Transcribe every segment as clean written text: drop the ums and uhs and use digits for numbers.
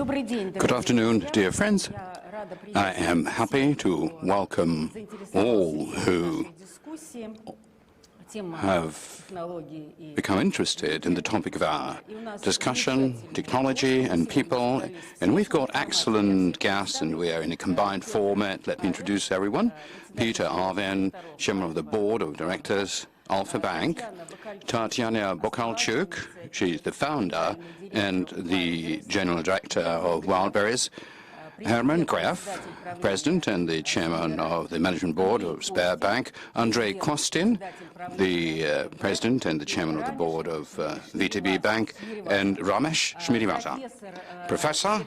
Good afternoon, dear friends. I am happy to welcome all who have become interested in the topic of our discussion, technology and people. And we've got excellent guests, and we are in a combined format. Let me introduce everyone. Peter Arven, Chairman of the Board of Directors, Alpha Bank. Tatiana Bokalchuk, she's the founder and the General Director of Wildberries. Herman Graf, President and the Chairman of the Management Board of Bank. Andrei Kostin, the President and the Chairman of the Board of VTB Bank. And Ramesh Shmirivasa, Professor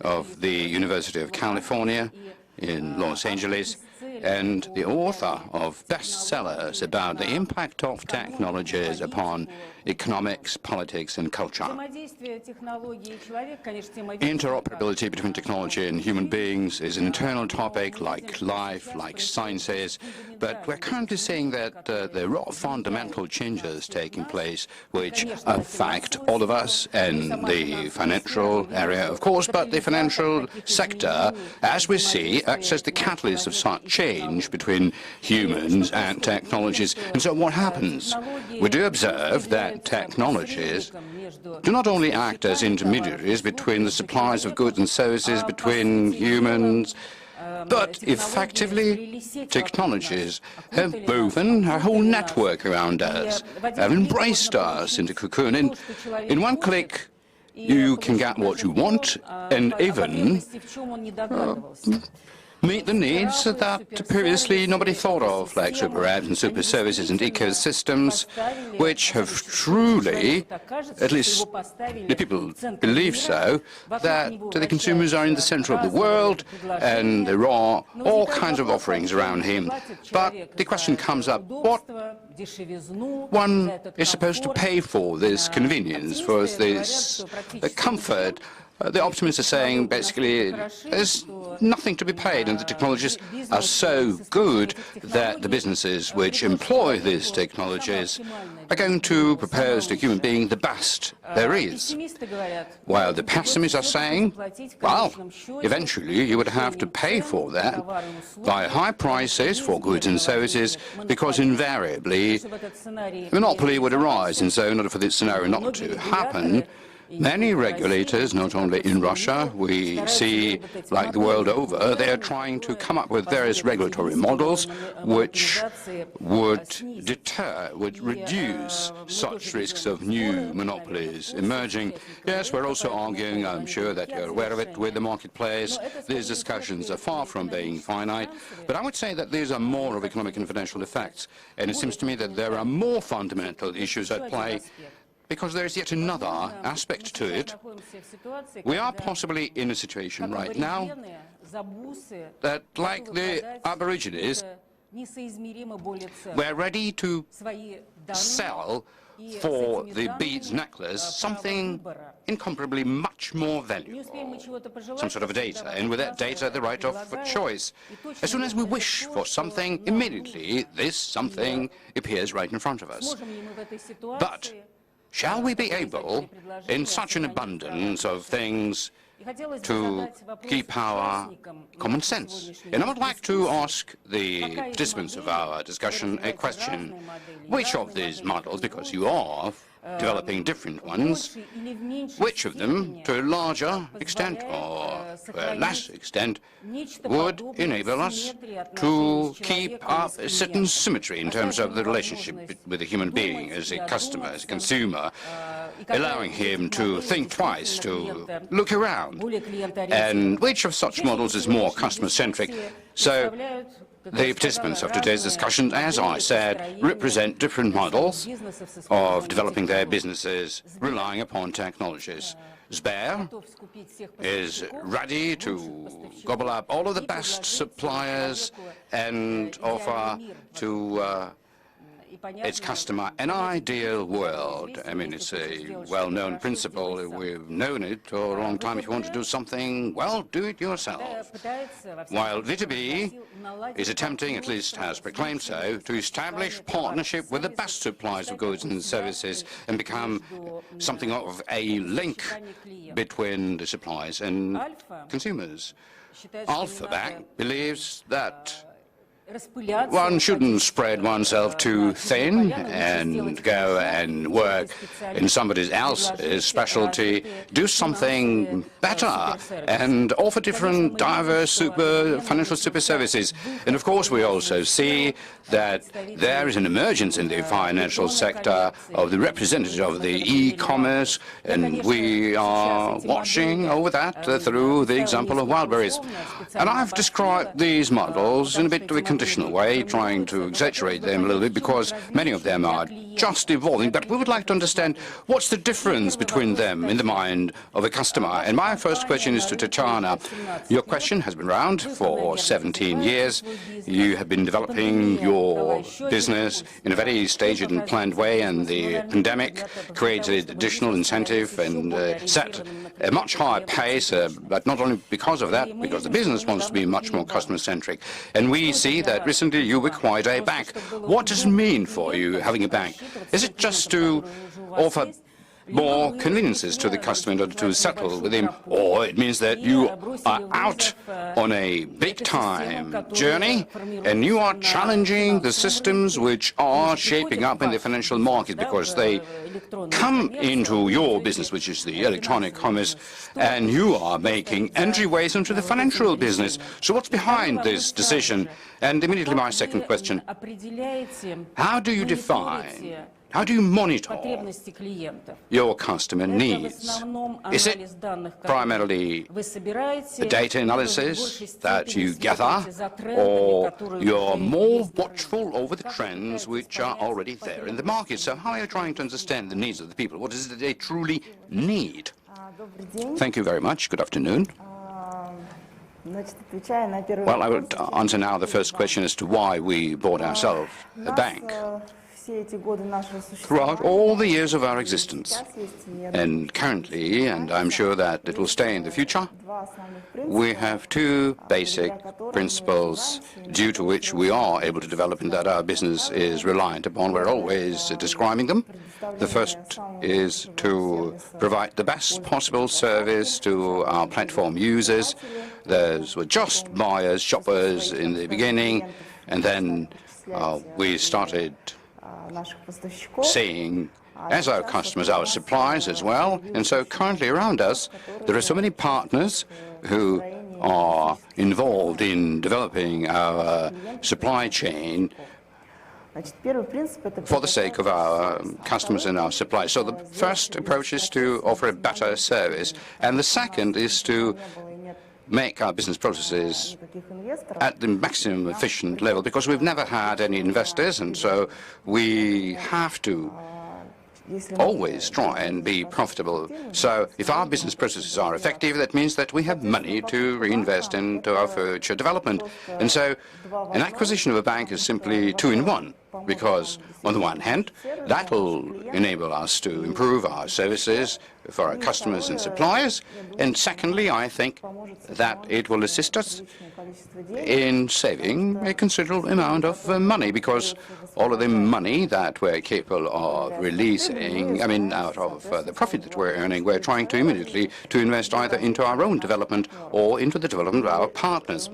of the University of California in Los Angeles, and the author of bestsellers about the impact of technologies upon economics, politics, and culture. Interoperability between technology and human beings is an internal topic like life, like sciences, but we're currently seeing that there are fundamental changes taking place which affect all of us in the financial area, of course, but the financial sector, as we see, acts as the catalyst of such change between humans and technologies. And so what happens? We do observe that technologies do not only act as intermediaries between the supplies of goods and services between humans, but effectively technologies have woven a whole network around us, have embraced us into cocoon. And in one click, you can get what you want and even meet the needs that previously nobody thought of, like super apps and super services and ecosystems, which have truly, at least the people believe so, that the consumers are in the center of the world and there are all kinds of offerings around him. But the question comes up, what one is supposed to pay for this convenience, for this comfort? The optimists are saying basically there's nothing to be paid, and the technologies are so good that the businesses which employ these technologies are going to propose to human being the best there is. While the pessimists are saying, well, eventually you would have to pay for that by high prices for goods and services, because invariably monopoly would arise. And so in order for this scenario not to happen, many regulators, not only in Russia, we see, like the world over, they are trying to come up with various regulatory models which would deter, would reduce such risks of new monopolies emerging. Yes, we're also arguing, I'm sure that you're aware of it, with the marketplace. These discussions are far from being finite, but I would say that these are more of economic and financial effects, and it seems to me that there are more fundamental issues at play, because there is yet another aspect to it. We are possibly in a situation right now that, like the Aborigines, we're ready to sell for the beads necklace something incomparably much more valuable, some sort of data, and with that data the right of choice. As soon as we wish for something, immediately this something appears right in front of us. But shall we be able, in such an abundance of things, to keep our common sense? And I would like to ask the participants of our discussion a question. Which of these models, because you are developing different ones, which of them, to a larger extent or to a less extent, would enable us to keep up a certain symmetry in terms of the relationship with a human being as a customer, as a consumer, allowing him to think twice, to look around, and which of such models is more customer-centric? So the participants of today's discussion, as I said, represent different models of developing their businesses relying upon technologies. Sber is ready to gobble up all of the best suppliers and offer to its customer an ideal world. I mean, it's a well-known principle. We've known it for a long time. If you want to do something, well, do it yourself. While VTB is attempting, at least has proclaimed so, to establish partnership with the best suppliers of goods and services and become something of a link between the suppliers and consumers. Alpha Bank believes that one shouldn't spread oneself too thin and go and work in somebody else's specialty. Do something better and offer different, diverse financial super services. And of course, we also see that there is an emergence in the financial sector of the representative of the e-commerce, and we are watching over that through the example of Wildberries. And I've described these models in a bit of a conditional way, trying to exaggerate them a little bit, because many of them are just evolving. But we would like to understand what's the difference between them in the mind of a customer. And my first question is to Tatiana. Your question has been around for 17 years. You have been developing your business in a very staged and planned way, and the pandemic created additional incentive and set a much higher pace, but not only because of that, because the business wants to be much more customer-centric. And we see that recently you acquired a bank. What does it mean for you having a bank? Is it just to offer more conveniences to the customer in order to settle with him, or it means that you are out on a big-time journey and you are challenging the systems which are shaping up in the financial market because they come into your business, which is the electronic commerce, and you are making entryways into the financial business. So what's behind this decision? And immediately my second question, how do you define, how do you monitor your customer needs? Is it primarily the data analysis that you gather, or you're more watchful over the trends which are already there in the market? So how are you trying to understand the needs of the people? What is it that they truly need? Thank you very much. Good afternoon. Well, I will answer now the first question as to why we bought ourselves a bank. Throughout all the years of our existence, and currently, and I'm sure that it will stay in the future, we have two basic principles due to which we are able to develop and that our business is reliant upon. We're always describing them. The first is to provide the best possible service to our platform users. Those were just buyers, shoppers in the beginning, and then we started seeing as our customers, our suppliers as well. And so currently around us, there are so many partners who are involved in developing our supply chain for the sake of our customers and our suppliers. So the first approach is to offer a better service, and the second is to make our business processes at the maximum efficient level, because we've never had any investors, and so we have to always try and be profitable. So if our business processes are effective, that means that we have money to reinvest into our future development. And so an acquisition of a bank is simply two-in-one, because on the one hand, that will enable us to improve our services for our customers and suppliers, and secondly, I think that it will assist us in saving a considerable amount of money, because all of the money that we're capable of releasing, I mean, out of the profit that we're earning, we're trying to immediately to invest either into our own development or into the development of our partners.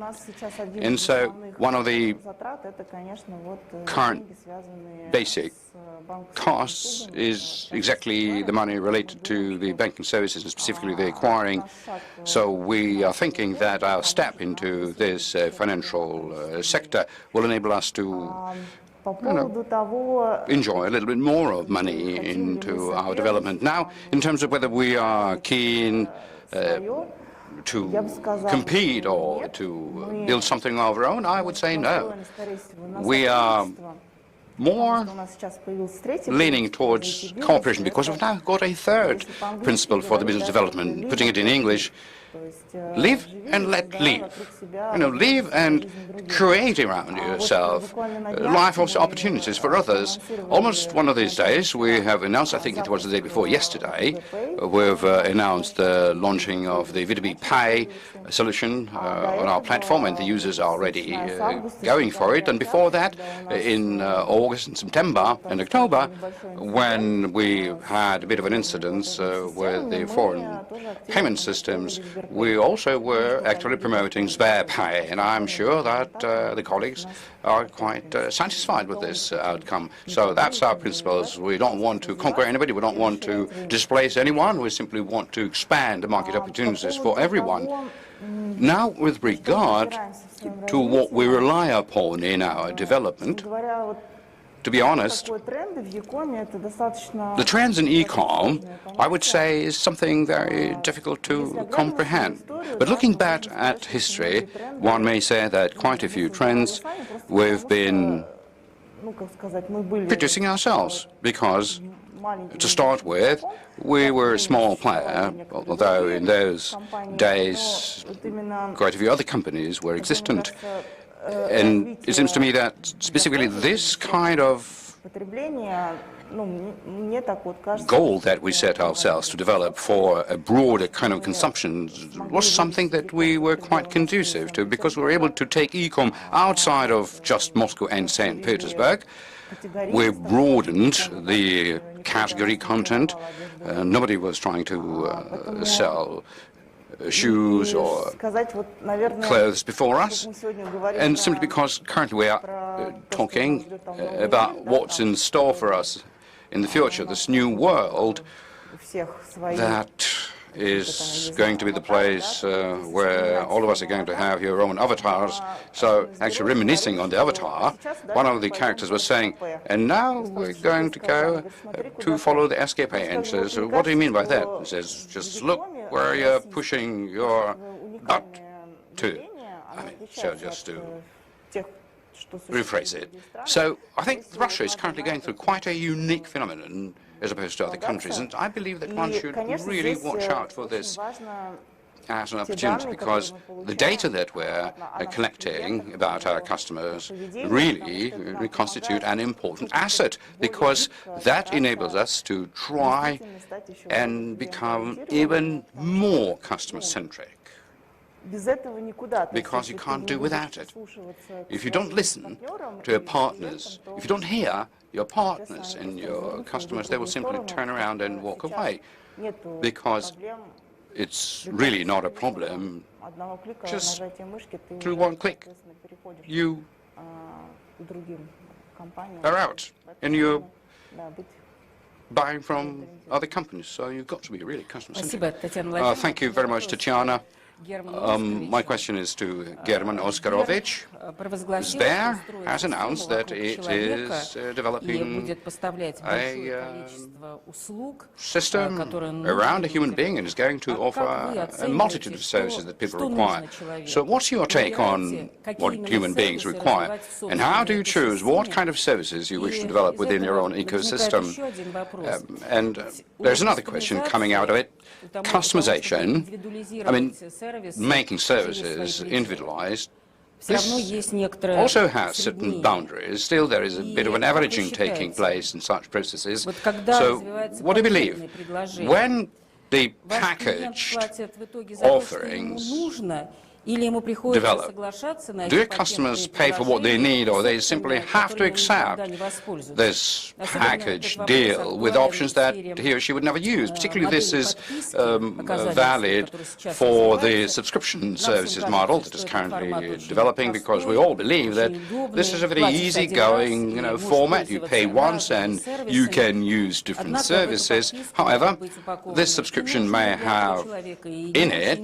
And so one of the current basic costs is exactly the money related to the banking services, and specifically the acquiring. So we are thinking that our step into this financial sector will enable us to enjoy a little bit more of money into our development. Now, in terms of whether we are keen to compete or to build something of our own, I would say no. We are more leaning towards cooperation, because we've now got a third principle for the business development. Putting it in English, Live and let live. Live and create around yourself life opportunities for others. Almost one of these days we have announced, I think it was the day before yesterday, we've announced the launching of the V2B Pay solution on our platform, and the users are already going for it. And before that, in August and September and October, when we had a bit of an incident with the foreign payment systems, we also were actually promoting SberPay, and I'm sure that the colleagues are quite satisfied with this outcome. So that's our principles. We don't want to conquer anybody, we don't want to displace anyone, we simply want to expand the market opportunities for everyone. Now, with regard to what we rely upon in our development, to be honest, the trends in e-com, I would say, is something very difficult to comprehend. But looking back at history, one may say that quite a few trends we've been producing ourselves, because to start with, we were a small player, although in those days quite a few other companies were existent. And it seems to me that specifically this kind of goal that we set ourselves to develop for a broader kind of consumption was something that we were quite conducive to, because we were able to take e-com outside of just Moscow and St. Petersburg. We broadened the category content. Nobody was trying to sell shoes or clothes before us, and simply because currently we are talking about what's in store for us in the future, this new world that is going to be the place where all of us are going to have your own avatars. So actually reminiscing on the avatar, one of the characters was saying, and now we're going to go to follow the SKP, and says, what do you mean by that? He says, just look where you're pushing your butt to. So just to rephrase it. So I think Russia is currently going through quite a unique phenomenon as opposed to other countries, and I believe that one should really watch out for this as an opportunity, because the data that we're collecting about our customers really constitute an important asset, because that enables us to try and become even more customer-centric. Because you can't do without it. If you don't listen to your partners, if you don't hear your partners and your customers, they will simply turn around and walk away, because it's really not a problem. Just through one click, you are out and you're buying from other companies, so you've got to be really customer-centric. Thank you very much, Tatiana. My question is to German Oskarovich. Sber has announced that it is developing a system around a human being and is going to offer a multitude of services that people require. So what's your take on what human beings require, and how do you choose what kind of services you wish to develop within your own ecosystem? And there's another question coming out of it. Customization, making services individualized, this also has certain boundaries. Still, there is a bit of an averaging taking place in such processes. So, what do you believe? When the packaged offerings develop, do your customers pay for what they need, or they simply have to accept this package deal with options that he or she would never use? Particularly this is valid for the subscription services model that is currently developing, because we all believe that this is a very easy-going format. You pay once and you can use different services. However, this subscription may have in it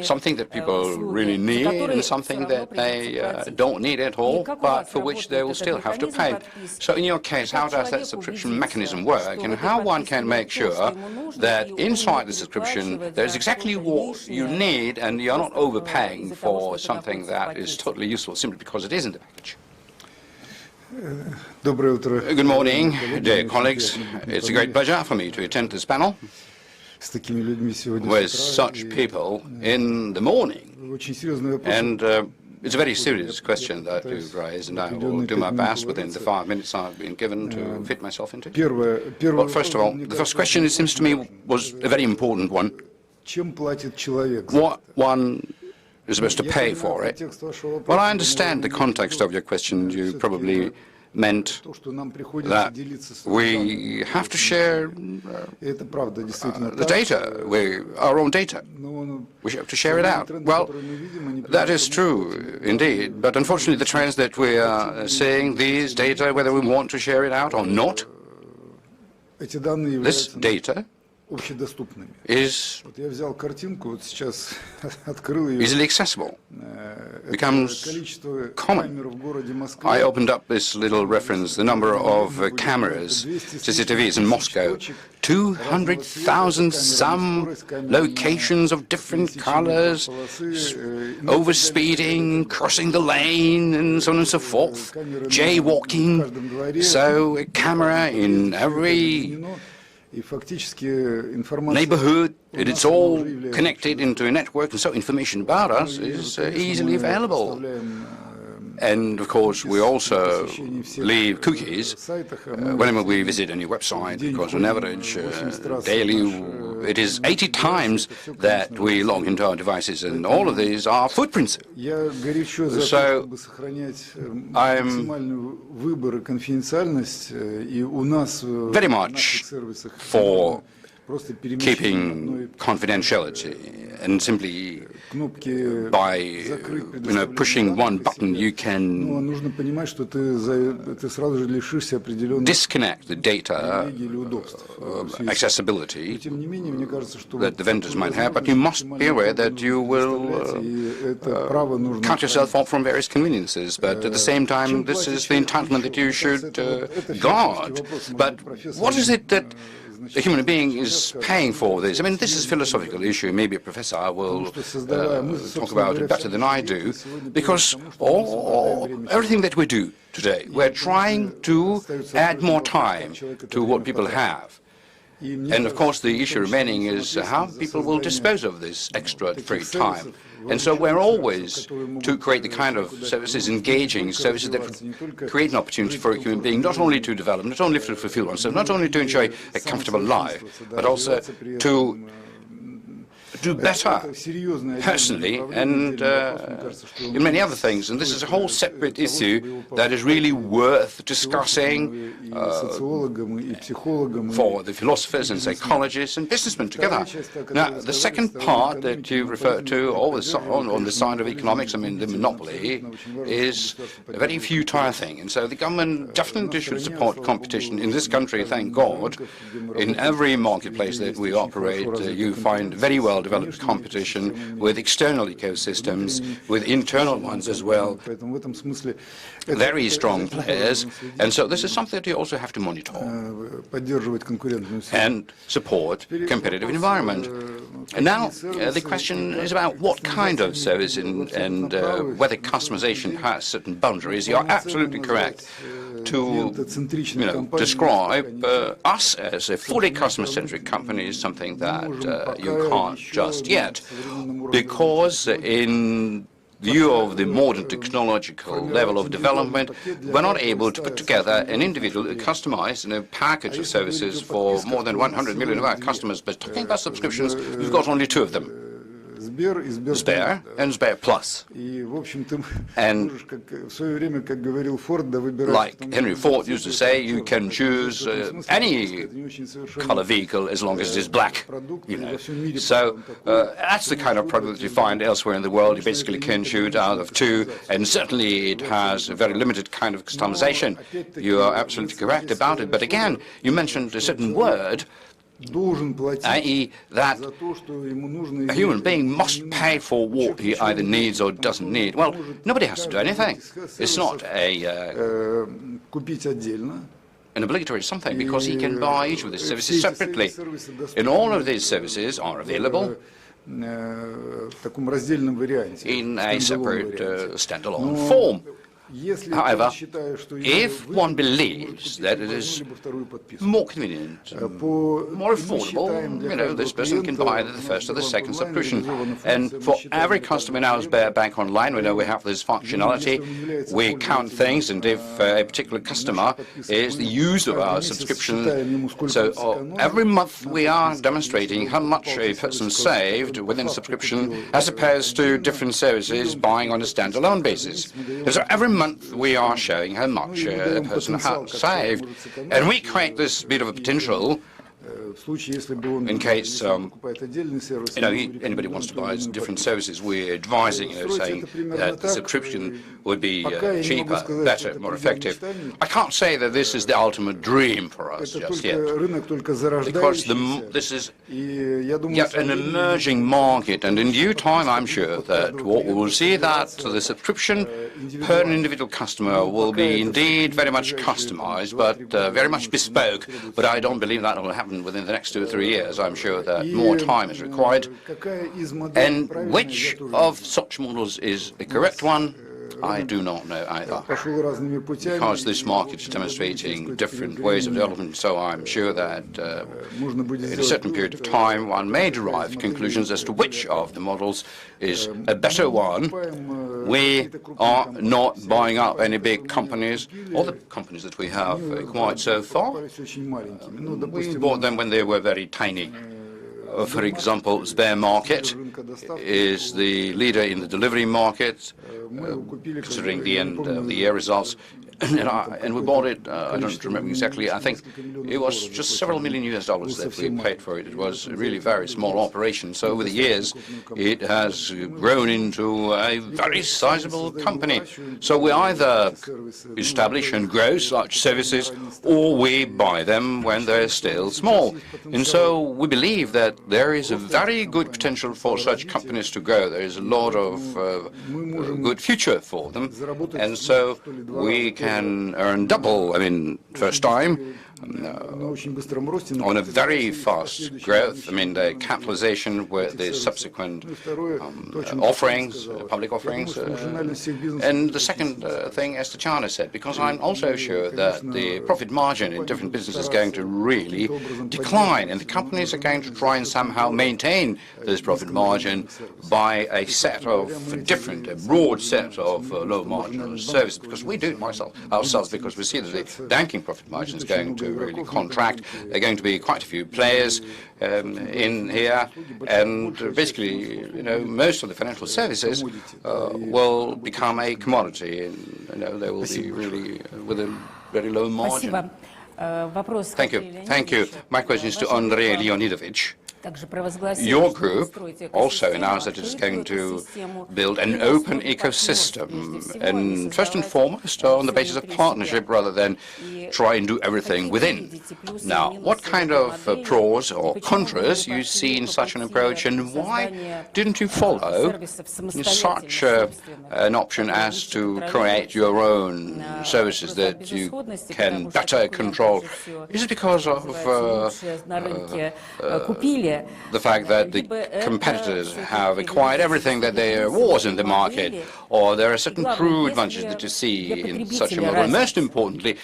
something that people really need and something that they don't need at all, but for which they will still have to pay. So in your case, how does that subscription mechanism work, and how one can make sure that inside the subscription there's exactly what you need and you're not overpaying for something that is totally useful simply because it is in the package? Good morning, dear colleagues. It's a great pleasure for me to attend this panel. with such people in the morning. And it's a very serious question that you've raised, and I will do my best within the 5 minutes I've been given to fit myself into. But first of all, the first question, it seems to me, was a very important one. What one is supposed to pay for it? Well, I understand the context of your question. You probably meant that we have to share the data, our own data. We have to share it out. Well, that is true, indeed. But unfortunately, the trends that we are seeing, these data, whether we want to share it out or not, this data is easily accessible, becomes common. I opened up this little reference, the number of cameras, CCTVs in Moscow, 200,000 some locations of different colors, overspeeding, crossing the lane, and so on and so forth, jaywalking. So a camera in every neighborhood, it's all connected into a network, and so information about us is easily available. And of course, we also leave cookies whenever we visit any website, because on average, daily, it is 80 times that we log into our devices, and all of these are footprints. So I'm very much for keeping confidentiality, and simply by pushing one button you can disconnect the data accessibility that the vendors might have, but you must be aware that you will cut yourself off from various conveniences. But at the same time, this is the entitlement that you should guard. But what is it that a human being is paying for this? I mean, this is a philosophical issue. Maybe a professor will talk about it better than I do, because everything that we do today, we're trying to add more time to what people have. And of course, the issue remaining is how people will dispose of this extra free time. And so we're always to create the kind of services, engaging services that would create an opportunity for a human being not only to develop, not only to fulfill oneself, not only to enjoy a comfortable life, but also to do better personally and in many other things. And this is a whole separate issue that is really worth discussing for the philosophers and psychologists and businessmen together. Now, the second part that you referred to, on the side of economics, I mean, the monopoly, is a very futile thing. And so the government definitely should support competition. In this country, thank God, in every marketplace that we operate, you find very well developed competition with external ecosystems, with internal ones as well, very strong players. And so this is something that you also have to monitor and support competitive environment. And now the question is about what kind of service and whether customization has certain boundaries. You are absolutely correct to describe us as a fully customer-centric company is something that you can't just yet, because in view of the modern technological level of development, we're not able to put together an individual customized package of services for more than 100 million of our customers. But talking about subscriptions, we've got only two of them. Sber and Sber Plus. And like Henry Ford used to say, you can choose any color vehicle as long as it is black. So that's the kind of product that you find elsewhere in the world. You basically can choose out of two, and certainly it has a very limited kind of customization. You are absolutely correct about it. But again, you mentioned a certain word, i.e. that a human being must pay for what he either needs or doesn't need. Well, nobody has to do anything. It's not an obligatory something, because he can buy each of these services separately. And all of these services are available in a separate standalone form. However, if one believes that it is more convenient, more affordable, this person can buy the first or the second subscription. And for every customer now Bank Online, we know we have this functionality. We count things, and if a particular customer is the user of our subscription, so every month we are demonstrating how much a person saved within a subscription as opposed to different services buying on a standalone basis. So every month we are showing how much a person has saved, and we create this bit of a potential in case anybody wants to buy different services. We're advising, saying that the subscription would be cheaper, better, more effective. I can't say that this is the ultimate dream for us just yet, because this is yet an emerging market, and in due time I'm sure that what we will see that the subscription per individual customer will be indeed very much customized, but very much bespoke. But I don't believe that will happen within the next 2 or 3 years. I'm sure that more time is required. And which of such models is the correct one? I do not know either, because this market is demonstrating different ways of development, so I'm sure that in a certain period of time one may derive conclusions as to which of the models is a better one. We are not buying up any big companies. All the companies that we have acquired so far, we bought them when they were very tiny. For example, Market is the leader in the delivery market, considering the end of the year results. And we bought it, I don't remember exactly, I think it was just several million US dollars that we paid for it. It was a really very small operation. So over the years, it has grown into a very sizable company. So we either establish and grow such services, or we buy them when they're still small. And so we believe that there is a very good potential for such companies to grow. There is a lot of good future for them. And so we can earn double, first time, on a very fast growth. The capitalization with the subsequent offerings, public offerings. And the second thing, as Tatiana said, because I'm also sure that the profit margin in different businesses is going to really decline, and the companies are going to try and somehow maintain this profit margin by a set of a broad set of low marginal services, because we do it ourselves, because we see that the banking profit margin is going to really contract. There are going to be quite a few players in here, and basically, most of the financial services will become a commodity, and they will be really with a very low margin. Thank you. Thank you. My question is to Andrei Leonidovich. Your group also announced that it is going to build an open ecosystem, and first and foremost on the basis of partnership rather than try and do everything within. Now, what kind of pros or contras you see in such an approach, and why didn't you follow such an option as to create your own services that you can better control? Is it because of the fact that the competitors have acquired everything that there was in the market, or there are certain true advantages that you see in such a model? And most importantly,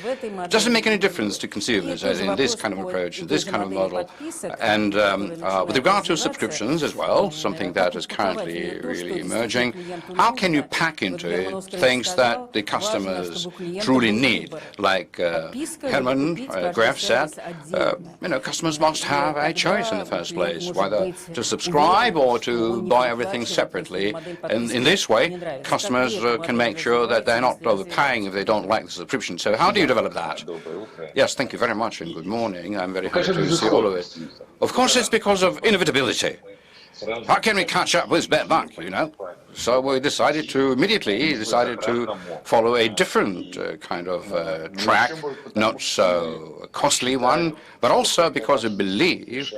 does it make any difference to consumers as in this kind of approach, this kind of model? And with regard to subscriptions as well, something that is currently really emerging, how can you pack into it things that the customers truly need? Like Herman Graf said, customers must have a choice in the first place, whether to subscribe or to buy everything separately. And in this way, customers can make sure that they're not overpaying if they don't like the subscription. So how do you develop that? Yes, thank you very much, and good morning. I'm very happy to see all of it. Of course, it's because of inevitability. How can we catch up with Bank, So we immediately decided to follow a different kind of track, not so costly one, but also because we believe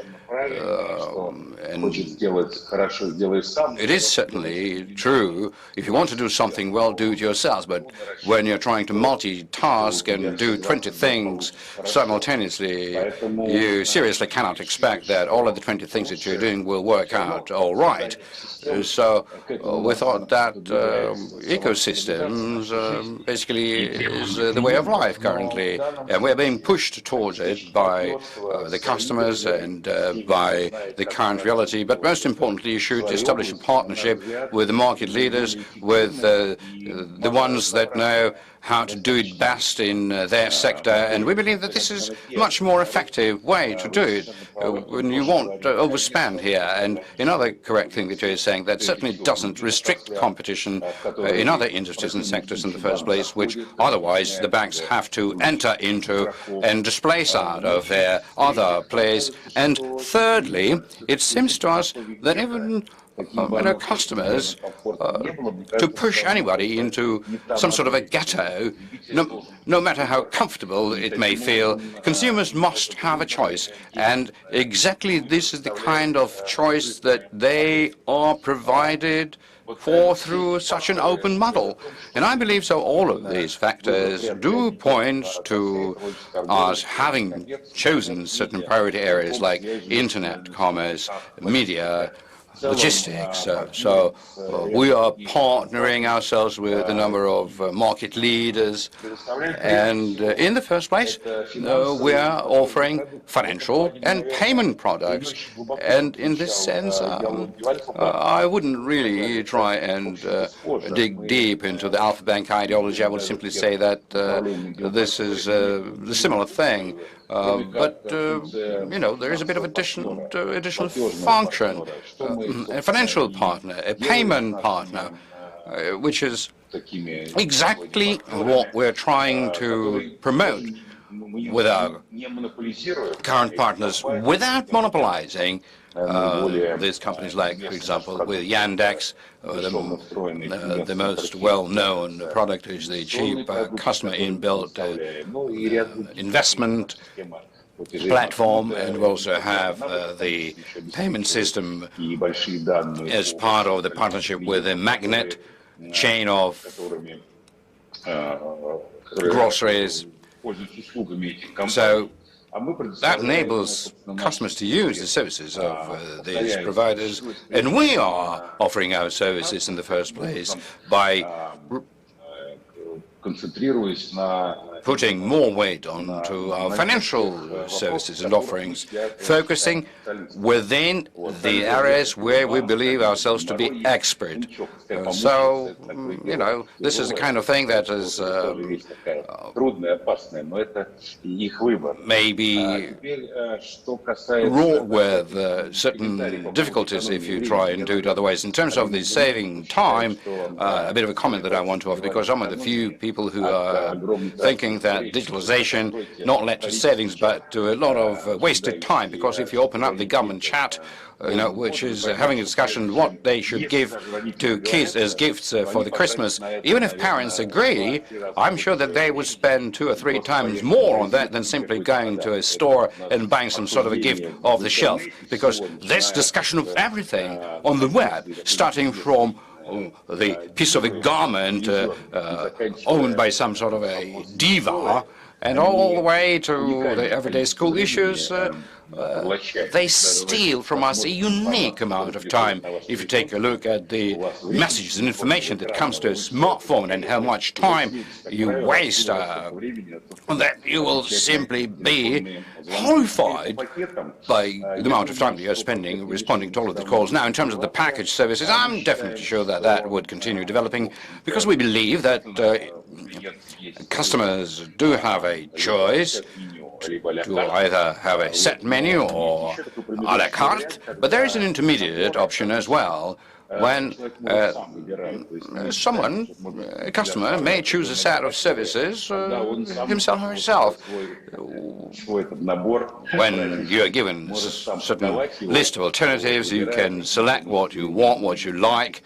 It is certainly true. If you want to do something well, do it yourselves. But when you're trying to multitask and do 20 things simultaneously, you seriously cannot expect that all of the 20 things that you're doing will work out all right. So we thought that ecosystems basically is the way of life currently, and we're being pushed towards it by the customers and by the current reality. But most importantly, you should establish a partnership with the market leaders, with the ones that know how to do it best in their sector, and we believe that this is a much more effective way to do it when you won't overspend here. And another correct thing that you're saying, that certainly doesn't restrict competition in other industries and sectors in the first place, which otherwise the banks have to enter into and displace out of their other players. And thirdly, it seems to us that even customers to push anybody into some sort of a ghetto, no matter how comfortable it may feel, consumers must have a choice. And exactly this is the kind of choice that they are provided for through such an open model. And I believe so all of these factors do point to us having chosen certain priority areas like internet, commerce, media, logistics. So we are partnering ourselves with a number of market leaders, and in the first place we are offering financial and payment products, and in this sense I wouldn't really try and dig deep into the Alpha Bank ideology. I would simply say that this is a similar thing. But there is a bit of additional function, a financial partner, a payment partner, which is exactly what we're trying to promote with our current partners, without monopolizing these companies, like, for example, with Yandex. The most well-known product is the cheap customer inbuilt investment platform, and we also have the payment system as part of the partnership with a magnet chain of groceries. So that enables customers to use the services of these providers, and we are offering our services in the first place by putting more weight onto our financial services and offerings, focusing within the areas where we believe ourselves to be expert. So, this is the kind of thing that is maybe wrought with certain difficulties if you try and do it otherwise. In terms of the saving time, a bit of a comment that I want to offer, because I'm one of the few people who are thinking that digitalization not led to savings but to a lot of wasted time, because if you open up the government chat, which is having a discussion what they should give to kids as gifts for the Christmas, even if parents agree, I'm sure that they would spend 2 or 3 times more on that than simply going to a store and buying some sort of a gift off the shelf, because this discussion of everything on the web, starting from the piece of a garment owned by some sort of a diva, and all the way to the everyday school issues, they steal from us a unique amount of time. If you take a look at the messages and information that comes to a smartphone and how much time you waste on that, you will simply be horrified by the amount of time that you're spending responding to all of the calls. Now, in terms of the package services, I'm definitely sure that that would continue developing, because we believe that customers do have a choice to either have a set menu or a la carte, but there is an intermediate option as well, when a customer may choose a set of services himself or herself. when you're given a certain list of alternatives, you can select what you want, what you like,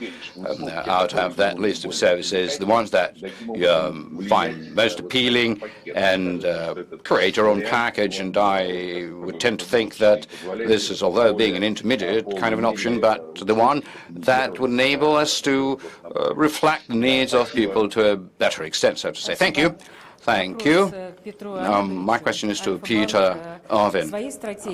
out of that list of services, the ones that you find most appealing, and create your own package. And I would tend to think that this is, although being an intermediate kind of an option, but the one that would enable us to reflect the needs of people to a better extent, so to say. Thank you. Thank you. My question is to Peter Arvin.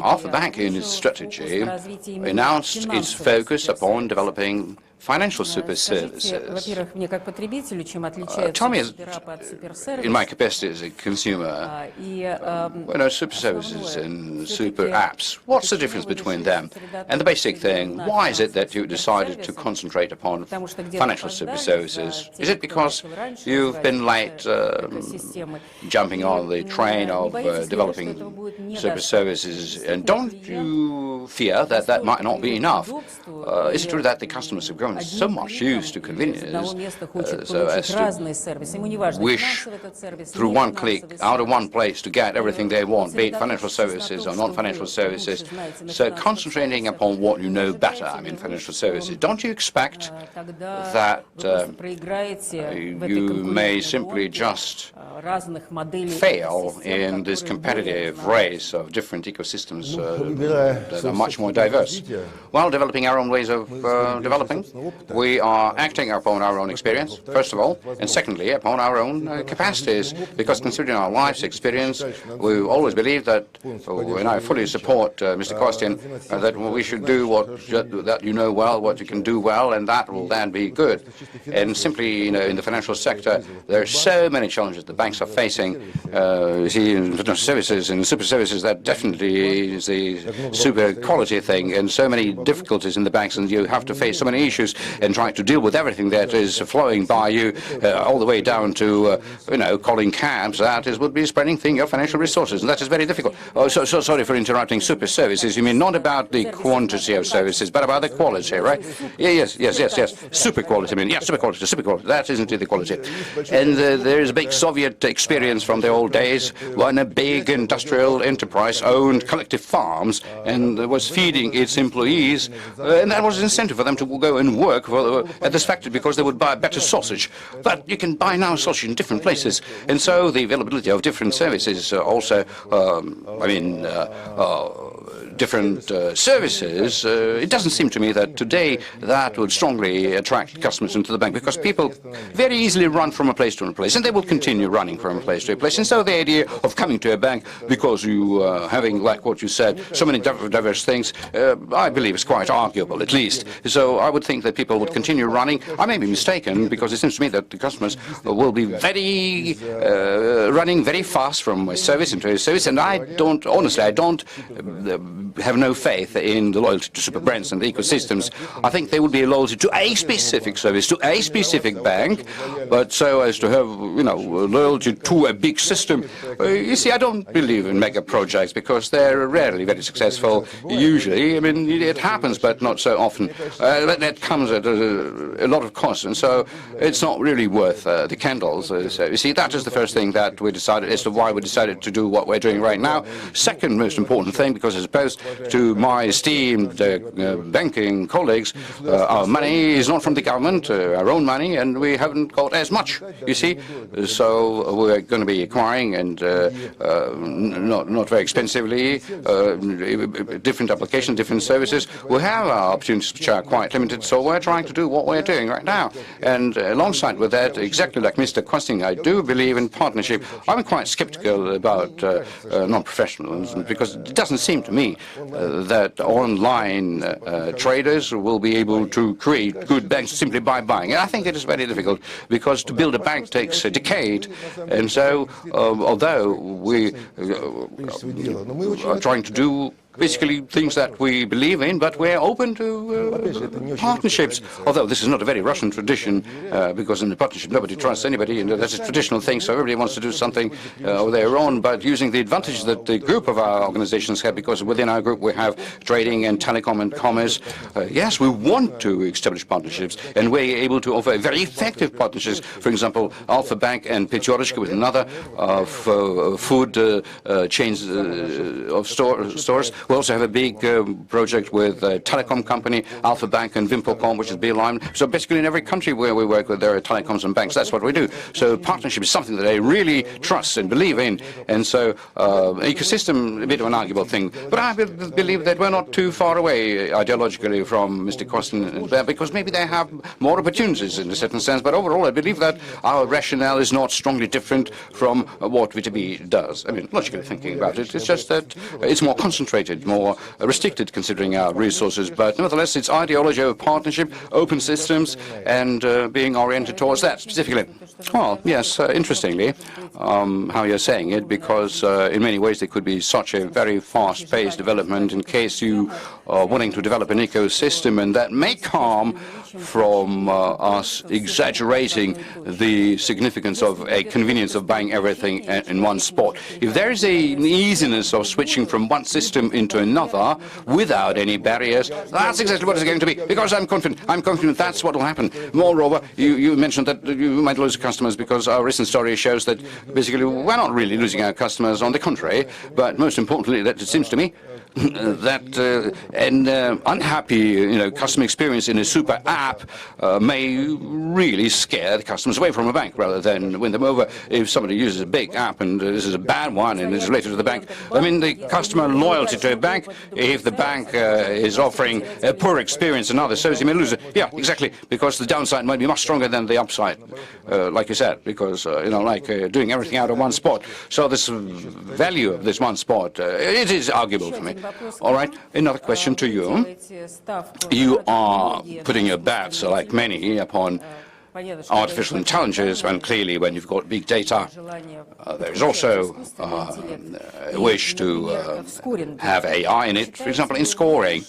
Alpha Bank, in its strategy, announced its focus upon developing financial super services. Tell me, in my capacity as a consumer, super services and super apps, what's the difference between them? And the basic thing, why is it that you decided to concentrate upon financial super services? Is it because you've been late jumping on the train of developing super services? And don't you fear that that might not be enough? Is it true that the customers have grown so much used to convenience so as to wish through one click out of one place to get everything they want, be it financial services or non-financial services? So concentrating upon what you know better, I mean financial services, don't you expect that you may simply just fail in this competitive race of different ecosystems that are much more diverse? While developing our own ways of developing, we are acting upon our own experience, first of all, and secondly, upon our own capacities, because considering our life's experience, we always believe that, and I fully support Mr. Kostin, that we should do that you know well, what you can do well, and that will then be good. And simply, in the financial sector, there are so many challenges the banks are facing. You see, in financial services and super services, that definitely is the super quality thing, and so many difficulties in the banks, and you have to face so many issues and try to deal with everything that is flowing by you, all the way down to, calling cabs. That would be spreading thin your financial resources, and that is very difficult. Oh, so sorry for interrupting. Super services, you mean not about the quantity of services, but about the quality, right? Yes. Super quality, super quality. That isn't the quality. And there is a big Soviet experience from the old days when a big industrial enterprise owned collective farms and was feeding its employees, and that was an incentive for them to go and work at this factory because they would buy better sausage. But you can buy now sausage in different places, and so the availability of different services also, different services, it doesn't seem to me that today that would strongly attract customers into the bank, because people very easily run from a place to a place, and they will continue running from a place to a place. And so the idea of coming to a bank because you having, like what you said, so many diverse things, I believe is quite arguable, at least. So I would think that people would continue running. I may be mistaken, because it seems to me that the customers will be running very fast from a service into a service, and I don't have no faith in the loyalty to super brands and the ecosystems. I think they would be loyalty to a specific service, to a specific bank, but so as to have, loyalty to a big system. You see, I don't believe in mega projects because they're rarely very successful. Usually, it happens, but not so often. That comes at a lot of cost, and so it's not really worth the candles. So you see, that is the first thing that we decided as to why we decided to do what we're doing right now. Second most important thing, because as opposed to my esteemed banking colleagues, our money is not from the government, our own money, and we haven't got as much, you see. So we're going to be acquiring, and not very expensively, different applications, different services. We have our opportunities which are quite limited, so we're trying to do what we're doing right now. And alongside with that, exactly like Mr. Kostin, I do believe in partnership. I'm quite skeptical about non-professionals, because it doesn't seem to me that online traders will be able to create good banks simply by buying. And I think it is very difficult, because to build a bank takes a decade. And so, although we are trying to do basically things that we believe in, but we're open to partnerships. Although this is not a very Russian tradition, because in the partnership nobody trusts anybody, and that's a traditional thing, so everybody wants to do something of their own, but using the advantages that the group of our organizations have, because within our group we have trading and telecom and commerce. Yes, we want to establish partnerships, and we're able to offer very effective partnerships. For example, Alpha Bank and Pechorishka with another food chains of stores. We also have a big project with a telecom company, Alpha Bank and Vimpelcom, which is Beeline. So basically in every country where we work with, there are telecoms and banks. That's what we do. So partnership is something that I really trust and believe in. And so ecosystem, a bit of an arguable thing. But I believe that we're not too far away ideologically from Mr. Kostin, because maybe they have more opportunities in a certain sense. But overall, I believe that our rationale is not strongly different from what VTB does. I mean, logically thinking about it, it's just that it's more concentrated, more restricted considering our resources. But nevertheless, it's ideology of partnership, open systems, and being oriented towards that specifically. Well, yes, interestingly, how you're saying it, because in many ways there could be such a very fast-paced development in case you are wanting to develop an ecosystem, and that may come from us exaggerating the significance of a convenience of buying everything in one spot. If there is an easiness of switching from one system into another without any barriers, that's exactly what it's going to be, because I'm confident that's what will happen. Moreover, you mentioned that you might lose customers because our recent story shows that basically we're not really losing our customers, on the contrary, but most importantly, that it seems to me that an unhappy customer experience in a super app may really scare the customers away from a bank rather than win them over. If somebody uses a big app and this is a bad one and it's related to the bank, I mean, the customer loyalty to a bank, if the bank is offering a poor experience and other services, you may lose it. Yeah, exactly, because the downside might be much stronger than the upside, like you said, because, doing everything out of one spot. So this value of this one spot, it is arguable for me. All right, another question to you. You are putting your bets, like many, upon artificial intelligence, and clearly when you've got big data, there is also a wish to have AI in it, for example, in scoring.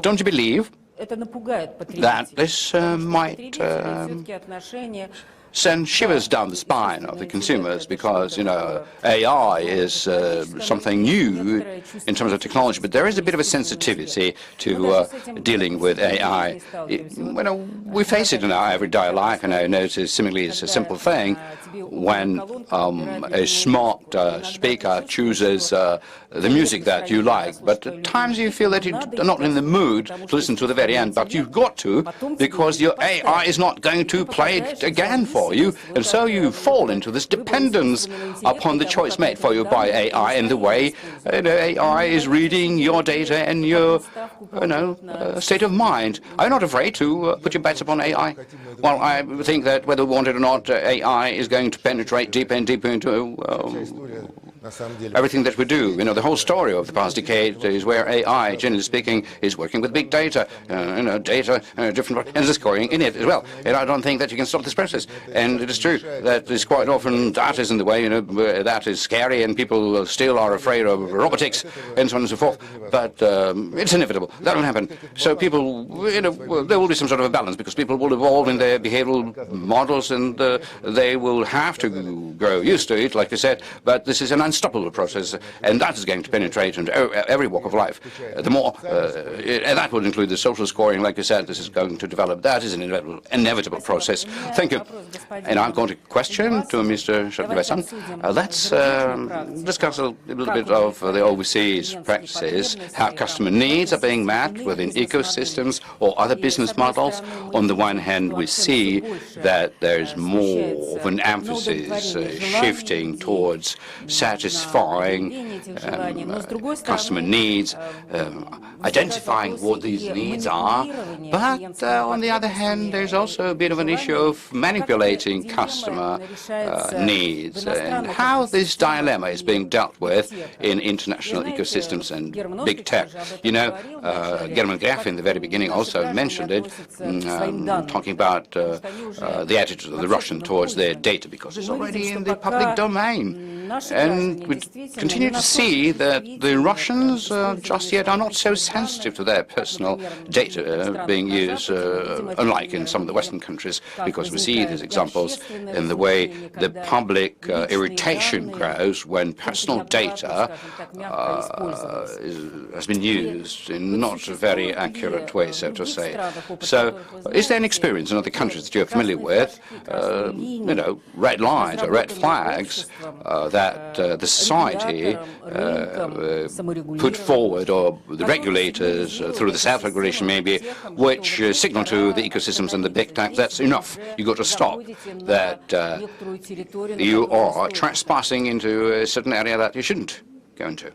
Don't you believe that this might send shivers down the spine of the consumers, because, AI is something new in terms of technology, but there is a bit of a sensitivity to dealing with AI. We face it in our everyday life, and I notice similarly it's a simple thing when a smart speaker chooses the music that you like, but at times you feel that you're not in the mood to listen to the very end, but you've got to, because your AI is not going to play it again for you, and so you fall into this dependence upon the choice made for you by AI, and the way AI is reading your data and your state of mind. Are you not afraid to put your bets upon AI? Well, I think that whether we want it or not, AI is going to penetrate deeper and deeper into everything that we do. The whole story of the past decade is where AI, generally speaking, is working with big data, data, different, and the scoring in it as well. And I don't think that you can stop this process. And it is true that there's quite often that is in the way, that is scary, and people still are afraid of robotics and so on and so forth. But it's inevitable. That will happen. So people, there will be some sort of a balance, because people will evolve in their behavioral models, and they will have to grow used to it, like I said. But this is an unstoppable process, and that is going to penetrate into every walk of life. The more, and that would include the social scoring, like I said, this is going to develop. That is an inevitable process. Thank you. And I'm going to question to Mr. Sharkivasan. Let's discuss a little bit of the overseas practices, how customer needs are being met within ecosystems or other business models. On the one hand, we see that there's more of an emphasis shifting towards satisfying customer needs, identifying what these needs are. But on the other hand, there's also a bit of an issue of manipulating customer needs, and how this dilemma is being dealt with in international ecosystems and big tech. German Graf in the very beginning also mentioned it, talking about the attitude of the Russian towards their data, because it's already in the public domain. And we continue to see that the Russians just yet are not so sensitive to their personal data being used, unlike in some of the Western countries, because we see these examples in the way the public irritation grows when personal data has been used in not a very accurate way, so to say. So, is there an experience in other countries that you're familiar with, red lines or red flags that the society put forward, or the regulators through the self-regulation maybe, which signal to the ecosystems and the big tech that's enough, you got to stop, that you are trespassing into a certain area that you shouldn't go into?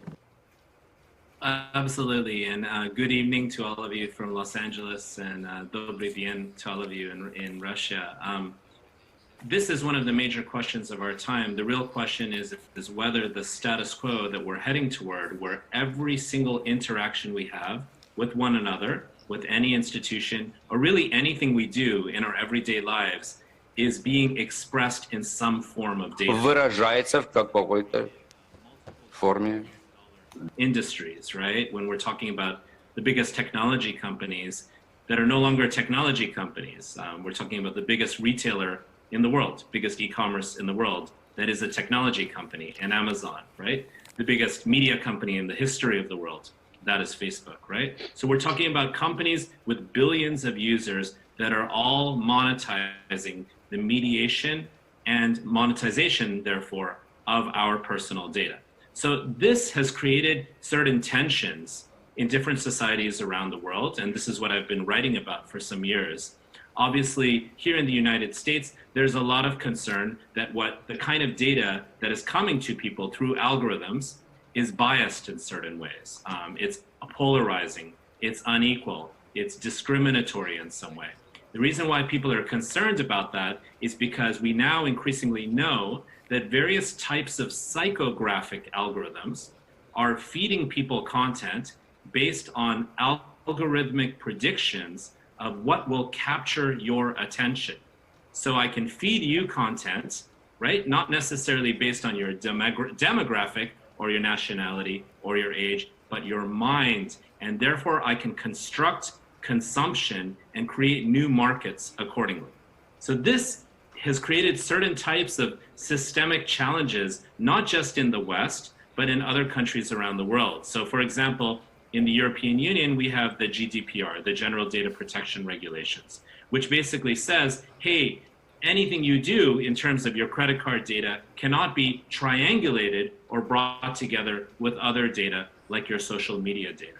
Absolutely, and good evening to all of you from Los Angeles, and dobry dien to all of you in Russia. This is one of the major questions of our time. The real question is whether the status quo that we're heading toward, where every single interaction we have with one another, with any institution, or really anything we do in our everyday lives, is being expressed in some form of data. Выражается в какой-то форме. Industries, right? When we're talking about the biggest technology companies that are no longer technology companies, we're talking about the biggest retailer in the world, biggest e-commerce in the world, that is a technology company, and Amazon, right? The biggest media company in the history of the world, that is Facebook, right? So we're talking about companies with billions of users that are all monetizing the mediation and monetization, therefore, of our personal data. So this has created certain tensions in different societies around the world, and this is what I've been writing about for some years. Obviously, here in the United States, there's a lot of concern that the kind of data that is coming to people through algorithms is biased in certain ways. It's polarizing, it's unequal, it's discriminatory in some way. The reason why people are concerned about that is because we now increasingly know that various types of psychographic algorithms are feeding people content based on algorithmic predictions of what will capture your attention. So I can feed you content, right? Not necessarily based on your demographic or your nationality or your age, but your mind. And therefore I can construct consumption and create new markets accordingly. So this has created certain types of systemic challenges, not just in the West, but in other countries around the world. So for example, in the European Union, we have the GDPR, the General Data Protection Regulations, which basically says, hey, anything you do in terms of your credit card data cannot be triangulated or brought together with other data like your social media data.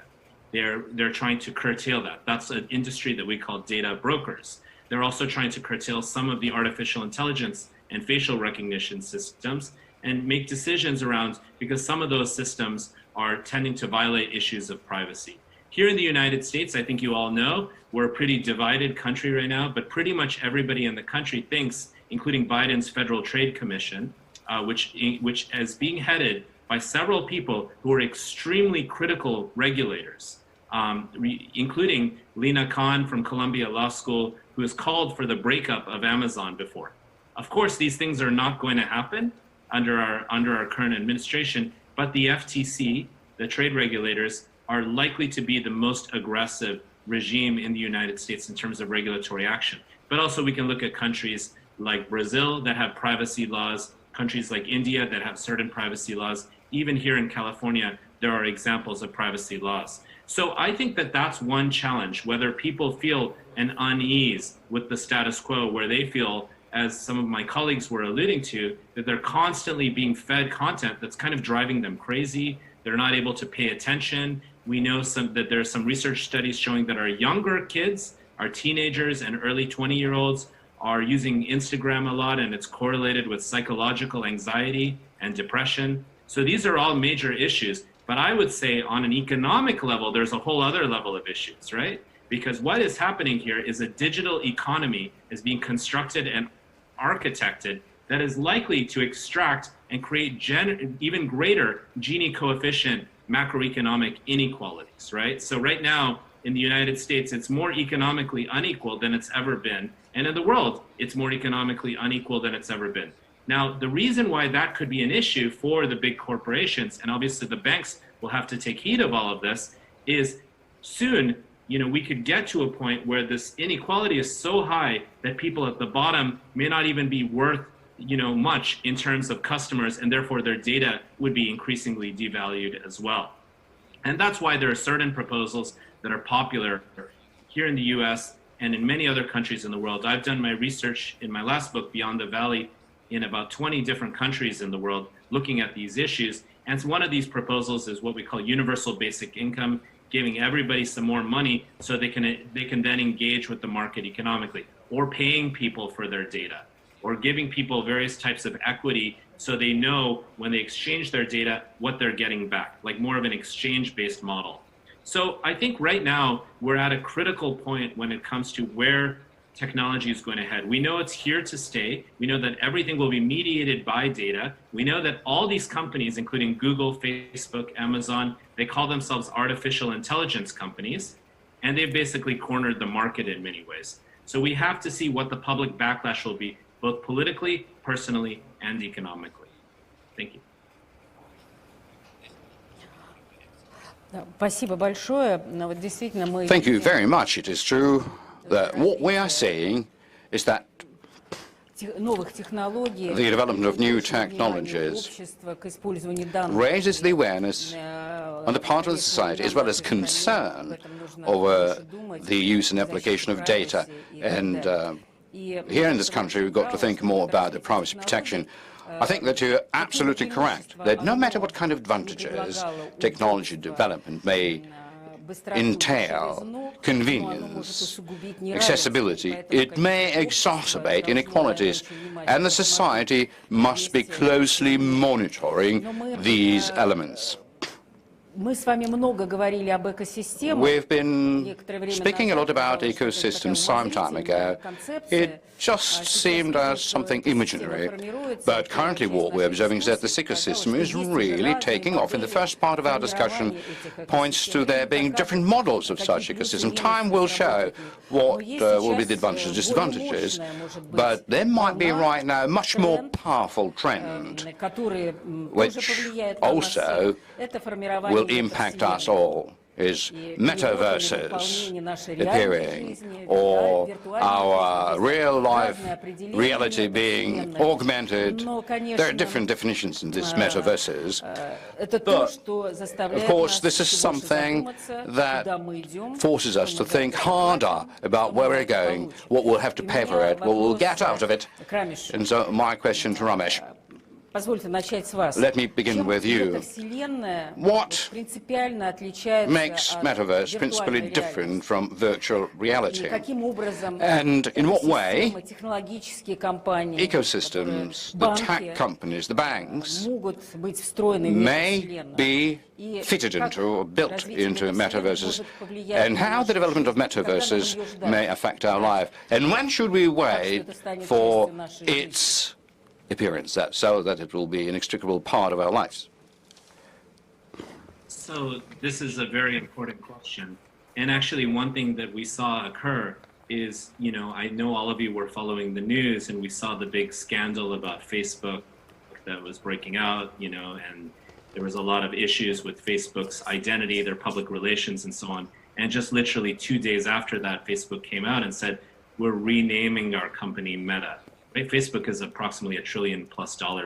They're trying to curtail that. That's an industry that we call data brokers. They're also trying to curtail some of the artificial intelligence and facial recognition systems and make decisions around, because some of those systems are tending to violate issues of privacy. Here in the United States, I think you all know, we're a pretty divided country right now, but pretty much everybody in the country thinks, including Biden's Federal Trade Commission, which is being headed by several people who are extremely critical regulators, including Lina Khan from Columbia Law School, who has called for the breakup of Amazon before. Of course, these things are not going to happen under our current administration, but the FTC, the trade regulators, are likely to be the most aggressive regime in the United States in terms of regulatory action. But also we can look at countries like Brazil that have privacy laws, countries like India that have certain privacy laws. Even here in California, there are examples of privacy laws. So I think that that's one challenge, whether people feel an unease with the status quo, where they feel, as some of my colleagues were alluding to, that they're constantly being fed content that's kind of driving them crazy. They're not able to pay attention. We know that there's some research studies showing that our younger kids, our teenagers and early 20-year-olds are using Instagram a lot, and it's correlated with psychological anxiety and depression. So these are all major issues. But I would say on an economic level, there's a whole other level of issues, right? Because what is happening here is a digital economy is being constructed and architected that is likely to extract and create even greater Gini coefficient macroeconomic inequalities, right? So right now in the United States, it's more economically unequal than it's ever been. And in the world, it's more economically unequal than it's ever been. Now, the reason why that could be an issue for the big corporations, and obviously the banks will have to take heed of all of this, is soon, we could get to a point where this inequality is so high that people at the bottom may not even be worth, much in terms of customers, and therefore their data would be increasingly devalued as well. And that's why there are certain proposals that are popular here in the US and in many other countries in the world. I've done my research in my last book, Beyond the Valley, in about 20 different countries in the world, looking at these issues. And one of these proposals is what we call universal basic income, giving everybody some more money so they can then engage with the market economically, or paying people for their data, or giving people various types of equity so they know when they exchange their data what they're getting back, like more of an exchange-based model. So I think right now we're at a critical point when it comes to where technology is going to head. We know it's here to stay. We know that everything will be mediated by data. We know that all these companies, including Google, Facebook, Amazon, they call themselves artificial intelligence companies, and they've basically cornered the market in many ways. So we have to see what the public backlash will be, both politically, personally, and economically. Thank you. Thank you very much. It is true that what we are seeing is that the development of new technologies raises the awareness on the part of the society, as well as concern over the use and application of data. And here in this country, we've got to think more about the privacy protection. I think that you're absolutely correct, that no matter what kind of advantages technology development may entail, convenience, accessibility, it may exacerbate inequalities, and the society must be closely monitoring these elements. We've been speaking a lot about ecosystems some time ago. It just seemed as something imaginary, but currently what we're observing is that this ecosystem is really taking off. In the first part of our discussion points to there being different models of such ecosystem. Time will show what will be the advantages and disadvantages, but there might be right now a much more powerful trend, which also will impact us all, is metaverses appearing, or our real-life reality being augmented. There are different definitions in these metaverses, but of course this is something that forces us to think harder about where we're going, what we'll have to pay for it, what we'll get out of it. And so my question to Ramesh, let me begin with you. What makes metaverse principally different from virtual reality? And in what way ecosystems, the tech companies, the banks, may be fitted into or built into metaverses, and how the development of metaverses may affect our life? And when should we wait for its appearance, so that it will be an inextricable part of our lives? So this is a very important question. And actually one thing that we saw occur is, I know all of you were following the news, and we saw the big scandal about Facebook that was breaking out, and there was a lot of issues with Facebook's identity, their public relations, and so on. And just literally 2 days after that, Facebook came out and said, we're renaming our company Meta. Right? Facebook is approximately $1 trillion+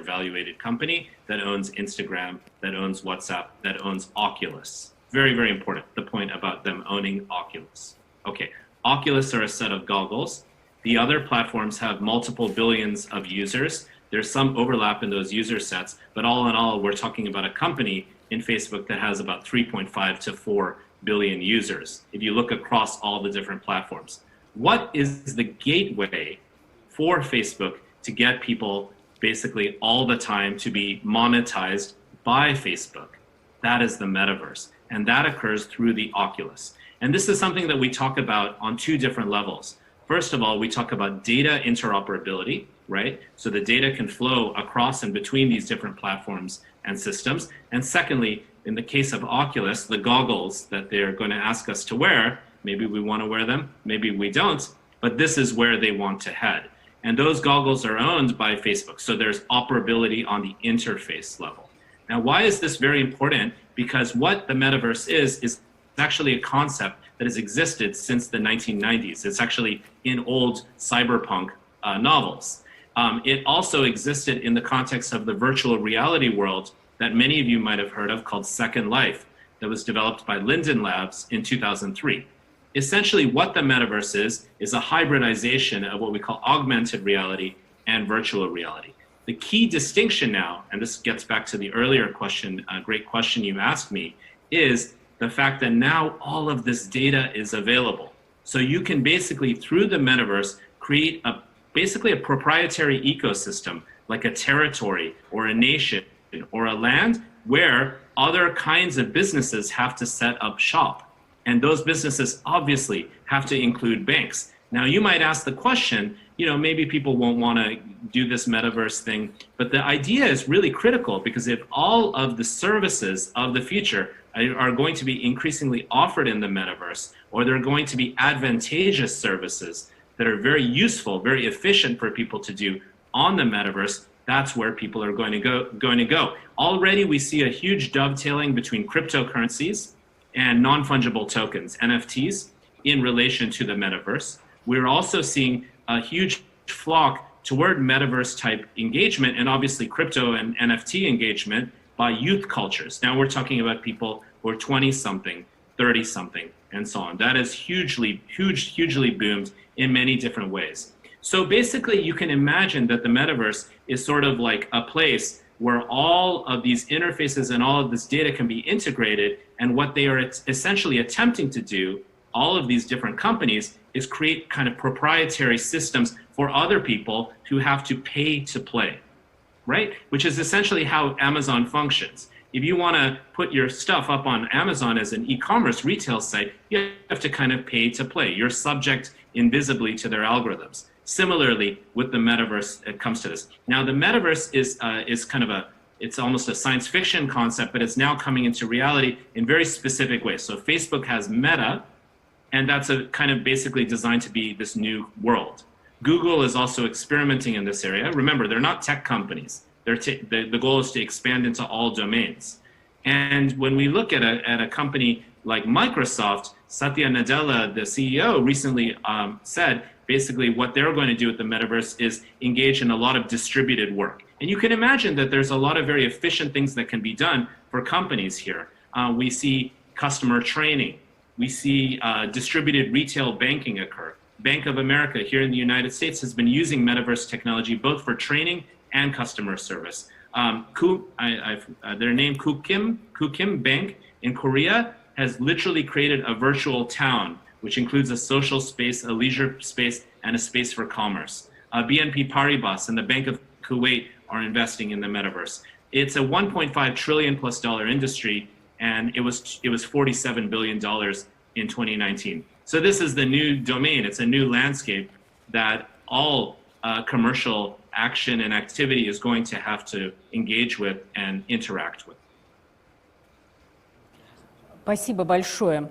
valuated company that owns Instagram, that owns WhatsApp, that owns Oculus. Very, very important, the point about them owning Oculus. Okay, Oculus are a set of goggles. The other platforms have multiple billions of users. There's some overlap in those user sets, but all in all, we're talking about a company in Facebook that has about 3.5 to 4 billion users, if you look across all the different platforms. What is the gateway for Facebook to get people basically all the time to be monetized by Facebook? That is the metaverse, and that occurs through the Oculus. And this is something that we talk about on two different levels. First of all, we talk about data interoperability, right? So the data can flow across and between these different platforms and systems. And secondly, in the case of Oculus, the goggles that they're going to ask us to wear, maybe we want to wear them, maybe we don't, but this is where they want to head. And those goggles are owned by Facebook. So there's operability on the interface level. Now, why is this very important? Because what the metaverse is actually a concept that has existed since the 1990s. It's actually in old cyberpunk novels. It also existed in the context of the virtual reality world that many of you might have heard of called Second Life, that was developed by Linden Labs in 2003. Essentially, what the metaverse is a hybridization of what we call augmented reality and virtual reality. The key distinction now, and this gets back to the earlier question, a great question you asked me, is the fact that now all of this data is available. So you can basically, through the metaverse, create basically a proprietary ecosystem, like a territory or a nation or a land, where other kinds of businesses have to set up shop. And those businesses obviously have to include banks. Now, you might ask the question, maybe people won't want to do this metaverse thing, but the idea is really critical, because if all of the services of the future are going to be increasingly offered in the metaverse, or they're going to be advantageous services that are very useful, very efficient for people to do on the metaverse, that's where people are going to go. Already we see a huge dovetailing between cryptocurrencies and non-fungible tokens, NFTs, in relation to the metaverse. We're also seeing a huge flock toward metaverse type engagement, and obviously crypto and NFT engagement by youth cultures. Now we're talking about people who are 20-something, 30-something, and so on. That has hugely boomed in many different ways. So basically, you can imagine that the metaverse is sort of like a place where all of these interfaces and all of this data can be integrated. And what they are essentially attempting to do, all of these different companies, is create kind of proprietary systems for other people who have to pay to play, right? Which is essentially how Amazon functions. If you want to put your stuff up on Amazon as an e-commerce retail site, you have to kind of pay to play. You're subject invisibly to their algorithms. Similarly, with the metaverse, it comes to this. Now, the metaverse is kind of it's almost a science fiction concept, but it's now coming into reality in very specific ways. So Facebook has Meta, and that's a kind of basically designed to be this new world. Google is also experimenting in this area. Remember, they're not tech companies. The goal is to expand into all domains. And when we look at a company like Microsoft, Satya Nadella, the CEO, recently said basically what they're going to do with the metaverse is engage in a lot of distributed work. And you can imagine that there's a lot of very efficient things that can be done for companies here. We see customer training. We see distributed retail banking occur. Bank of America here in the United States has been using metaverse technology both for training and customer service. Their name, Kukim Bank in Korea, has literally created a virtual town, which includes a social space, a leisure space, and a space for commerce. BNP Paribas and the Bank of Kuwait are investing in the metaverse. It's a $1.5 trillion plus industry, and it was $47 billion in 2019. So this is the new domain. It's a new landscape that all commercial action and activity is going to have to engage with and interact with. Спасибо большое.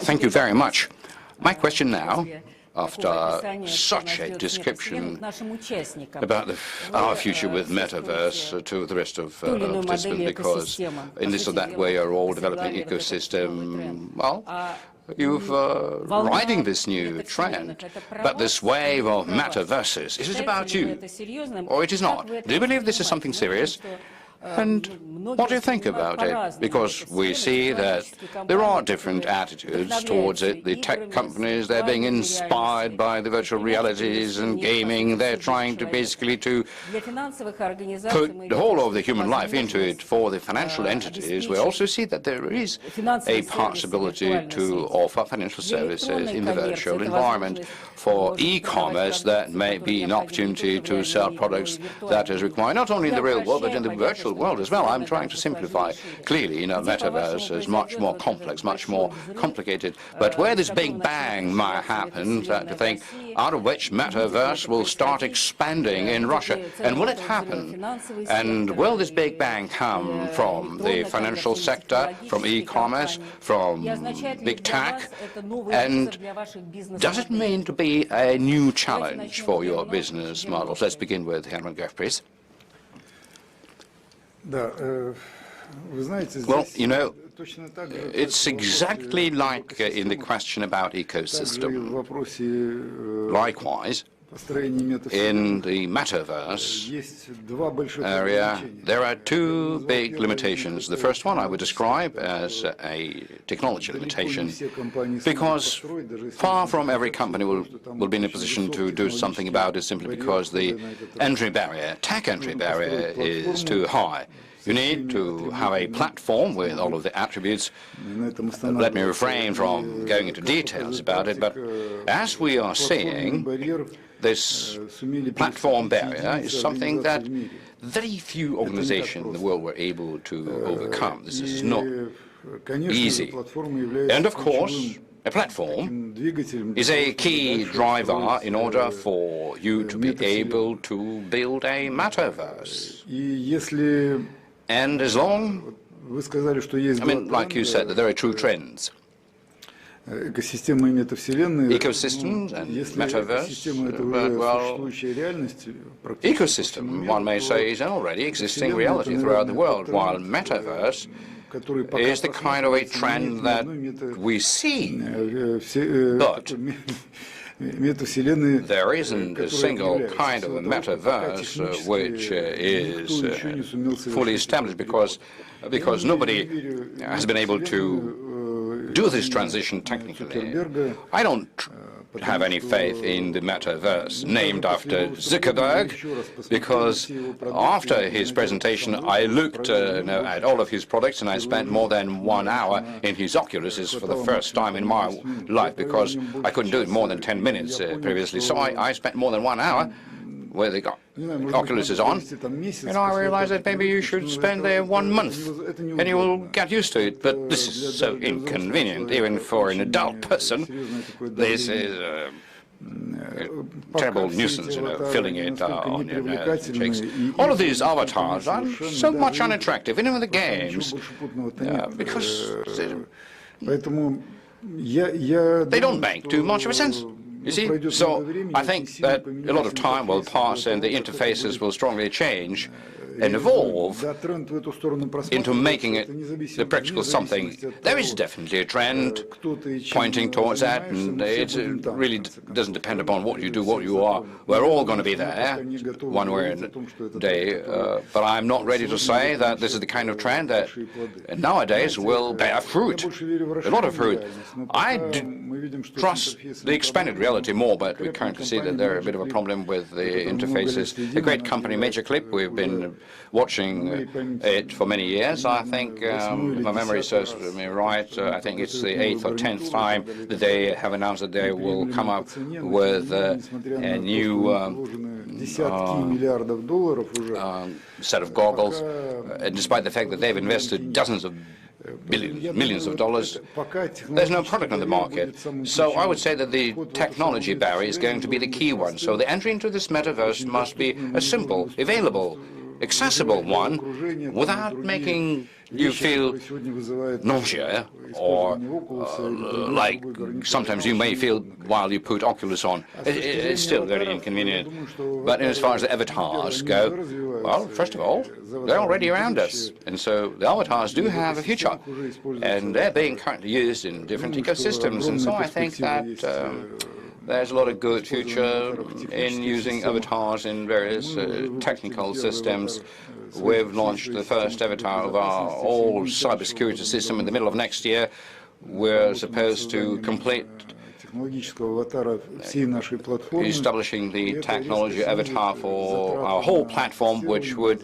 Thank you very much. My question now, after such a description about our future with metaverse to the rest of participants, because in this or that way are all developing ecosystem, well, you're riding this new trend, but this wave of metaverses, is it about you, or it is not? Do you believe this is something serious? And what do you think about it? Because we see that there are different attitudes towards it. The tech companies, they're being inspired by the virtual realities and gaming. They're trying to basically to put the whole of the human life into it. For the financial entities, we also see that there is a possibility to offer financial services in the virtual environment. For e-commerce, that may be an opportunity to sell products that is required not only in the real world, but in the virtual digital world as well. I'm trying to simplify. Clearly, you know, metaverse is much more complex, much more complicated. But where this big bang might happen, to think, out of which metaverse will start expanding in Russia. And will it happen? And will this big bang come from the financial sector, from e-commerce, from big tech? And does it mean to be a new challenge for your business models? Let's begin with Herman Goff, please. Well, you know, it's exactly like in the question about ecosystem. Likewise, in the metaverse area, there are two big limitations. The first one I would describe as a technology limitation, because far from every company will be in a position to do something about it simply because the entry barrier, tech entry barrier, is too high. You need to have a platform with all of the attributes. Let me refrain from going into details about it, but as we are seeing, this platform barrier is something that very few organizations in the world were able to overcome. This is not easy. And of course, a platform is a key driver in order for you to be able to build a metaverse. And as long, I mean, like you said, that there are true trends. Ecosystems and metaverse, well, ecosystem, one may say, is an already existing reality throughout the world, while metaverse is the kind of a trend that we see. But there isn't a single kind of a metaverse which is fully established because nobody has been able to do this transition technically. I don't have any faith in the metaverse named after Zuckerberg, because after his presentation I looked at all of his products and I spent more than 1 hour in his Oculuses for the first time in my life, because I couldn't do it more than 10 minutes previously. So I spent more than 1 hour where the Oculus is on, and I realized that maybe you should spend there 1 month, and you will get used to it. But this is so inconvenient, even for an adult person. This is a terrible nuisance, you know, filling it on your cheeks. All of these avatars are so much unattractive, even in the games, because they don't make too much of a sense. You see, so I think that a lot of time will pass and the interfaces will strongly change and evolve into making it the practical something. There is definitely a trend pointing towards that, and it really doesn't depend upon what you do, what you are. We're all going to be there one way or another day, but I'm not ready to say that this is the kind of trend that nowadays will bear fruit, a lot of fruit. I trust the expanded reality more, but we currently see that there's a bit of a problem with the interfaces. A great company, Major Clip, we've been watching it for many years. I think, if my memory serves me right, I think it's the 8th or 10th time that they have announced that they will come up with a new set of goggles, despite the fact that they've invested dozens of millions of dollars. There's no product on the market. So I would say that the technology barrier is going to be the key one. So the entry into this metaverse must be a simple, available, accessible one, without making you feel nausea or like sometimes you may feel while you put Oculus on. It's still very inconvenient. But as far as the avatars go, well, first of all, they're already around us. And so the avatars do have a future. And they're being currently used in different ecosystems. And so I think that there's a lot of good future in using avatars in various technical systems. We've launched the first avatar of our whole cybersecurity system in the middle of next year. We're supposed to complete establishing the technology avatar for our whole platform, which would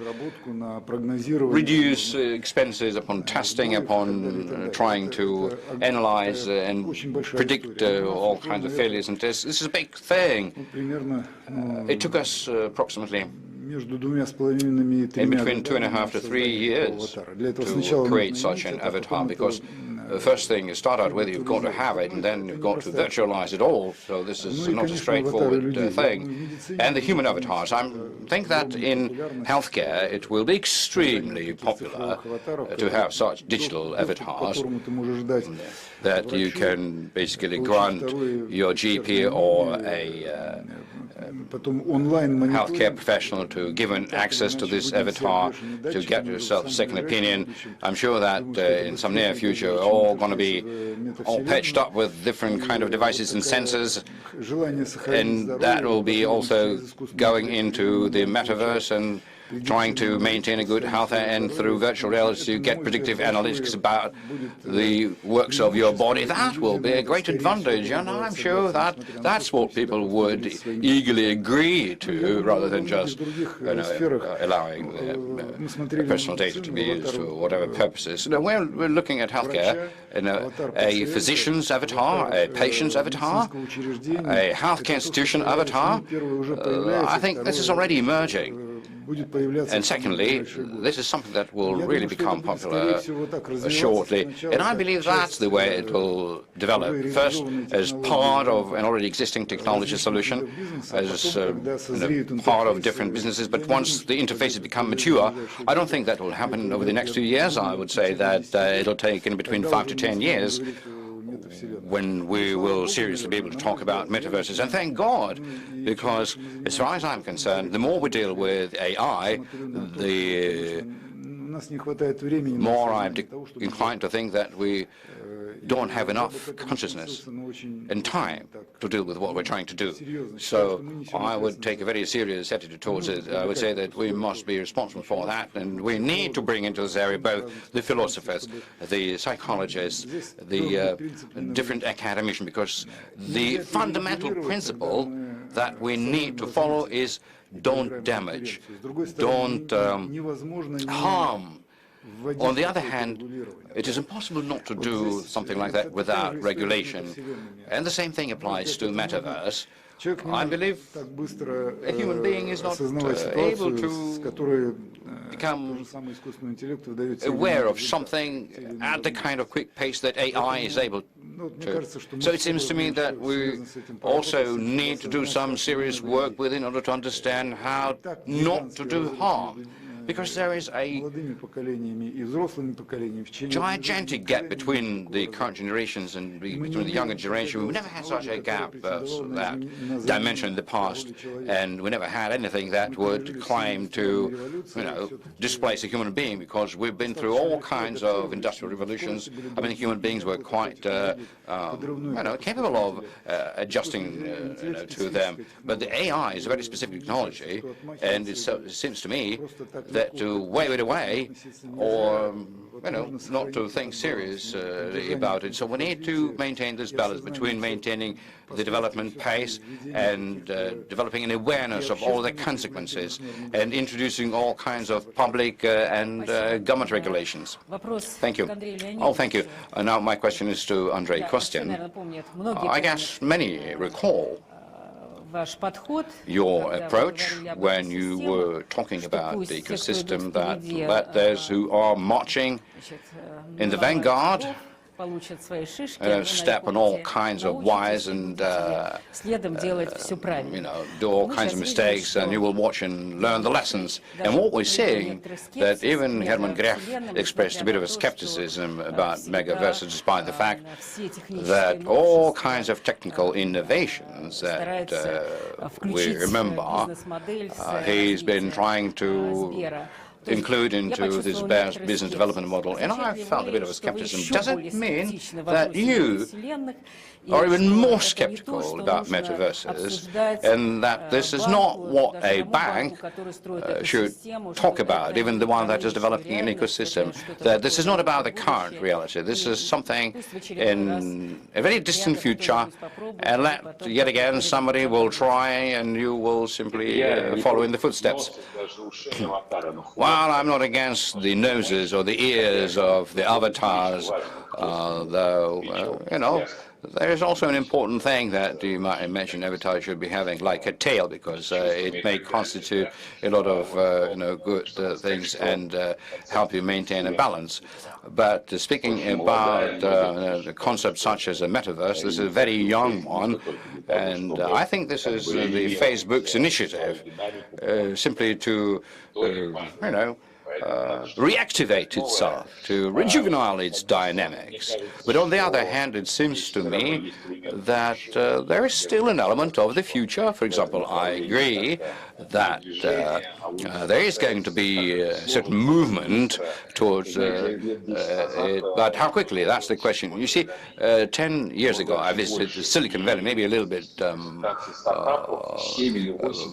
reduce expenses upon testing, upon trying to analyze and predict all kinds of failures and tests. This is a big thing. It took us approximately in between 2.5 to 3 years to create such an avatar, because the first thing you start out with, you've got to have it, and then you've got to virtualize it all. So this is not a straightforward thing. And the human avatars, I think that in healthcare it will be extremely popular to have such digital avatars that you can basically grant your GP or a healthcare professional to give an access to this avatar to get yourself a second opinion. I'm sure that in some near future we're all going to be all patched up with different kind of devices and sensors, and that will be also going into the metaverse and trying to maintain a good health, and through virtual reality you get predictive analytics about the works of your body. That will be a great advantage, and I'm sure that that's what people would eagerly agree to, rather than just allowing personal data to be used for whatever purposes. Now, we're looking at healthcare in a physician's avatar, a patient's avatar, a healthcare institution avatar. I think this is already emerging. And secondly, this is something that will really become popular shortly. And I believe that's the way it will develop. First, as part of an already existing technology solution, as part of different businesses. But once the interfaces become mature, I don't think that will happen over the next few years. I would say that it'll take in between 5 to 10 years when we will seriously be able to talk about metaverses. And thank God, because as far as I'm concerned, the more we deal with AI, the more I'm inclined to think that we don't have enough consciousness and time to deal with what we're trying to do. So I would take a very serious attitude towards it. I would say that we must be responsible for that, and we need to bring into this area both the philosophers, the psychologists, the different academicians, because the fundamental principle that we need to follow is don't damage, don't harm. On the other hand, it is impossible not to do something like that without regulation. And the same thing applies to metaverse. I believe a human being is not able to become aware of something at the kind of quick pace that AI is able to. So it seems to me that we also need to do some serious work in order to understand how not to do harm. Because there is a gigantic gap between the current generations and between the younger generation. We never had such a gap, that dimension in the past, and we never had anything that would claim to, displace a human being, because we've been through all kinds of industrial revolutions. I mean, human beings were quite, capable of adjusting to them. But the AI is a very specific technology, and it seems to me that to wave it away, or not to think seriously about it. So we need to maintain this balance between maintaining the development pace and developing an awareness of all the consequences, and introducing all kinds of public and government regulations. Thank you. Oh, thank you. Now my question is to Andrei Kostin. I guess many recall your approach when you were talking about the ecosystem, that those who are marching in the vanguard step on all kinds of wires and do all kinds of mistakes, and you will watch and learn the lessons. And what we're seeing, that even Herman Gref expressed a bit of a skepticism about megaverses, despite the fact that all kinds of technical innovations that we remember, he's been trying to include into this business development model. And I felt a bit of a skepticism. Does it mean that you are even more skeptical about metaverses, and that this is not what a bank should talk about, even the one that is developing an ecosystem, that this is not about the current reality, this is something in a very distant future, and yet again somebody will try and you will simply follow in the footsteps. Well, I'm not against the noses or the ears of the avatars, though, there is also an important thing that you might imagine advertisers should be having, like a tail, because it may constitute a lot of good things and help you maintain a balance. But speaking about the concepts such as a metaverse, this is a very young one, and I think this is the Facebook's initiative, simply to, reactivate itself, to rejuvenate its dynamics. But on the other hand, it seems to me that there is still an element of the future. For example, I agree that there is going to be a certain movement towards it, but how quickly? That's the question. You see, 10 years ago, I visited Silicon Valley, maybe a little bit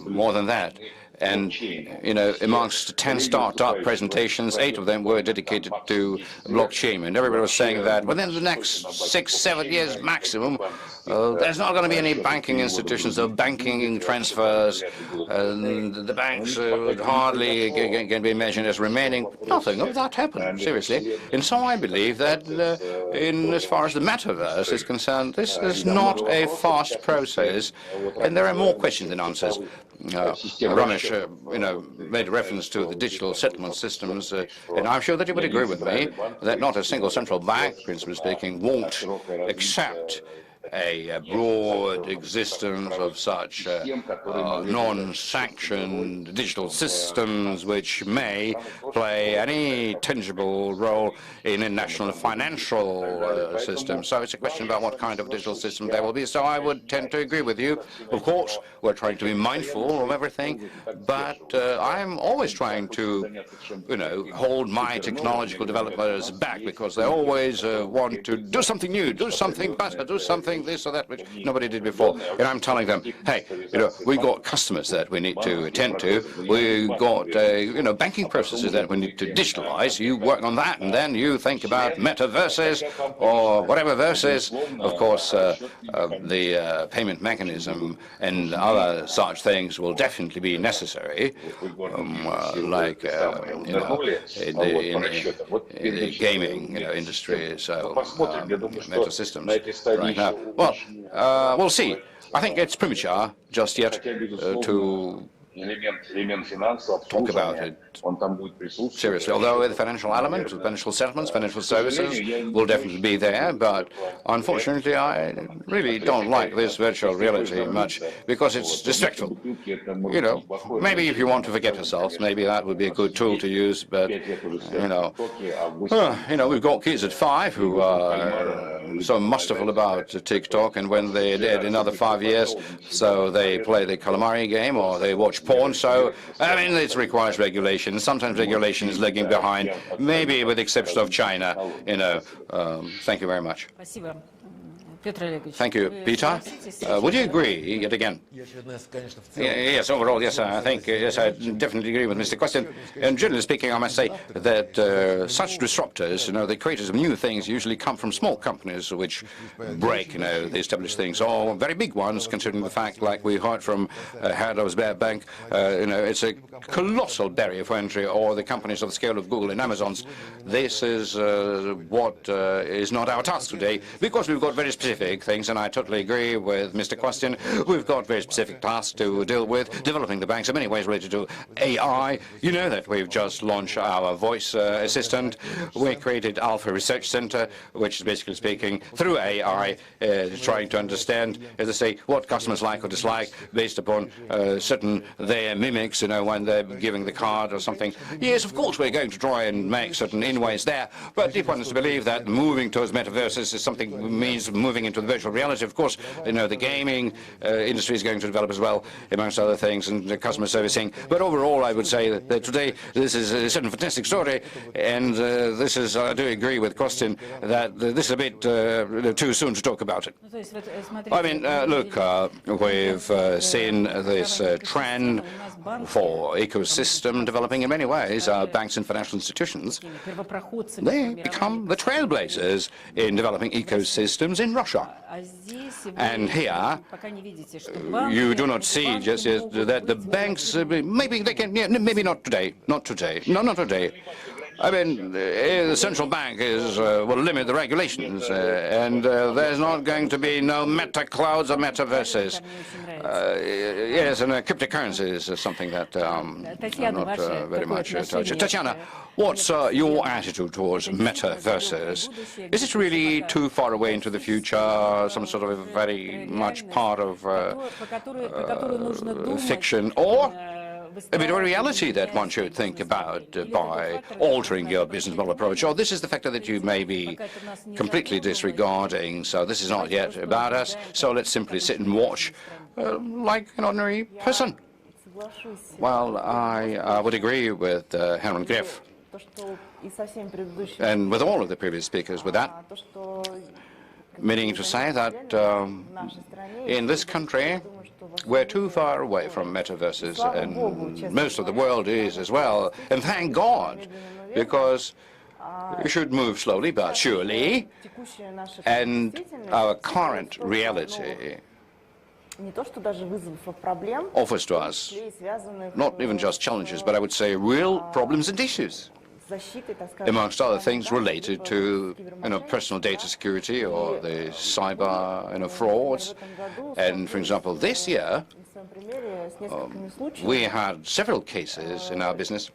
more than that. And, amongst 10 startup presentations, 8 of them were dedicated to blockchain. And everybody was saying that within the next 6, 7 years maximum, there's not going to be any banking institutions or banking transfers. The banks would hardly going to be imagined as remaining. Nothing of that happened, seriously. And so I believe that as far as the metaverse is concerned, this is not a fast process. And there are more questions than answers. Ramesh, made a reference to the digital settlement systems, and I'm sure that you would agree with me that not a single central bank, principally speaking, won't accept a broad existence of such non-sanctioned digital systems which may play any tangible role in a national financial system. So it's a question about what kind of digital system there will be. So I would tend to agree with you. Of course, we're trying to be mindful of everything, but I'm always trying to, hold my technological developers back because they always want to do something new, do something better, do something this or that which nobody did before. And I'm telling them, hey, we've got customers that we need to attend to. We've got, banking processes that we need to digitalize. You work on that, and then you think about metaverses or whatever verses. Of course, the payment mechanism and other such things will definitely be necessary, like in the gaming industry, so meta systems right now. Well, we'll see. I think it's premature just yet to talk about it seriously. Although the financial element, financial settlements, financial services will definitely be there, but unfortunately I really don't like this virtual reality much because it's distractful. Maybe if you want to forget yourselves, maybe that would be a good tool to use, but we've got kids at 5 who are so masterful about TikTok, and when they're dead another 5 years, so they play the calamari game or they watch porn. So, it requires regulation. Sometimes regulation is lagging behind, maybe with the exception of China. Thank you very much. Thank you, Peter. Would you agree, yet again? Yes, overall, yes, I think, yes, I definitely agree with Mr. Question. And generally speaking, I must say that such disruptors, the creators of new things usually come from small companies which break, the established things, or very big ones, considering the fact, like we heard from head of Bank, it's a colossal barrier for entry, or the companies of the scale of Google and Amazon's. This is what is not our task today, because we've got very specific things, and I totally agree with Mr. Question. We've got very specific tasks to deal with, developing the banks in many ways related to AI. You know that we've just launched our voice assistant. We created Alpha Research Center, which is basically speaking through AI, trying to understand, as I say, what customers like or dislike based upon certain their mimics, when they're giving the card or something. Yes, of course, we're going to try and make certain inways there, but if one is to believe that moving towards metaverses is something means moving into the virtual reality, of course, the gaming industry is going to develop as well, amongst other things, and the customer servicing. But overall, I would say that today this is a certain fantastic story, and this is, I do agree with Kostin that this is a bit too soon to talk about it. Look, we've seen this trend for ecosystem developing in many ways. Banks and financial institutions, they become the trailblazers in developing ecosystems in Russia. And here, you do not see just that the banks, maybe they can, maybe not today, not today, no, not today. I mean, the central bank will limit the regulations, and there's not going to be no meta clouds or metaverses. Yes, and cryptocurrencies is something that I'm not very much touched. Tatiana, what's your attitude towards metaverses? Is it really too far away into the future, some sort of very much part of fiction, or a bit of a reality that one should think about by altering your business model approach? Or this is the factor that you may be completely disregarding, so this is not yet about us, so let's simply sit and watch like an ordinary person. Well, I would agree with Herman Greff and with all of the previous speakers with that, meaning to say that in this country we're too far away from metaverses, and most of the world is as well, and thank God, because we should move slowly but surely, and our current reality offers to us not even just challenges, but I would say real problems and issues, amongst other things related to personal data security or the cyber frauds. And for example, this year we had several cases in our business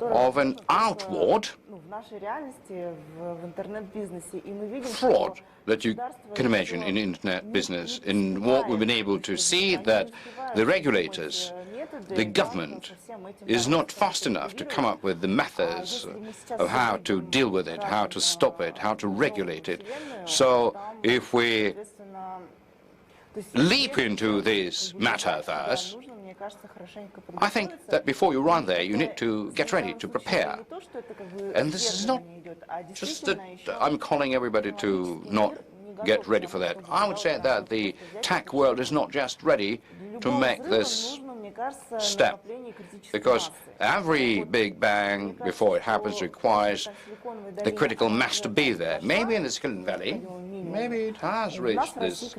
of an outward fraud that you can imagine in internet business. In what we've been able to see, that the regulators, the government, is not fast enough to come up with the methods of how to deal with it, how to stop it, how to regulate it. So if we leap into this metaverse, I think that before you run there, you need to get ready to prepare. And this is not just that I'm calling everybody to not get ready for that. I would say that the tech world is not just ready to make this step, because every big bang before it happens requires the critical mass to be there. Maybe in the Silicon Valley, maybe it has reached this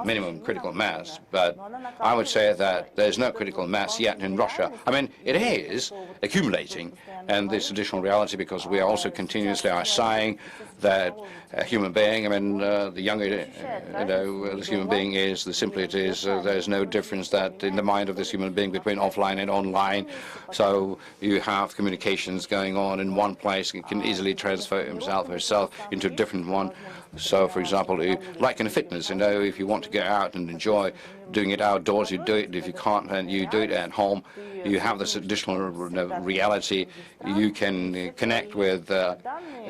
minimum critical mass, but I would say that there's no critical mass yet in Russia. I mean, it is accumulating, and this additional reality, because we also continuously are saying that a human being, I mean, the younger this human being is, the simpler it is. There's no difference that in the mind of this human being between offline and online. So you have communications going on in one place. He can easily transfer himself or herself into a different one. So, for example, like in fitness, if you want to get out and enjoy doing it outdoors, you do it. If you can't, then you do it at home. You have this additional reality. You can connect with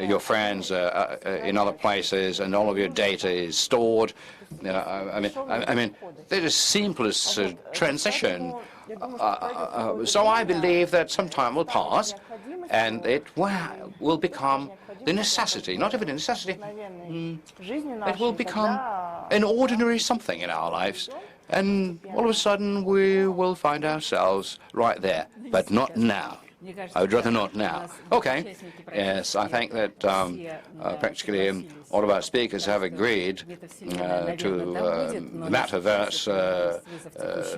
your friends in other places, and all of your data is stored. I mean, that is simplest transition. So I believe that some time will pass, and it will become the necessity, not even a necessity, it will become an ordinary something in our lives. And all of a sudden we will find ourselves right there, but not now. I would rather not now. Okay. Yes, I think that practically all of our speakers have agreed to the metaverse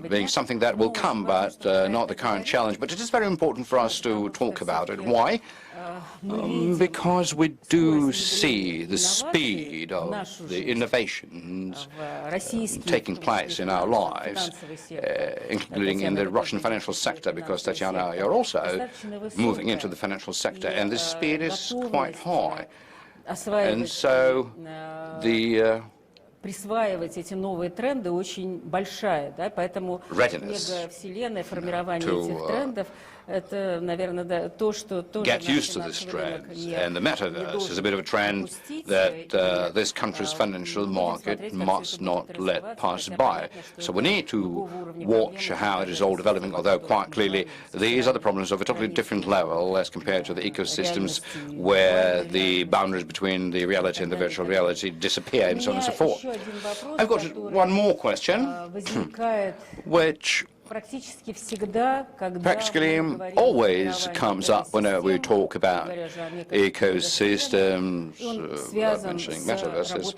being something that will come, but not the current challenge. But it is very important for us to talk about it. Why? Because we do see the speed of the innovations taking place in our lives, including in the Russian financial sector, because, Tatiana, you're also moving into the financial sector, and this speed is quite high. And so the присваивать эти новые тренды очень большая, да, поэтому мегавселенная, формирование этих трендов, это, наверное, то, что тоже get used to this trend. And the metaverse is a bit of a trend that this country's financial market must not let pass by. So we need to watch how it is all developing, although quite clearly these are the problems of a totally different level as compared to the ecosystems where the boundaries between the reality and the virtual reality disappear, and so on and so forth. I've got one more question, which practically always comes up whenever we talk about ecosystems, mentioning metaverses,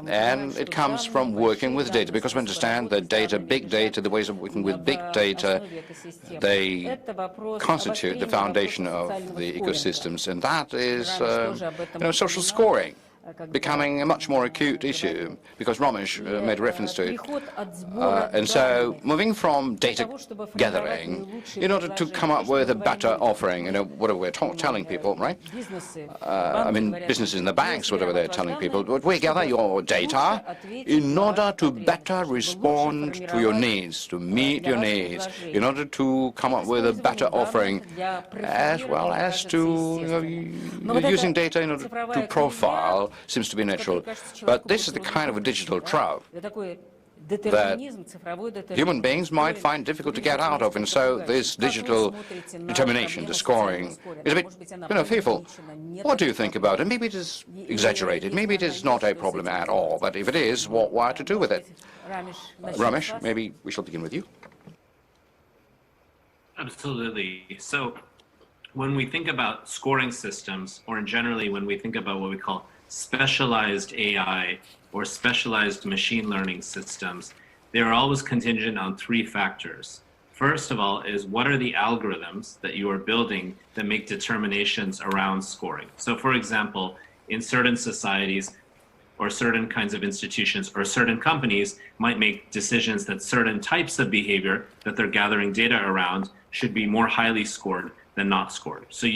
and it comes from working with data, because we understand that data, big data, the ways of working with big data, they constitute the foundation of the ecosystems, and that is social scoring becoming a much more acute issue, because Ramesh made reference to it. And so moving from data gathering in order to come up with a better offering, what are we telling people, right? I mean, businesses in the banks, whatever they're telling people, but we gather your data in order to better respond to your needs, to meet your needs, in order to come up with a better offering, as well as to using data in order to profile seems to be natural. But this is the kind of a digital trap that human beings might find difficult to get out of, and so this digital determination, the scoring, is a bit, fearful. What do you think about it? Maybe it is exaggerated, maybe it is not a problem at all, but if it is, what are to do with it? Ramesh, maybe we shall begin with you. Absolutely. So when we think about scoring systems, or generally when we think about what we call specialized AI or specialized machine learning systems, they are always contingent on three factors. First of all is, what are the algorithms that you are building that make determinations around scoring? So for example, in certain societies or certain kinds of institutions or certain companies might make decisions that certain types of behavior that they're gathering data around should be more highly scored than not scored. So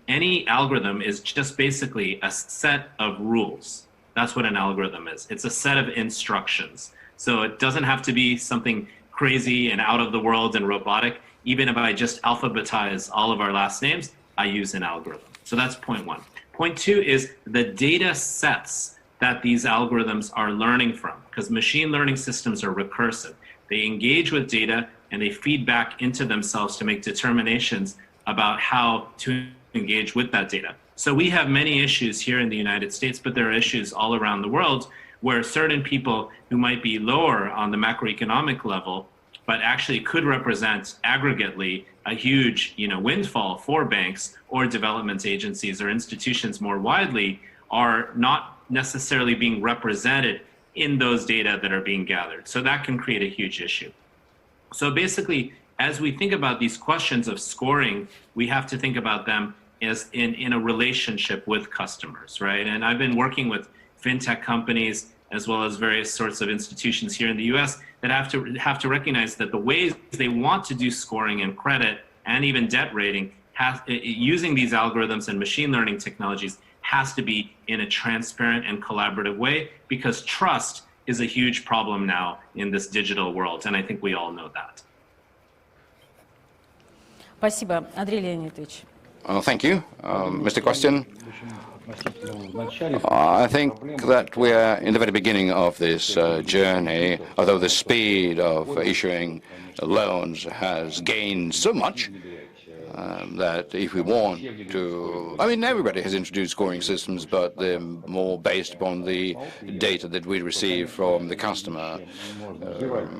any algorithm is just basically a set of rules. That's what an algorithm is. It's a set of instructions. So it doesn't have to be something crazy and out of the world and robotic. Even if I just alphabetize all of our last names, I use an algorithm. So that's point one. Point two is the data sets that these algorithms are learning from, because machine learning systems are recursive. They engage with data and they feed back into themselves to make determinations about how to engage with that data. So we have many issues here in the United States, but there are issues all around the world where certain people who might be lower on the macroeconomic level, but actually could represent aggregately a huge windfall for banks or development agencies or institutions more widely, are not necessarily being represented in those data that are being gathered. So that can create a huge issue. So basically, as we think about these questions of scoring, we have to think about them as in a relationship with customers, right? And I've been working with fintech companies as well as various sorts of institutions here in the US that have to recognize that the ways they want to do scoring and credit and even debt rating, using these algorithms and machine learning technologies, has to be in a transparent and collaborative way, because trust is a huge problem now in this digital world, and I think we all know that. Спасибо, Андрей Леонидович. Thank you. Mr. Question, I think that we are in the very beginning of this journey, although the speed of issuing loans has gained so much that if we want to, everybody has introduced scoring systems, but they're more based upon the data that we receive from the customer.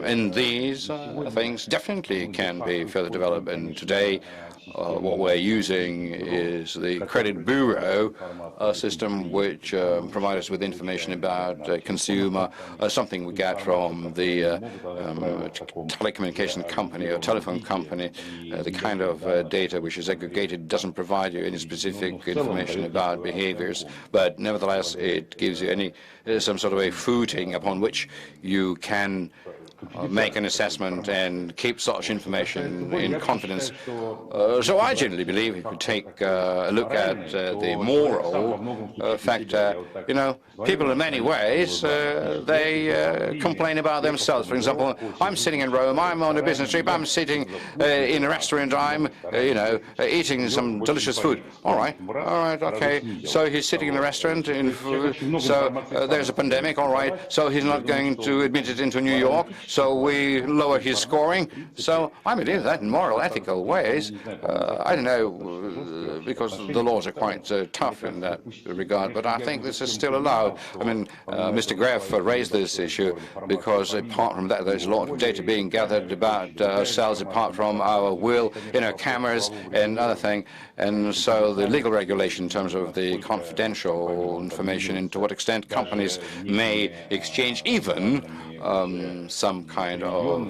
And these things definitely can be further developed. And today, what we're using is the credit bureau system, which provides us with information about consumer, something we get from the telecommunication company or telephone company. The kind of data which is aggregated doesn't provide you any specific information about behaviors, but nevertheless it gives you some sort of a footing upon which you can make an assessment and keep such information in confidence. So I generally believe if we take a look at the moral factor, people in many ways, they complain about themselves. For example, I'm sitting in Rome, I'm on a business trip, I'm sitting in a restaurant, I'm, eating some delicious food. All right, okay. So he's sitting in a restaurant, so there's a pandemic, all right. So he's not going to admit it into New York. so we lower his scoring. So I believe that in moral, ethical ways. I don't know, because the laws are quite tough in that regard, but I think this is still allowed. I mean, Mr. Graff raised this issue because apart from that, there's a lot of data being gathered about ourselves apart from our will, cameras and other things. And so the legal regulation in terms of the confidential information and to what extent companies may exchange even some kind of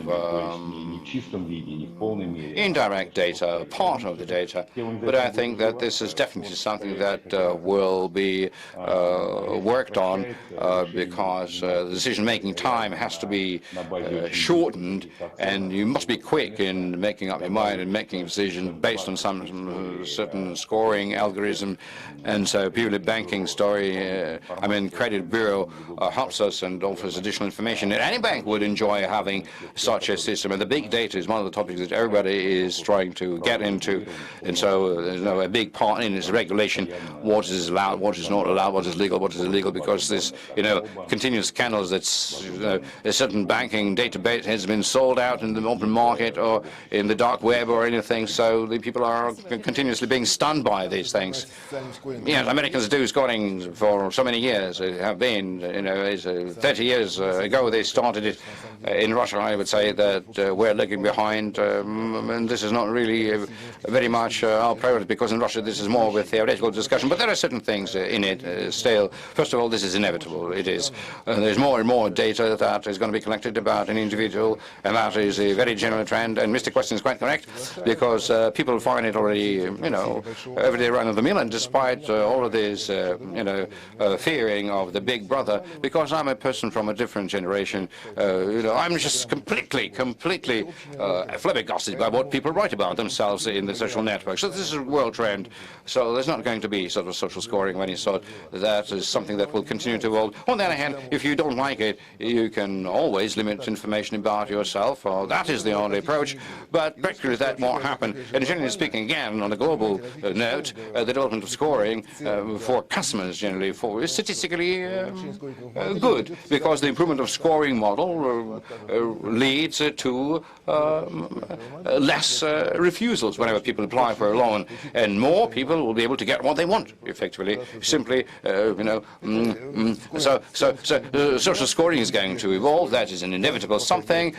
indirect data, part of the data. But I think that this is definitely something that will be worked on because the decision-making time has to be shortened, and you must be quick in making up your mind and making a decision based on some certain scoring algorithm. And so purely banking story, Credit Bureau helps us and offers additional information. Any bank would enjoy having such a system, and the big data is one of the topics that everybody is trying to get into. And so there's a big part in this regulation: what is allowed, what is not allowed, what is legal, what is illegal. Because this, continuous scandals that's a certain banking database has been sold out in the open market or in the dark web or anything. So the people are continuously being stunned by these things. Yes, Americans do scoring for so many years. Have been, 30 years ago they started it. In Russia, I would say that we're lagging behind, and this is not really very much our priority, because in Russia this is more of a theoretical discussion. But there are certain things in it still. First of all, this is inevitable. It is. There's more and more data that is going to be collected about an individual, and that is a very general trend. And Mr. Question is quite correct, because people find it already, every day run of the mill, and despite all of this, fearing of the big brother, because I'm a person from a different generation, I'm just completely flabbergasted by what people write about themselves in the social networks. So this is a world trend. So there's not going to be sort of social scoring of any sort. That is something that will continue to evolve. On the other hand, if you don't like it, you can always limit information about yourself, or that is the only approach. But practically that won't happen. And generally speaking, again, on a global note, the development of scoring for customers generally is statistically good, because the improvement of scoring model leads to less refusals whenever people apply for a loan, and more people will be able to get what they want, effectively. Simply, so social scoring is going to evolve. That is an inevitable something.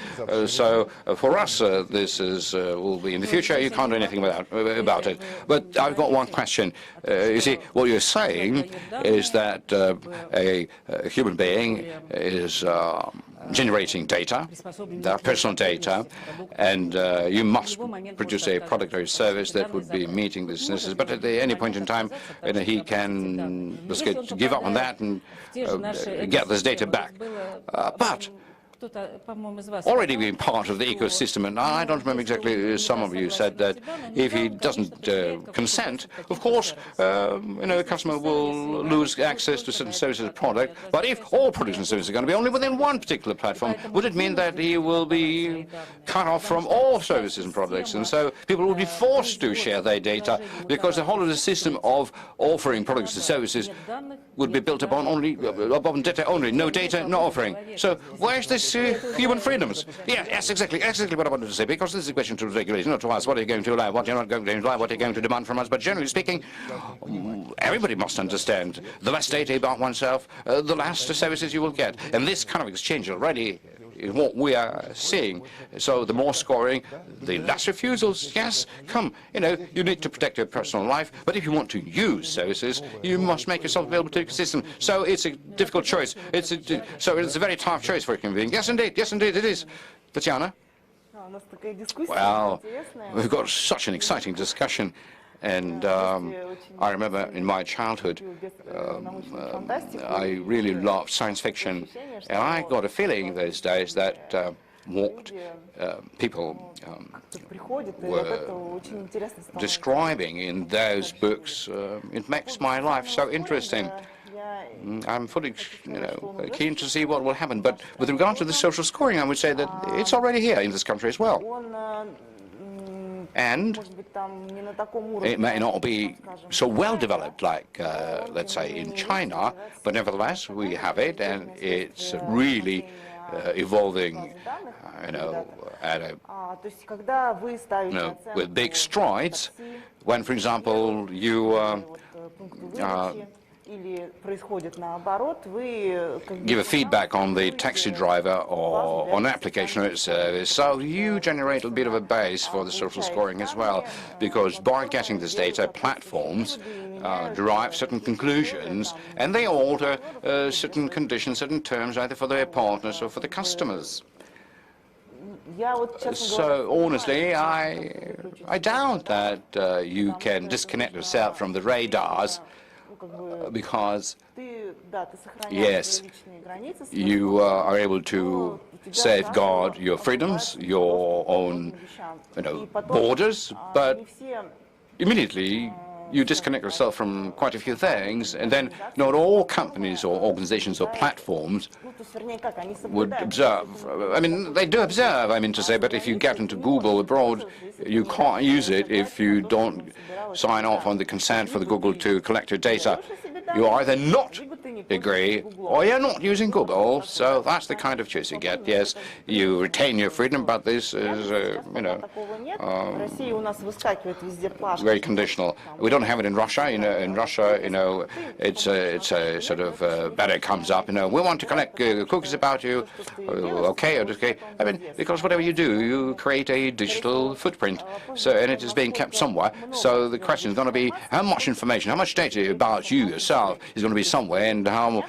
So for us, this will be in the future. You can't do anything about it. But I've got one question. You see, what you're saying is that a human being is generating data, personal data, and you must produce a product or a service that would be meeting this necessity. But at any point in time, he can give up on that and get this data back. But already being part of the ecosystem, and I don't remember exactly, some of you said that if he doesn't consent, of course, the customer will lose access to certain services and product. But if all products and services are going to be only within one particular platform, would it mean that he will be cut off from all services and products? And so people will be forced to share their data, because the whole of the system of offering products and services would be built upon data only. No data, no offering. So where's this human freedoms? Yeah, yes, exactly what I wanted to say, because this is a question to regulation, not to us. What are you going to allow, what you're not going to allow, what you're going to demand from us. But generally speaking, everybody must understand the less data about oneself, the less services you will get. And this kind of exchange already is what we are seeing. So the more scoring, the less refusals. Yes, come, you need to protect your personal life, but if you want to use services, you must make yourself available to the system. So it's a difficult choice. So it's a very tough choice for a human being. Yes, indeed, it is. Tatiana? Well, we've got such an exciting discussion. And I remember in my childhood, I really loved science fiction. And I got a feeling those days that people were describing in those books. It makes my life so interesting. I'm fully, keen to see what will happen. But with regard to the social scoring, I would say that it's already here in this country as well. And it may not be so well developed like, let's say, in China, but nevertheless, we have it, and it's really evolving, at a, with big strides. When, for example, you give a feedback on the taxi driver or on application or its service, so you generate a bit of a base for the social scoring as well, because by getting this data, platforms derive certain conclusions, and they alter certain conditions, certain terms, either for their partners or for the customers. So honestly, I doubt that you can disconnect yourself from the radars, because yes, you are able to safeguard your freedoms, your own borders, but immediately you disconnect yourself from quite a few things, and then not all companies or organizations or platforms would observe. I mean, they do observe, I mean to say, but if you get into Google abroad, you can't use it if you don't sign off on the consent for the Google to collect your data. You either not agree or you're not using Google, so that's the kind of choice you get. Yes, you retain your freedom, but this is, very conditional. We don't have it in Russia. In Russia, it's a sort of banner comes up. We want to collect cookies about you. Okay, okay. I mean, because whatever you do, you create a digital footprint. So, and it is being kept somewhere. So the question is going to be how much information, how much data about you yourself is going to be somewhere, and how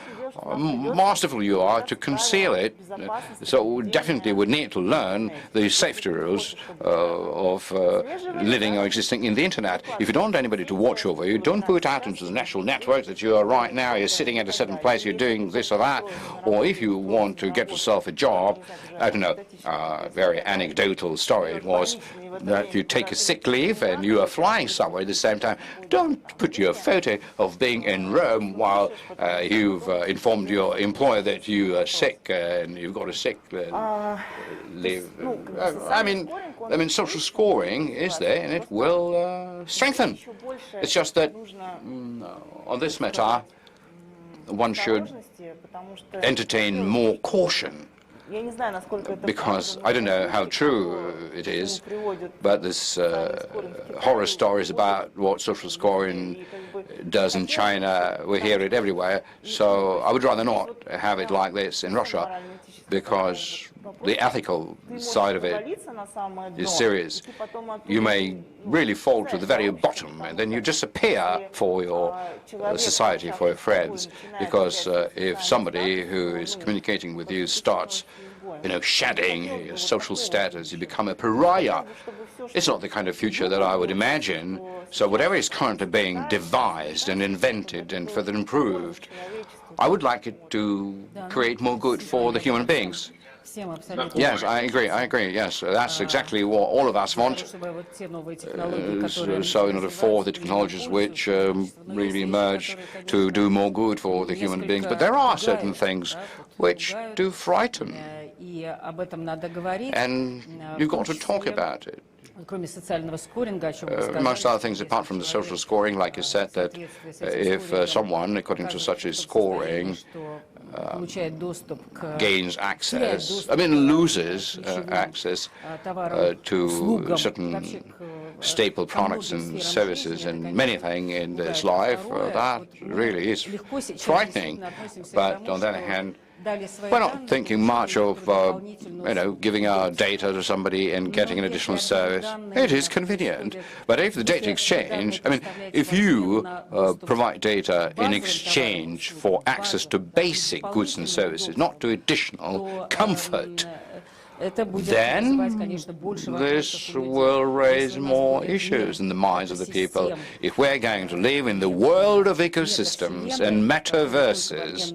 masterful you are to conceal it. So definitely we need to learn the safety rules of living or existing in the internet. If you don't want anybody to watch over you, don't put out into the national network that you are right now, you're sitting at a certain place, you're doing this or that. Or if you want to get yourself a job, I don't know, a very anecdotal story it was that you take a sick leave and you are flying somewhere at the same time. Don't put your photo of being in Rome while you've informed your employer that you are sick and you've got a sick leave. I mean, social scoring is there, and it will strengthen. It's just that on this matter, one should entertain more caution. Because I don't know how true it is, but this horror stories about what social scoring does in China, we hear it everywhere. So I would rather not have it like this in Russia, because the ethical side of it is serious. You may really fall to the very bottom, and then you disappear for your society, for your friends, because if somebody who is communicating with you starts shedding your social status, you become a pariah. It's not the kind of future that I would imagine. So whatever is currently being devised and invented and further improved, I would like it to create more good for the human beings. Yes, I agree, yes. That's exactly what all of us want. So in order for the technologies which really emerge to do more good for the human beings. But there are certain things which do frighten. And you've got to talk about it. Most other things, apart from the social scoring, like you said, that if someone, according to such a scoring, gains access, loses access to certain staple products and services and many things in this life, that really is frightening. But on the other hand, we're not thinking much of, giving our data to somebody and getting an additional service. It is convenient. But if the data exchange, if you provide data in exchange for access to basic goods and services, not to additional comfort, then this will raise more issues in the minds of the people. If we're going to live in the world of ecosystems and metaverses,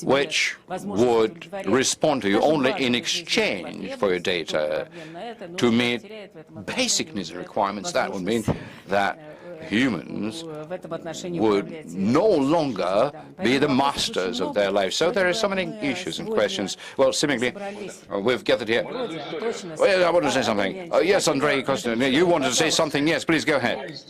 which would respond to you only in exchange for your data to meet basic needs and requirements, that would mean that humans would no longer be the masters of their lives. So there are so many issues and questions. Well, seemingly, we've gathered here. Well, I want to say something. Yes, Andrei Kostin, you wanted to say something? Yes, please go ahead.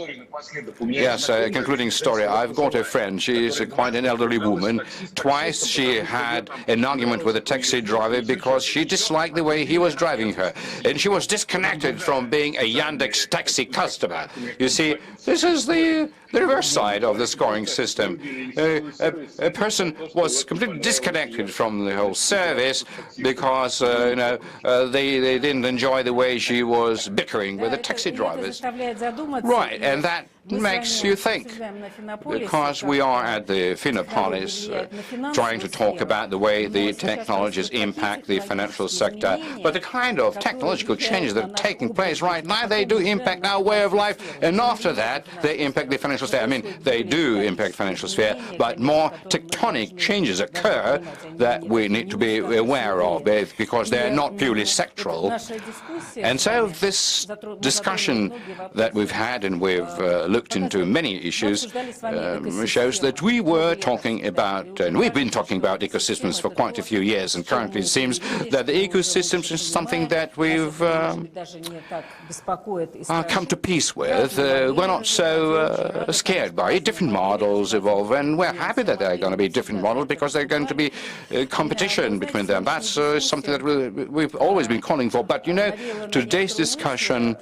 Yes, concluding story. I've got a friend. She is quite an elderly woman. Twice she had an argument with a taxi driver because she disliked the way he was driving her. And she was disconnected from being a Yandex taxi customer. You see, this is the reverse side of the scoring system. A person was completely disconnected from the whole service because they didn't enjoy the way she was bickering with the taxi drivers. Right, and that makes you think, because we are at the Finopolis trying to talk about the way the technologies impact the financial sector, but the kind of technological changes that are taking place right now, they do impact our way of life, and after that, they impact the financial sphere. I mean, they do impact financial sphere, but more tectonic changes occur that we need to be aware of, because they're not purely sectoral. And so this discussion that we've had, and we've looked into many issues, shows that we were talking about, and we've been talking about ecosystems for quite a few years, and currently it seems that the ecosystems is something that we've come to peace with. We're not so scared by it. Different models evolve, and we're happy that there are going to be different models because there's going to be competition between them. That's something that we've always been calling for. But, today's discussion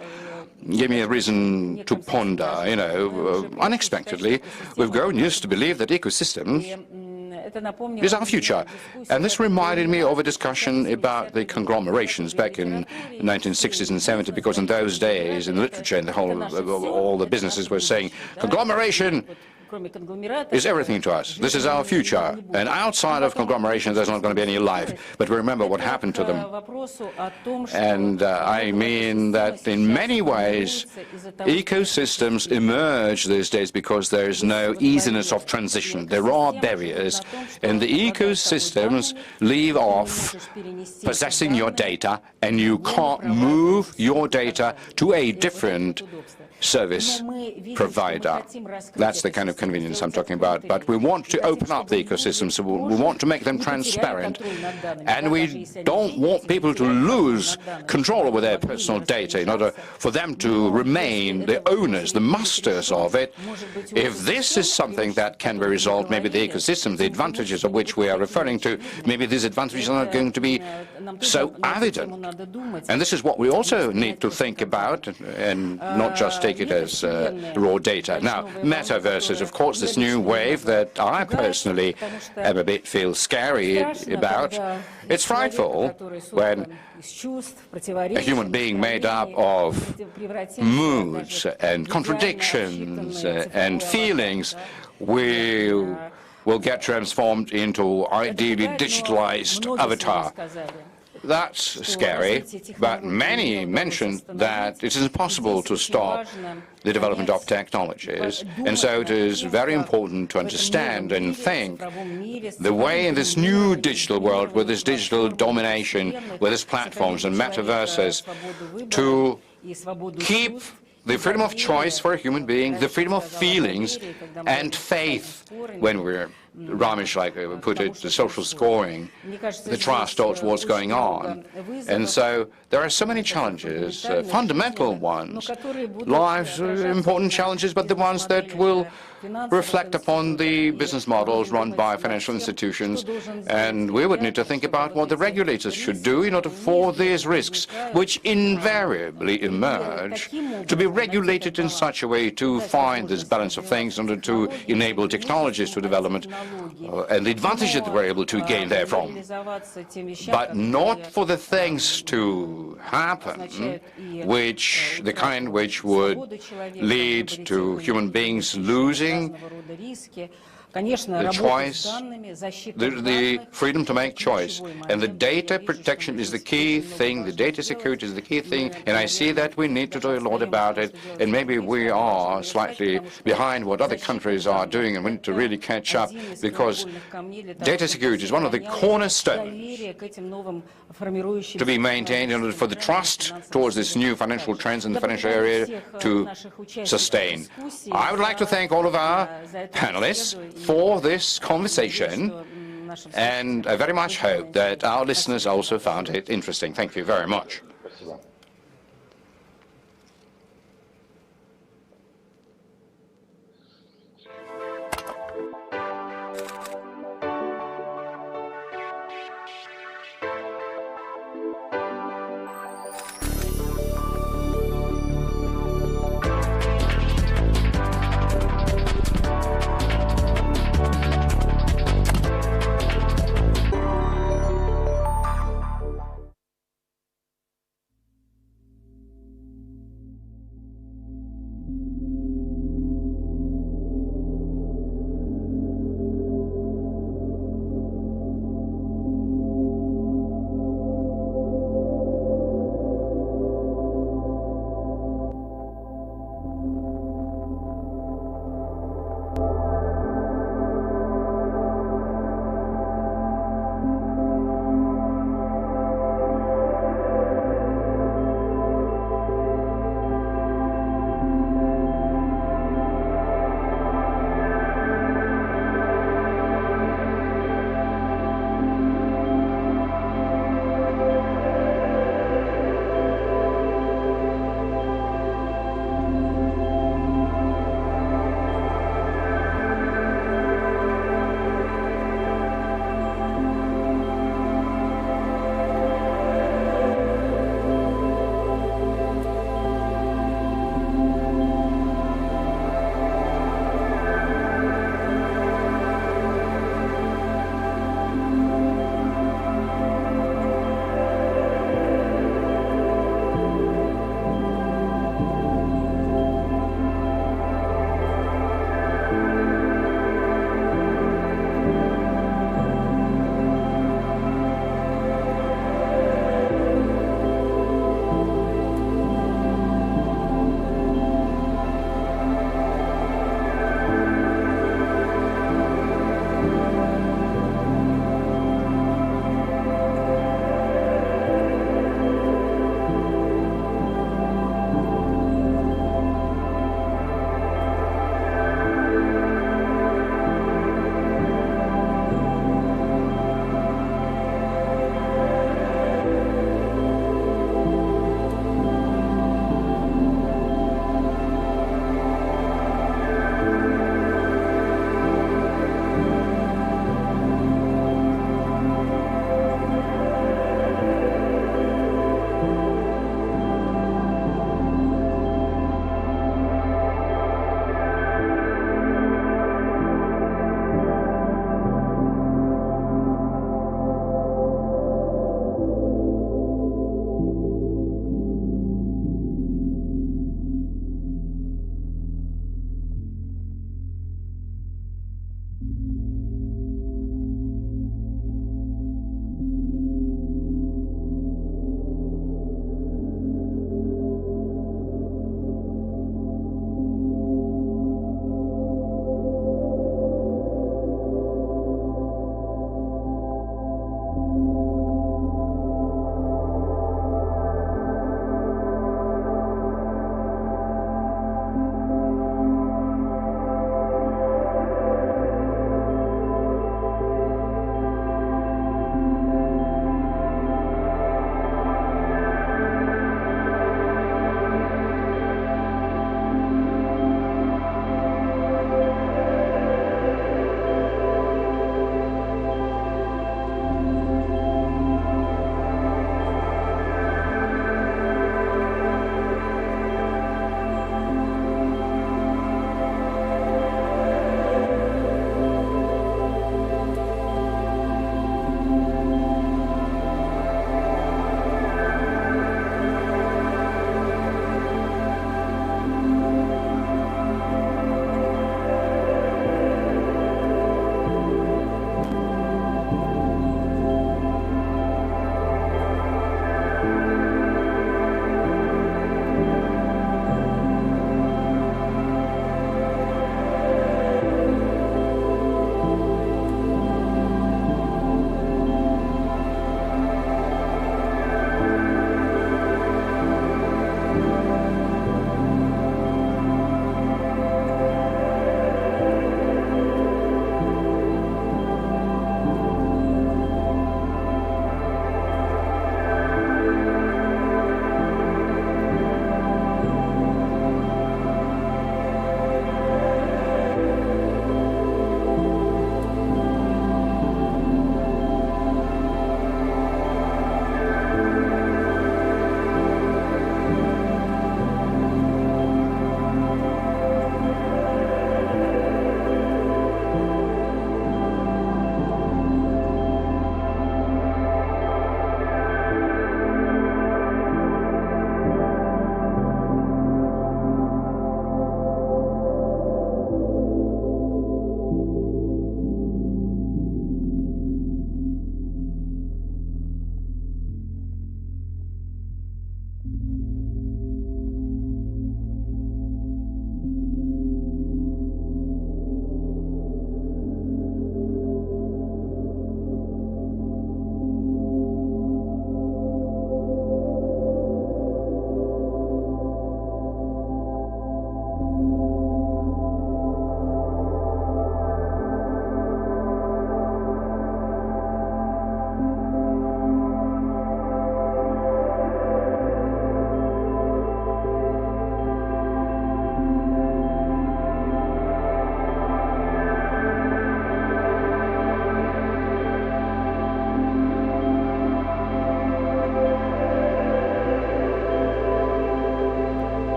gave me a reason to ponder, unexpectedly, we've grown used to believe that ecosystems is our future. And this reminded me of a discussion about the conglomerations back in 1960s and 70s, because in those days, in literature, in the whole, all the businesses were saying, conglomeration is everything to us. This is our future. And outside of conglomeration, there's not going to be any life. But we remember what happened to them. And I mean that in many ways, ecosystems emerge these days because there is no easiness of transition. There are barriers. And the ecosystems leave off possessing your data, and you can't move your data to a different service provider. That's the kind of convenience I'm talking about. But we want to open up the ecosystems, so we want to make them transparent. And we don't want people to lose control over their personal data in order for them to remain the owners, the masters of it. If this is something that can be resolved, maybe the ecosystem, the advantages of which we are referring to, maybe these advantages are not going to be so evident. And this is what we also need to think about, and not just take it as raw data. Now, metaverses, of course, this new wave that I personally am a bit feel scary about. It's frightful when a human being made up of moods and contradictions and feelings will get transformed into ideally digitalized avatar. That's scary, but many mentioned that it is impossible to stop the development of technologies, and so it is very important to understand and think the way in this new digital world, with this digital domination, with these platforms and metaverses, to keep the freedom of choice for a human being, the freedom of feelings and faith, when we're Ramesh, like we put it, the social scoring, the trust towards what's going on. And so there are so many challenges, fundamental ones, life's important challenges, but the ones that will reflect upon the business models run by financial institutions. And we would need to think about what the regulators should do in order for these risks, which invariably emerge, to be regulated in such a way to find this balance of things in order to enable technologies to development and the advantages that we're able to gain therefrom. But not for the things to happen, the kind which would lead to human beings losing the choice, the freedom to make choice. And the data protection is the key thing, the data security is the key thing, and I see that we need to do a lot about it, and maybe we are slightly behind what other countries are doing, and we need to really catch up, because data security is one of the cornerstones to be maintained in order for the trust towards this new financial trends in the financial area to sustain. I would like to thank all of our panelists for this conversation, and I very much hope that our listeners also found it interesting. Thank you very much.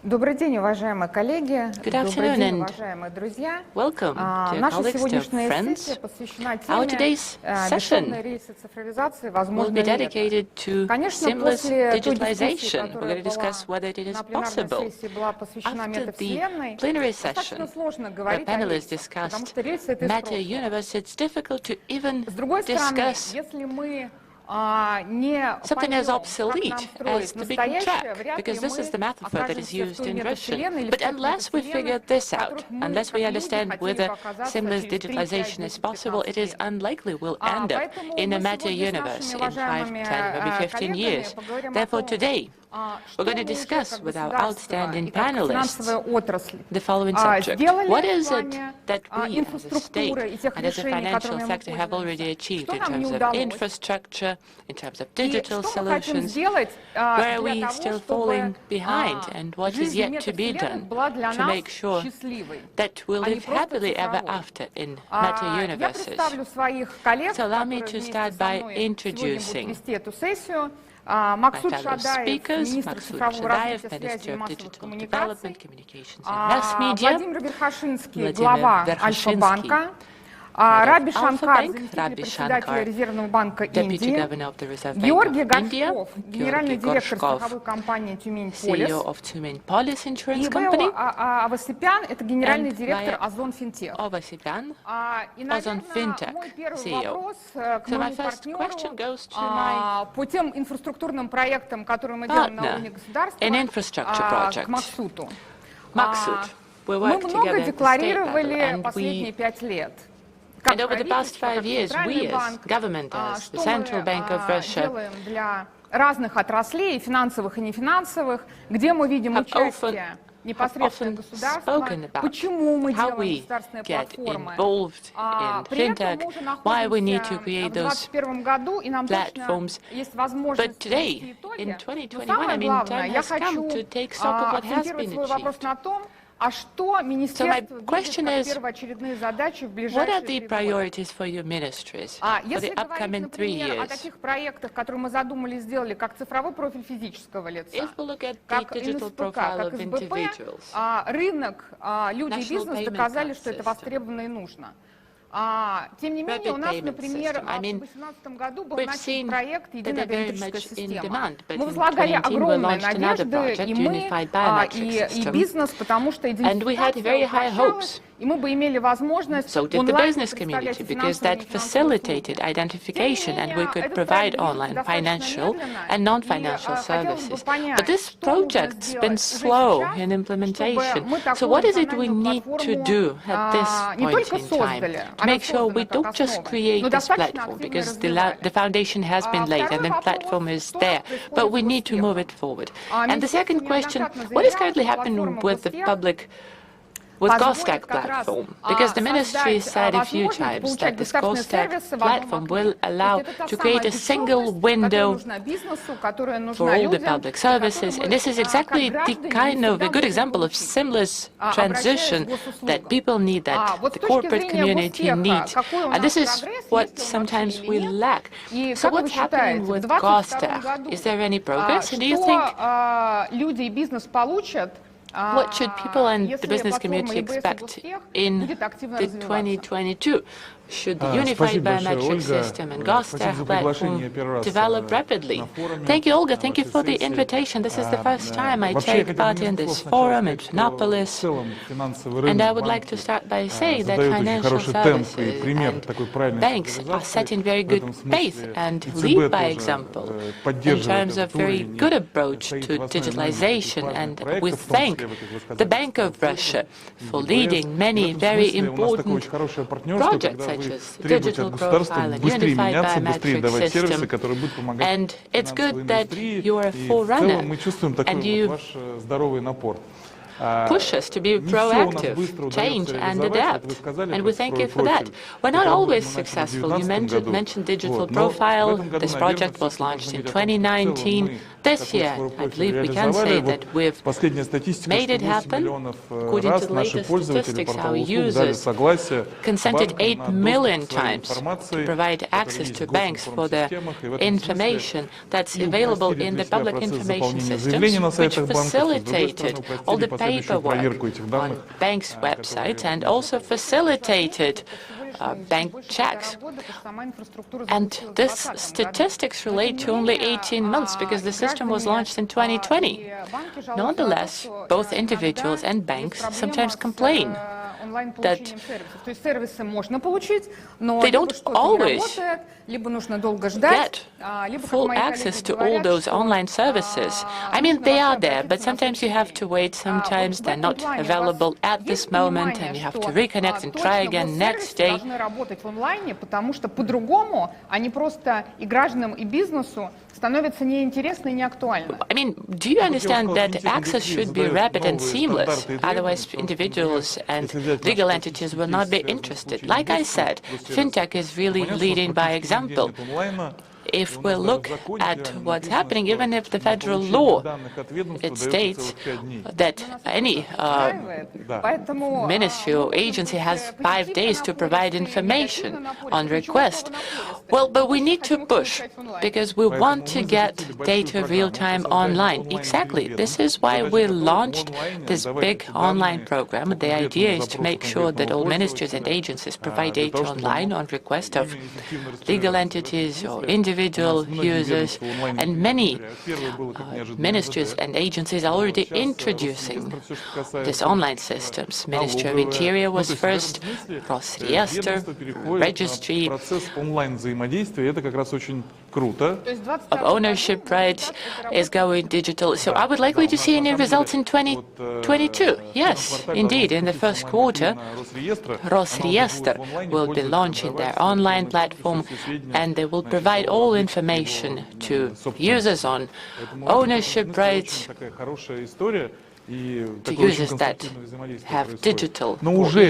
Добрый день, уважаемые коллеги. Good afternoon and уважаемые друзья. welcome, dear Наша colleagues, dear сегодняшняя friends. сессия посвящена Our теме today's session бесшовной рельсы цифровизации, will возможно be ли это. dedicated to Конечно, seamless после той дискуссии, digitalization. We're которая going to discuss была whether it is на пленарной possible. сессии, была посвящена After the метавселенной, plenary достаточно session, сложно where говорить о panelists рельсах, потому discussed что рельсы — это из matter прошлого. universe, it's difficult to even С другой стороны, discuss если мы не something as поймем, obsolete как нам as строить the beaten настоящее, track, вряд because ли this is the мы metaphor that is окажемся в used той in Russian. метавселенной или в But тех unless we figure метавселенных, this в out, которых мы, unless как we люди, understand хотели whether бы оказаться seamless через 3, 5, digitalization 10, is possible, 15 it is лет. unlikely we'll end up Поэтому in a мы matter сегодня с universe нашими in 5, 10, maybe уважаемыми 15 years. коллегами поговорим о Therefore, том, today, что we're going to мы уже discuss как with our государство outstanding и как финансовая panelists отрасль the following subject. сделали What в is it плане that we as a state инфраструктуры и тех and as a решений, financial которыми мы sector have already пользуемся, achieved что in нам не terms of удалось, infrastructure, in terms of и digital что мы хотим solutions, сделать where are для we того, still чтобы falling behind, and what is жизнь yet to be метавселенных done была для to нас make sure счастливой, that we'll а не live просто happily ever цифровой. after in matter Я universes. представлю своих коллег, So allow me которые to вместе start со by мной сегодня будут introducing вести эту сессию. my Максут fellow Шадаев, speakers, министр Maksud цифрового Shadaev, развития, связи и Minister of массовых Digital коммуникаций, Development, Communications and Mass Media, Владимир Верхошинский, Владимир глава Верхошинский, Альфа-банка, head of Раби Alpha Шанкар, Bank, заместитель Rabi председателя Shankar, Резервного банка Deputy Индии, Governor of the Reserve Bank Георгий of India, Горшков, генеральный Georgi директор Gorshkov, страховой компании «Тюмень-Полис», CEO of Finopolis Insurance и Company, Вео Авасипян, это генеральный and директор Vaya Озон Финтех. Ovasipan, И, Ozon наверное, Fintech мой первый CEO. вопрос к So my моему first question партнеру goes to my по тем инфраструктурным проектам, которые мы делаем на partner уровне государства, in infrastructure к project. Максуту. Maksud. We Мы work много together at the state level, декларировали and последние we 5 лет. And over the past 5 years, we as government, as the Central Bank of Russia, делаем для разных отраслей, финансовых и нефинансовых, где мы видим участие непосредственно государства, почему мы делаем государственные платформы. При этом мы уже находимся в 2021 году, и нам точно есть возможность ввести итоги. Но самое главное, я хочу акцентировать свой вопрос на том, а что министерство видит как первоочередные задачи в ближайшие 3 года? Если говорить, например, о таких проектах, которые мы задумали и сделали, как цифровой профиль физического лица, как НСПК, как СБП, рынок, люди и бизнес доказали, что это востребовано и нужно. Тем не менее, у нас, например, в 2018 году был начат проект «Единая биометрическая система». Мы возлагали огромные надежды, и мы, и бизнес, потому что идентификация упрощалась, и мы бы имели возможность онлайн представлять финансовые facilitated identification, and we could provide online financial and non-financial services. But this project's been slow in implementation. So what is it we need to do at this point in time to make sure we don't just create this platform, because the foundation has been laid and the platform is there, but we need to move it forward. And the second question, what is currently happening with the public with GovStack platform, because the ministry said a few times that this GovStack platform will allow to create a single window for all the public services, and this is exactly the kind of a good example of seamless transition that people need, that the corporate community needs, and this is what sometimes we lack. So what's happening with GovStack? Is there any progress, and do you think what should people and the business community expect in the 2022? Should the unified biometric system and GovStack platform develop rapidly? Thank you, Olga. Thank you for the invitation. This is the first time I take part in this forum at Finopolis. And I would like to start by saying that financial services and banks are setting very good pace and lead by example in terms of very good approach to digitalization. And we thank the Bank of Russia for leading many very important projects such as digital profile and unified biometric system. And it's good that you are a forerunner and you push us to be proactive, change and adapt. And we thank you for that. We're not always successful. You mentioned digital profile. This project was launched in 2019. This year, I believe we can say that we've made it happen. According to the latest statistics, our users consented 8 million times to provide access to banks for the information that's available in the public information systems, which facilitated all the paperwork on banks' websites and also facilitated bank checks. And this statistics relate to only 18 months because the system was launched in 2020. Nonetheless, both individuals and banks sometimes complain that they don't always get full access to all those online services. I mean, they are there, but sometimes you have to wait, sometimes they're not available at this moment, and you have to reconnect and try again next day. I mean, do you understand that access should be rapid and seamless? Otherwise, individuals and legal entities will not be interested. Like I said, fintech is really leading by example. If we look at what's happening, even if the federal law, it states that any ministry or agency has 5 days to provide information on request. Well, but we need to push, because we want to get data real-time online. Exactly. This is why we launched this big online program. The idea is to make sure that all ministries and agencies provide data online on request of legal entities or individual users, and many ministries and agencies are already introducing these online systems. Ministry of Interior was first, Rosreestr, registry of ownership rights is going digital. So are we likely to see any results in 2022? Yes, indeed. In the first quarter, Rosreestr will be launching their online platform, and they will provide all information to users on ownership rights, to users that have digital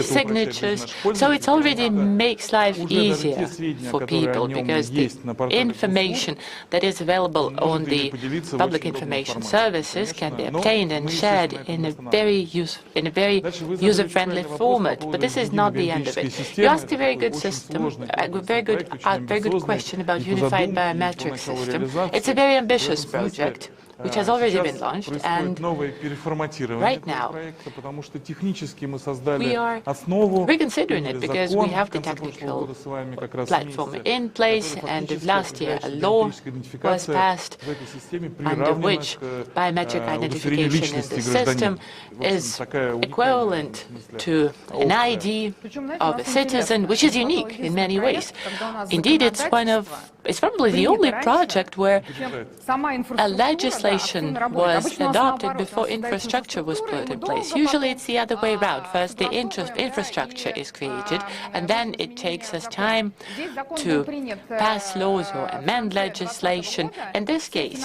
signatures. So it already makes life easier for people, because the information that is available on the public information services can be obtained and shared in a very user-friendly format. But this is not the end of it. You asked a very good very good question about unified biometric system. It's a very ambitious project, which has already been launched, and right now we are reconsidering it because we have the technical platform in place, and last year a law was passed under which biometric identification in the system is equivalent to an ID of a citizen, which is unique in many ways. Indeed, it's probably the only project where a legislation was adopted before infrastructure was put in place. Usually it's the other way around. First, the infrastructure is created, and then it takes us time to pass laws or amend legislation. In this case,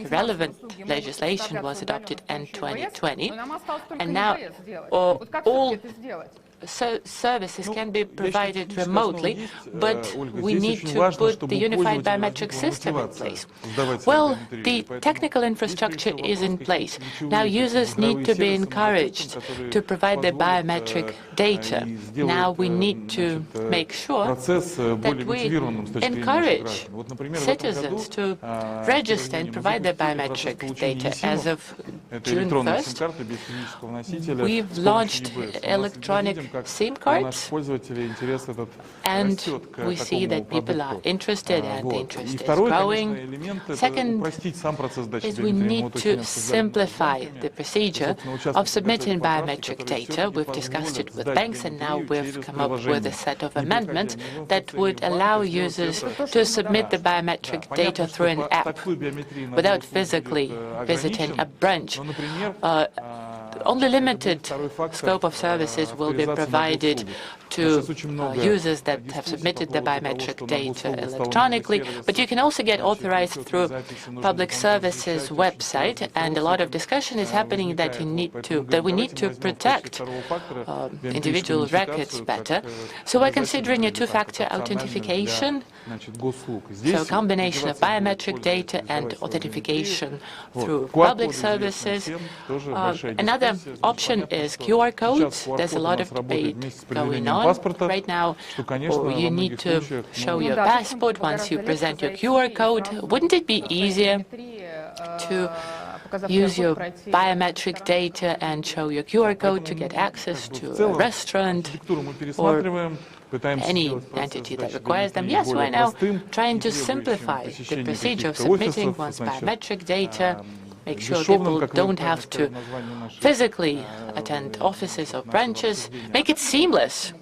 relevant legislation was adopted in 2020, and now all services can be provided remotely, but we need to put the unified biometric system in place. Well, the technical infrastructure is in place. Now users need to be encouraged to provide their biometric data. Now we need to make sure that we encourage citizens to register and provide their biometric data. As of June 1st, we've launched electronic SIM cards, and we see that people are interested, and the interest is growing. Second is we need to simplify the procedure of submitting biometric data. We've discussed it with banks, and now we've come up with a set of amendments that would allow users to submit the biometric data through an app without physically visiting a branch. Only limited scope of services will be provided to users that have submitted the biometric data electronically, but you can also get authorized through public services website, and a lot of discussion is happening that we need to protect individual records better. So we're considering a two-factor authentication, so a combination of biometric data and authentication through public services. Another option is QR codes. There's a lot of debate going on right now. You need to show your passport once you present your QR code. Wouldn't it be easier to use your biometric data and show your QR code to get access to a restaurant or any entity that requires them? Yes, we're now trying to simplify the procedure of submitting one's biometric data, make sure people don't have to physically attend offices or branches, make it seamless.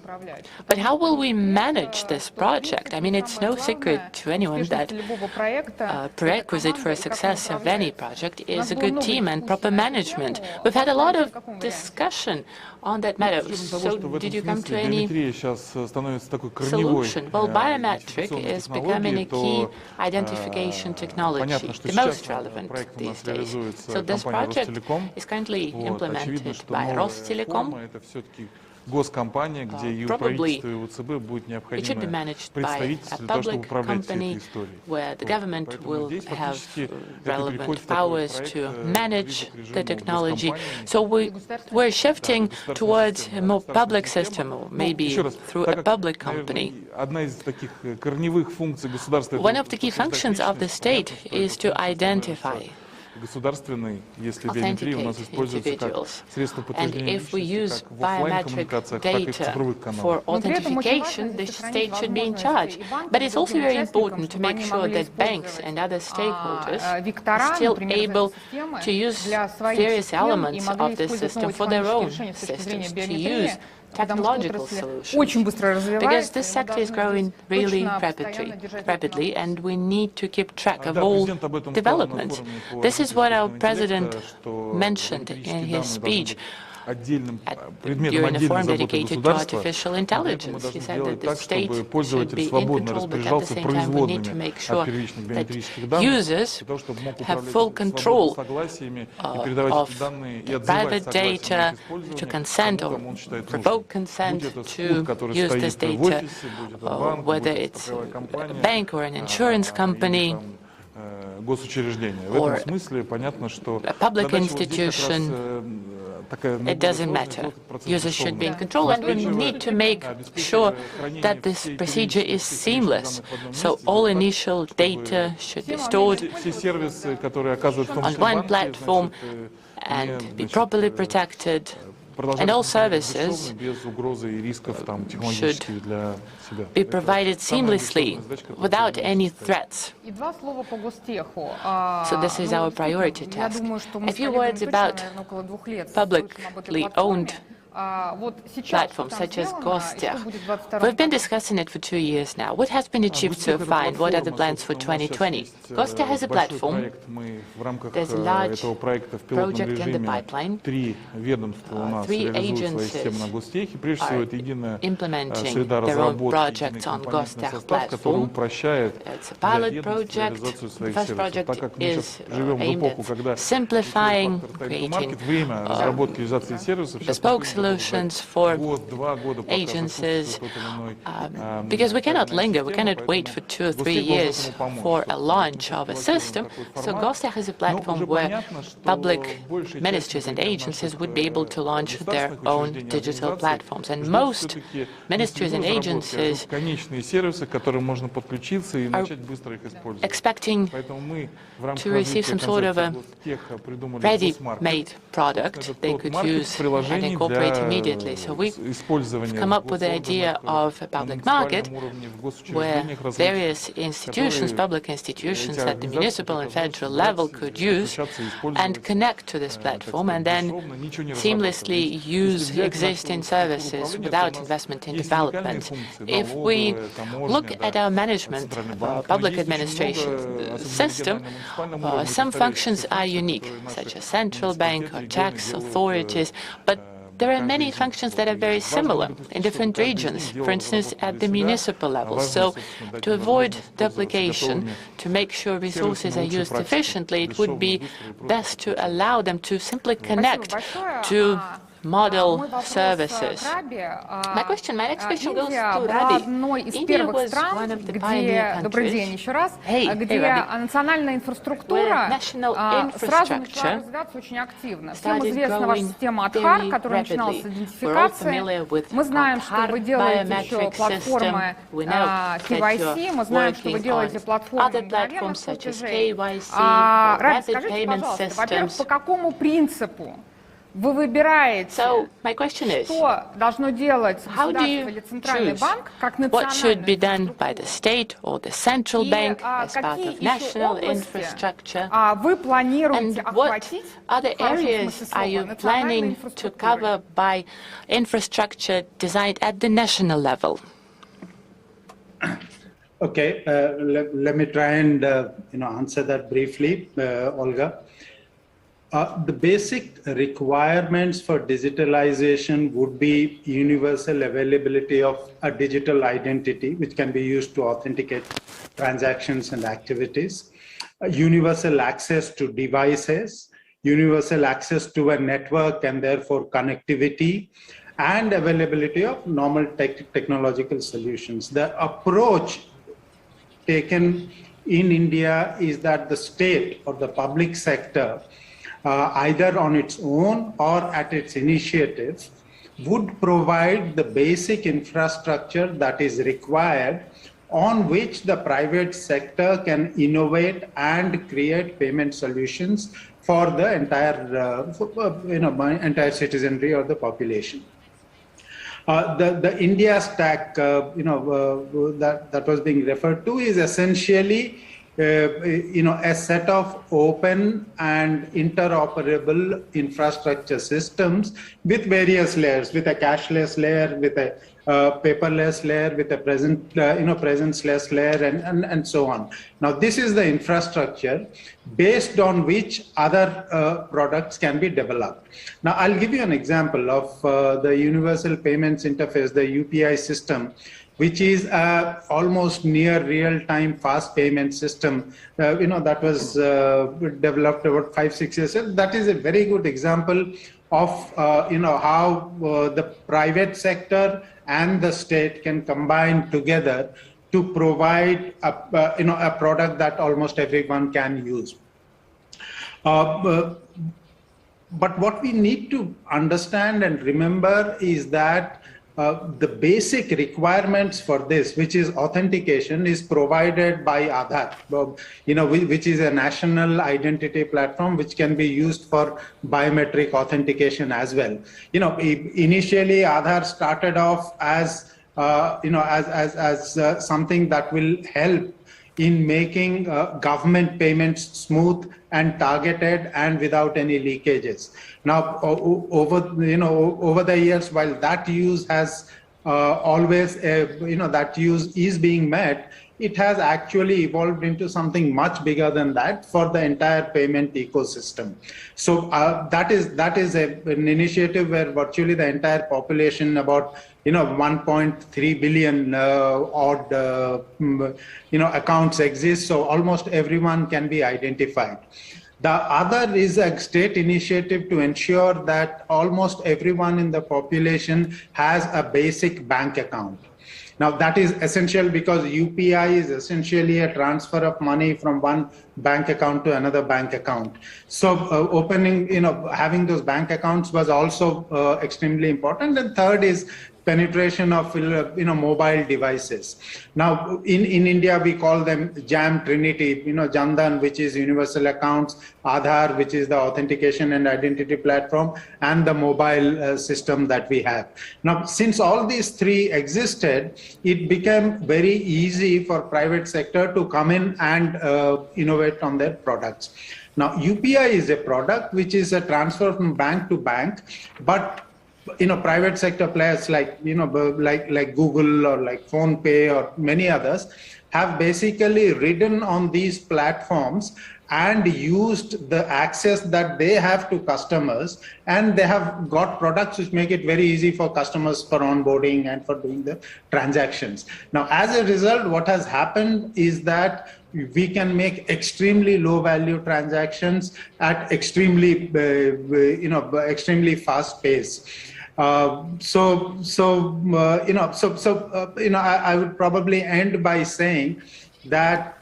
But how will we manage this project? I mean, it's no secret to anyone that a prerequisite for success of any project is a good team and proper management. We've had a lot of discussion on that matter. So did you come to any solution? Well, biometric is becoming a key identification technology, the most relevant these days. So this project is currently implemented by Rostelecom. Probably it should be managed by a public company where the government will have relevant powers to manage the technology. So we're shifting towards a more public system, or maybe through a public company. One of the key functions of the state is to identify authenticate individuals. And if we use biometric data for authentication, the state should be in charge. But it's also very important to make sure that banks and other stakeholders are still able to use various elements of the system for their own systems, to use technological solutions, because this sector is growing really rapidly, and we need to keep track of all developments. This is what our president mentioned in his speech during a forum dedicated to artificial intelligence. He said that the state should be in control, but at the same time we need to make sure that users have full control of the private data, to consent or provoke consent to use this data, whether it's a bank or an insurance company or a public institution. It doesn't matter. Users should be in control, and we need to make sure that this procedure is seamless. So all initial data should be stored on one platform and be properly protected. And all services should be provided seamlessly without any threats. So this is our priority task. A few words about publicly owned platforms such as Gostech. We've been discussing it for 2 years now. What has been achieved so far, and what are the plans for 2020? Gostech has a platform. There's a large project in the pipeline. 3 agencies are implementing their own projects on Gostech platform. It's a pilot project. The first project is aimed at simplifying, creating bespoke solutions for agencies, because we cannot linger, we cannot wait for 2 or 3 years for a launch of a system. So Gostech is a platform where public ministries and agencies would be able to launch their own digital platforms. And most ministries and agencies are expecting to receive some sort of a ready-made product they could use and incorporate immediately. So we've come up with the idea of a public market where various institutions, public institutions at the municipal and federal level could use and connect to this platform, and then seamlessly use existing services without investment in development. If we look at our management, public administration system, some functions are unique, such as central bank or tax authorities, but there are many functions that are very similar in different regions, for instance, at the municipal level. So to avoid duplication, to make sure resources are used efficiently, it would be best to allow them to simply connect to model services. My next question goes to Rabi. India was one of the pioneer countries. Где национальная инфраструктура сразу начала развиваться очень активно. Всем известна ваша система Aadhaar, которая начиналась с идентификации. Мы знаем, что вы делаете еще платформы KYC, мы знаем, что вы делаете платформы мгновенных платежей. Раби, скажите, пожалуйста, во-первых, по какому принципу вы выбираете, что должно делать государство или центральный банк, как национальная инфраструктура, вы планируете охватить национальной инфраструктурой? Okay, let me try and answer that briefly, Olga. The basic requirements for digitalization would be universal availability of a digital identity, which can be used to authenticate transactions and activities, universal access to devices, universal access to a network and therefore connectivity, and availability of normal technological solutions. The approach taken in India is that the state or the public sector, either on its own or at its initiative, would provide the basic infrastructure that is required on which the private sector can innovate and create payment solutions for the entire citizenry or the population. The India stack, that was being referred to is essentially a set of open and interoperable infrastructure systems with various layers, with a cashless layer, with a paperless layer, with a presenceless layer, and so on. Now, this is the infrastructure based on which other products can be developed. Now, I'll give you an example of the Universal Payments Interface, the UPI system, which is almost near real-time fast payment system, that was developed about 5-6 years ago. That is a very good example of how the private sector and the state can combine together to provide a product that almost everyone can use. But what we need to understand and remember is that the basic requirements for this, which is authentication, is provided by Aadhaar, which is a national identity platform which can be used for biometric authentication as well. Initially Aadhaar started off as something that will help in making government payments smooth and targeted and without any leakages. Now, over the years, while that use has always, that use is being met, it has actually evolved into something much bigger than that for the entire payment ecosystem. So that is an initiative where virtually the entire population, about 1.3 billion odd accounts exist. So almost everyone can be identified. The other is a state initiative to ensure that almost everyone in the population has a basic bank account. Now, that is essential because UPI is essentially a transfer of money from one bank account to another bank account. So having those bank accounts was also extremely important. And third is penetration of mobile devices. Now, in India, we call them JAM Trinity, Jandan, which is universal accounts, Aadhaar, which is the authentication and identity platform, and the mobile system that we have. Now, since all these three existed, it became very easy for private sector to come in and innovate on their products. Now, UPI is a product which is a transfer from bank to bank, but private sector players like Google or like PhonePe or many others have basically ridden on these platforms and used the access that they have to customers, and they have got products which make it very easy for customers for onboarding and for doing the transactions. Now, as a result, what has happened is that we can make extremely low value transactions at extremely, extremely fast pace. I would probably end by saying that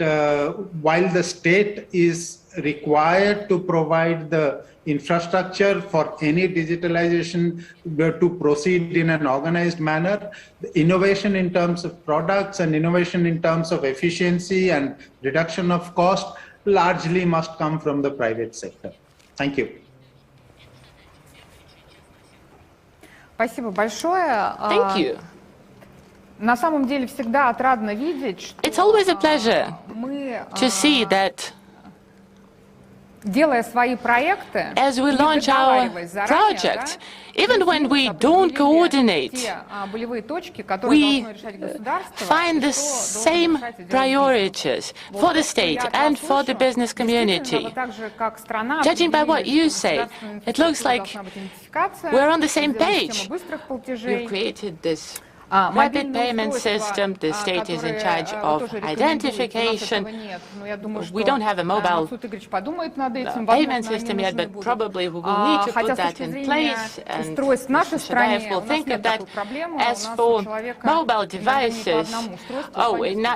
while the state is required to provide the infrastructure for any digitalization to proceed in an organized manner, the innovation in terms of products and innovation in terms of efficiency and reduction of cost largely must come from the private sector. Thank you. Спасибо большое. Thank you. На самом деле всегда отрадно видеть, что It's always a pleasure мы, to see that делая свои проекты, as we launch our project, even when we don't coordinate, we find the same priorities for the state and for the business community. Judging by what you say, it looks like we're on the same page. You've created this rapid payment system, the state is in charge of identification. We don't have a mobile payment system yet, but probably we will need to put that in place, and Shadaev will think of that. As for mobile devices,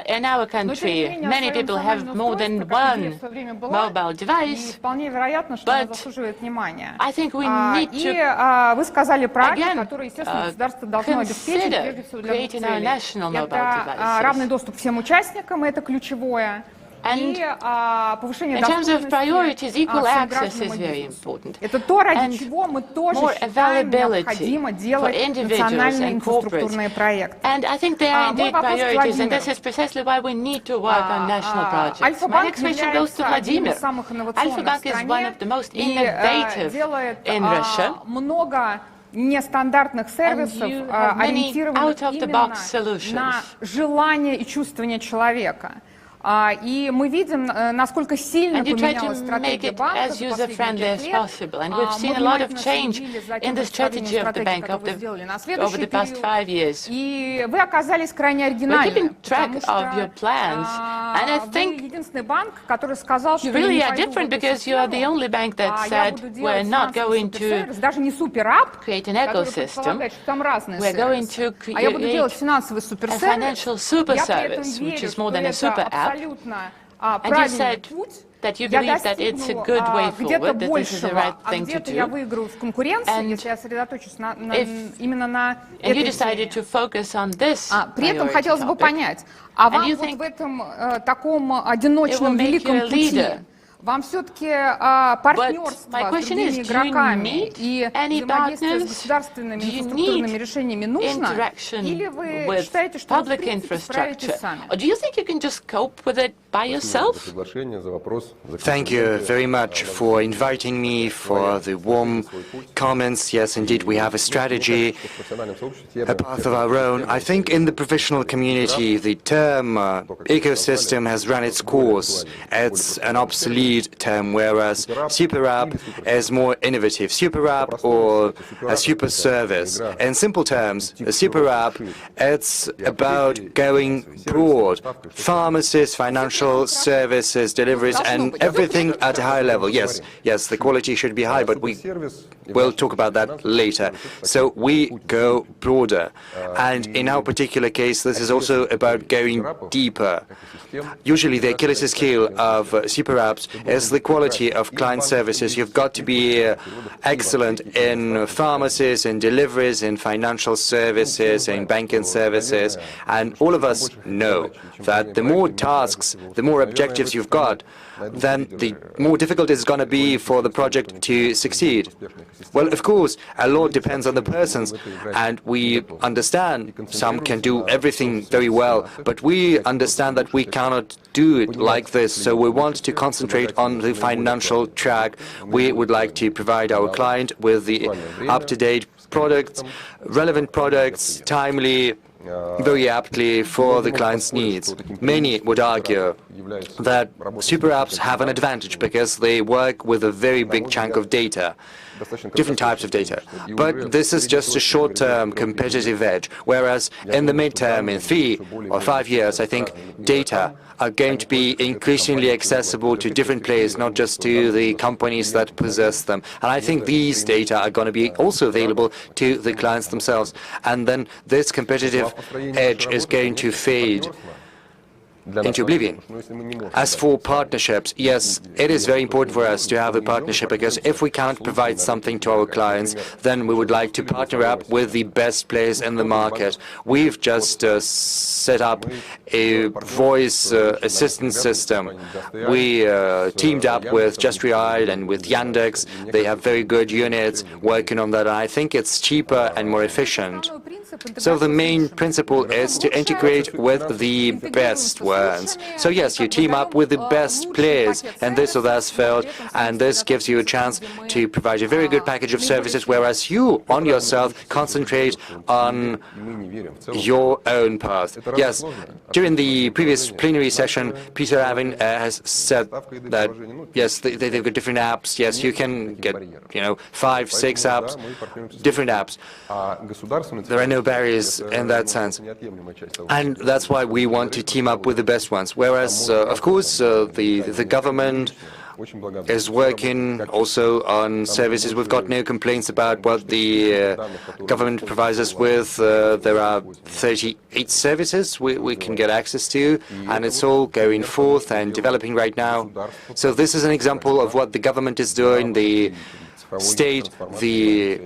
in our country, many people have more than one mobile device, but I think we need to again consider creating our national mobile devices. Равный доступ всем участникам, это ключевое. And in terms of priorities, equal access is very important. And more availability for individuals and corporates. And I think they are indeed priorities, and this is precisely why we need to work on national projects. My next question goes to Vladimir. Alfa-Bank is one of the most innovative in Russia. Нестандартных сервисов, ориентированных именно на желание и чувствование человека. И мы видим, насколько сильно поменялась стратегия банка за последние 5 лет. Мы следили за тем, которую вы сделали на следующий период. И вы оказались крайне оригинальны, потому что вы единственный банк, который сказал, что не пойду в эту систему, я буду делать финансовый суперсервис, даже не суперап, который предполагает, что там разные сервисы, а я буду делать финансовый суперсервис, я при этом верю, что это And you said that you believe that it's a good way forward, that this is the right thing to do. And you decided to focus on this priority topic. And you think it will make you a leader. Вам все-таки партнерство с другими игроками и взаимодействие с государственными инфраструктурными решениями нужно? Или вы считаете, что вы в принципе справитесь сами? Thank you very much for inviting me, for the warm comments. Yes, indeed, we have a strategy, a path of our own. I think in the professional community, the term ecosystem has run its course. It's an obsolete term, whereas super app is more innovative. Super app or a super service. In simple terms, a super app, it's about going broad. Pharmacies, financial services, deliveries, and everything at a high level. Yes, the quality should be high, but we'll talk about that later. So we go broader. And in our particular case, this is also about going deeper. Usually the Achilles heel of super apps is the quality of client services. You've got to be excellent in pharmacies, in deliveries, in financial services, in banking services. And all of us know that the more tasks, the more objectives you've got, then the more difficult it's going to be for the project to succeed. Well, of course, a lot depends on the persons, and we understand some can do everything very well, but we understand that we cannot do it like this, so we want to concentrate on the financial track. We would like to provide our client with the up-to-date products, relevant products, timely, very aptly for the client's needs. Many would argue that super apps have an advantage because they work with a very big chunk of data, different types of data. But this is just a short-term competitive edge, whereas in the midterm, in 3 or 5 years, I think data are going to be increasingly accessible to different players, not just to the companies that possess them. And I think these data are going to be also available to the clients themselves. And then this competitive edge is going to fade into oblivion. As for partnerships, yes, it is very important for us to have a partnership, because if we can't provide something to our clients, then we would like to partner up with the best players in the market. We've just set up a voice assistance system. We teamed up with Just Ride and with Yandex. They have very good units working on that, and I think it's cheaper and more efficient. So the main principle is to integrate with the best ones. So yes, you team up with the best players in this or that field, and this gives you a chance to provide a very good package of services, whereas you, on yourself, concentrate on your own path. Yes, during the previous plenary session, Peter Avin has said that, yes, they've got different apps. Yes, you can get, 5, 6 apps, different apps. There are no barriers in that sense. And that's why we want to team up with the best ones. Whereas, of course, the government is working also on services. We've got no complaints about what the government provides us with. There are 38 services we can get access to, and it's all going forth and developing right now. So this is an example of what the government is doing. The state, the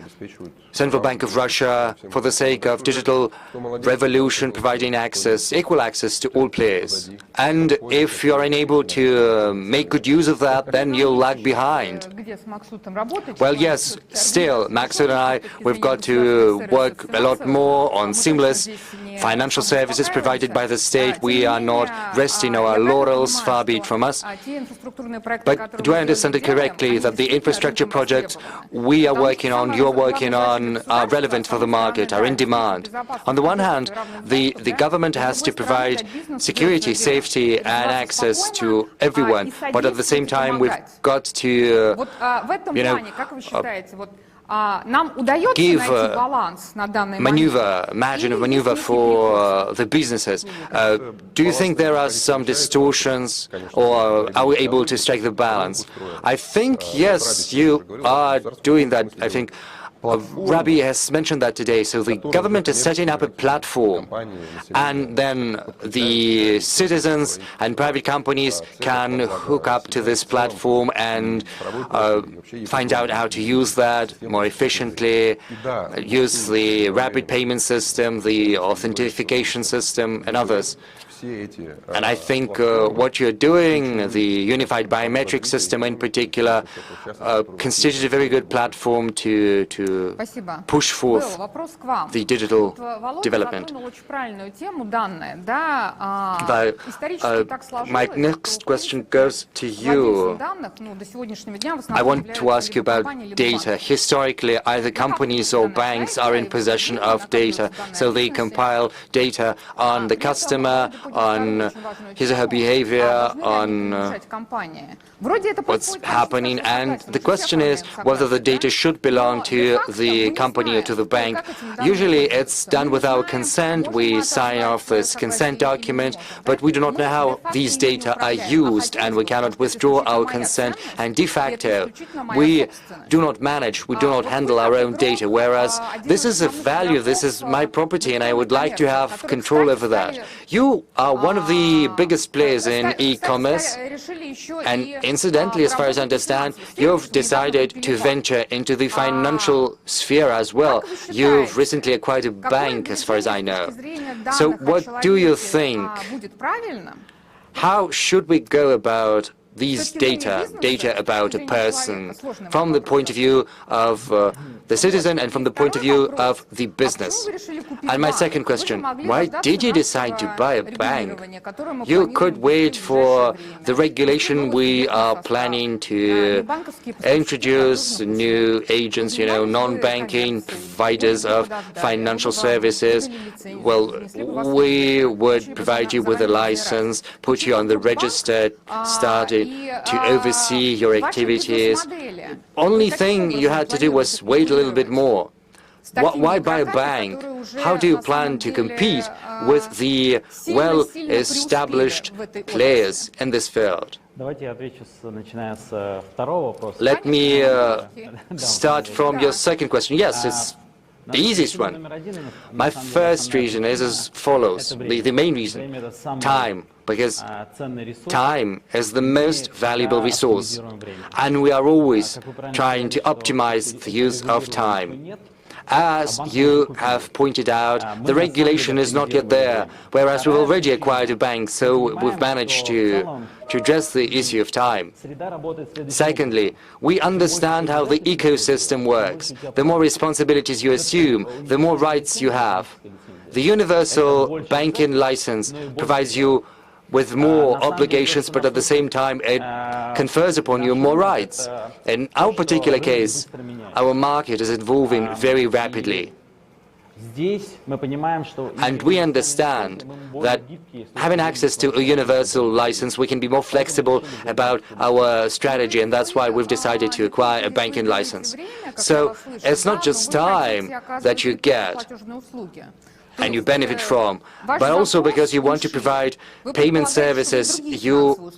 Central Bank of Russia, for the sake of digital revolution, providing access, equal access to all players. And if you're unable to make good use of that, then you'll lag behind. Well, yes, still, Maksud and I, we've got to work a lot more on seamless financial services provided by the state. We are not resting on our laurels, far be it from us. But do I understand it correctly that the infrastructure projects we are working on, you're working on, are relevant for the market, are in demand? On the one hand, the government has to provide security, safety and access to everyone, but at the same time we've got to, give margin of maneuver for the businesses. Do you think there are some distortions, or are we able to strike the balance? I think, yes, you are doing that. I think Rabbi has mentioned that today. So the government is setting up a platform, and then the citizens and private companies can hook up to this platform and find out how to use that more efficiently, use the rapid payment system, the authentication system, and others. And I think what you're doing, the unified biometric system in particular, constitutes a very good platform to push forth the digital development. My next question goes to you. I want to ask you about data. Historically, either companies or banks are in possession of data, so they compile data on the customer, on his or her behavior, on what's happening, and the question is whether the data should belong to the company or to the bank. Usually it's done with our consent. We sign off this consent document, but we do not know how these data are used, and we cannot withdraw our consent, and de facto we do not manage, we do not handle our own data, whereas this is a value, this is my property, and I would like to have control over that. You are one of the biggest players in e-commerce, and incidentally, as far as I understand, you've decided to venture into the financial sphere as well. You've recently acquired a bank, as far as I know. So what do you think? How should we go about these data about a person from the point of view of the citizen and from the point of view of the business. And my second question, why did you decide to buy a bank? You could wait for the regulation we are planning to introduce, new agents, non-banking providers of financial services. Well, we would provide you with a license, put you on the register, started to oversee your activities. Only thing you had to do was wait a little bit more. Why buy a bank? How do you plan to compete with the well-established players in this field? Let me start from your second question. Yes, it's the easiest one. My first reason is as follows. The main reason, time. Because time is the most valuable resource, and we are always trying to optimize the use of time. As you have pointed out, the regulation is not yet there, whereas we've already acquired a bank, so we've managed to address the issue of time. Secondly, we understand how the ecosystem works. The more responsibilities you assume, the more rights you have. The universal banking license provides you with more obligations, but at the same time it confers upon you more rights. In our particular case, our market is evolving very rapidly. And we understand that having access to a universal license, we can be more flexible about our strategy, and that's why we've decided to acquire a banking license. So it's not just time that you get and you benefit from, but also because you want to provide payment services, you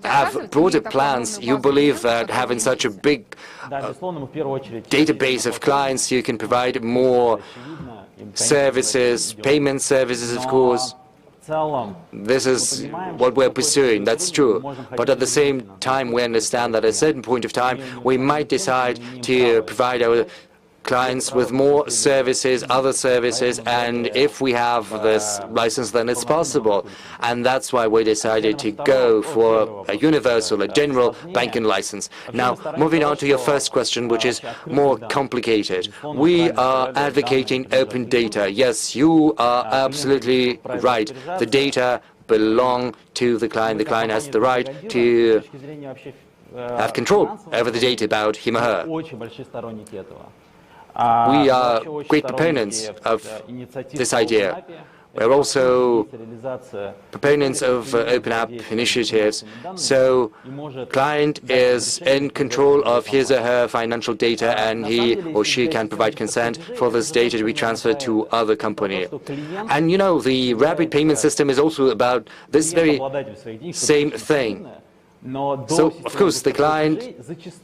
have broader plans. You believe that having such a big database of clients, you can provide more services, payment services, of course. This is what we're pursuing, that's true. But at the same time, we understand that at a certain point of time, we might decide to provide our clients with more services, other services, and if we have this license, then it's possible. And that's why we decided to go for a universal, a general banking license. Now, moving on to your first question, which is more complicated. We are advocating open data. Yes, you are absolutely right. The data belong to the client. The client has the right to have control over the data about him or her. We are great proponents of this idea. We're also proponents of open app initiatives. So client is in control of his or her financial data, and he or she can provide consent for this data to be transferred to other company. And the rapid payment system is also about this very same thing. So, of course, the client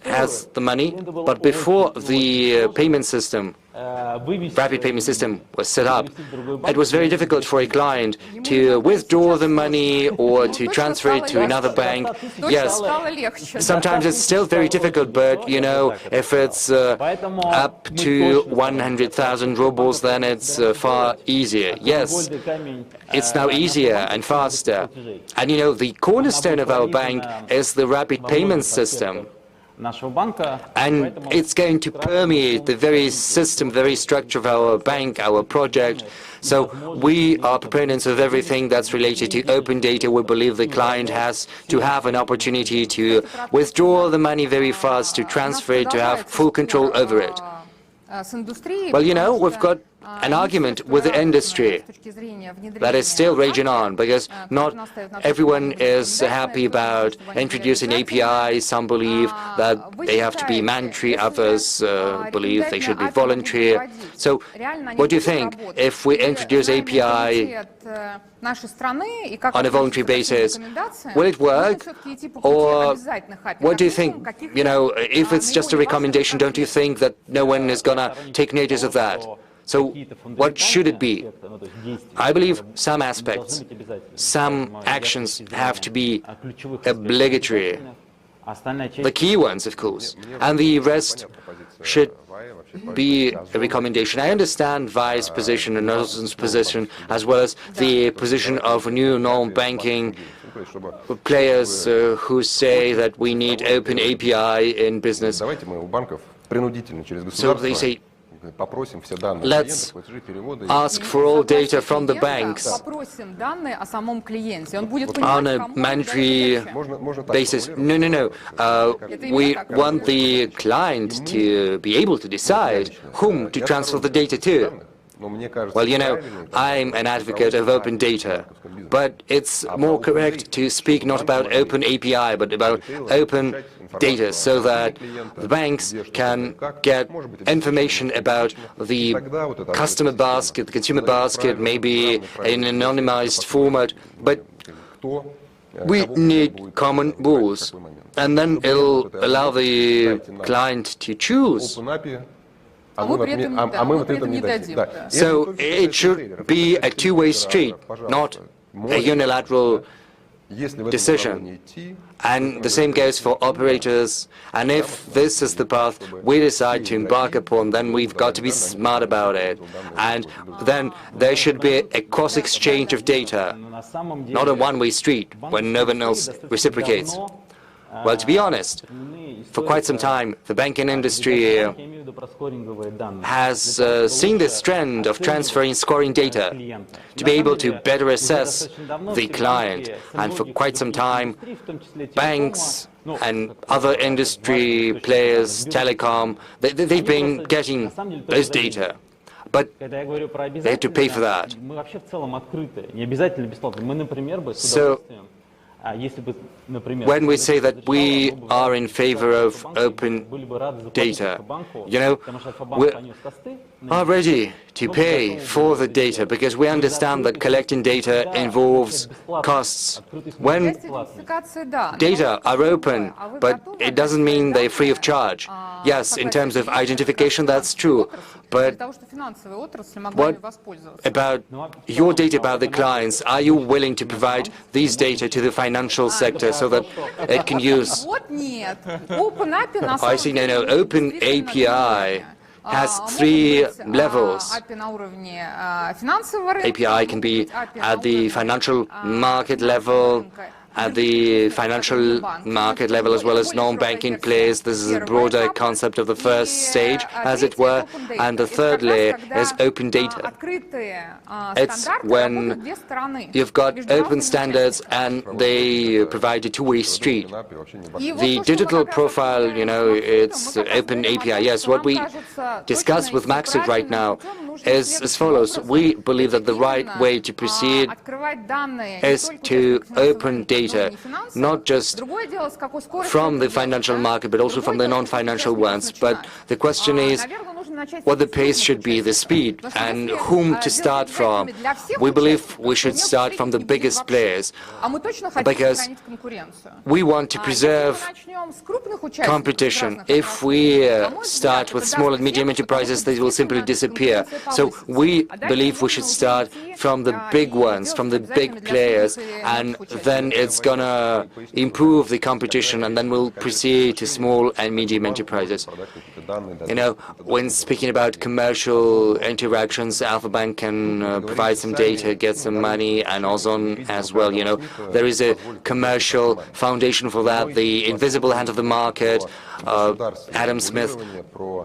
has the money, but before the payment system, rapid payment system was set up, it was very difficult for a client to withdraw the money or to transfer it to another bank. Yes, sometimes it's still very difficult, but, if it's up to 100,000 rubles, then it's far easier. Yes, it's now easier and faster. And, the cornerstone of our bank is the rapid payment system. And it's going to permeate the very system, the very structure of our bank, our project. So we are proponents of everything that's related to open data. We believe the client has to have an opportunity to withdraw the money very fast, to transfer it, to have full control over it. Well, we've got an argument with the industry that is still raging on, because not everyone is happy about introducing APIs. Some believe that they have to be mandatory, others believe they should be voluntary. So what do you think? If we introduce API on a voluntary basis, will it work? Or what do you think? If it's just a recommendation, don't you think that no one is going to take notice of that? So what should it be? I believe some aspects, some actions have to be obligatory. The key ones, of course, and the rest should be a recommendation. I understand Vi's position and Nelson's position, as well as the position of new non-banking players who say that we need open API in business. So they say, let's ask for all data from the banks on a mandatory basis. No. We want the client to be able to decide whom to transfer the data to. Well, you know, I'm an advocate of open data, but it's more correct to speak not about open API, but about open data, so that the banks can get information about the customer basket, the consumer basket, maybe in an anonymized format, but we need common rules, and then it'll allow the client to choose. So it should be a two-way street, not a unilateral decision. And the same goes for operators. And if this is the path we decide to embark upon, then we've got to be smart about it. And then there should be a cross-exchange of data, not a one-way street when no one else reciprocates. Well, to be honest, for quite some time, the banking industry has seen this trend of transferring scoring data to be able to better assess the client. And for quite some time, banks and other industry players, telecom, they've been getting those data. But they had to pay for that. So, when we say that we are in favor of open data, you know, we are ready to pay for the data because we understand that collecting data involves costs. When data are open, but it doesn't mean they're free of charge. Yes, in terms of identification, that's true. But what about your data about the clients? Are you willing to provide these data to the financial sector so that it can use? I see, no, Open API has 3 levels. API can be at the financial market level, at the financial market level, as well as non-banking players. This is a broader concept of the first stage, as it were. And the third layer is open data. It's when you've got open standards and they provide a two-way street. The digital profile, you know, it's open API. Yes, what we discuss with Maxit right now is as follows. We believe that the right way to proceed is to open data, not just from the financial market, but also from the non-financial ones. But the question is what the pace should be, the speed, and whom to start from. We believe we should start from the biggest players, because we want to preserve competition. If we start with small and medium enterprises, they will simply disappear. So we believe we should start from the big ones, from the big players, and then it's gonna improve the competition, and then we'll proceed to small and medium enterprises. You know, when speaking about commercial interactions, Alpha Bank can provide some data, get some money, and Ozon as well. You know, there is a commercial foundation for that, the invisible hand of the market. Adam Smith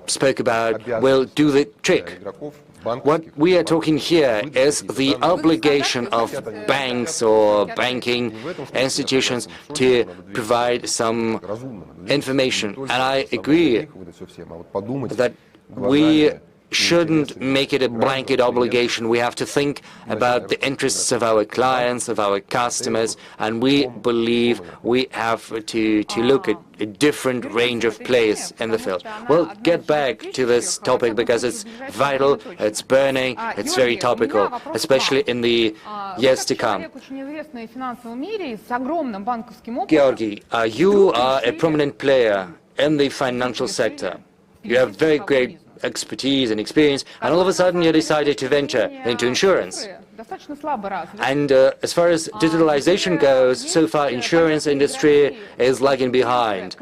spoke about will do the trick. What we are talking here is the obligation of banks or banking institutions to provide some information. And I agree that we shouldn't make it a blanket obligation. We have to think about the interests of our clients, of our customers, and we believe we have to look at a different range of players in the field. We'll get back to this topic because it's vital, it's burning, it's very topical, especially in the years to come. Georgi, you are a prominent player in the financial sector. You have very great expertise and experience, and all of a sudden you decided to venture into insurance. And as far as digitalization goes, so far insurance industry is lagging behind.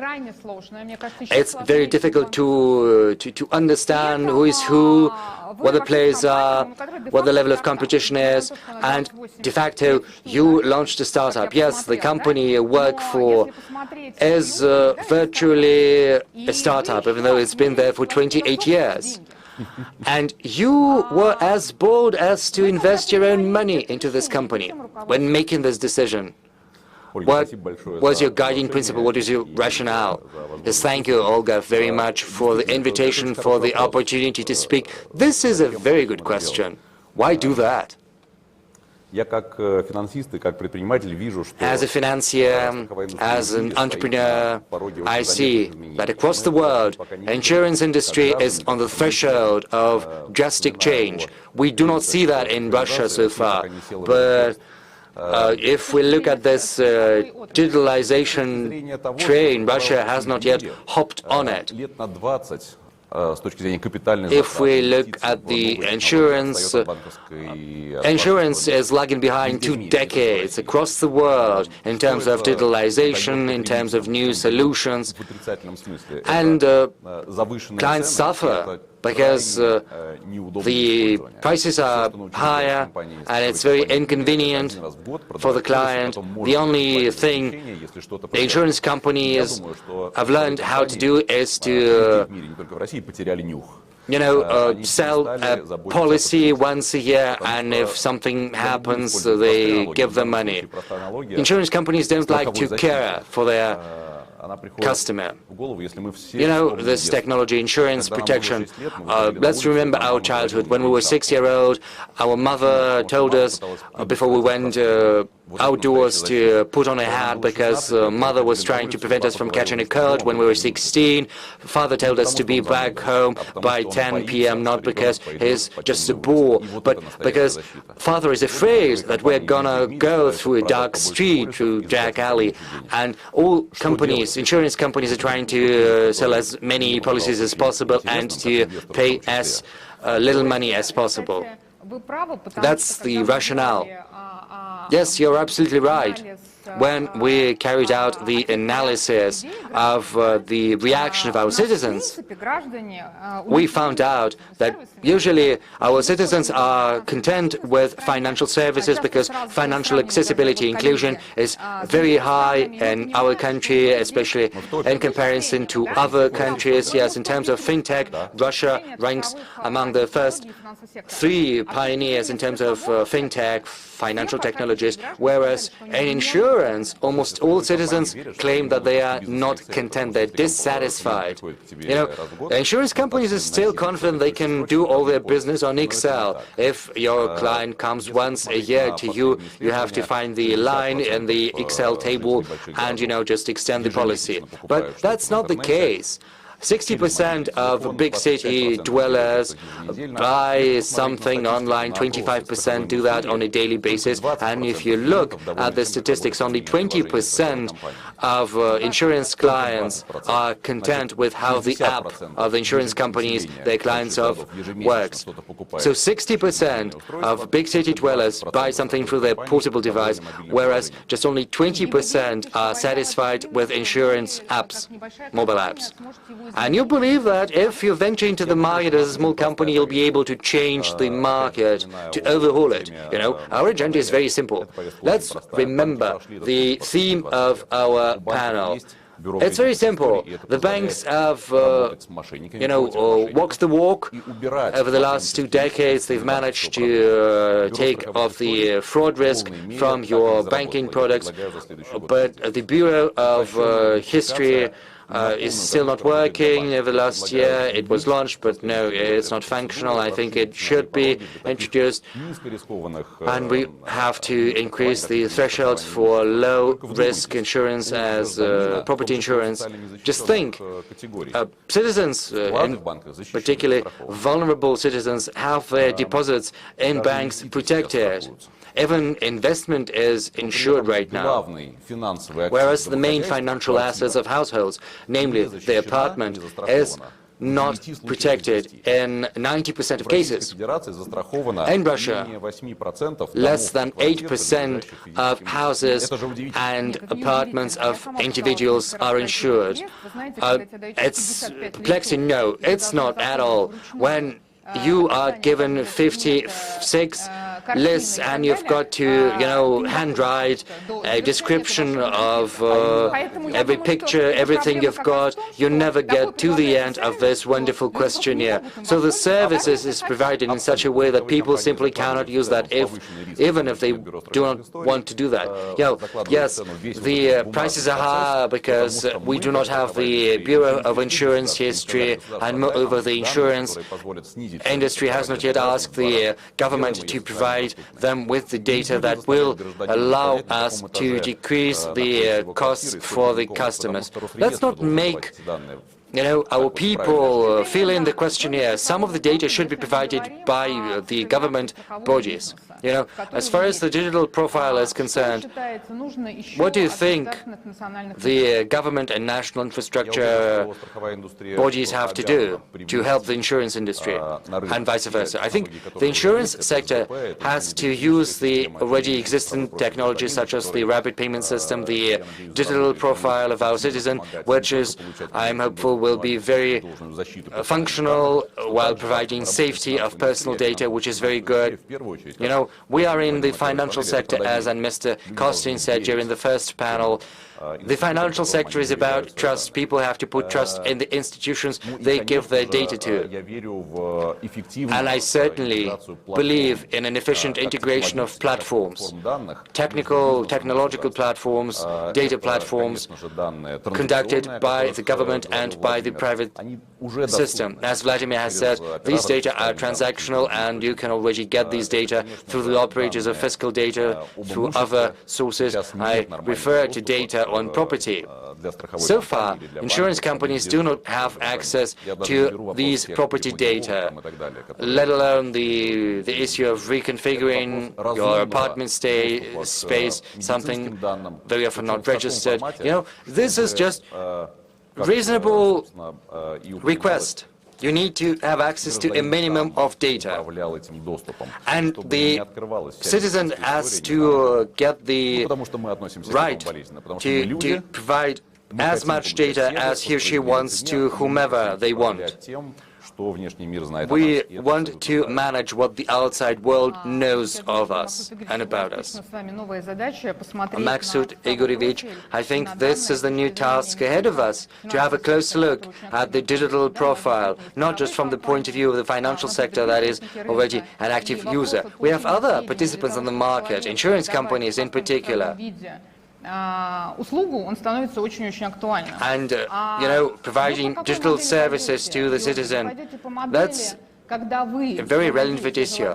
It's very difficult to understand who is who, what the players are, what the level of competition is, and de facto you launched a startup. Yes, the company you work for is virtually a startup, even though it's been there for 28 years. And you were as bold as to invest your own money into this company when making this decision. What was your guiding principle? What is your rationale? Yes, thank you, Olga, very much for the invitation, for the opportunity to speak. This is a very good question. Why do that? As a financier, as an entrepreneur, I see that across the world, insurance industry is on the threshold of drastic change. We do not see that in Russia so far, but if we look at this digitalization train, Russia has not yet hopped on it. If we look at the insurance, insurance is lagging behind 2 decades across the world in terms of digitalization, in terms of new solutions, and clients suffer because the prices are higher and it's very inconvenient for the client. The only thing the insurance companies have learned how to do is to sell a policy once a year, and if something happens, they give them money. Insurance companies don't like to care for their customer. This technology, insurance protection. Let's remember our childhood. When we were 6-year-old, our mother told us before we went outdoors to put on a hat because mother was trying to prevent us from catching a cold. When we were 16, father told us to be back home by 10 p.m. not because he's just a bore, but because father is afraid that we're gonna go through a dark street, through dark alley, and all companies, insurance companies, are trying to sell as many policies as possible and to pay as little money as possible. That's the rationale. Yes, you're absolutely right. When we carried out the analysis of the reaction of our citizens, we found out that usually our citizens are content with financial services because financial accessibility inclusion is very high in our country, especially in comparison to other countries. Yes, in terms of fintech, Russia ranks among the first 3 pioneers in terms of fintech, financial technologies, whereas in insurance, almost all citizens claim that they are not content, they're dissatisfied. The insurance companies are still confident they can do all their business on Excel. If your client comes once a year to you, you have to find the line in the Excel table and, just extend the policy. But that's not the case. 60% of big city dwellers buy something online, 25% do that on a daily basis, and if you look at the statistics, only 20% of insurance clients are content with how the app of the insurance companies their clients of works. So 60% of big city dwellers buy something through their portable device, whereas just only 20% are satisfied with insurance apps, mobile apps. And you believe that if you venture into the market as a small company, you'll be able to change the market, to overhaul it. Our agenda is very simple. Let's remember the theme of our panel. It's very simple. The banks have, walked the walk. Over the last 2 decades, they've managed to take off the fraud risk from your banking products. But the Bureau of History is still not working. Over the last year it was launched, but no, it's not functional. I think it should be introduced, and we have to increase the thresholds for low-risk insurance as property insurance. Just think, citizens, in particularly vulnerable citizens, have their deposits in banks protected. Even investment is insured right now, whereas the main financial assets of households, namely the apartment, is not protected in 90% of cases. In Russia, less than 8% of houses and apartments of individuals are insured. It's perplexing. No, it's not at all. When you are given 56 lists and you've got to, handwrite a description of every picture, everything you've got, you never get to the end of this wonderful questionnaire. So the services is provided in such a way that people simply cannot use that, even if they do not want to do that. Yes, the prices are high because we do not have the Bureau of Insurance History, and moreover the insurance industry has not yet asked the government to provide them with the data that will allow us to decrease the costs for the customers. Let's not make our people fill in the questionnaire. Some of the data should be provided by the government bodies. As far as the digital profile is concerned, what do you think the government and national infrastructure bodies have to do to help the insurance industry and vice versa? I think the insurance sector has to use the already existing technologies such as the rapid payment system, the digital profile of our citizen, which is, I'm hopeful, will be very functional while providing safety of personal data, which is very good. We are in the financial sector, as Mr. Kostin said during the first panel. The financial sector is about trust. People have to put trust in the institutions they give their data to. And I certainly believe in an efficient integration of platforms, technological platforms, data platforms, conducted by the government and by the private system. As Vladimir has said, these data are transactional, and you can already get these data through the operators of fiscal data, through other sources. I refer to data on property. So far, insurance companies do not have access to these property data, let alone the issue of reconfiguring your apartment space, something very often not registered. This is just reasonable request. You need to have access to a minimum of data. And the citizen has to get the right to provide as much data as he or she wants to whomever they want. We want to manage what the outside world knows of us and about us. Maksut Igorevich, I think this is the new task ahead of us, to have a closer look at the digital profile, not just from the point of view of the financial sector that is already an active user. We have other participants on the market, insurance companies in particular. And, providing digital services to the citizen, that's a very relevant issue.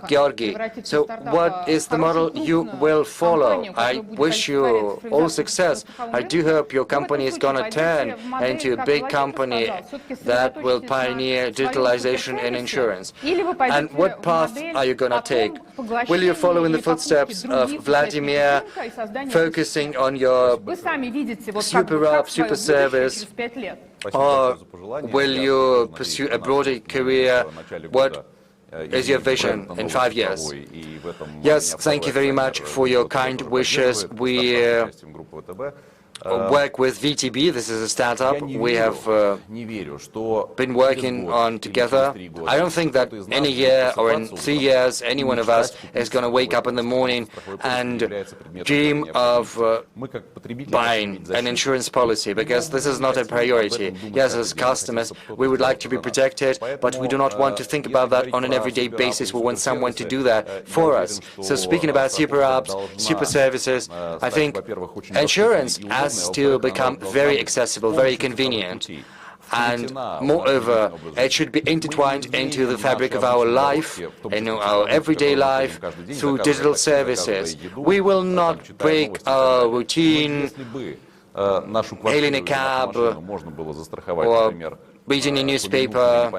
Georgi, so what is the model you will follow? I wish you all success. I do hope your company is going to turn into a big company that will pioneer digitalization in insurance. And what path are you going to take? Will you follow in the footsteps of Vladimir, focusing on your super app, super service? Or will you pursue a broader career? What is your vision in 5 years? Yes, thank you very much for your kind wishes. We work with VTB. This is a startup we have been working on together. I don't think that in a year or in 3 years any one of us is going to wake up in the morning and dream of buying an insurance policy, because this is not a priority. Yes, as customers, we would like to be protected, but we do not want to think about that on an everyday basis. We want someone to do that for us. So speaking about super apps, super services, I think insurance has to become very accessible, very convenient. And moreover, it should be intertwined into the fabric of our life, in our everyday life, through digital services. We will not break our routine, hailing a cab, or reading a newspaper,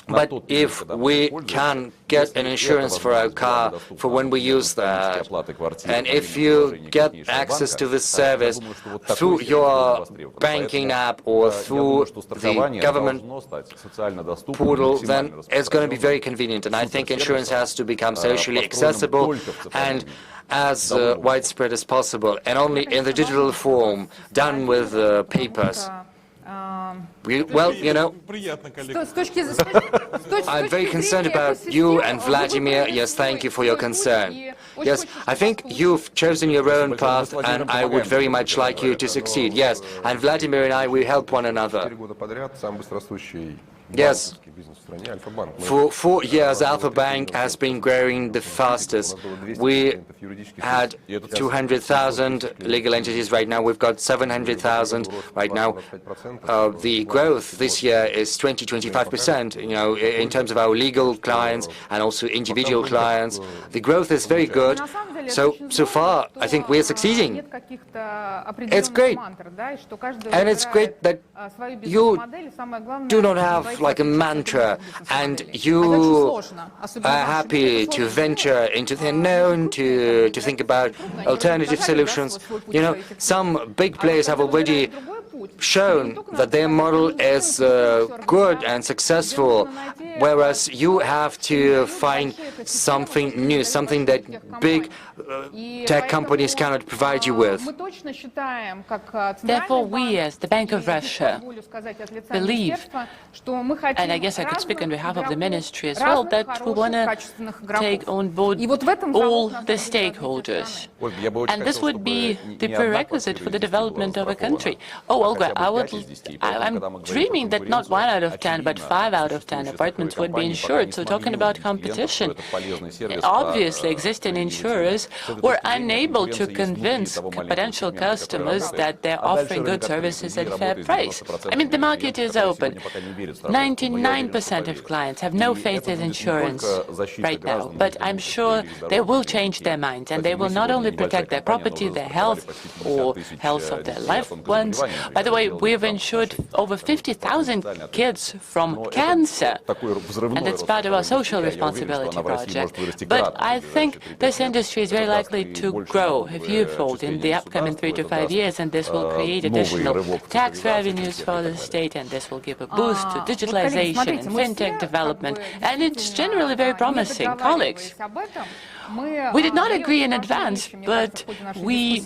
but if we can get an insurance for our car for when we use that, and if you get access to this service through your banking app or through the government portal, then it's going to be very convenient. And I think insurance has to become socially accessible and as widespread as possible, and only in the digital form, done with papers. Well, you know, I'm very concerned about you and Vladimir. Yes, thank you for your concern. Yes, I think you've chosen your own path, and I would very much like you to succeed. Yes, and Vladimir and I, we help one another. Yes, for 4 years, Alpha Bank has been growing the fastest. We had 200,000 legal entities. Right now, we've got 700,000. Right now, the growth this year is 20–25%. You know, in terms of our legal clients and also individual clients, the growth is very good. So far, I think we are succeeding. It's great, and it's great that you do not have like a mantra, and you are happy to venture into the unknown, to think about alternative solutions. You know, some big players have already shown that their model is good and successful, whereas you have to find something new, something that big tech companies cannot provide you with. Therefore, we, as the Bank of Russia, believe, and I guess I could speak on behalf of the ministry as well, that we want to take on board all the stakeholders. And this would be the prerequisite for the development of a country. Oh, Olga, I'm dreaming that not 1 out of 10, but 5 out of 10 apartments would be insured. So talking about competition, obviously existing insurers were unable to convince potential customers that they're offering good services at a fair price. I mean, the market is open. 99% of clients have no faith in insurance right now, but I'm sure they will change their minds, and they will not only protect their property, their health, or health of their loved ones. By the way, we've insured over 50,000 kids from cancer, and it's part of our social responsibility project. But I think this industry is very likely to grow a few-fold in the upcoming 3 to 5 years, and this will create additional tax revenues for the state, and this will give a boost to digitalization and fintech development, and it's generally very promising. Colleagues, we did not agree in advance, but we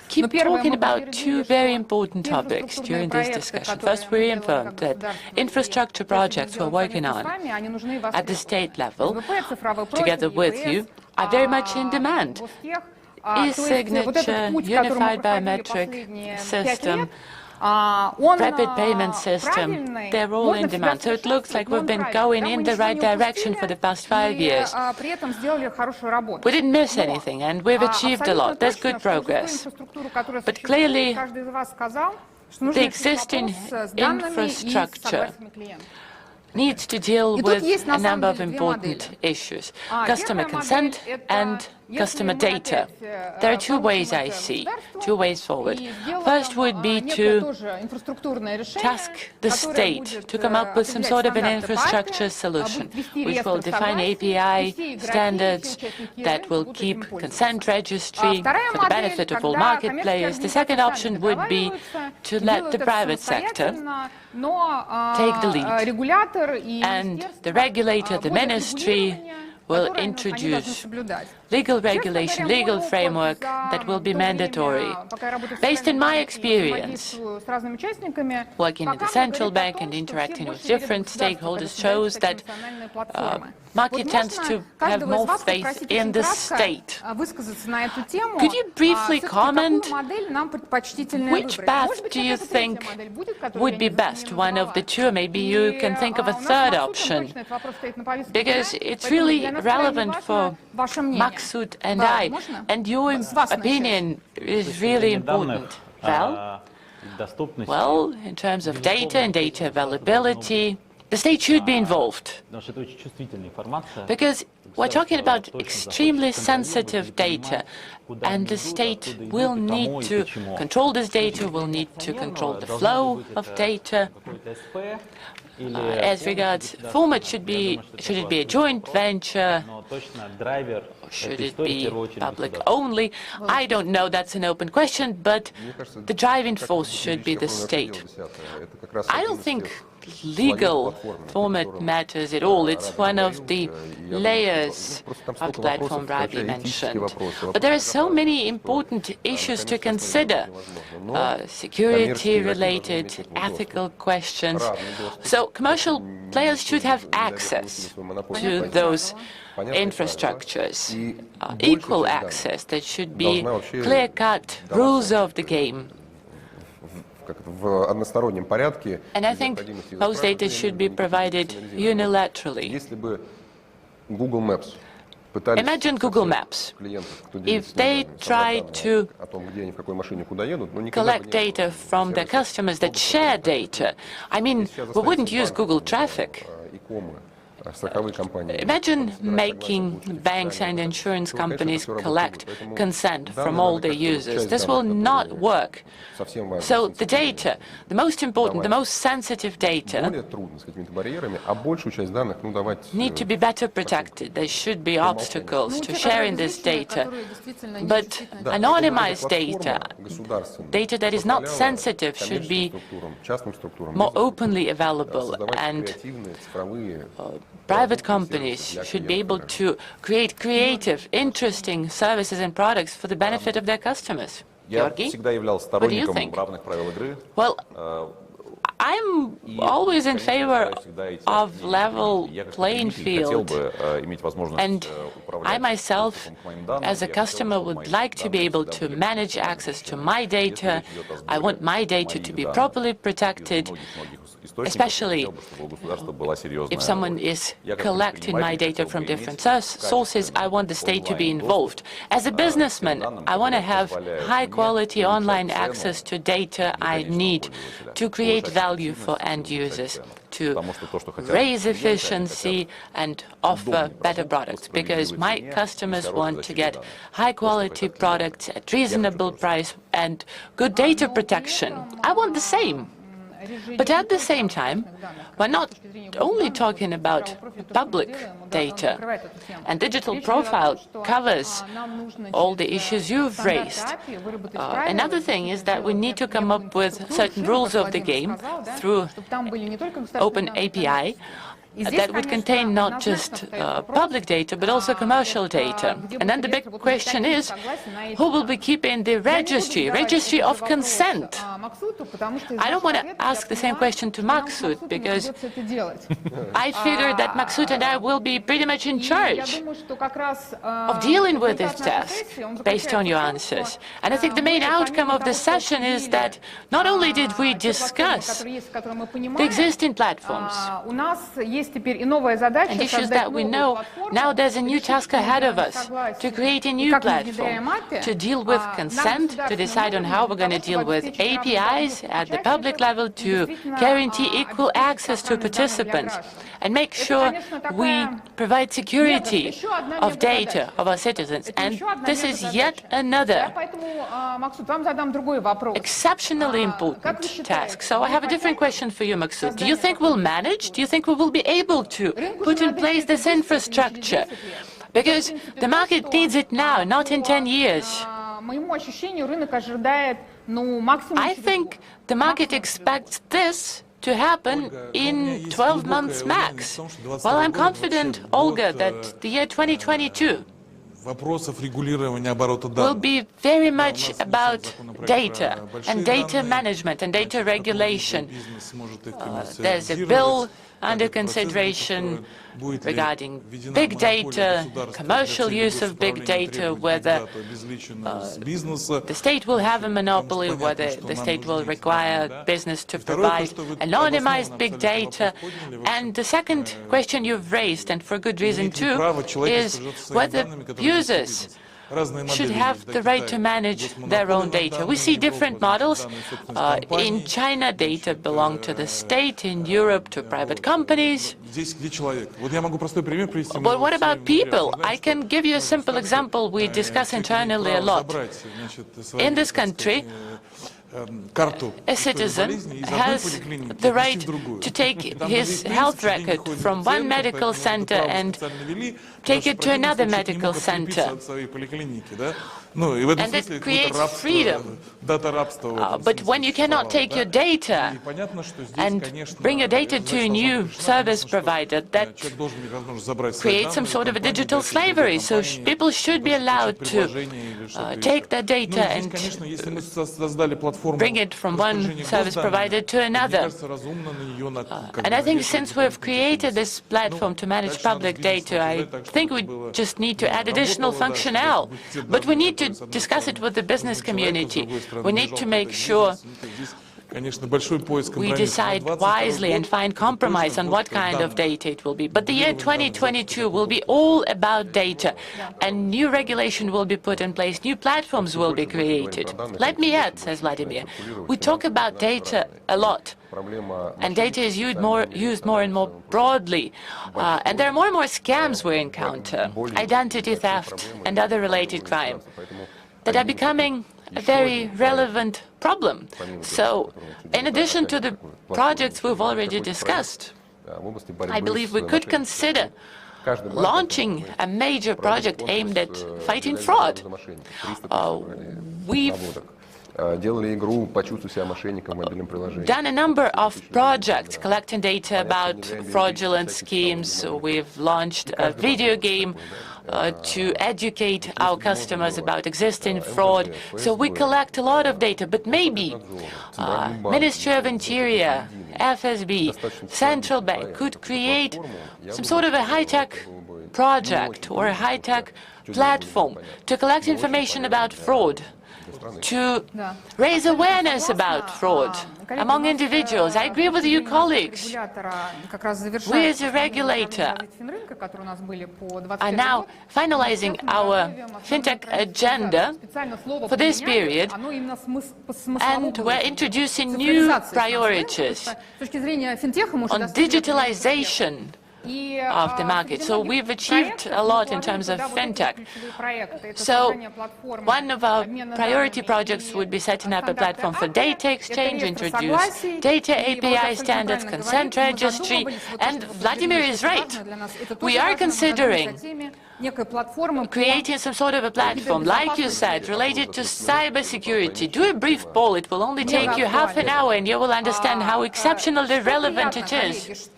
keep talking about 2 very important topics during this discussion. First, we reaffirmed that infrastructure projects we're working on at the state level, together with you, are very much in demand. E-signature, unified biometric system, rapid payment system, they're all in demand. So it looks like we've been going in the right direction for the past 5 years. We didn't miss anything, and we've achieved a lot. There's good progress. But clearly, the existing infrastructure needs to deal with a number of important issues: customer consent and customer data. There are 2 ways I see, 2 ways forward. First would be to task the state to come up with some sort of an infrastructure solution, which will define API standards, that will keep consent registry for the benefit of all market players. The second option would be to let the private sector take the lead, and the regulator, the ministry, will introduce legal regulation, legal framework that will be mandatory. Based on my experience, working in the central bank and interacting with different stakeholders shows that market tends to have more faith in the state. Could you briefly comment which path do you think would be best, one of the 2? Maybe you can think of a third option, because it's really relevant for Maksud and I, and your opinion is really important. Well, in terms of data and data availability, the state should be involved, because we're talking about extremely sensitive data, and the state will need to control this data, will need to control the flow of data. As regards format, should it be a joint venture? Should it be public only? I don't know, that's an open question, but the driving force should be the state. I don't think legal format matters at all. It's one of the layers of the platform Ravi mentioned. But there are so many important issues to consider. Security-related, ethical questions. So commercial players should have access to those infrastructures, equal access. There should be clear-cut rules of the game. And I think most data should be provided unilaterally. Imagine Google Maps. If they try to collect data from their customers that share data, I mean, we wouldn't use Google traffic. Imagine making banks and insurance companies collect consent from all their users. This will not work. So the data, the most important, the most sensitive data, need to be better protected. There should be obstacles to sharing this data. But anonymized data, data that is not sensitive, should be more openly available, and private companies should be able to create creative, interesting services and products for the benefit of their customers. Georgi, what do you think? Well, I'm always in favor of level playing field, and I myself, as a customer, would like to be able to manage access to my data. I want my data to be properly protected, especially if someone is collecting my data from different sources. I want the state to be involved. As a businessman, I want to have high-quality online access to data I need to create value for end users, to raise efficiency and offer better products, because my customers want to get high-quality products at reasonable price and good data protection. I want the same. But at the same time, we're not only talking about public data, and digital profile covers all the issues you've raised. Another thing is that we need to come up with certain rules of the game through open API that would contain not just public data, but also commercial data. And then the big question is, who will be keeping the registry of consent? I don't want to ask the same question to Maksut, because I figured that Maksut and I will be pretty much in charge of dealing with this task, based on your answers. And I think the main outcome of this session is that not only did we discuss the existing platforms and issues that we know, now there's a new task ahead of us, to create a new platform, to deal with consent, to decide on how we're going to deal with APIs at the public level, to guarantee equal access to participants, and make sure we provide security of data of our citizens. And this is yet another exceptionally important task. So I have a different question for you, Maksut. Do you think we'll manage? Do you think we will be able to put in place this infrastructure? Because the market needs it now, not in 10 years. I think the market expects this to happen in 12 months max. Well, I'm confident, Olga, that the year 2022 will be very much about data and data management and data regulation. There's a bill under consideration regarding big data, commercial use of big data, whether the state will have a monopoly, whether the state will require business to provide anonymized big data. And the second question you've raised, and for good reason too, is whether users should have the right to manage their own data. We see different models. In China, data belong to the state, in Europe to private companies. But what about people? I can give you a simple example we discuss internally a lot. In this country, a citizen has the right to take his health record from one medical center and take it to another medical center. And it creates freedom. But when you cannot take your data and bring your data to a new service provider, that creates some sort of a digital slavery. So people should be allowed to take their data and bring it from one service provider to another. And I think since we've created this platform to manage public data, I think we just need to add additional functionality. But we need to discuss it with the business community. We need to make sure we decide wisely and find compromise on what kind of data it will be. But the year 2022 will be all about data, and new regulation will be put in place, new platforms will be created. Let me add, says Vladimir, we talk about data a lot, and data is used more and more broadly. And there are more and more scams we encounter, identity theft and other related crime, that are becoming a very relevant problem. So, in addition to the projects we've already discussed, I believe we could consider launching a major project aimed at fighting fraud. We've done a number of projects collecting data about fraudulent schemes. We've launched a video game to educate our customers about existing fraud. So we collect a lot of data, but maybe Ministry of Interior, FSB, Central Bank could create some sort of a high-tech project or a high-tech platform to collect information about fraud, to raise awareness about fraud among individuals. I agree with you, colleagues. We as a regulator are now finalizing our fintech agenda for this period, and we're introducing new priorities on digitalization of the market. So we've achieved a lot in terms of fintech. So one of our priority projects would be setting up a platform for data exchange, introduce data API standards, consent registry, and Vladimir is right. We are considering creating some sort of a platform, like you said, related to cybersecurity. Do a brief poll. It will only take you half an hour, and you will understand how exceptionally relevant it is.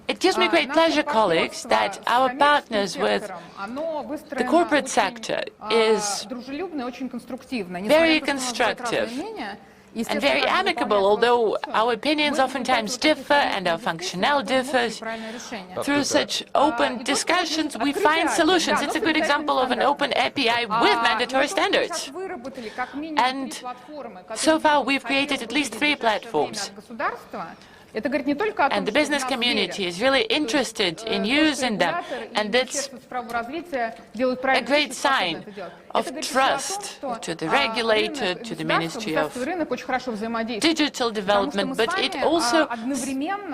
It gives me great pleasure, colleagues, that our partners with the corporate sector is very constructive and very amicable, although our opinions oftentimes differ and our functionality differs. Through such open discussions, we find solutions. It's a good example of an open API with mandatory standards. And so far, we've created at least 3 platforms. And the business community is really interested in using them, and it's a great sign of trust to the regulator, to the Ministry of Digital Development, but it also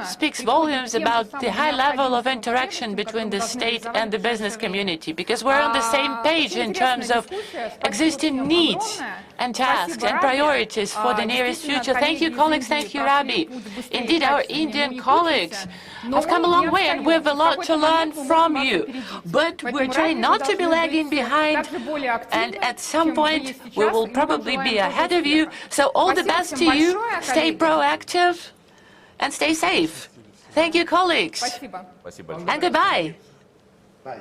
speaks volumes about the high level of interaction between the state and the business community, because we're on the same page in terms of existing needs and tasks and priorities for the nearest future. Thank you, colleagues. Thank you, Rabi. Indeed, our Indian colleagues have come a long way, and we have a lot to learn from you. But we're trying not to be lagging behind, and at some point we will probably be ahead of you. So all the best to you. Stay proactive and stay safe. Thank you, colleagues. And goodbye. Bye.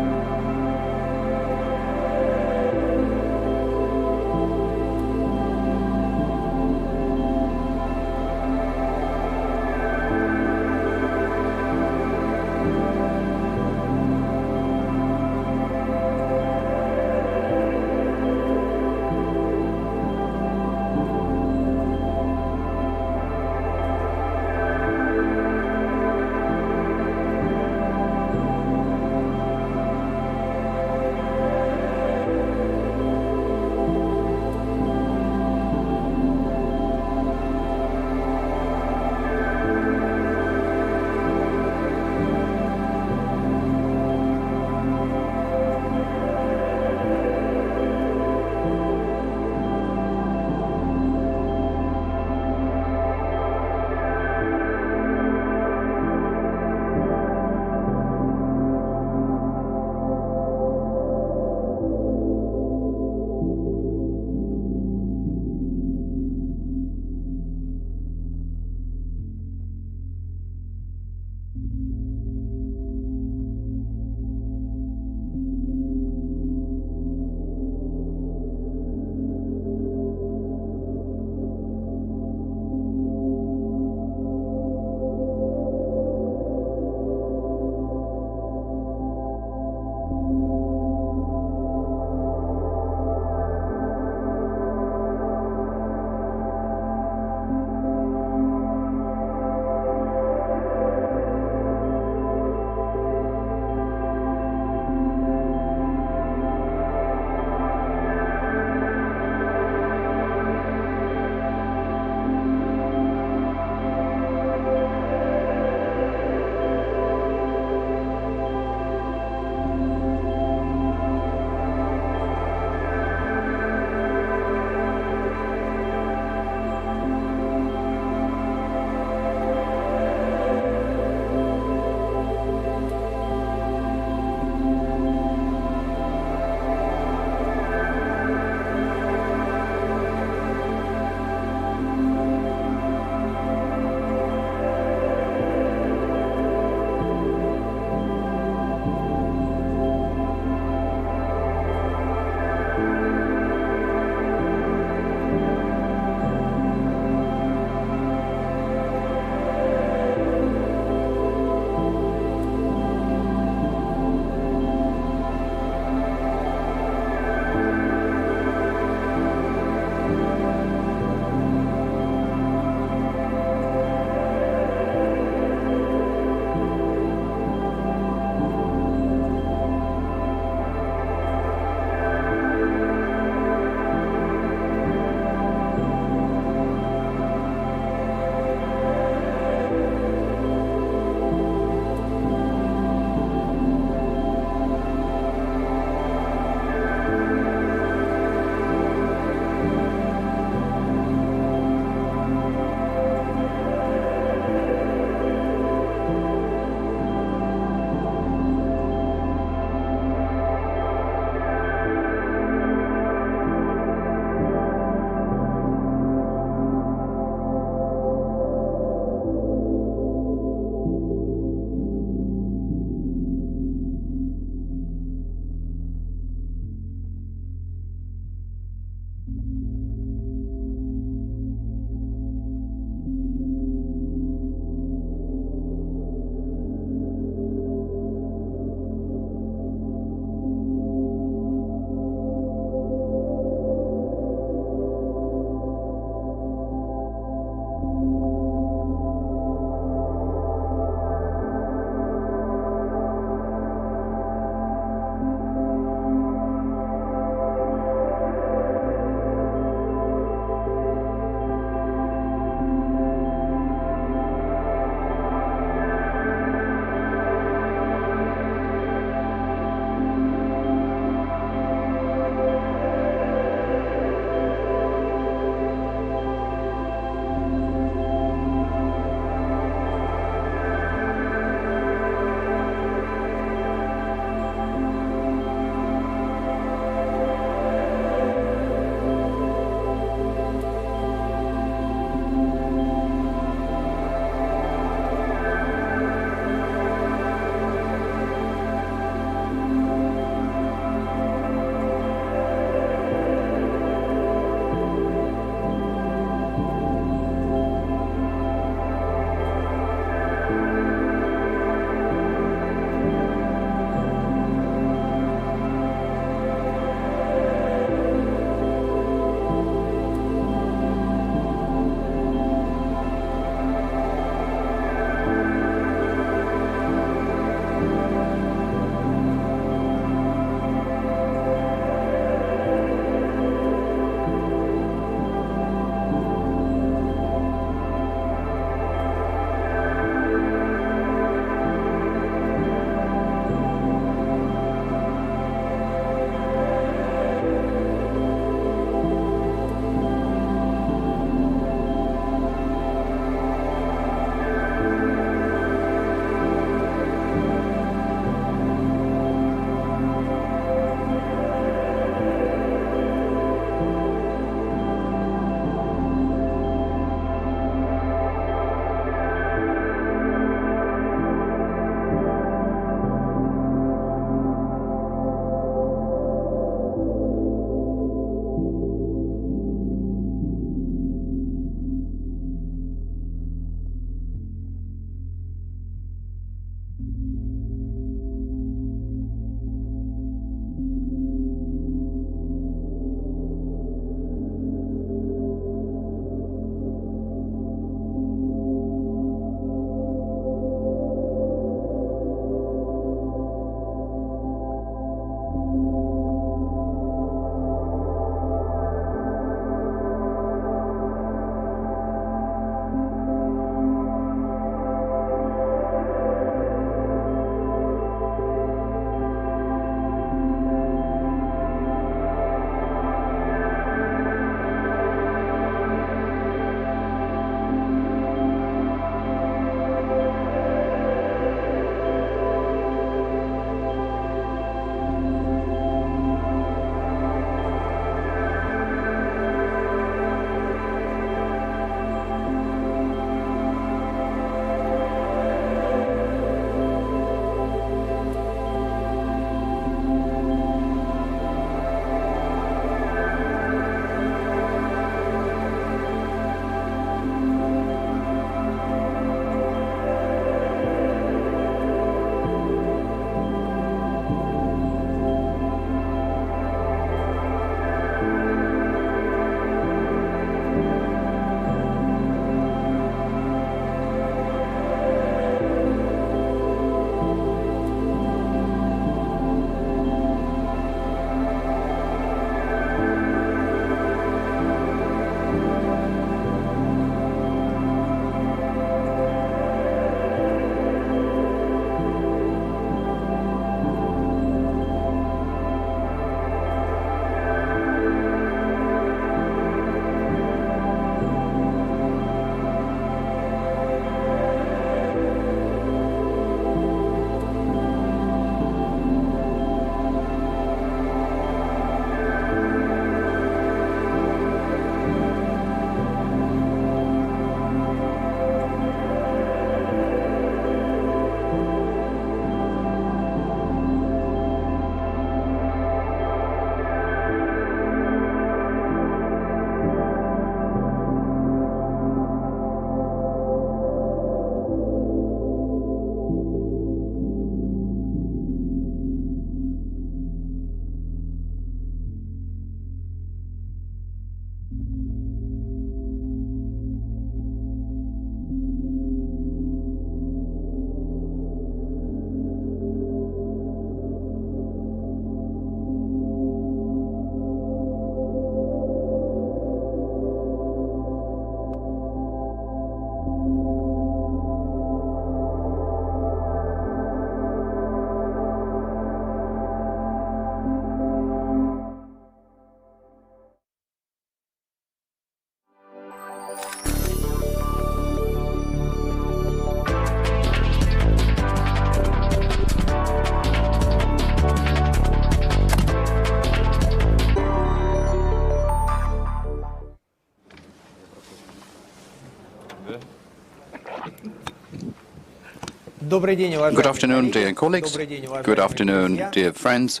Good afternoon, dear colleagues. Good afternoon, dear friends.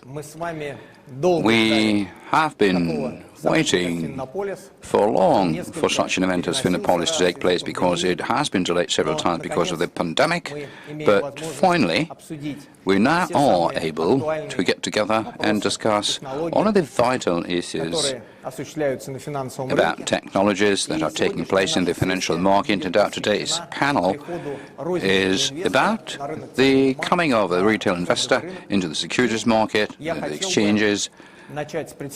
We have been waiting for long for such an event as Finopolis to take place because it has been delayed several times because of the pandemic. But finally, we now are able to get together and discuss all of the vital issues about technologies that are taking place in the financial market. And today's panel is about the coming of a retail investor into the securities market, the exchanges.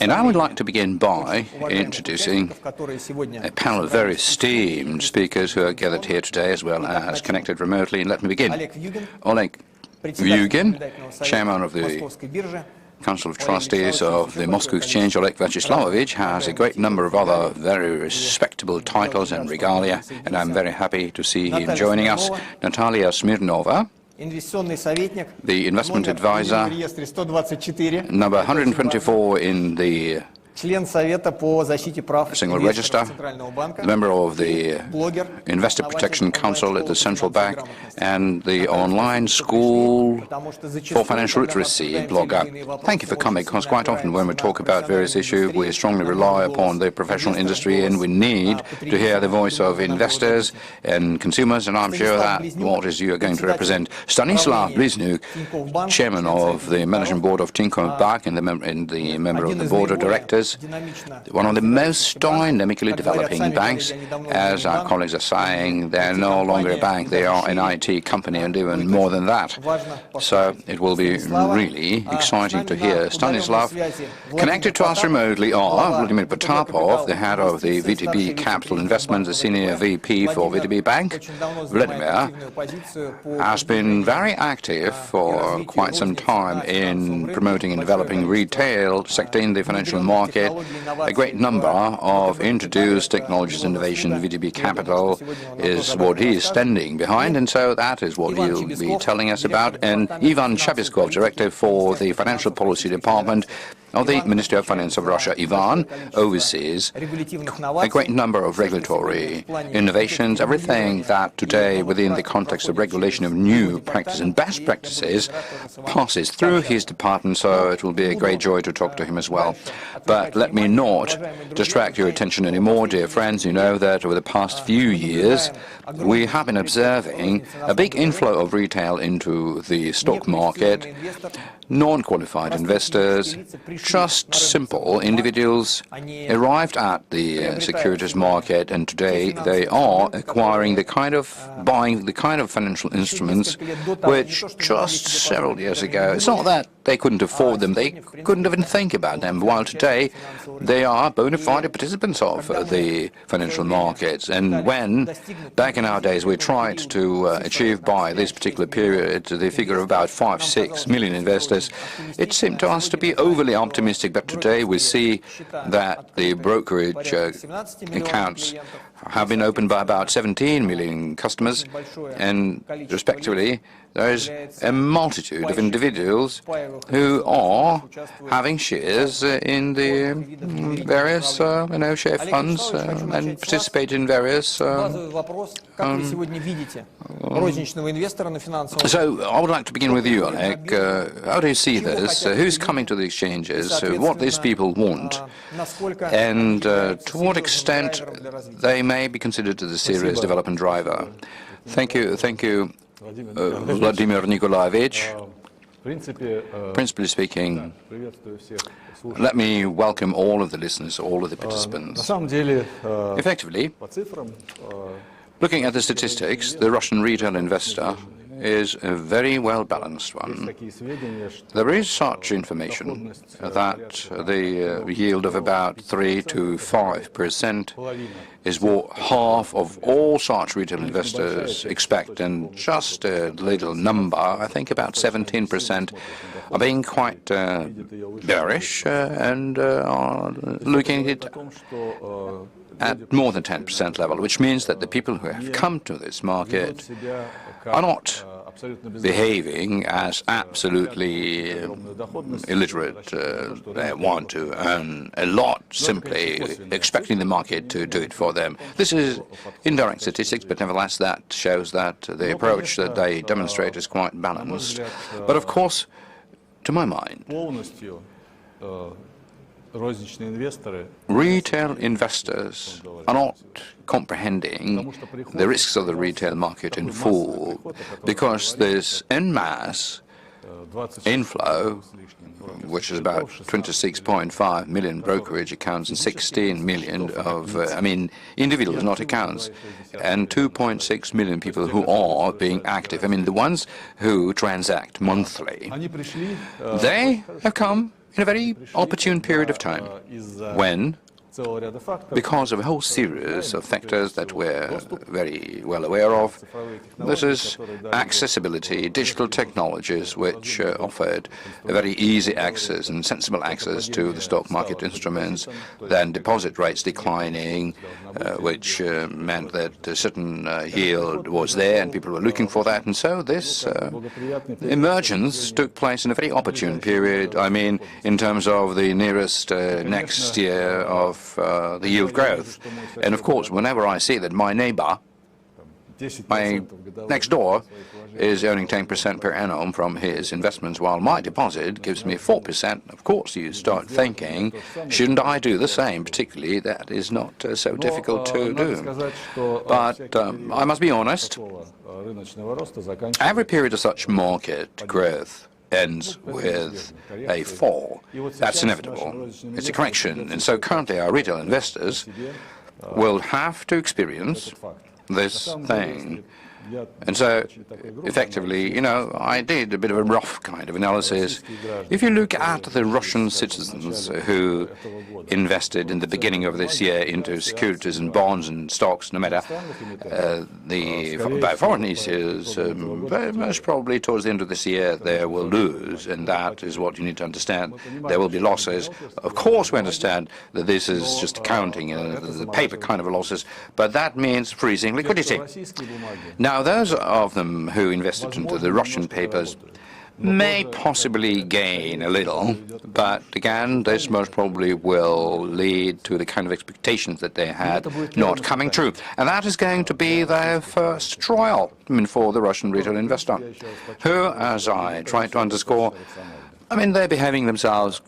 And I would like to begin by introducing a panel of very esteemed speakers who are gathered here today as well as connected remotely. And let me begin. Oleg Vyugin, chairman of the Council of Trustees of the Moscow Exchange. Oleg Vyacheslavovic has a great number of other very respectable titles and regalia, and I'm very happy to see him joining us. Natalia Smirnova, the investment advisor, number 124 in the single register, the member of the Investor Protection Council at the Central Bank, and the online school for financial literacy blogger. Thank you for coming, because quite often when we talk about various issues, we strongly rely upon the professional industry, and we need to hear the voice of investors and consumers, and I'm sure that what is you are going to represent. Stanislav Bliznyuk, chairman of the management board of Tinkoff Bank and the member of the board of directors, one of the most dynamically developing banks. As our colleagues are saying, they're no longer a bank, they are an IT company, and even more than that. So it will be really exciting to hear Stanislav. Connected to us remotely are Vladimir Potapov, the head of the VTB Capital Investments, the senior VP for VTB Bank. Vladimir has been very active for quite some time in promoting and developing retail sector in the financial market. A great number of introduced technologies innovation. VTB Capital is what he is standing behind, and so that is what he'll be telling us about. And Ivan Chapiskov, director for the Financial Policy Department of the Ministry of Finance of Russia. Ivan oversees a great number of regulatory innovations, everything that today, within the context of regulation of new practices and best practices, passes through his department, so it will be a great joy to talk to him as well. But let me not distract your attention anymore, dear friends. You know that over the past few years, we have been observing a big inflow of retail into the stock market. Non-qualified investors, just simple individuals, arrived at the securities market, and today they are acquiring buying the kind of financial instruments which just several years ago, it's not that they couldn't afford them, they couldn't even think about them, while today they are bona fide participants of the financial markets. And when, back in our days, we tried to achieve by this particular period the figure of about 5-6 million investors, it seemed to us to be overly optimistic, but today we see that the brokerage accounts have been opened by about 17 million customers, and respectively there is a multitude of individuals who are having shares in the various share funds and participate in various So I would like to begin with you, Oleg. How do you see this? Who's coming to the exchanges? What these people want? And to what extent they may be considered as a serious development driver? Thank you, Vladimir Nikolaevich. Principally speaking, let me welcome all of the listeners, all of the participants. Effectively, looking at the statistics, the Russian retail investor is a very well-balanced one. There is such information that the yield of about 3 to 5% is what half of all such retail investors expect, and just a little number, I think about 17%, are being quite bearish and are looking at at more than 10% level, which means that the people who have come to this market are not behaving as absolutely illiterate. They want to earn a lot, simply expecting the market to do it for them. This is indirect statistics, but nevertheless that shows that the approach that they demonstrate is quite balanced. But of course, to my mind, retail investors are not comprehending the risks of the retail market in full, because this en masse inflow, which is about 26.5 million brokerage accounts and 16 million of, individuals, not accounts, and 2.6 million people who are being active. The ones who transact monthly. They have come in a very opportune period of time when, because of a whole series of factors that we're very well aware of, this is accessibility, digital technologies which offered a very easy access and sensible access to the stock market instruments, then deposit rates declining, which meant that a certain yield was there and people were looking for that. And so this emergence took place in a very opportune period, in terms of the nearest next year of the yield growth. And of course, whenever I see that my neighbor, my next door, is earning 10% per annum from his investments, while my deposit gives me 4%, of course you start thinking, shouldn't I do the same? Particularly, that is not so difficult to do. But I must be honest, every period of such market growth ends with a fall. That's inevitable. It's a correction. And so currently our retail investors will have to experience this thing. And so, effectively, I did a bit of a rough kind of analysis. If you look at the Russian citizens who invested in the beginning of this year into securities and bonds and stocks, no matter by foreign issues, most probably towards the end of this year they will lose, and that is what you need to understand. There will be losses. Of course, we understand that this is just accounting, the paper kind of losses, but that means freezing liquidity. Now, those of them who invested into the Russian papers may possibly gain a little, but again, this most probably will lead to the kind of expectations that they had not coming true. And that is going to be their first trial, for the Russian retail investor, who, as I tried to underscore, they're behaving themselves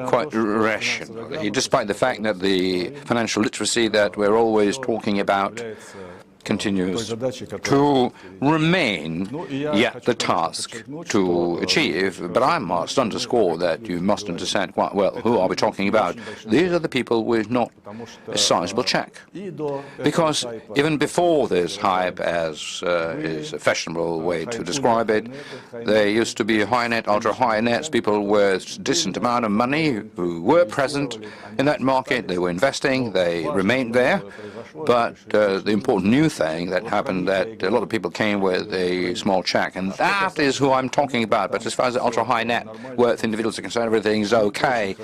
quite rationally, despite the fact that the financial literacy that we're always talking about continues to remain yet the task to achieve. But I must underscore that you must understand quite well who are we talking about. These are the people with not a sizable check. Because even before this hype, as is a fashionable way to describe it, there used to be high net, ultra high nets, people with a decent amount of money who were present in that market. They were investing, they remained there. But the important new thing that happened, that a lot of people came with a small check, and that is who I'm talking about. But as far as the ultra-high net worth individuals are concerned, everything's okay,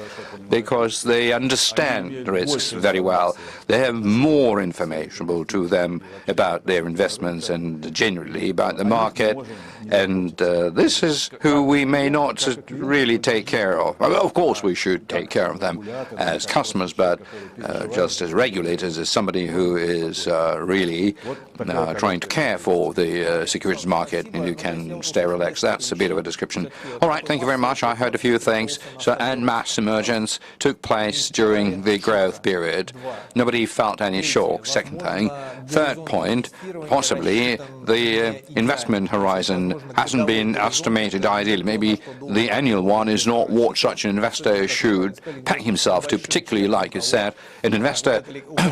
because they understand the risks very well. They have more information to them about their investments and generally about the market, and this is who we may not really take care of. Of course, we should take care of them as customers, but just as regulators, as somebody who is really trying to care for the securities market, and you can stay relaxed. That's a bit of a description. All right, thank you very much. I heard a few things. So, en masse emergence took place during the growth period. Nobody felt any shock. Second thing. Third point, possibly the investment horizon hasn't been estimated ideally. Maybe the annual one is not what such an investor should peg himself to, particularly, like you said, an investor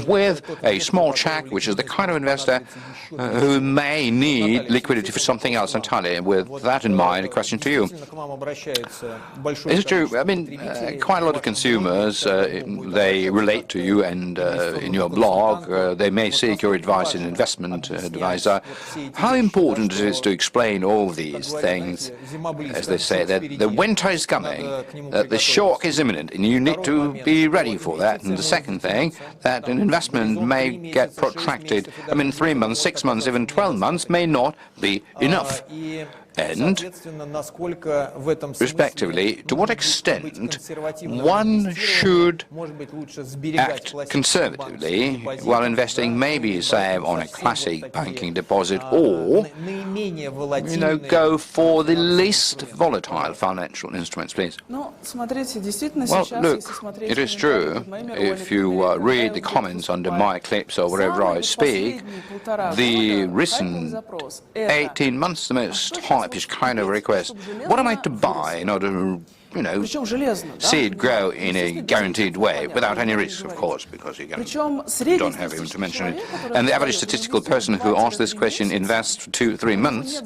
with a small check, which is the kind of investor who may need liquidity for something else entirely. With that in mind, a question to you. Is it true? I mean, quite a lot of consumers, they relate to you, and in your blog, they may seek your advice as an investment advisor. How important it is to explain all these things, as they say, that the winter is coming, that the shock is imminent, and you need to be ready for that. And the second thing, that an investment may get protracted. I mean, 3 months, 6 months, even 12 months may not be enough. And, respectively, to what extent one should act conservatively while investing, maybe save on a classic banking deposit, or, go for the least volatile financial instruments, please? Well, look, it is true. If you read the comments under my clips or wherever I speak, the recent 18 months, the most hypish kind of request. What am I to buy in order to, see it grow in a guaranteed way, without any risk, of course, because you don't have even to mention it. And the average statistical person who asks this question invests for 2-3 months.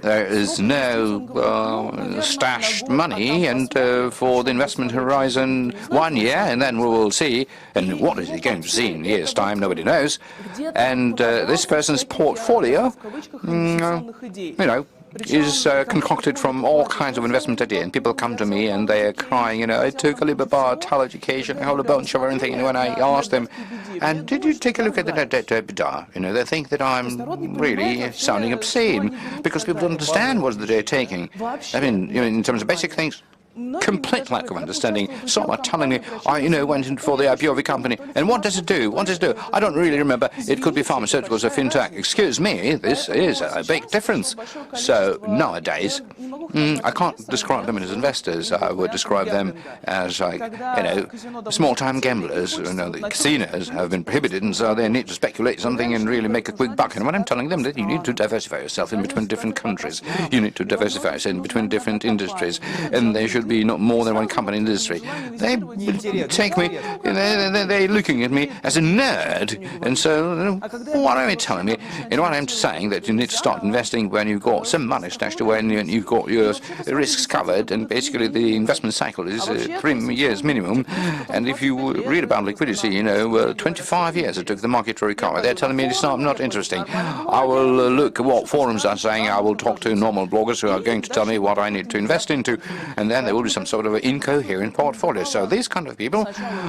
There is no stashed money, and for the investment horizon 1 year, and then we will see. And what is he going to see in a year's time? Nobody knows. And this person's portfolio, is concocted from all kinds of investment ideas. And people come to me and they are crying, I took Alibaba, Tal Education, a whole bunch of everything. And when I ask them, and did you take a look at the net debt to EBITDA? They think that I'm really sounding obscene, because people don't understand what they're taking. I mean, in terms of basic things, complete lack of understanding. Some are telling me, I went in for the IPO of a company, and what does it do? What does it do? I don't really remember. It could be pharmaceuticals or fintech. Excuse me, this is a big difference. So nowadays, I can't describe them as investors. I would describe them as, small-time gamblers. The casinos have been prohibited, and so they need to speculate something and really make a quick buck. And when I'm telling them that you need to diversify yourself in between different countries, you need to diversify yourself in between different industries, and they should be not more than one company in the industry. They take me, they're looking at me as a nerd, and so what are they telling me? And what I'm saying that you need to start investing when you've got some money stashed away and you've got your risks covered, and basically the investment cycle is 3 years minimum. And if you read about liquidity, 25 years it took the market to recover. They're telling me it's not interesting. I will look at what forums are saying. I will talk to normal bloggers who are going to tell me what I need to invest into, and then there will be some sort of an incoherent portfolio. So these kind of people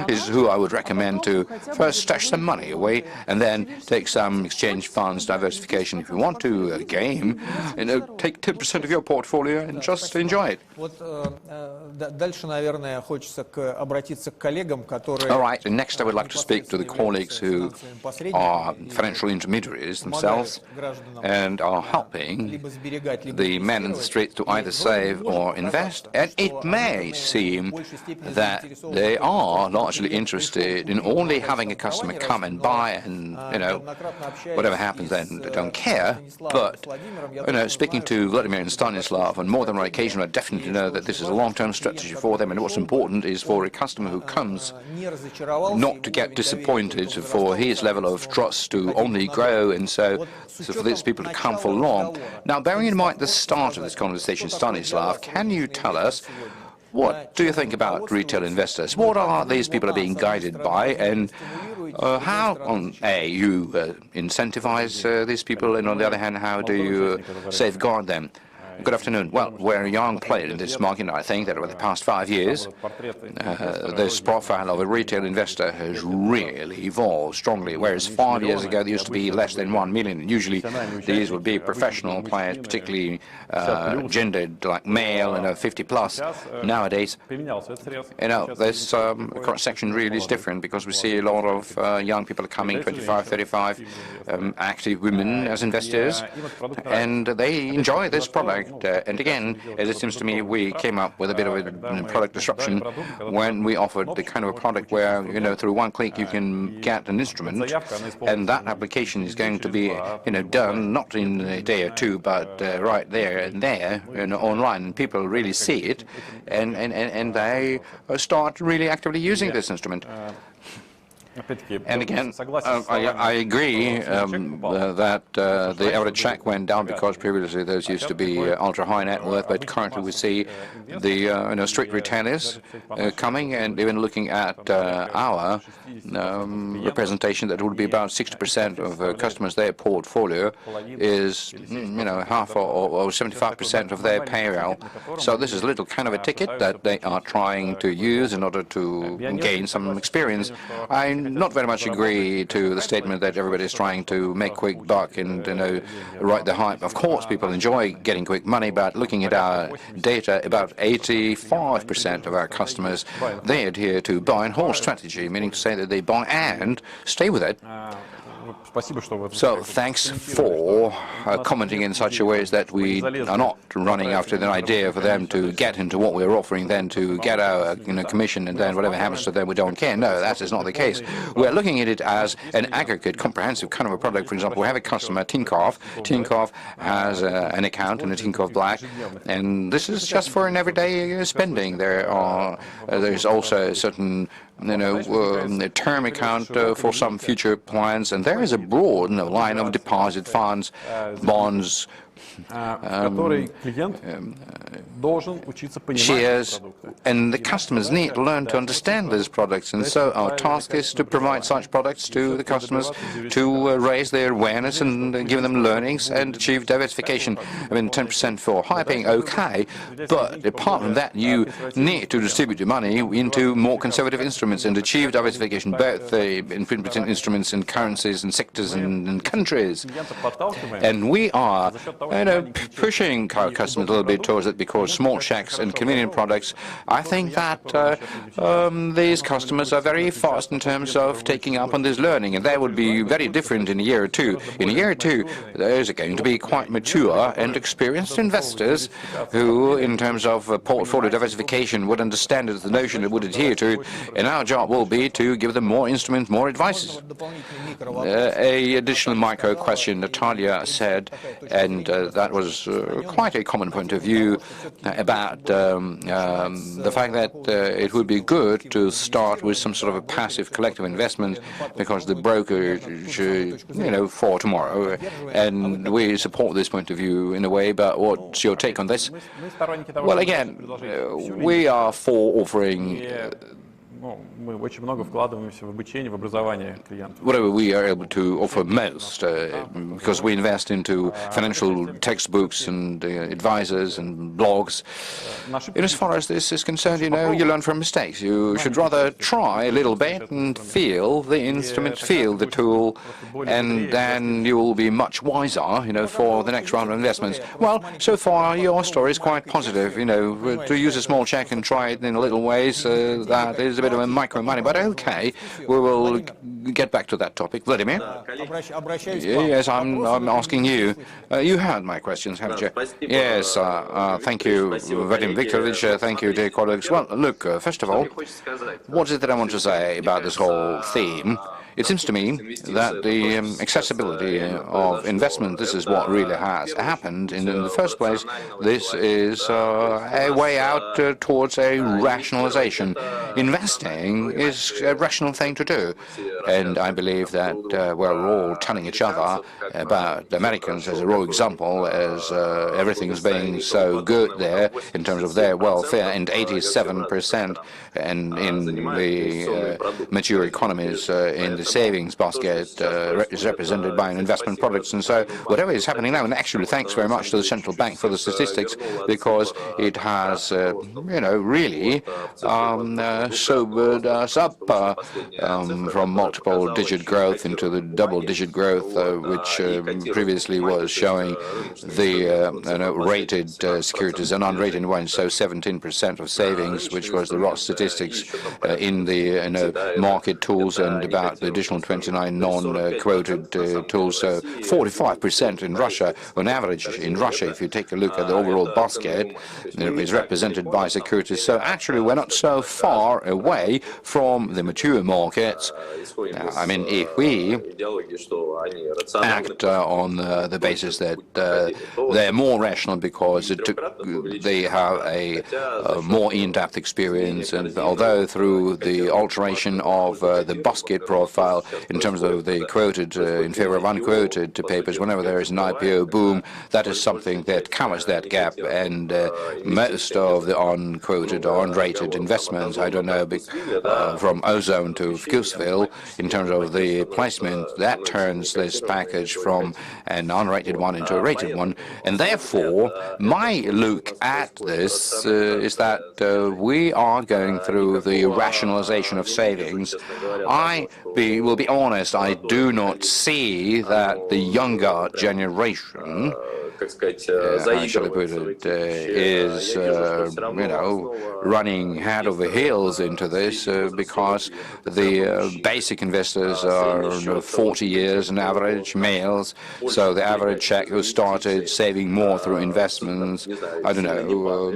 is who I would recommend to first stash some money away, and then take some exchange funds, diversification. If you want to game, take 10% of your portfolio and just enjoy it. All right, and next I would like to speak to the colleagues who are financial intermediaries themselves and are helping the men in the street to either save or invest. And it may seem that they are largely interested in only having a customer come and buy, and whatever happens then they don't care. But speaking to Vladimir and Stanislav on more than one occasion, I definitely know that this is a long-term strategy for them, and what's important is for a customer who comes not to get disappointed, for his level of trust to only grow, and so for these people to come for long. Now, bearing in mind the start of this conversation, Stanislav, can you tell us, what do you think about retail investors? What are these people are being guided by, and how, you incentivize these people, and on the other hand, how do you safeguard them? Good afternoon. Well, we're a young player in this market. I think that over the past 5 years, this profile of a retail investor has really evolved strongly, whereas 5 years ago there used to be less than 1 million. Usually these would be professional players, particularly gendered, like male and 50 plus. Nowadays, this cross-section really is different, because we see a lot of young people coming, 25, 35, active women as investors, and they enjoy this product. And again, as it seems to me, we came up with a bit of a product disruption when we offered the kind of a product where, through one click you can get an instrument, and that application is going to be, done not in a day or two, but right there and there, online, and people really see it, and they start really actively using this instrument. And again, I agree that the average check went down because previously those used to be ultra-high net worth, but currently we see the street retailers coming, and even looking at our representation, that would be about 60% of customers, their portfolio is half or 75% of their payroll. So this is a little kind of a ticket that they are trying to use in order to gain some experience. I not very much agree to the statement that everybody is trying to make quick buck and ride the hype. Of course, people enjoy getting quick money, but looking at our data, about 85% of our customers, they adhere to buy and hold strategy, meaning to say that they buy and stay with it. So thanks for commenting in such a way as that we are not running after the idea for them to get into what we're offering, then to get our commission, and then whatever happens to them we don't care. No, that is not the case. We're looking at it as an aggregate, comprehensive kind of a product. For example, we have a customer, Tinkoff. Tinkoff has an account in a Tinkoff Black, and this is just for an everyday spending. There's also a certain term account for some future plans, and there is a broad line of deposit funds, bonds, shares, and the customers need to learn to understand these products, and so our task is to provide such products to the customers to raise their awareness and give them learnings and achieve diversification. I mean, 10% for high paying, okay, but apart from that, you need to distribute your money into more conservative instruments and achieve diversification, both in instruments and currencies and sectors and countries. And we are pushing our customers a little bit towards it, because small checks and convenient products, I think that these customers are very fast in terms of taking up on this learning, and that would be very different in a year or two. In a year or two, there's going to be quite mature and experienced investors who, in terms of portfolio diversification, would understand it, the notion, and would adhere to it, and our job will be to give them more instruments, more advices. A additional micro question, Natalia said, and that was quite a common point of view, about the fact that it would be good to start with some sort of a passive collective investment, because the broker for tomorrow, and we support this point of view in a way, but what's your take on this? Well, again, we are for offering whatever we are able to offer most, because we invest into financial textbooks and advisors and blogs. And as far as this is concerned, you learn from mistakes. You should rather try a little bit and feel the instrument, feel the tool, and then you will be much wiser, for the next round of investments. Well, so far your story is quite positive. To use a small check and try it in little ways, that is a bit of a micro money, but okay, we will get back to that topic. Vladimir? Yes, I'm asking you. You heard my questions, haven't you? Yes, thank you, Vadim Viktorovich. Thank you, dear colleagues. Well, look, first of all, what is it that I want to say about this whole theme? It seems to me that the accessibility of investment, this is what really has happened. In the first place, this is a way out towards a rationalization. Investing is a rational thing to do. And I believe that we're all telling each other about the Americans as a raw example, as everything is being so good there in terms of their welfare, and 87% and in the mature economies in the savings basket is represented by investment products. And so whatever is happening now, and actually thanks very much to the central bank for the statistics, because it has really sobered us up from multiple digit growth into the double digit growth, which previously was showing the rated securities and unrated ones, so 17% of savings, which was the raw statistics in the market tools, and about the additional 29 non-quoted tools, so 45% in Russia. On average, in Russia, if you take a look at the overall basket, is represented by securities. So actually, we're not so far away from the mature markets, I mean, if we act on the basis that they're more rational because they have a more in-depth experience, and although through the alteration of the basket profile in terms of the quoted in favor of unquoted papers, whenever there is an IPO boom, that is something that covers that gap, and most of the unquoted or unrated investments, I don't know, from Ozone to Fuseville, in terms of the placement, that turns this package from an unrated one into a rated one. And therefore, my look at this is that we are going through the rationalization of savings. I will be honest, I do not see that the younger generation, how shall I put it, is, running head over heels into this because the basic investors are 40 years on average, males, so the average Czech who started saving more through investments, I don't know,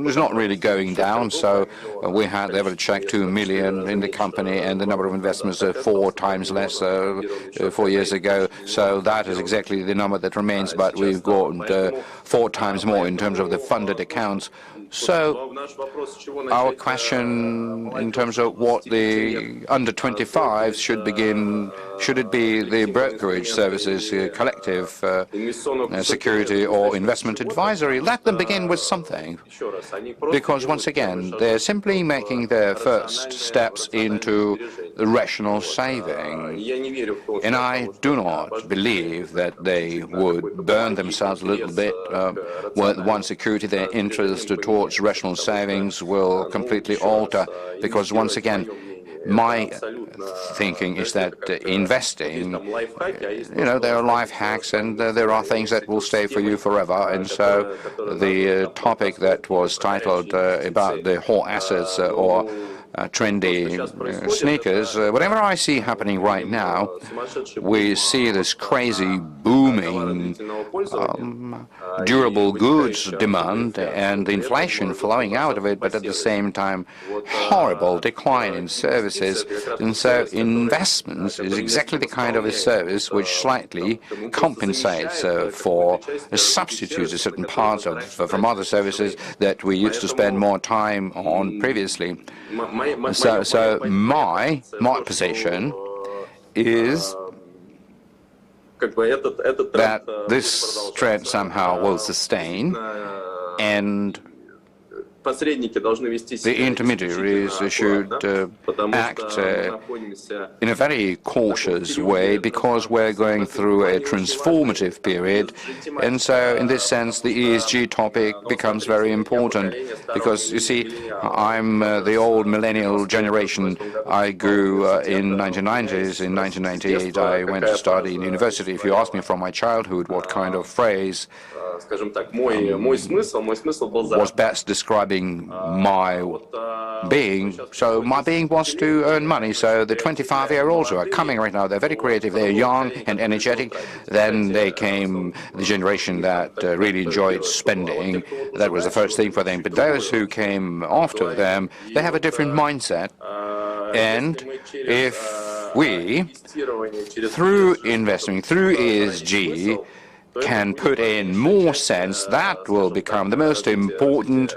is not really going down. So we had the average Czech 2 million in the company, and the number of investments are 4 times less 4 years ago. So that is exactly the number that remains, but we've got 4 times more in terms of the funded accounts. So our question in terms of what the under 25s should begin, should it be the brokerage services, collective security or investment advisory? Let them begin with something, because once again they're simply making their first steps into rational saving, and I do not believe that they would burn themselves a little bit with one security. Their interest towards rational savings will completely alter, because once again my thinking is that investing, there are life hacks and there are things that will stay for you forever. And so the topic that was titled about the hot assets or trendy sneakers, whatever I see happening right now, we see this crazy booming durable goods demand and inflation flowing out of it, but at the same time horrible decline in services. And so investments is exactly the kind of a service which slightly compensates for substitutes certain parts of from other services that we used to spend more time on previously. So my position is that this trend somehow will sustain, and the intermediaries should act in a very cautious way, because we're going through a transformative period. And so in this sense the ESG topic becomes very important, because you see, I'm the old millennial generation. I grew in 1990s. In 1998 I went to study in university. If you ask me from my childhood what kind of phrase was best describing my being, so my being was to earn money. So the 25-year-olds who are coming right now, they're very creative, they're young and energetic. Then they came the generation that really enjoyed spending. That was the first thing for them. But those who came after them, they have a different mindset. And if we, through investing, through ESG, can put in more sense, that will become the most important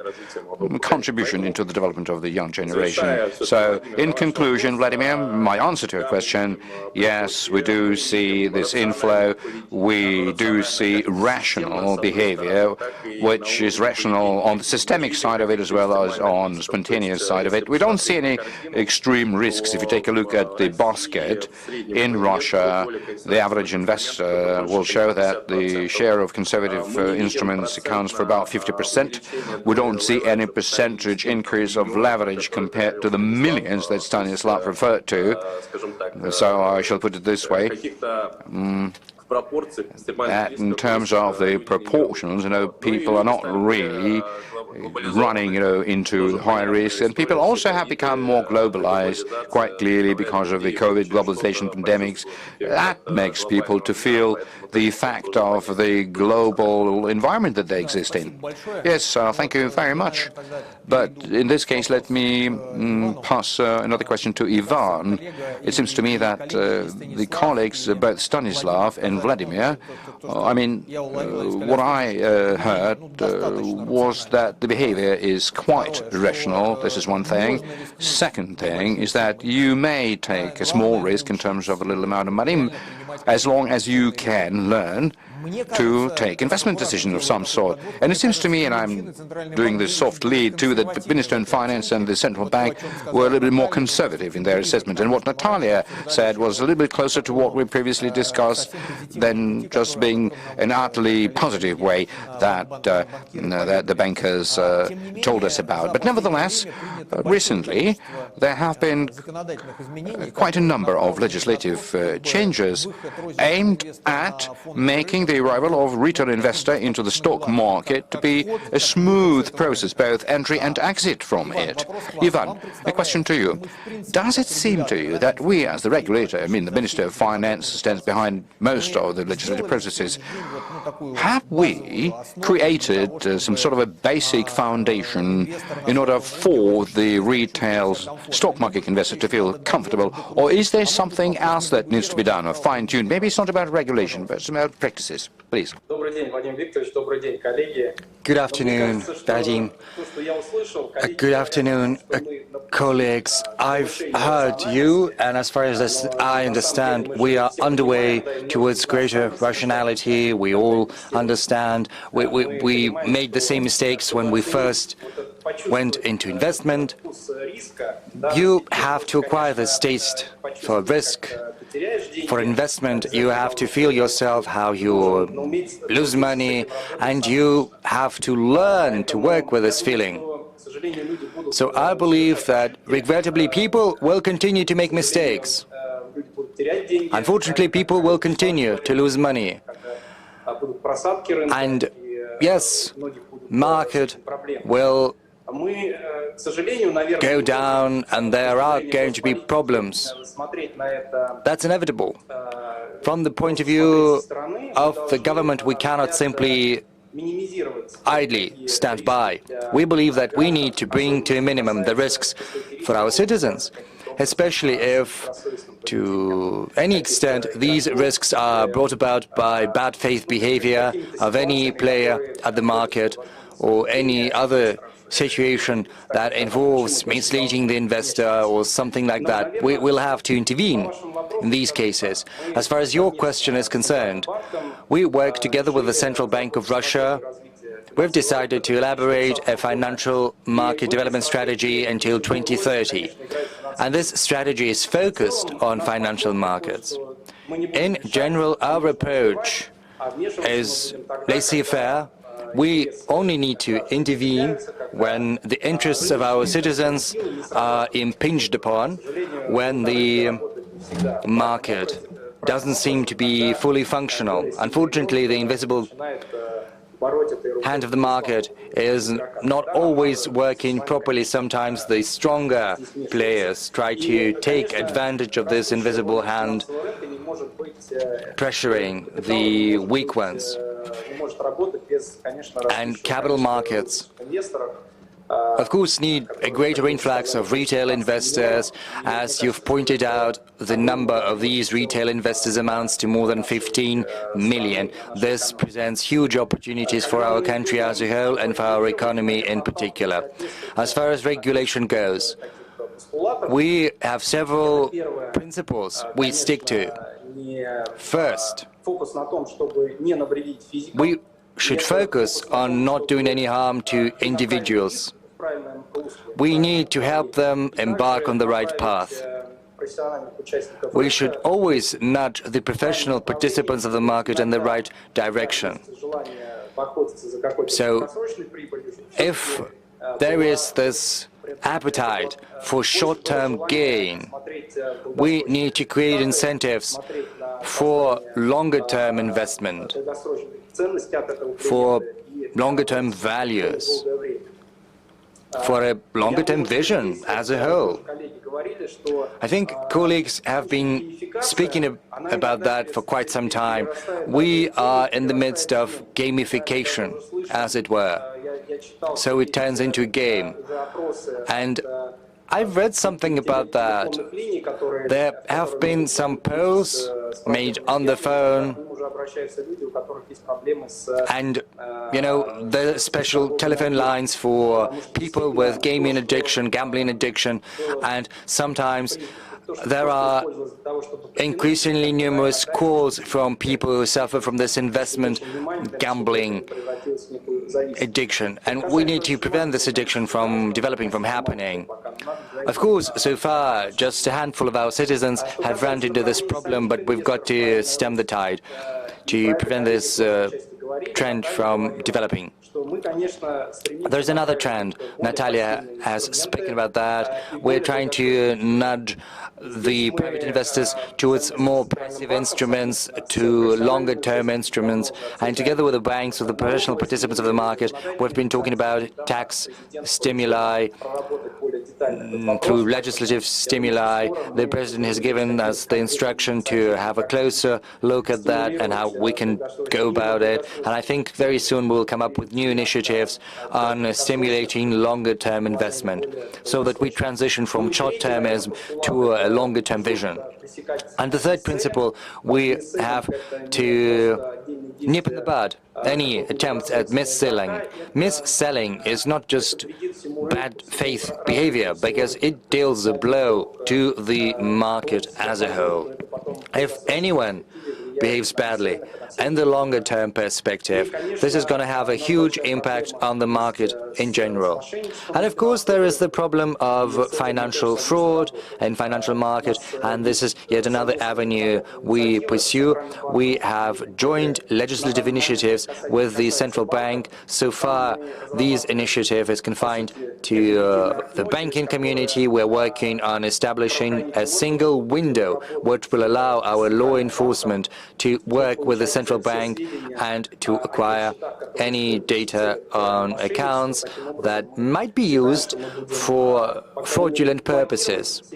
contribution into the development of the young generation. So, in conclusion, Vladimir, my answer to your question, yes, we do see this inflow, we do see rational behavior, which is rational on the systemic side of it as well as on the spontaneous side of it. We don't see any extreme risks. If you take a look at the basket in Russia, the average investor will show that the share of conservative instruments accounts for about 50%. We don't see any percentage increase of leverage compared to the millions that Stanislav referred to. So I shall put it this way. that in terms of the proportions, people are not really running, into high risk, and people also have become more globalized quite clearly because of the COVID globalization pandemics. That makes people to feel the fact of the global environment that they exist in. Yes, thank you very much. But in this case, let me pass another question to Ivan. It seems to me that the colleagues, both Stanislav and Vladimir, what I heard was that the behavior is quite irrational. This is one thing. Second thing is that you may take a small risk in terms of a little amount of money, as long as you can learn to take investment decisions of some sort. And it seems to me, and I'm doing this soft lead too, that the Minister of Finance and the Central Bank were a little bit more conservative in their assessment. And what Natalia said was a little bit closer to what we previously discussed than just being an utterly positive way that, that the bankers told us about. But nevertheless, recently there have been quite a number of legislative changes aimed at making the arrival of retail investor into the stock market to be a smooth process, both entry and exit from it. Ivan, a question to you. Does it seem to you that we, as the regulator, the Minister of Finance stands behind most of the legislative processes, have we created some sort of a basic foundation in order for the retail stock market investor to feel comfortable, or is there something else that needs to be done, or fine-tuned? Maybe it's not about regulation, but it's about practices. Please. Good afternoon, Vadim. Good afternoon, colleagues. I've heard you, and as far as I understand, we are underway towards greater rationality. We all understand. We made the same mistakes when we first went into investment. You have to acquire this taste for risk. For investment, you have to feel yourself how you lose money, and you have to learn to work with this feeling. So I believe that, regrettably, people will continue to make mistakes. Unfortunately, people will continue to lose money. And yes, market will go down, and there are going to be problems. That's inevitable. From the point of view of the government, we cannot simply idly stand by. We believe that we need to bring to a minimum the risks for our citizens, especially if, to any extent, these risks are brought about by bad faith behavior of any player at the market or any other situation that involves misleading the investor or something like that. We will have to intervene in these cases. As far as your question is concerned, we work together with the Central Bank of Russia. We've decided to elaborate a financial market development strategy until 2030. And this strategy is focused on financial markets. In general, our approach is laissez-faire. We only need to intervene when the interests of our citizens are impinged upon, when the market doesn't seem to be fully functional. Unfortunately, the invisible hand of the market is not always working properly. Sometimes the stronger players try to take advantage of this invisible hand, pressuring the weak ones. And capital markets, of course, need a greater influx of retail investors. As you've pointed out, the number of these retail investors amounts to more than 15 million. This presents huge opportunities for our country as a whole and for our economy in particular. As far as regulation goes, we have several principles we stick to. First, we should focus on not doing any harm to individuals. We need to help them embark on the right path. We should always nudge the professional participants of the market in the right direction. So, if there is this appetite for short-term gain, we need to create incentives for longer-term investment, for longer-term values, for a longer-term vision as a whole. I think colleagues have been speaking about that for quite some time. We are in the midst of gamification, as it were. So it turns into a game. And I've read something about that. There have been some polls made on the phone, and, you know, the special telephone lines for people with gaming addiction, gambling addiction, and sometimes there are increasingly numerous calls from people who suffer from this investment gambling addiction, and we need to prevent this addiction from developing, from happening. Of course, so far, just a handful of our citizens have run into this problem, but we've got to stem the tide to prevent this trend from developing. There's another trend. Natalia has spoken about that. We're trying to nudge the private investors towards more passive instruments, to longer-term instruments, and together with the banks, with the professional participants of the market, we've been talking about tax stimuli, through legislative stimuli. The President has given us the instruction to have a closer look at that and how we can go about it. And I think very soon we'll come up with new initiatives on stimulating longer-term investment so that we transition from short-termism to a longer-term vision. And the third principle, we have to nip in the bud any attempts at mis-selling. Mis-selling is not just bad faith behavior, because it deals a blow to the market as a whole. If anyone behaves badly in the longer-term perspective, this is going to have a huge impact on the market in general. And of course, there is the problem of financial fraud and financial market, and this is yet another avenue we pursue. We have joint legislative initiatives with the central bank. So far, these initiative is confined to the banking community. We're working on establishing a single window which will allow our law enforcement to work with the central bank and to acquire any data on accounts that might be used for fraudulent purposes.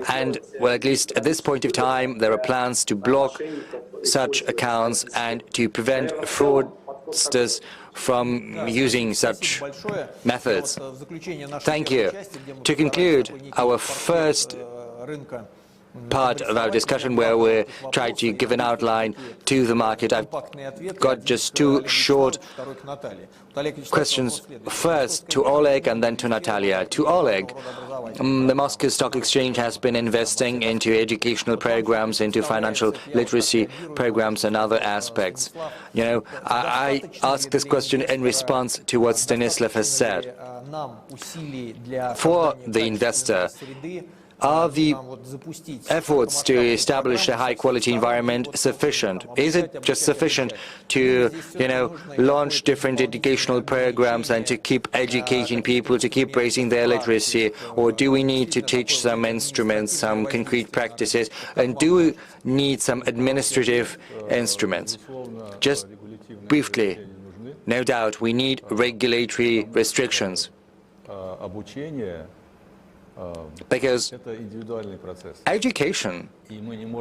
And, well, at least at this point of time, there are plans to block such accounts and to prevent fraudsters from using such methods. Thank you. To conclude our first part of our discussion, where we try to give an outline to the market, I've got just two short questions. First to Oleg and then to Natalia. To Oleg, the Moscow Stock Exchange has been investing into educational programs, into financial literacy programs and other aspects. You know, I ask this question in response to what Stanislav has said. For the investor, are the efforts to establish a high-quality environment sufficient? Is it just sufficient to, you know, launch different educational programs and to keep educating people, to keep raising their literacy? Or do we need to teach some instruments, some concrete practices? And do we need some administrative instruments? Just briefly, no doubt, we need regulatory restrictions. Because education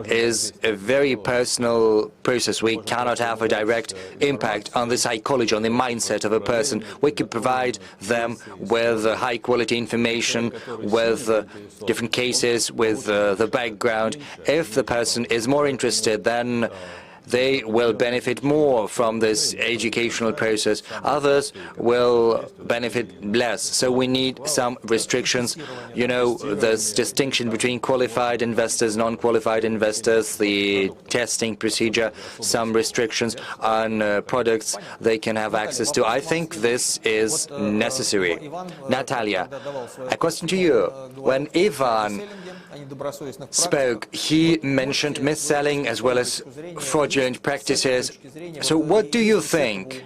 is a very personal process. We cannot have a direct impact on the psychology, on the mindset of a person. We can provide them with high-quality information, with different cases, with the background. If the person is more interested, then they will benefit more from this educational process. Others will benefit less. So we need some restrictions. You know, there's distinction between qualified investors, non-qualified investors, the testing procedure, some restrictions on products they can have access to. I think this is necessary. Natalia, a question to you. When Ivan spoke, he mentioned mis-selling as well as fraud fraudulent practices. So what do you think?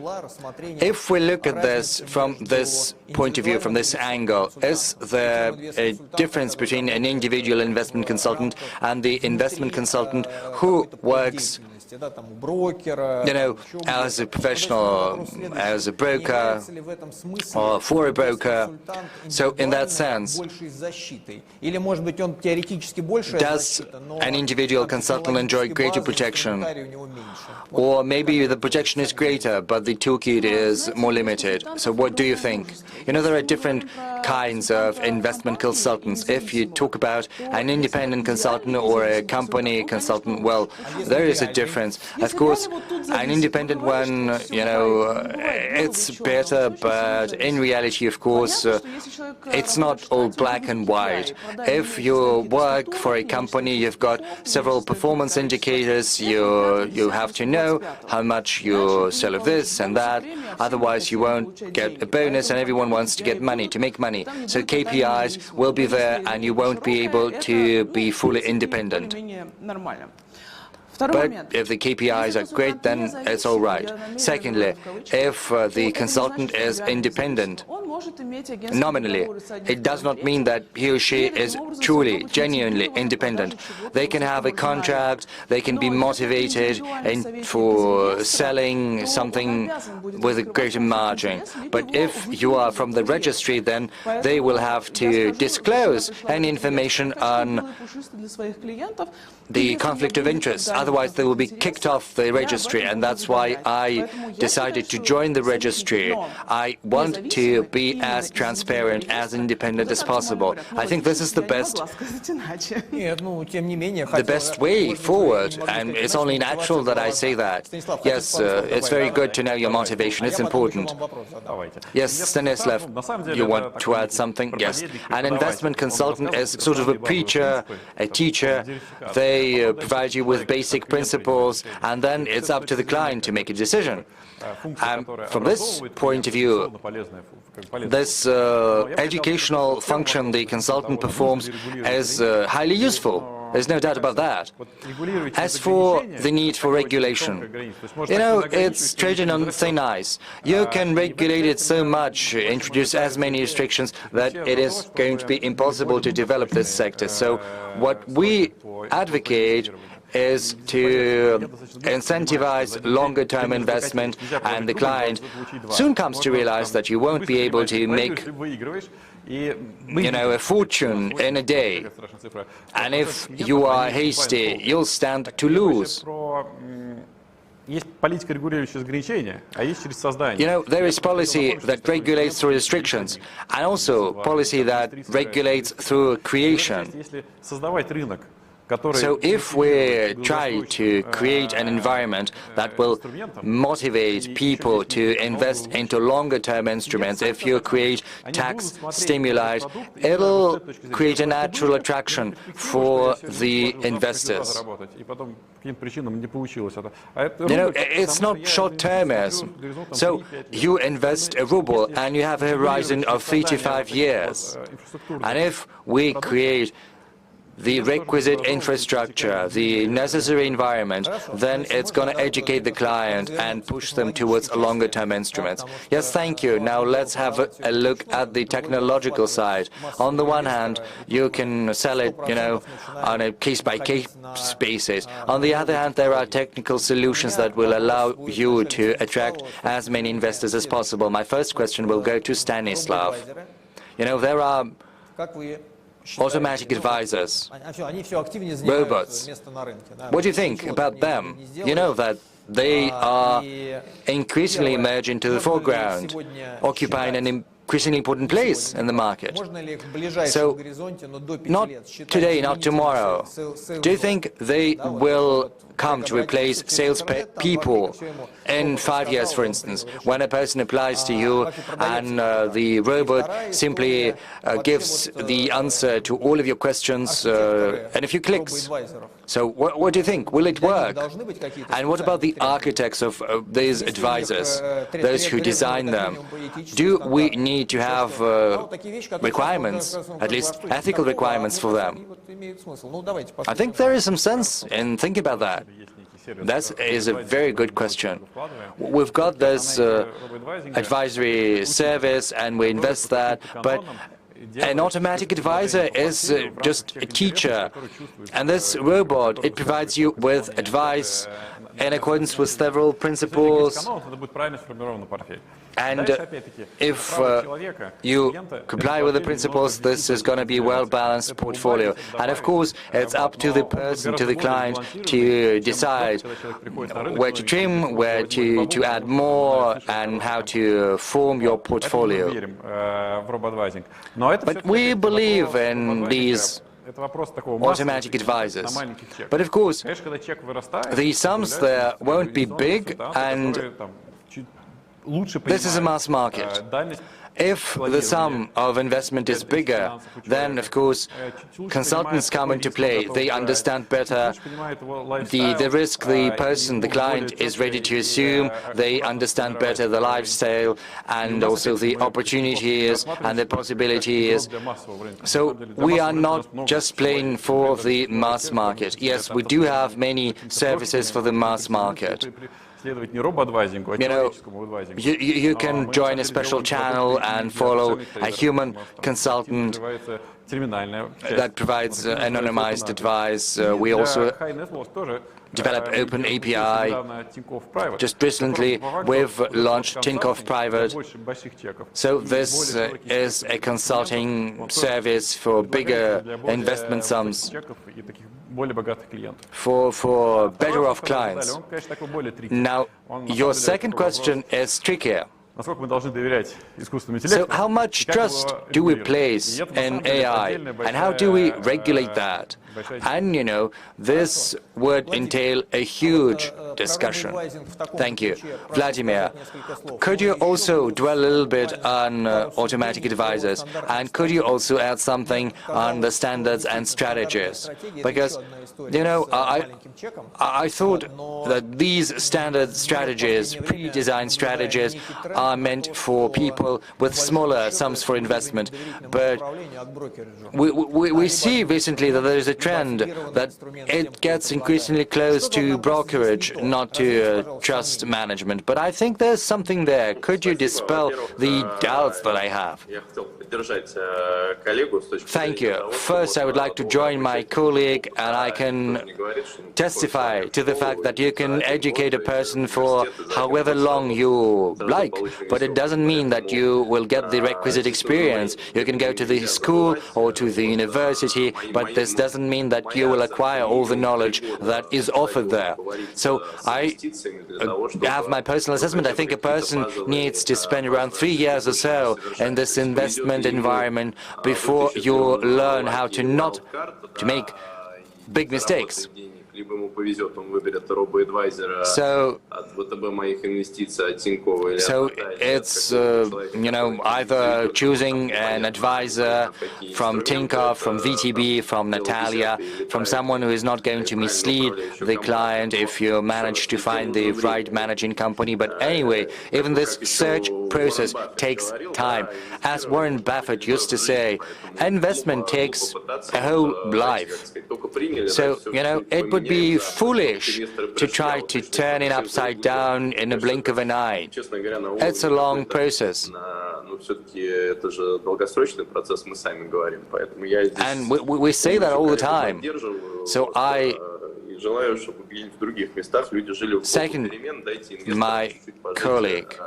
If we look at this from this point of view, from this angle, is there a difference between an individual investment consultant and the investment consultant who works, you know, as a professional, as a broker, or for a broker? So in that sense, does an individual consultant enjoy greater protection? Or maybe the protection is greater, but the toolkit is more limited. So what do you think? You know, there are different kinds of investment consultants. If you talk about an independent consultant or a company consultant, well, there is a difference. Of course, an independent one, you know, it's better, but in reality, of course, it's not all black and white. If you work for a company, you've got several performance indicators. You have to know how much you sell of this and that. Otherwise, you won't get a bonus, and everyone wants to get money, to make money. So KPIs will be there, and you won't be able to be fully independent. But if the KPIs are great, then it's all right. Secondly, if the consultant is independent, nominally, it does not mean that he or she is truly, genuinely independent. They can have a contract, they can be motivated for selling something with a greater margin. But if you are from the registry, then they will have to disclose any information on the conflict of interest. Otherwise, they will be kicked off the registry, and that's why I decided to join the registry. I want to be as transparent, as independent as possible. I think this is the best way forward, and it's only natural that I say that. Yes, it's very good to know your motivation. It's important. Yes, Stanislav, you want to add something? Yes. An investment consultant is sort of a preacher, a teacher. They provide you with basic principles, and then it's up to the client to make a decision. From this point of view, this educational function the consultant performs is highly useful. There's no doubt about that. As for the need for regulation, you know, it's treading on thin ice. You can regulate it so much, introduce as many restrictions, that it is going to be impossible to develop this sector. So what we advocate is to incentivize longer-term investment, and the client soon comes to realize that you won't be able to make, you know, a fortune in a day. And if you are hasty, you'll stand to lose. You know, there is policy that regulates through restrictions, and also policy that regulates through creation. So if we try to create an environment that will motivate people to invest into longer-term instruments, if you create tax stimuli, it'll create a natural attraction for the investors. You know, it's not short-termism. So you invest a ruble and you have a horizon of 3 to 5 years. And if we create the requisite infrastructure, the necessary environment, then it's going to educate the client and push them towards longer-term instruments. Yes, thank you. Now let's have a look at the technological side. On the one hand, you can sell it, you know, on a case-by-case basis. On the other hand, there are technical solutions that will allow you to attract as many investors as possible. My first question will go to Stanislav. You know, there are automatic advisors, robots. What do you think about them? You know that they are increasingly emerging to the foreground, occupying an increasingly important place in the market. So, not today, not tomorrow. Do you think they will come to replace salespeople in 5 years, for instance, when a person applies to you and the robot simply gives the answer to all of your questions in a few clicks? So what do you think? Will it work? And what about the architects of these advisors, those who design them? Do we need to have requirements, at least ethical requirements for them? I think there is some sense in thinking about that. That is a very good question. We've got this advisory service and we invest that, but an automatic advisor is just a teacher. And this robot, it provides you with advice in accordance with several principles. And if you comply with the principles, this is going to be a well-balanced portfolio. And of course, it's up to the person, to the client, to decide where to trim, where to add more, and how to form your portfolio. But we believe in these automatic advisors. But of course, the sums there won't be big, and this is a mass market. If the sum of investment is bigger, then of course consultants come into play. They understand better the risk the person, the client, is ready to assume. They understand better the lifestyle and also the opportunities and the possibilities. So we are not just playing for the mass market. Yes, we do have many services for the mass market. You know, you can join a special channel and follow a human consultant that provides anonymized advice. We also develop open API. Just recently, we've launched Tinkoff Private. So this is a consulting service for bigger investment sums, for better off clients. Now, your second question is trickier. So how much trust do we place in AI, and how do we regulate that? And, you know, this would entail a huge discussion. Thank you. Vladimir, could you also dwell a little bit on automatic advisors, and could you also add something on the standards and strategies? Because, you know, I thought that these standard strategies, pre-designed strategies, are meant for people with smaller sums for investment. But we see recently that there is a trend that it gets increasingly close to brokerage, not to trust management. But I think there's something there. Could you dispel the doubts that I have? Thank you. First, I would like to join my colleague, and I can testify to the fact that you can educate a person for however long you like, but it doesn't mean that you will get the requisite experience. You can go to the school or to the university, but this doesn't mean that you will acquire all the knowledge that is offered there. So I have my personal assessment. I think a person needs to spend around 3 years or so in this investment environment before you learn how to not to make big mistakes. So it's, you know, either choosing an advisor from Tinkoff, from VTB, from Natalia, from someone who is not going to mislead the client if you manage to find the right managing company. But anyway, even this search process takes time. As Warren Buffett used to say, investment takes a whole life. So, you know, it would be foolish to try to turn it upside down in a blink of an eye. It's a long process. And we say that all the time. So I second my colleague.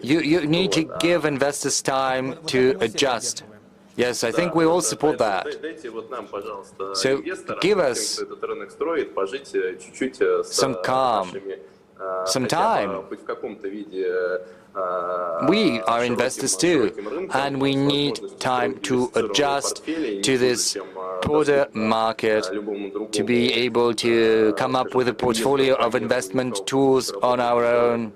You need to give investors time to adjust. Yes, I think we all support that. So give us some calm, some time. We are investors too, and we need time to adjust to this broader market, to be able to come up with a portfolio of investment tools on our own.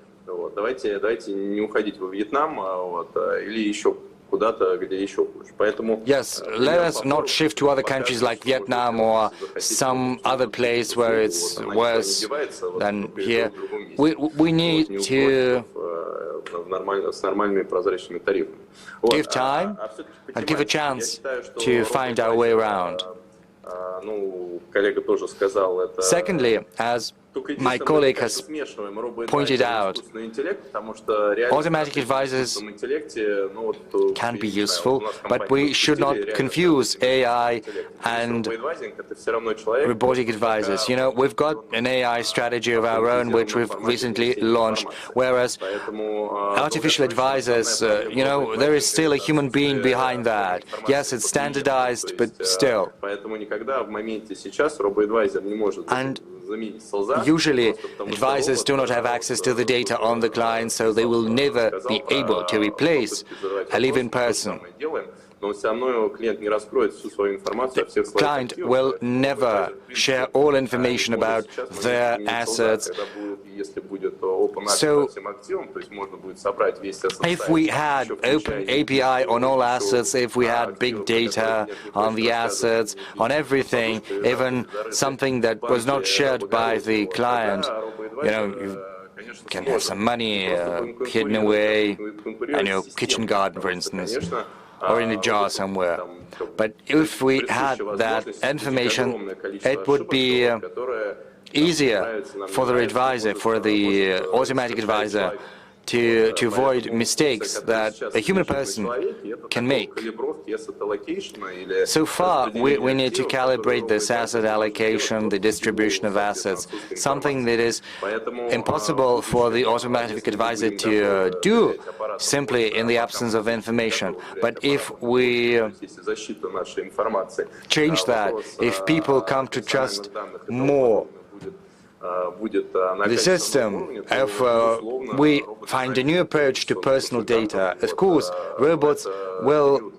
Yes, let us not shift to other countries like Vietnam or some other place where it's worse than here. We need to give time and give a chance to find our way around. Secondly, as my colleague has pointed out, automatic advisors can be useful, but we should not confuse AI and robotic advisors. You know, we've got an AI strategy of our own, which we've recently launched, whereas artificial advisors, you know, there is still a human being behind that. Yes, it's standardized, but still. And usually, advisors do not have access to the data on the client, so they will never be able to replace a living person. The client will never share all information about their assets. So, if we had open API on all assets, if we had big data on the assets, on everything, even something that was not shared by the client, you know, you can have some money hidden away in your kitchen garden, for instance, or in a jar somewhere. But if we had that information, it would be easier for the advisor, for the automatic advisor, to avoid mistakes that a human person can make. So far, we need to calibrate this asset allocation, the distribution of assets, something that is impossible for the automatic advisor to do simply in the absence of information. But if we change that, if people come to trust more the system, if we find a new approach to personal data, of course, robots will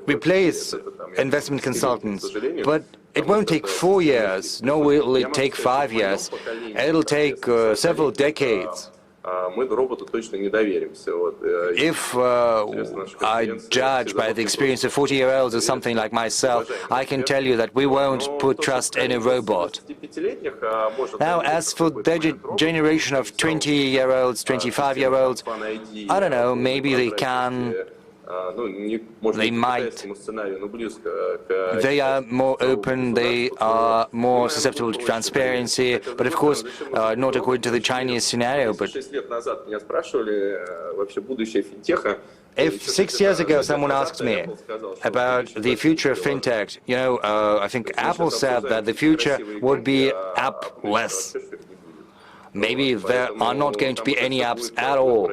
replace investment consultants, but it won't take 4 years, nor will it take 5 years. It'll take several decades. If I judge by the experience of 40-year-olds or something like myself, I can tell you that we won't put trust in a robot. Now, as for the generation of 20-year-olds, 25-year-olds, I don't know, maybe they can. They might. They are more open, they are more susceptible to transparency, but of course, not according to the Chinese scenario. But if 6 years ago someone asked me about the future of fintech, you know, I think Apple said that the future would be app-less. Maybe there are not going to be any apps at all.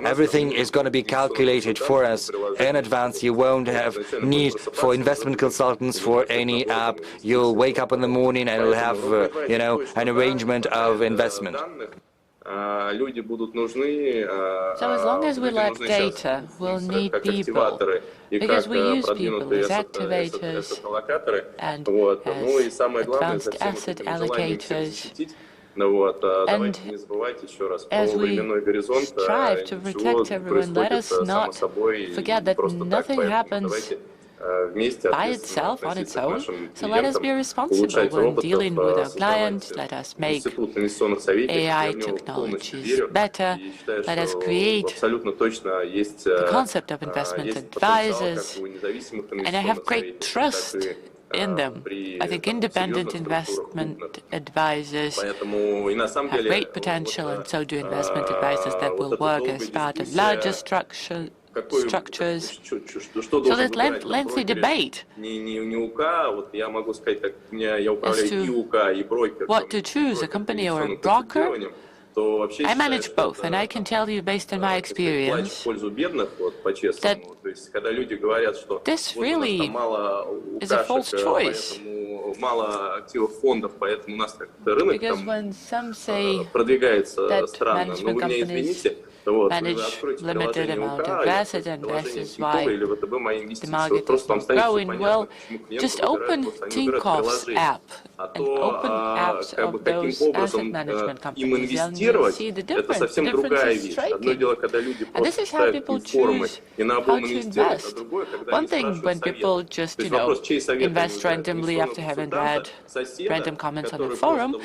Everything is going to be calculated for us in advance. You won't have need for investment consultants for any app. You'll wake up in the morning and you'll have, you know, an arrangement of investment. So as long as we lack data, we'll need people, because we use people as activators and as advanced asset allocators. And as we strive to protect everyone, let us not forget that nothing happens by itself, on its own. So let us be responsible when dealing with our clients. Let us make AI technologies better. Let us create the concept of investment advisors. And I have great trust in them. I think independent investment advisors have great potential, and so do investment advisors that will work as part of larger structures. So there's lengthy debate as to what to choose, a company or a broker. I manage both, and I can tell you, based on my experience, that this really is a false choice. Because when some say that management companies manage limited amount of assets, and this is why the market is not growing, well, just open Tinkov's app and open apps of those asset management companies, and you'll see the difference. The difference is striking. And this is how people choose how to invest. One thing when people just, you know, invest randomly after having read random comments on the forum,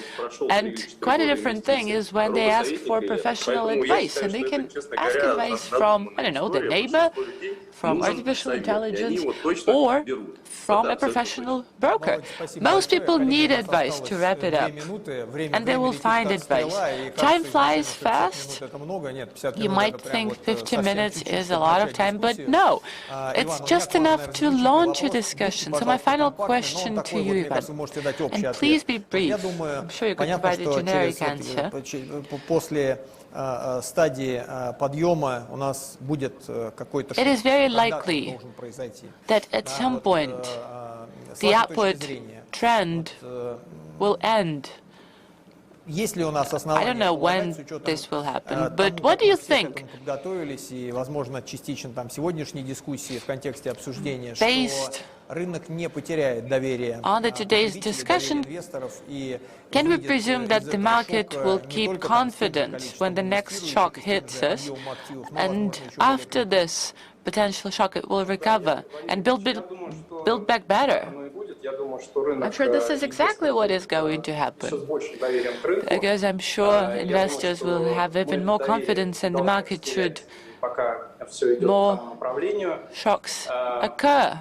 and quite a different thing is when they ask for professional advice, and they can ask advice from, I don't know, their neighbor, from artificial intelligence or from a professional broker. Most people need advice to wrap it up, and they will find advice. Time flies fast. You might think 50 minutes is a lot of time, but no, it's just enough to launch a discussion. So my final question to you, Ivan, and please be brief. I'm sure you could provide a generic answer. It is very likely that at some point the upward trend will end. I don't know when this will happen, but what do you think? Based on today's discussion, can we presume that the market will keep confident when the next shock hits us, and after this potential shock it will recover and build back better? I'm sure this is exactly what is going to happen, because I'm sure investors will have even more confidence and the market should more shocks occur,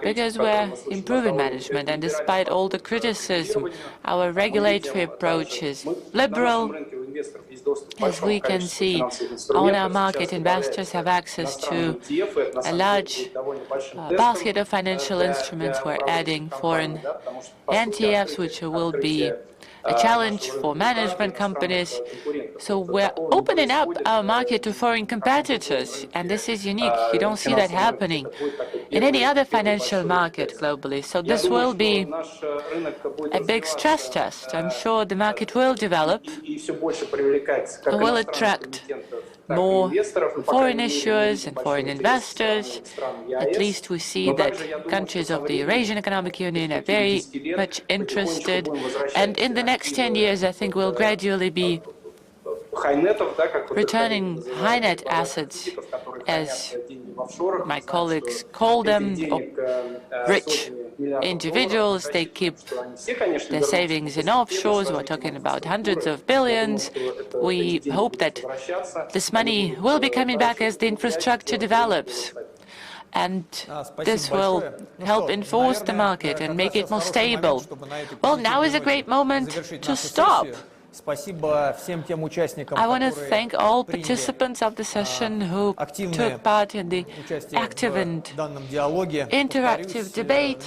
because we're improving management, and despite all the criticism, our regulatory approach is liberal. As we can see, on our market, investors have access to a large basket of financial instruments. We're adding foreign NTFs, which will be a challenge for management companies. So we're opening up our market to foreign competitors, and this is unique. You don't see that happening in any other financial market globally. So this will be a big stress test. I'm sure the market will develop and will attract more foreign issuers and foreign investors. At least we see that countries of the Eurasian Economic Union are very much interested. And in the next 10 years, I think we'll gradually be returning high net assets, as my colleagues call them, rich individuals. They keep their savings in offshores. We're talking about hundreds of billions. We hope that this money will be coming back as the infrastructure develops. And this will help enforce the market and make it more stable. Well, now is a great moment to stop. I want to thank all participants of the session who took part in the active and interactive debate.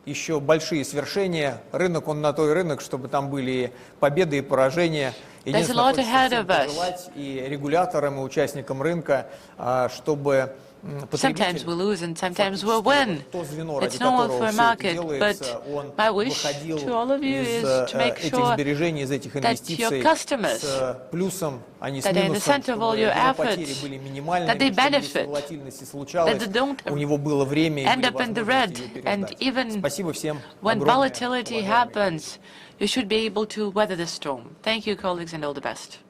Еще большие свершения. Рынок, он на то и рынок, чтобы там были победы и поражения. Единственное, хочется пожелать и регуляторам, и участникам рынка, чтобы sometimes we lose and sometimes we win. It's normal for a market, but my wish to all of you is to make sure that your customers, that are in the center of all your efforts, that they benefit, that they don't end up in the red. And even when volatility happens, you should be able to weather the storm. Thank you, colleagues, and all the best.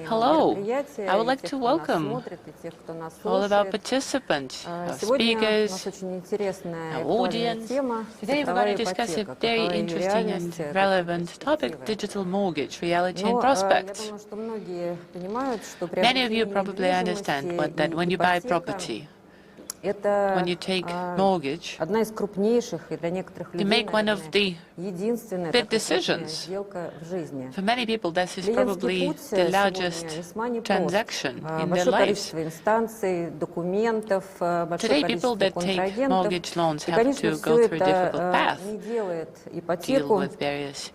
Hello, I would like to welcome all of our participants, our speakers, our audience. Today we're going to discuss a very interesting and relevant topic, digital mortgage, reality and prospects. Many of you probably understand that when you buy property, when you take mortgage, you make one of the big decisions. For many people, this is probably the largest transaction in their lives. Today, people that take mortgage loans have to go through a difficult path, deal with various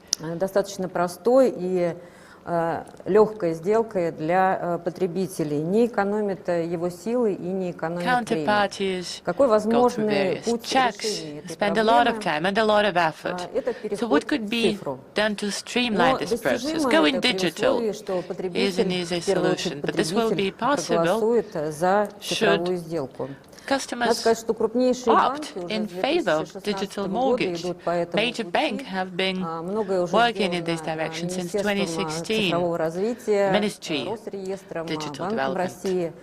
легкой сделкой для потребителей, не экономит его силы и не экономит время. Какой возможный путь решения этой проблемы? Это переход в цифру. Бездостижимо это при условии, что потребитель в первую очередь проголосует за цифровую сделку. Customers opt in favor of digital mortgage. Major banks have been working in this direction since 2016. Ministry, Digital Development,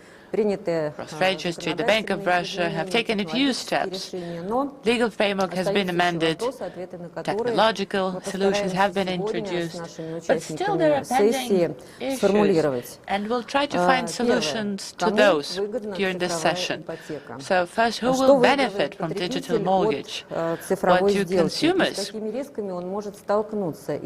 Cross-Registry, the Bank of Russia have taken a few steps. Legal framework has been amended, technological solutions have been introduced, but still there are pending issues, and we'll try to find solutions to those during this session. So first, who will benefit from digital mortgage? What do consumers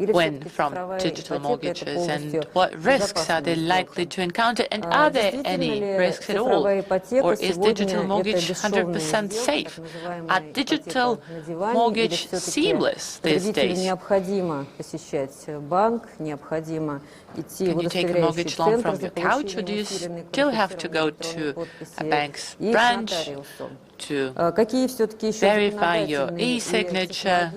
win from digital mortgages, and what risks are they likely to encounter, and are there any risks at all? Or is digital mortgage 100% safe? Are digital mortgage seamless these days? Необходимо посещать банк, необходимо идти в удостоверяющий центр за получением усиленной still have to go to a bank's branch to verify your e-signature,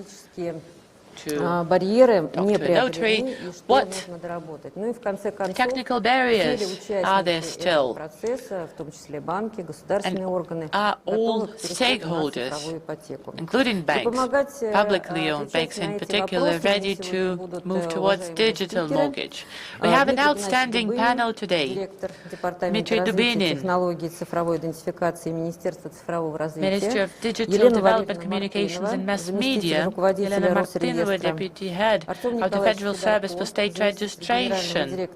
барьеры не преодолены, и что нужно доработать. Ну и в конце концов, technical barriers are there still? процесса, в том числе банки, государственные органы, are all готовы переходить на stakeholders, цифровую ипотеку. including banks, publicly owned banks in particular, ready to move towards digital mortgage? We have an outstanding panel today. Директор Департамента развития технологий цифровой идентификации Министерства цифрового развития, Digital Development, Communications and Mass Media, Елена Мартынова, Deputy Head of the Federal Service for State Registration,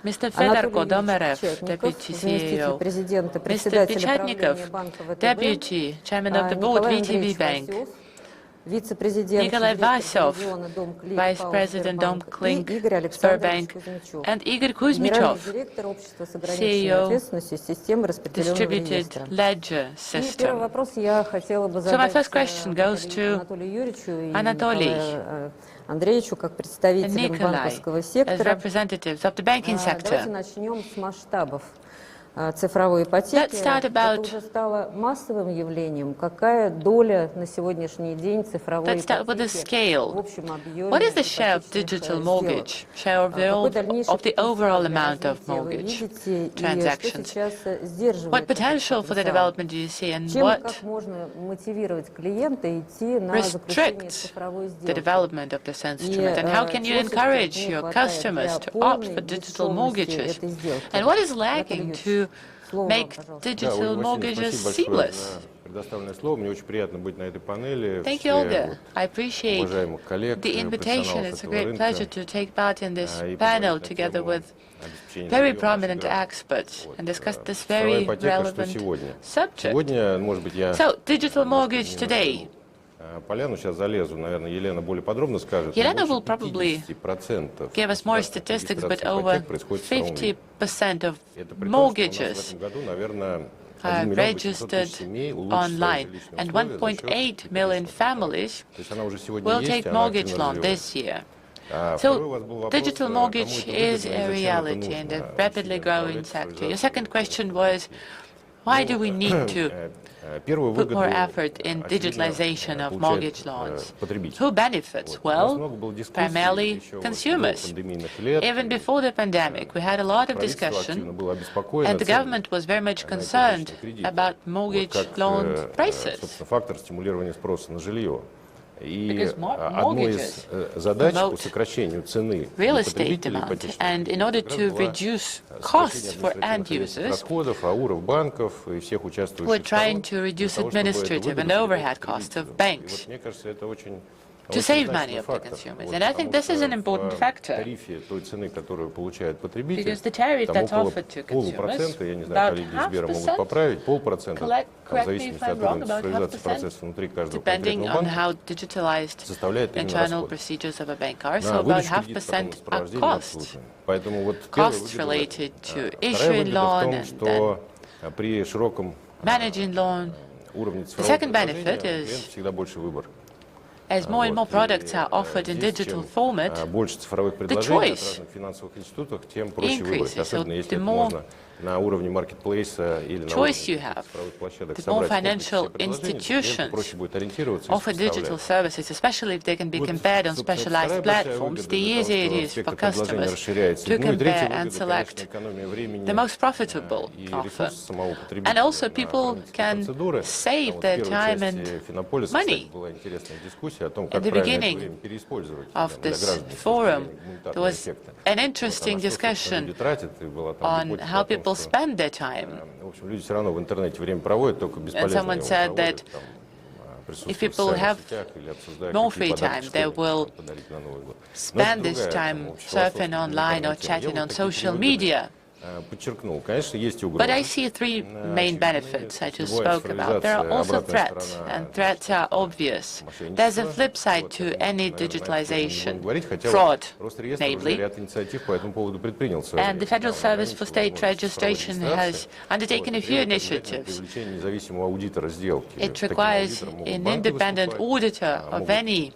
Mr. Fedorko Domerev, Deputy CEO, Mr. Pechatnikov, Deputy Chairman of the Board, VTB Bank, Nikolai Vasov, Vice President Dom Klink, Sberbank, and Igor Kuzmichov, CEO, Distributed Ledger System. So my first question goes to Anatoly and Nikolai as representatives of the banking sector. Цифровой ипотеки, это уже стало массовым явлением. Какая доля на сегодняшний день цифровой ипотеки в общем объеме? What is the share of digital mortgage, share of the overall amount of mortgage transactions? What potential for the development do you see, and what restricts the development of this instrument? And how can you encourage your customers to opt for digital mortgages? And what is lacking to make digital mortgages seamless? Thank you, Olga. I appreciate the invitation. It's a great pleasure to take part in this panel together with very prominent experts and discuss this very relevant subject. So, digital mortgage today. Елена will probably give us more statistics, but over 50% of mortgages are registered online, and 1.8 million families will take mortgage loan this year. So digital mortgage is a reality and a rapidly growing sector. Your second question was, why do we need to put more effort in digitalization of mortgage loans? Who benefits? Well, primarily consumers. Even before the pandemic, we had a lot of discussion, and the government was very much concerned about mortgage loan prices. И одной из задач по сокращению цены real estate demand, and in order to reduce costs for end users, расходов, АУРов, банков и всех участвующих we're trying to reduce administrative and overhead costs of banks мне кажется, это очень to save money of the consumers. And I think this is an important factor, тарифе той цены, которую получает потребитель, because the tariff там that's около offered to consumers, полупроцента, я не знаю, коллеги из Сбера могут поправить, полпроцента, в зависимости от уровня цифровизации процесса внутри каждого depending конкретного on банка, how digitalized составляет именно internal расходы. procedures of a bank are. На So about выдачу кредита, потом 0.5% are сопровождение, costs. обслуживание. Поэтому вот первая Costs выгода в related to этом. Вторая issuing выгода в loan том, and then что при широком managing loan. уровне The цифрового second предложения benefit клиент is, всегда больше выбор. as more and more products are offered in digital format, больше цифровых предложений от разных финансовых институтов, тем проще выбрать, особенно если это можно на уровне маркетплейса или на уровне цифровых площадок the more собрать financial institutions проще будет ориентироваться offer digital services, especially if they can be compared on specialized platforms, the easier it is for customers to compare and select the most profitable offer. And also people can save their time and money. At the beginning of this forum, there was an interesting discussion on how people spend their time. And someone said that if people have more free time, they will spend this time surfing online or chatting on social media. But I see three main benefits I just spoke about. There are also threats, and threats are obvious. There's a flip side to any digitalization, fraud, namely. And the Federal Service for State Registration has undertaken a few initiatives. It requires an independent auditor of any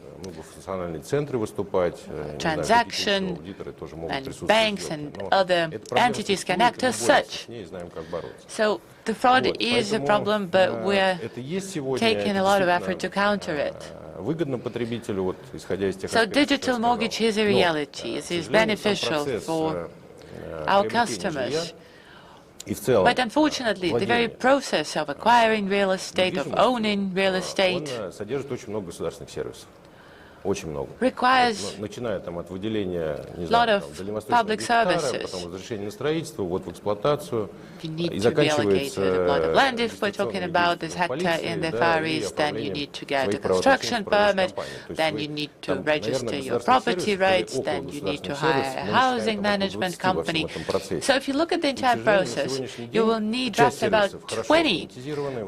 transaction, and banks and other entities can act as such. So the fraud is a problem, but we're taking a lot of effort to counter it. So digital mortgage is a reality. It is beneficial for our customers. But unfortunately, the very process of acquiring real estate, of owning real estate, requires a lot of public services. You need to be allocated a plot of land if we're talking about this hectare in the Far East, then you need to get a construction permit, then you need to register your property rights, then you need to hire a housing management company. So if you look at the entire process, you will need just about 20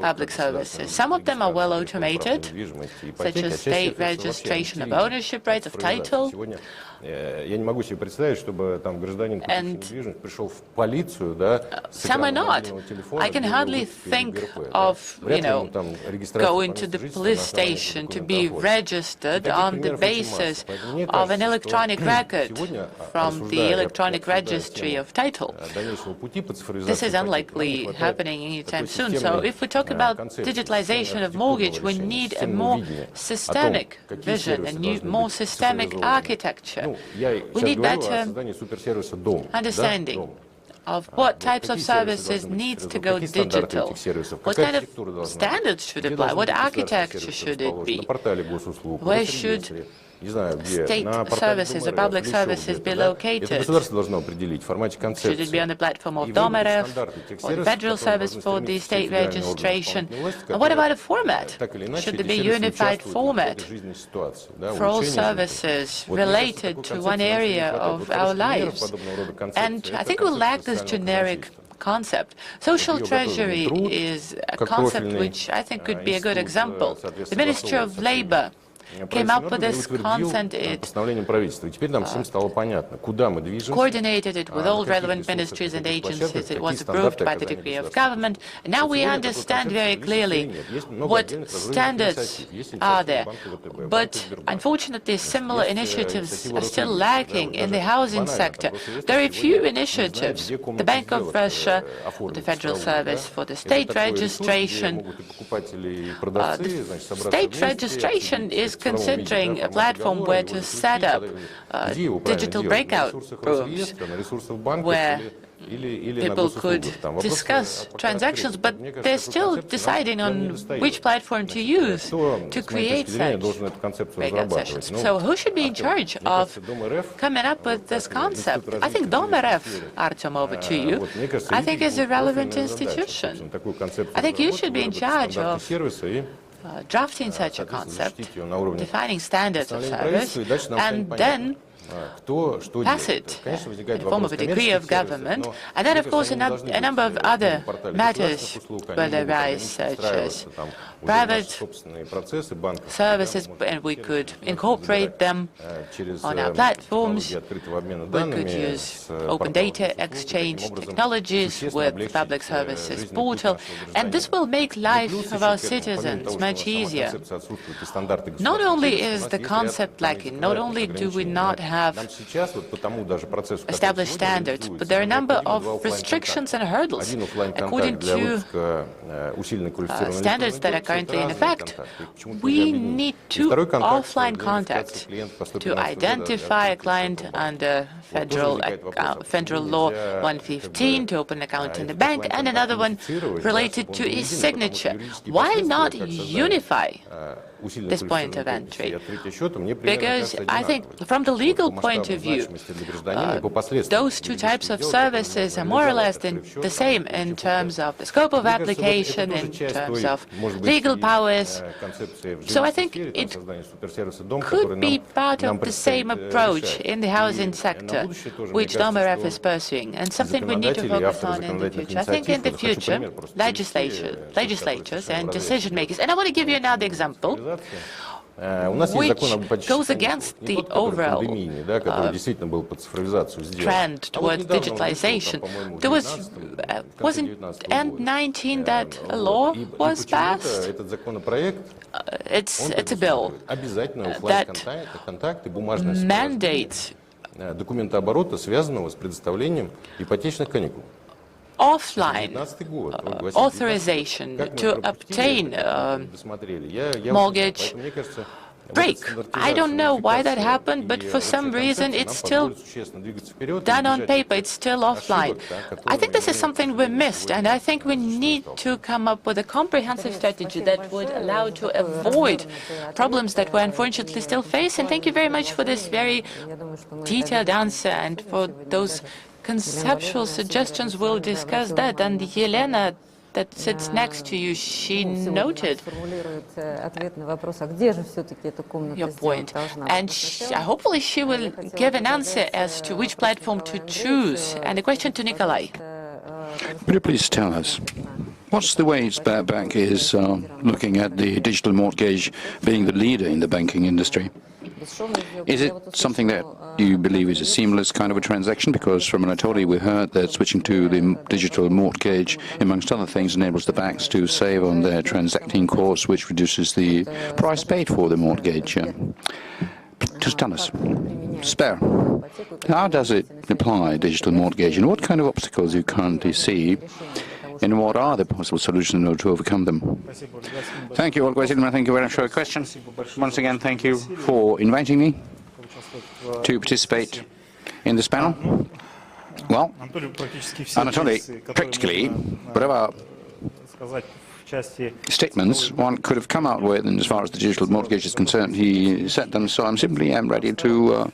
public services. Some of them are well automated, such as state registration of ownership rights, of title. And some are not. I can hardly think of, going to the police station to be registered on the basis of an electronic record from the electronic registry of title. This is unlikely happening anytime soon. So if we talk about digitalization of mortgage, we need a more systemic vision, a more systemic architecture. We need better understanding of what types of services need to go digital. What kind of standards should apply? What architecture should it be? Where should state services or public services be located? Should it be on the platform of Domerev or the Federal Service for the State Registration? And what about a format? Should there be a unified format for all services related to one area of our lives? And I think we lack this generic concept. Social treasury is a concept which I think could be a good example. The Ministry of Labor came up with this concept. It coordinated it with all relevant ministries and agencies. It was approved by the decree of government. And now we understand very clearly what standards are there. But unfortunately, similar initiatives are still lacking in the housing sector. There are few initiatives. The Bank of Russia, the Federal Service for the State Registration. The state registration is considering a platform where to set up digital breakout rooms where people could discuss transactions, but they're still deciding on which platform to use to create such breakout sessions. So who should be in charge of coming up with this concept? I think Dom.RF, Artem, over to you, I think is a relevant institution. I think you should be in charge of drafting such a concept, defining standards of service, and then pass it in the form of a decree of government. And then, of course, a number of other matters will arise, such as private services, and we could incorporate them on our platforms. We could use open data exchange technologies with the public services portal, and this will make life of our citizens much easier. Not only is the concept lacking, not only do we not have established standards, but there are a number of restrictions and hurdles. According to standards that are currently in effect, we need 2 offline contacts to identify a client under federal law 115 to open an account in the bank, and another one related to e-signature. Why not unify this point of entry? Because I think from the legal point of view, those 2 types of services are more or less the same in terms of the scope of application, in terms of legal powers. So I think it could be part of the same approach in the housing sector, which Dom.RF is pursuing, and something we need to focus on in the future. I think in the future, legislatures and decision makers, and I want to give you another example, which goes against the overall trend towards digitalization. There was in end 19 that a law was passed. It's a bill that mandates offline authorization to obtain mortgage break. I don't know why that happened, but for some reason it's still done on paper, it's still offline. I think this is something we missed, and I think we need to come up with a comprehensive strategy that would allow to avoid problems that we unfortunately still face. And thank you very much for this very detailed answer and for those conceptual suggestions. We'll discuss that. And Yelena, that sits next to you, she noted your point, and hopefully she will give an answer as to which platform to choose. And a question to Nikolai. Would you please tell us, what's the way Bank is looking at the digital mortgage, being the leader in the banking industry? Is it something that you believe is a seamless kind of a transaction? Because from Anatoly we heard that switching to the digital mortgage, amongst other things, enables the banks to save on their transacting costs, which reduces the price paid for the mortgage. Just tell us, spare, how does it apply, digital mortgage, and what kind of obstacles you currently see, and what are the possible solutions in order to overcome them? Thank you, Olga Vasilevna. Thank you very much for your question. Once again, thank you for inviting me to participate in this panel. Well, Anatoly, practically, whatever statements one could have come out with, and as far as the digital mortgage is concerned, he said them, so I'm simply ready to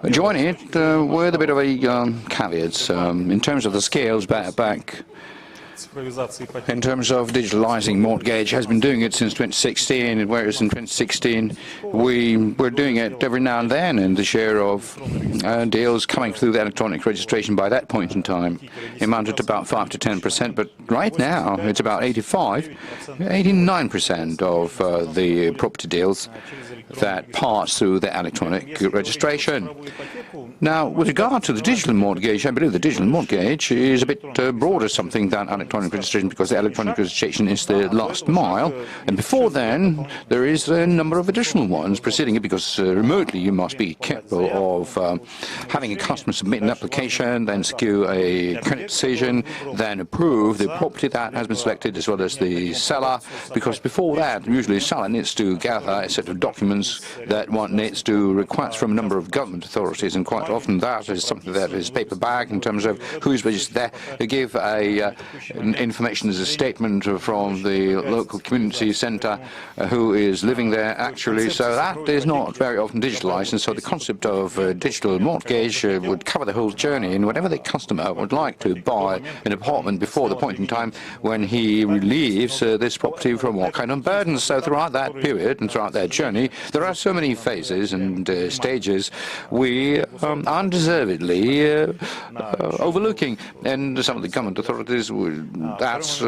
join it with a bit of a caveats. In terms of the scales, Bank, in terms of digitalizing mortgage, has been doing it since 2016, whereas in 2016 we were doing it every now and then, and the share of deals coming through the electronic registration by that point in time amounted to about 5 to 10%, but right now it's about 89% of the property deals that pass through the electronic registration. Now, with regard to the digital mortgage, I believe the digital mortgage is a bit broader something than electronic registration because the electronic registration is the last mile. And before then, there is a number of additional ones preceding it because remotely you must be capable of having a customer submit an application, then secure a credit decision, then approve the property that has been selected as well as the seller, because before that, usually the seller needs to gather a set of documents that one needs to request from a number of government authorities, and quite often that is something that is paperback in terms of who is registered there. They give information as a statement from the local community centre who is living there actually, so that is not very often digitalized, and so the concept of digital mortgage would cover the whole journey, and whenever the customer would like to buy an apartment before the point in time when he relieves this property from all kind of burdens. So throughout that period and throughout that journey, there are so many phases and stages we undeservedly overlooking, and some of the government authorities, that's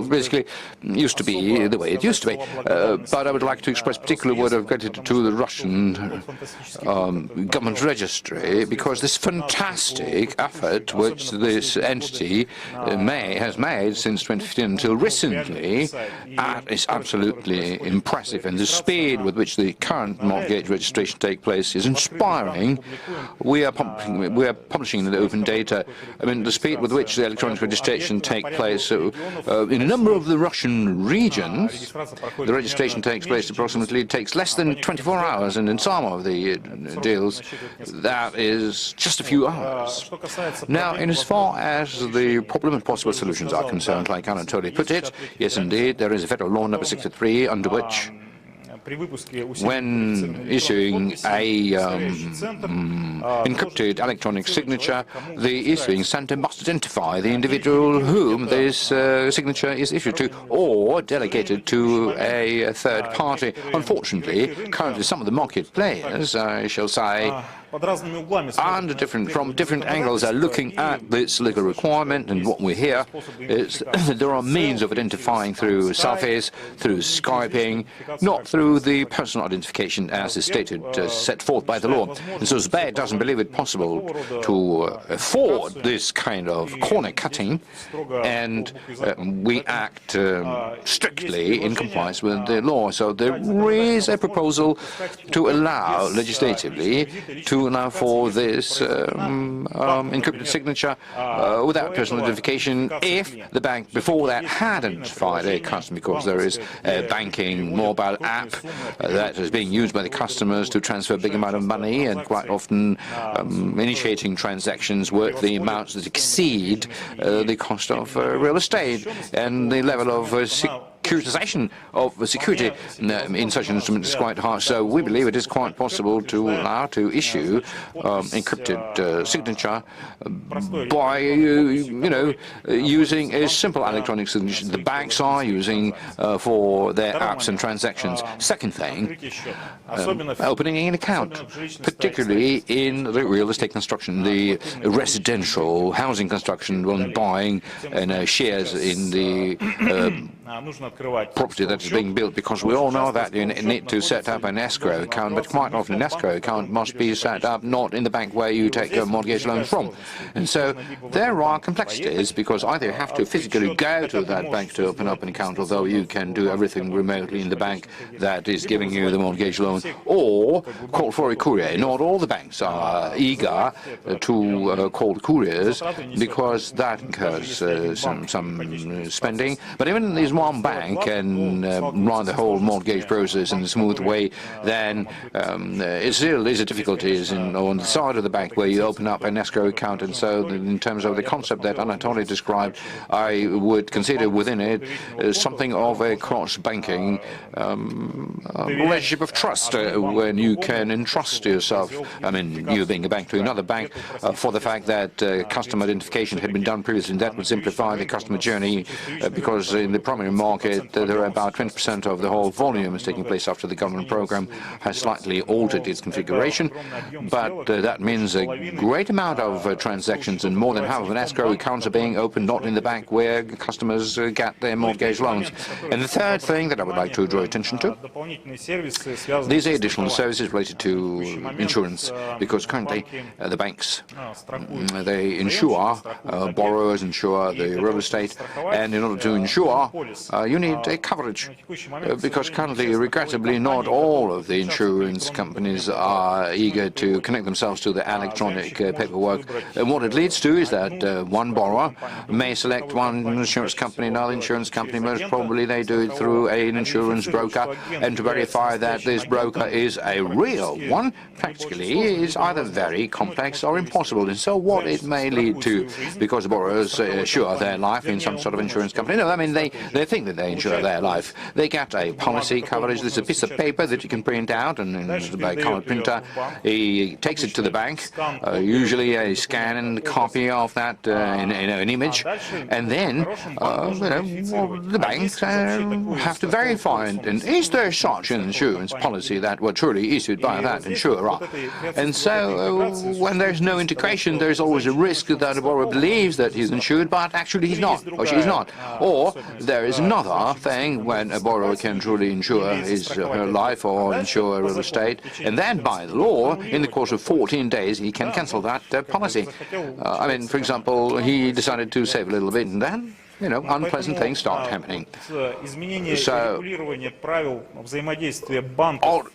basically used to be the way it used to be. But I would like to express particular word of gratitude to the Russian government registry, because this fantastic effort which this entity has made since 2015 until recently is absolutely impressive, and the speed with which the current mortgage registration takes place is inspiring. We are publishing the open data. I mean, the speed with which the electronic registration takes place in a number of the Russian regions, the registration takes place approximately, it takes less than 24 hours, and in some of the deals, that is just a few hours. Now, in as far as the problem and possible solutions are concerned, like Anatoly put it, yes, indeed, there is a federal law number 63 under which, when issuing a encrypted electronic signature, the issuing center must identify the individual whom this signature is issued to or delegated to a third party. Unfortunately, currently some of the market players, I shall say, from different angles are looking at this legal requirement, and what we hear is that there are means of identifying through selfies, through Skyping, not through the personal identification as is stated, set forth by the law. And so Sberbank doesn't believe it possible to afford this kind of corner cutting, and we act strictly in compliance with the law. So there is a proposal to allow legislatively to allow for this encrypted signature without personal identification if the bank before that had identified a customer, because there is a banking mobile app that is being used by the customers to transfer a big amount of money, and quite often initiating transactions worth the amounts that exceed the cost of real estate, and the level of securitization of security in such an instrument is quite high. So we believe it is quite possible to allow to issue encrypted signature by using a simple electronic signature the banks are using for their apps and transactions. Second thing, opening an account, particularly in the real estate construction, the residential housing construction, when buying shares in the property that is being built, because we all know that you need to set up an escrow account, but quite often an escrow account must be set up not in the bank where you take a mortgage loan from. And so there are complexities, because either you have to physically go to that bank to open up an account, although you can do everything remotely in the bank that is giving you the mortgage loan, or call for a courier. Not all the banks are eager to call couriers, because that incurs some spending. But even if one bank can run the whole mortgage process in a smooth way, then it still is a difficulties on the side of the bank where you open up an escrow account. And so in terms of the concept that Anatoly described, I would consider within it something of a cross-banking relationship of trust, when you can entrust yourself, I mean, you being a bank to another bank, for the fact that customer identification had been done previously, and that would simplify the customer journey, because in the primary ordinary market, there are about 20% of the whole volume is taking place after the government program has slightly altered its configuration, but that means a great amount of transactions, and more than half of an escrow accounts are being opened not in the bank where customers get their mortgage loans. And the third thing that I would like to draw attention to, these are additional services related to insurance, because currently the banks, they insure borrowers, insure the real estate, and in order to insure, you need a coverage, because currently, regrettably, not all of the insurance companies are eager to connect themselves to the electronic paperwork. And what it leads to is that one borrower may select one insurance company, another insurance company, most probably they do it through an insurance broker, and to verify that this broker is a real one, practically is either very complex or impossible. And so what it may lead to, because borrowers insure their life in some sort of insurance company, no, I mean, they think that they insure their life. They get a policy coverage. There's a piece of paper that you can print out, and by colored printer, he takes it to the bank, usually a scanned copy of that in an image, and then the banks have to verify it. And is there such an insurance policy that were truly issued by that insurer? And so when there's no integration, there's always a risk that a borrower believes that he's insured, but actually he's not, or she's not. Or there is another thing when a borrower can truly insure his or her life or insure real estate, and then by law, in the course of 14 days, he can cancel that policy. I mean, for example, he decided to save a little bit, and then unpleasant things start happening. So,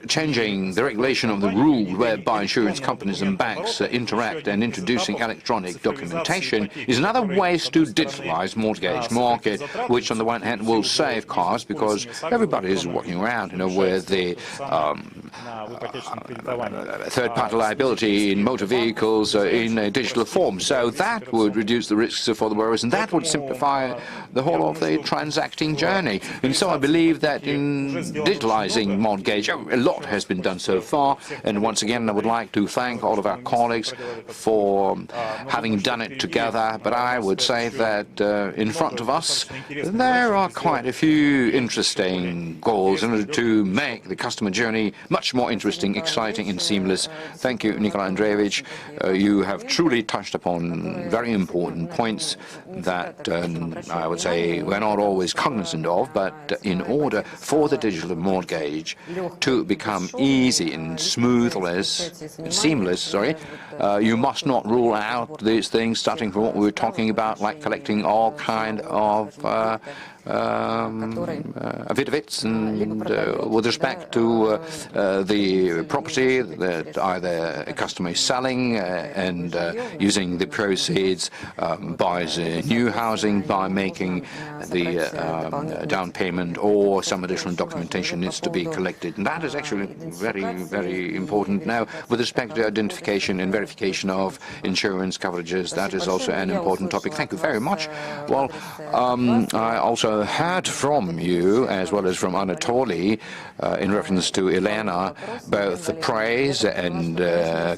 changing the regulation of the rule whereby insurance companies and banks interact and introducing electronic documentation is another way to digitalize mortgage market, which on the one hand will save costs because everybody is walking around, with the third-party liability in motor vehicles in a digital form. So that would reduce the risks for the borrowers, and that would simplify the whole of the transacting journey. And so I believe that in digitalizing mortgage, a lot has been done so far. And once again, I would like to thank all of our colleagues for having done it together. But I would say that in front of us, there are quite a few interesting goals in order to make the customer journey much more interesting, exciting, and seamless. Thank you, Nikolai Andreevich. You have truly touched upon very important points that I would say we're not always cognizant of, but in order for the digital mortgage to become easy and seamless, you must not rule out these things, starting from what we were talking about, like collecting all kind of affidavits and with respect to the property that either a customer is selling and using the proceeds buys new housing by making the down payment, or some additional documentation needs to be collected. And that is actually very, very important. Now, with respect to identification and verification of insurance coverages, that is also an important topic. Thank you very much. Well, I also heard from you, as well as from Anatoly, in reference to Elena, both the praise and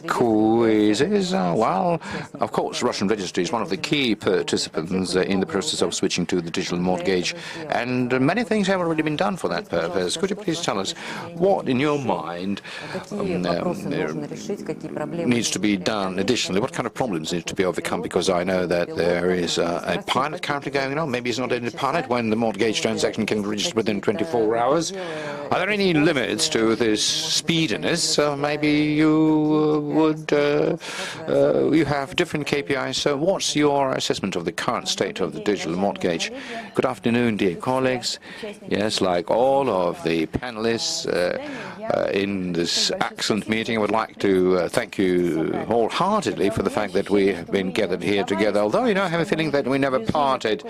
quizzes. Well, of course, Russian Registry is one of the key participants in the process of switching to the digital mortgage, and many things have already been done for that purpose. Could you please tell us what, in your mind, needs to be done additionally? What kind of problems need to be overcome? Because I know that there is a pilot currently going on. Maybe it's not a pilot when the mortgage transaction can be registered within 24 hours. Are there any limits to this speediness? Maybe you would, you have different KPIs. So what's your assessment of the current state of the digital mortgage? Good afternoon, dear colleagues. Yes, like all of the panelists in this excellent meeting, I would like to thank you wholeheartedly for the fact that we have been gathered here together. Although, I have a feeling that we never parted,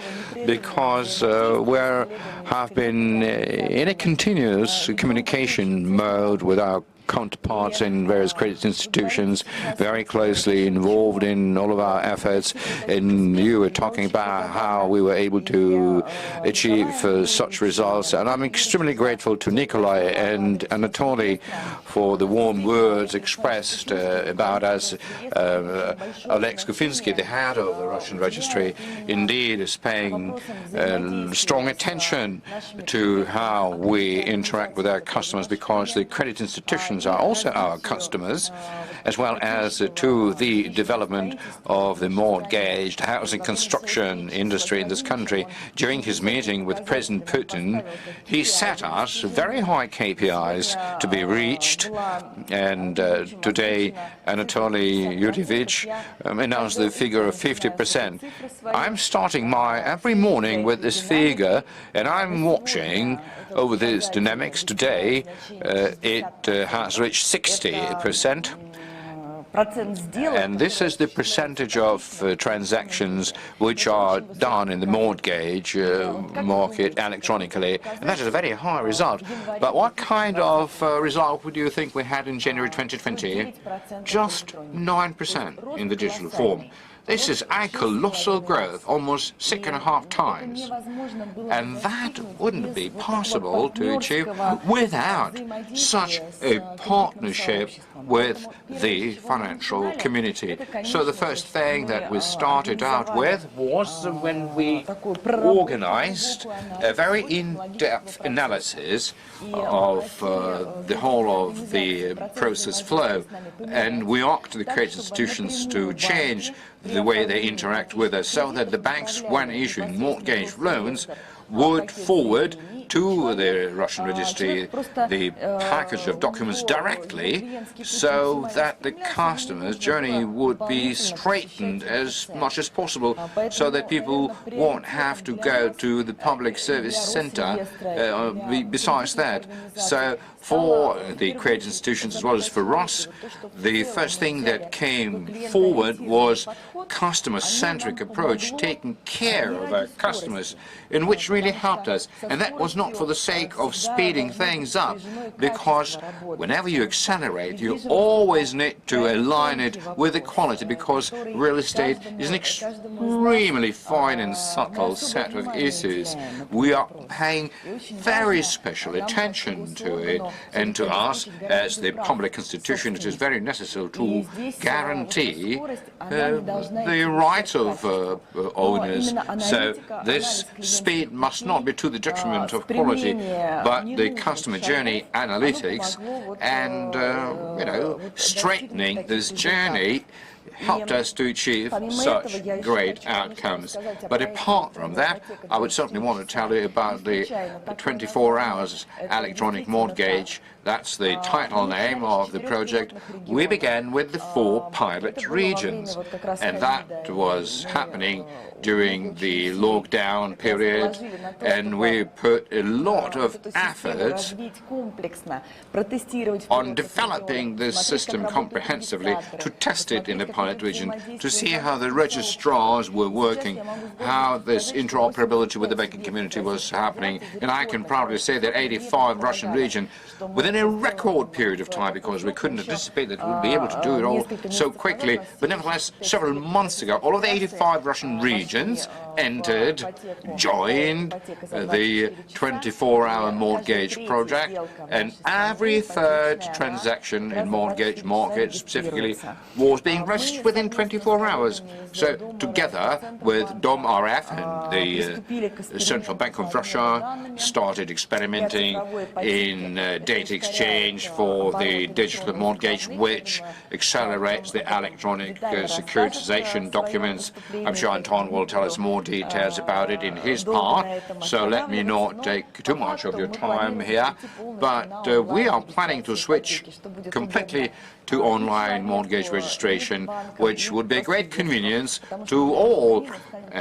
because we have been in a continuous communication mode with our counterparts in various credit institutions, very closely involved in all of our efforts. And you were talking about how we were able to achieve such results. And I'm extremely grateful to Nikolai and Anatoly for the warm words expressed about us. Oleg Skufinsky, the head of the Russian registry, indeed is paying strong attention to how we interact with our customers, because the credit institutions are also our customers, as well as to the development of the mortgaged housing construction industry in this country. During his meeting with President Putin, he set us very high KPIs to be reached, and today Anatoly Yurievich announced the figure of 50%. I'm starting every morning with this figure, and I'm watching over these dynamics. Today it has reached 60%. And this is the percentage of transactions which are done in the mortgage market electronically. And that is a very high result. But what kind of result would you think we had in January 2020? Just 9% in the digital form. This is a colossal growth, almost 6.5 times. And that wouldn't be possible to achieve without such a partnership with the financial community. So the first thing that we started out with was when we organized a very in-depth analysis of the whole of the process flow. And we asked the credit institutions to change the way they interact with us, so that the banks, when issuing mortgage loans, would forward to the Russian registry the package of documents directly, so that the customer's journey would be straightened as much as possible, so that people won't have to go to the public service center besides that. So for the credit institutions as well as for us, the first thing that came forward was customer-centric approach, taking care of our customers, in which really helped us. And that was not for the sake of speeding things up, because whenever you accelerate, you always need to align it with the quality, because real estate is an extremely fine and subtle set of issues. We are paying very special attention to it, and to us, as the public institution, it is very necessary to guarantee the rights of owners. So this speed must not be to the detriment of quality, but the customer journey analytics and straightening this journey helped us to achieve such great outcomes. But apart from that, I would certainly want to tell you about the 24 hours electronic mortgage. That's the title name of the project. We began with the 4 pilot regions, and that was happening during the lockdown period, and we put a lot of effort on developing this system comprehensively, to test it in the pilot region, to see how the registrars were working, how this interoperability with the banking community was happening. And I can proudly say that 85 Russian regions, within a record period of time, because we couldn't anticipate that we'd be able to do it all so quickly, but nevertheless, several months ago, all of the 85 Russian regions joined the 24-hour mortgage project, and every third transaction in mortgage market specifically was being registered within 24 hours. So together with DOM-RF and the Central Bank of Russia started experimenting in data exchange for the digital mortgage, which accelerates the electronic securitization documents. I'm sure Anton will tell us more details about it in his part, so let me not take too much of your time here. But we are planning to switch completely to online mortgage registration, which would be a great convenience to all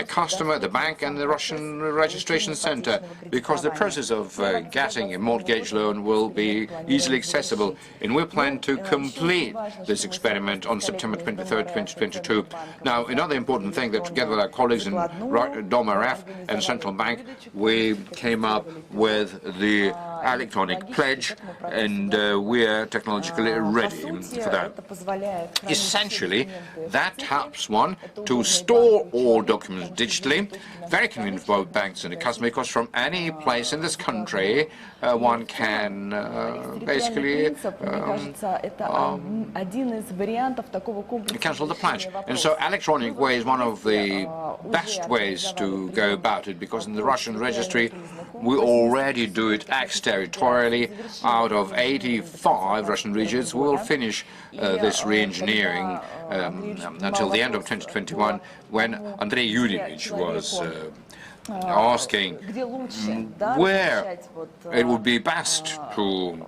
customer, the bank and the Russian registration center, because the process of getting a mortgage loan will be easily accessible. And we plan to complete this experiment on September 23rd, 2022. Now, another important thing that together with our colleagues in DomRF and Central Bank, we came up with the electronic pledge, and we are technologically ready for that. Essentially, that helps one to store all documents digitally, very convenient for both banks and the customer, because from any place in this country, one can basically cancel the pledge. And so electronic way is one of the best ways to go about it, because in the Russian registry, we already do it exterritorially. Out of 85 Russian regions, we will finish this re-engineering until the end of 2021, when Andrei Yurievich was asking where it would be best to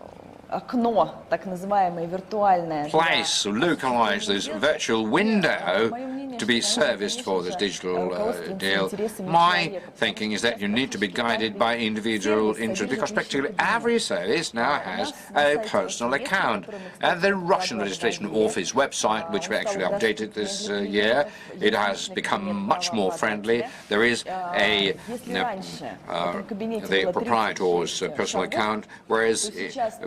place, localize this virtual window to be serviced for this digital deal. My thinking is that you need to be guided by individual interest, because practically every service now has a personal account. At the Russian Registration Office website, which we actually updated this year, it has become much more friendly. There is the proprietor's personal account, whereas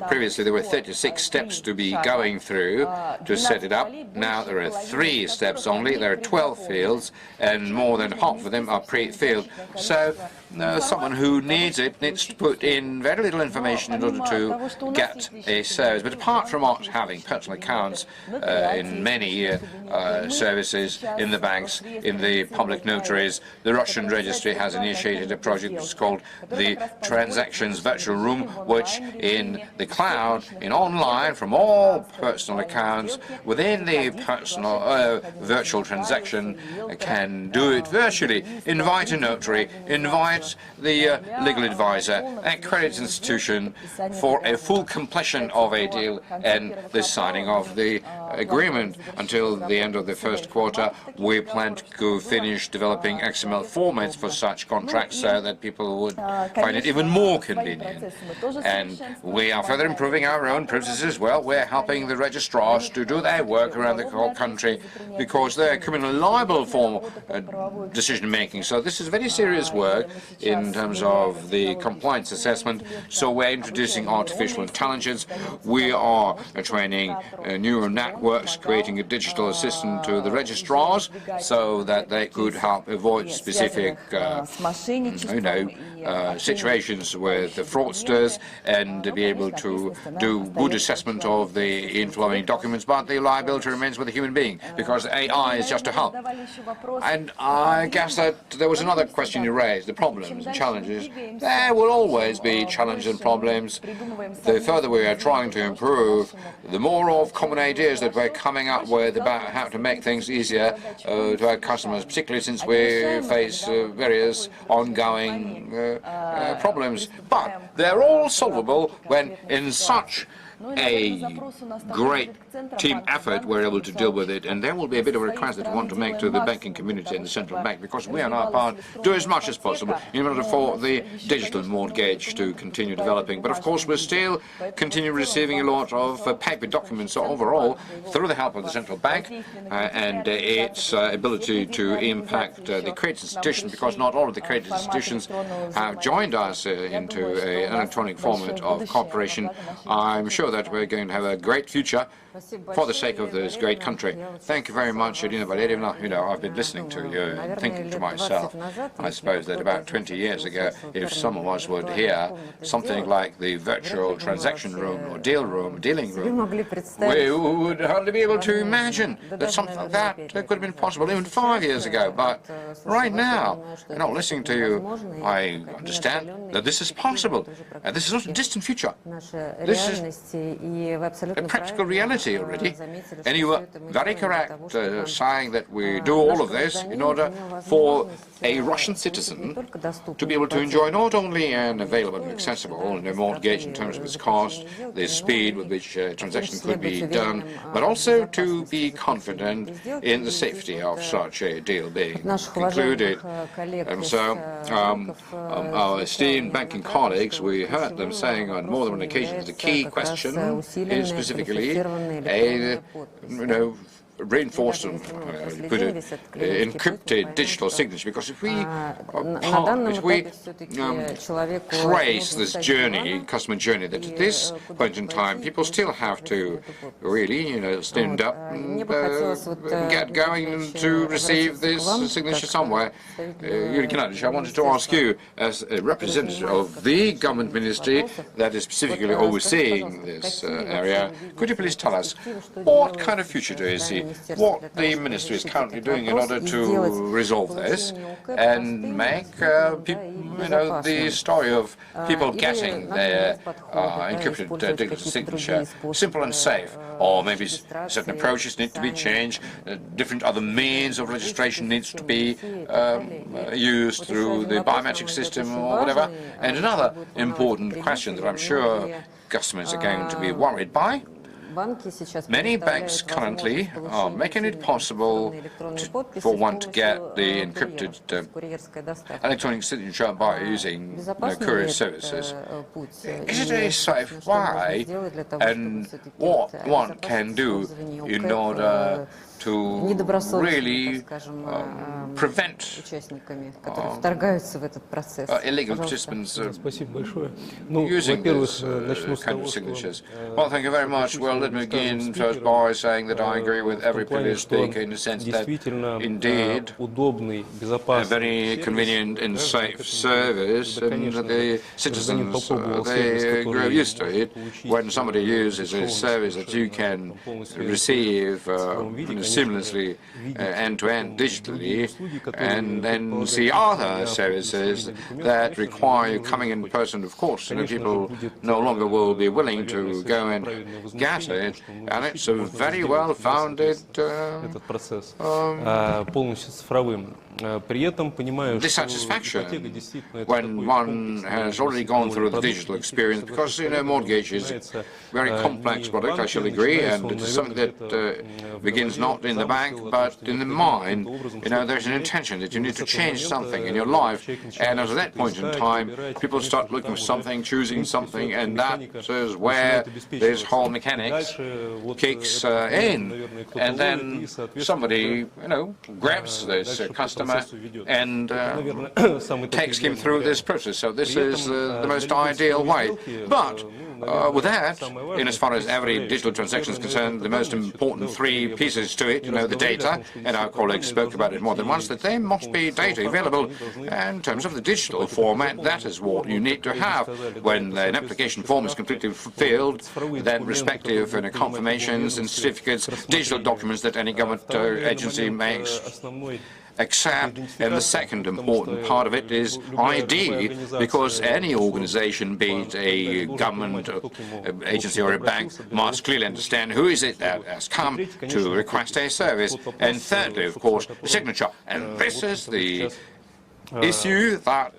previously there were 36 steps to be going through to set it up. Now there are 3 steps only. There are 12 fields, and more than half of them are pre-filled. So someone who needs it needs to put in very little information in order to get a service. But apart from not having personal accounts in many services, in the banks, in the public notaries, the Russian registry has initiated a project which is called the Transactions Virtual Room, which in the cloud, in online, from all personal accounts, within the personal virtual transaction, can do it virtually. Invite a notary, invite the legal advisor, a credit institution for a full completion of a deal and the signing of the agreement. Until the end of the first quarter, we plan to finish developing XML formats for such contracts so that people would find it even more convenient. And we are further improving our own processes as well. We're helping the registrars to do their work around the whole country, because they're criminally liable for decision-making. So this is very serious work in terms of the compliance assessment. So we're introducing artificial intelligence. We are training neural networks, creating a digital assistant to the registrars so that they could help avoid specific situations with the fraudsters, and be able to do good assessment of the inflowing documents. But the liability remains with the human being, because AI is just to help. And I guess that there was another question you raised, the problems and challenges. There will always be challenges and problems. The further we are trying to improve, the more of common ideas that we're coming up with about how to make things easier to our customers, particularly since we face various ongoing problems. But they're all solvable when in such a great team effort we're able to deal with it. And there will be a bit of a request that we want to make to the banking community and the central bank, because we on our part do as much as possible in order for the digital mortgage to continue developing. But of course we still continue receiving a lot of paper documents. So overall, through the help of the central bank and its ability to impact the credit institutions, because not all of the credit institutions have joined us into an electronic format of cooperation, I'm sure that we're going to have a great future for the sake of this great country. Thank you very much, Irina Valerievna. You know, I've been listening to you and thinking to myself, I suppose that about 20 years ago, if some of us would hear something like the virtual transaction room or dealing room, we would hardly be able to imagine that something like that could have been possible even 5 years ago. But right now, you know, listening to you, I understand that this is possible. And this is not a distant future. This is a practical reality already. And you were very correct saying that we do all of this in order for a Russian citizen to be able to enjoy not only an available and accessible mortgage in terms of its cost, the speed with which transactions could be done, but also to be confident in the safety of such a deal being concluded. And so our esteemed banking colleagues, we heard them saying on more than one occasion the key question is specifically a reinforced encrypted digital signature, because if we trace this journey, customer journey, that at this point in time people still have to really stand up and get going to receive this signature somewhere. Yuri Gennadievich, I wanted to ask you, as a representative of the government ministry that is specifically overseeing this area, could you please tell us what kind of future do you see? What the ministry is currently doing in order to resolve this and make the story of people getting their encrypted digital signature simple and safe, or maybe certain approaches need to be changed, different other means of registration needs to be used through the biometric system or whatever. And another important question that I'm sure customers are going to be worried by: many banks currently are making it possible for one to get the encrypted electronic signature by using courier services. Is it a safe way, and what one can do in order to really prevent illegal participants using this kind of signatures? Well, thank you very much. Well, let me begin first by saying that I agree with every previous speaker in the sense that, indeed, a very convenient and safe service, and the citizens, they grow used to it. When somebody uses a service that you can receive seamlessly end-to-end digitally, and then see other services that require you coming in person, of course, people no longer will be willing to go and get it, and it's a very well-founded dissatisfaction when one has already gone through the digital experience, because mortgage is a very complex product, I shall agree, and it is something that begins not in the bank but in the mind. There's an intention that you need to change something in your life, and at that point in time people start looking for something, choosing something, and that is where this whole mechanics kicks in, and then somebody grabs this customer and takes him through this process. So this is the most ideal way. But with that, in as far as every digital transaction is concerned, the most important three pieces to it, the data, and our colleagues spoke about it more than once, that there must be data available. And in terms of the digital format, that is what you need to have. When an application form is completely filled, then respective confirmations and certificates, digital documents that any government agency makes accept. And the second important part of it is ID, because any organization, be it a government agency or a bank, must clearly understand who is it that has come to request a service. And thirdly, of course, the signature. And this is the issue that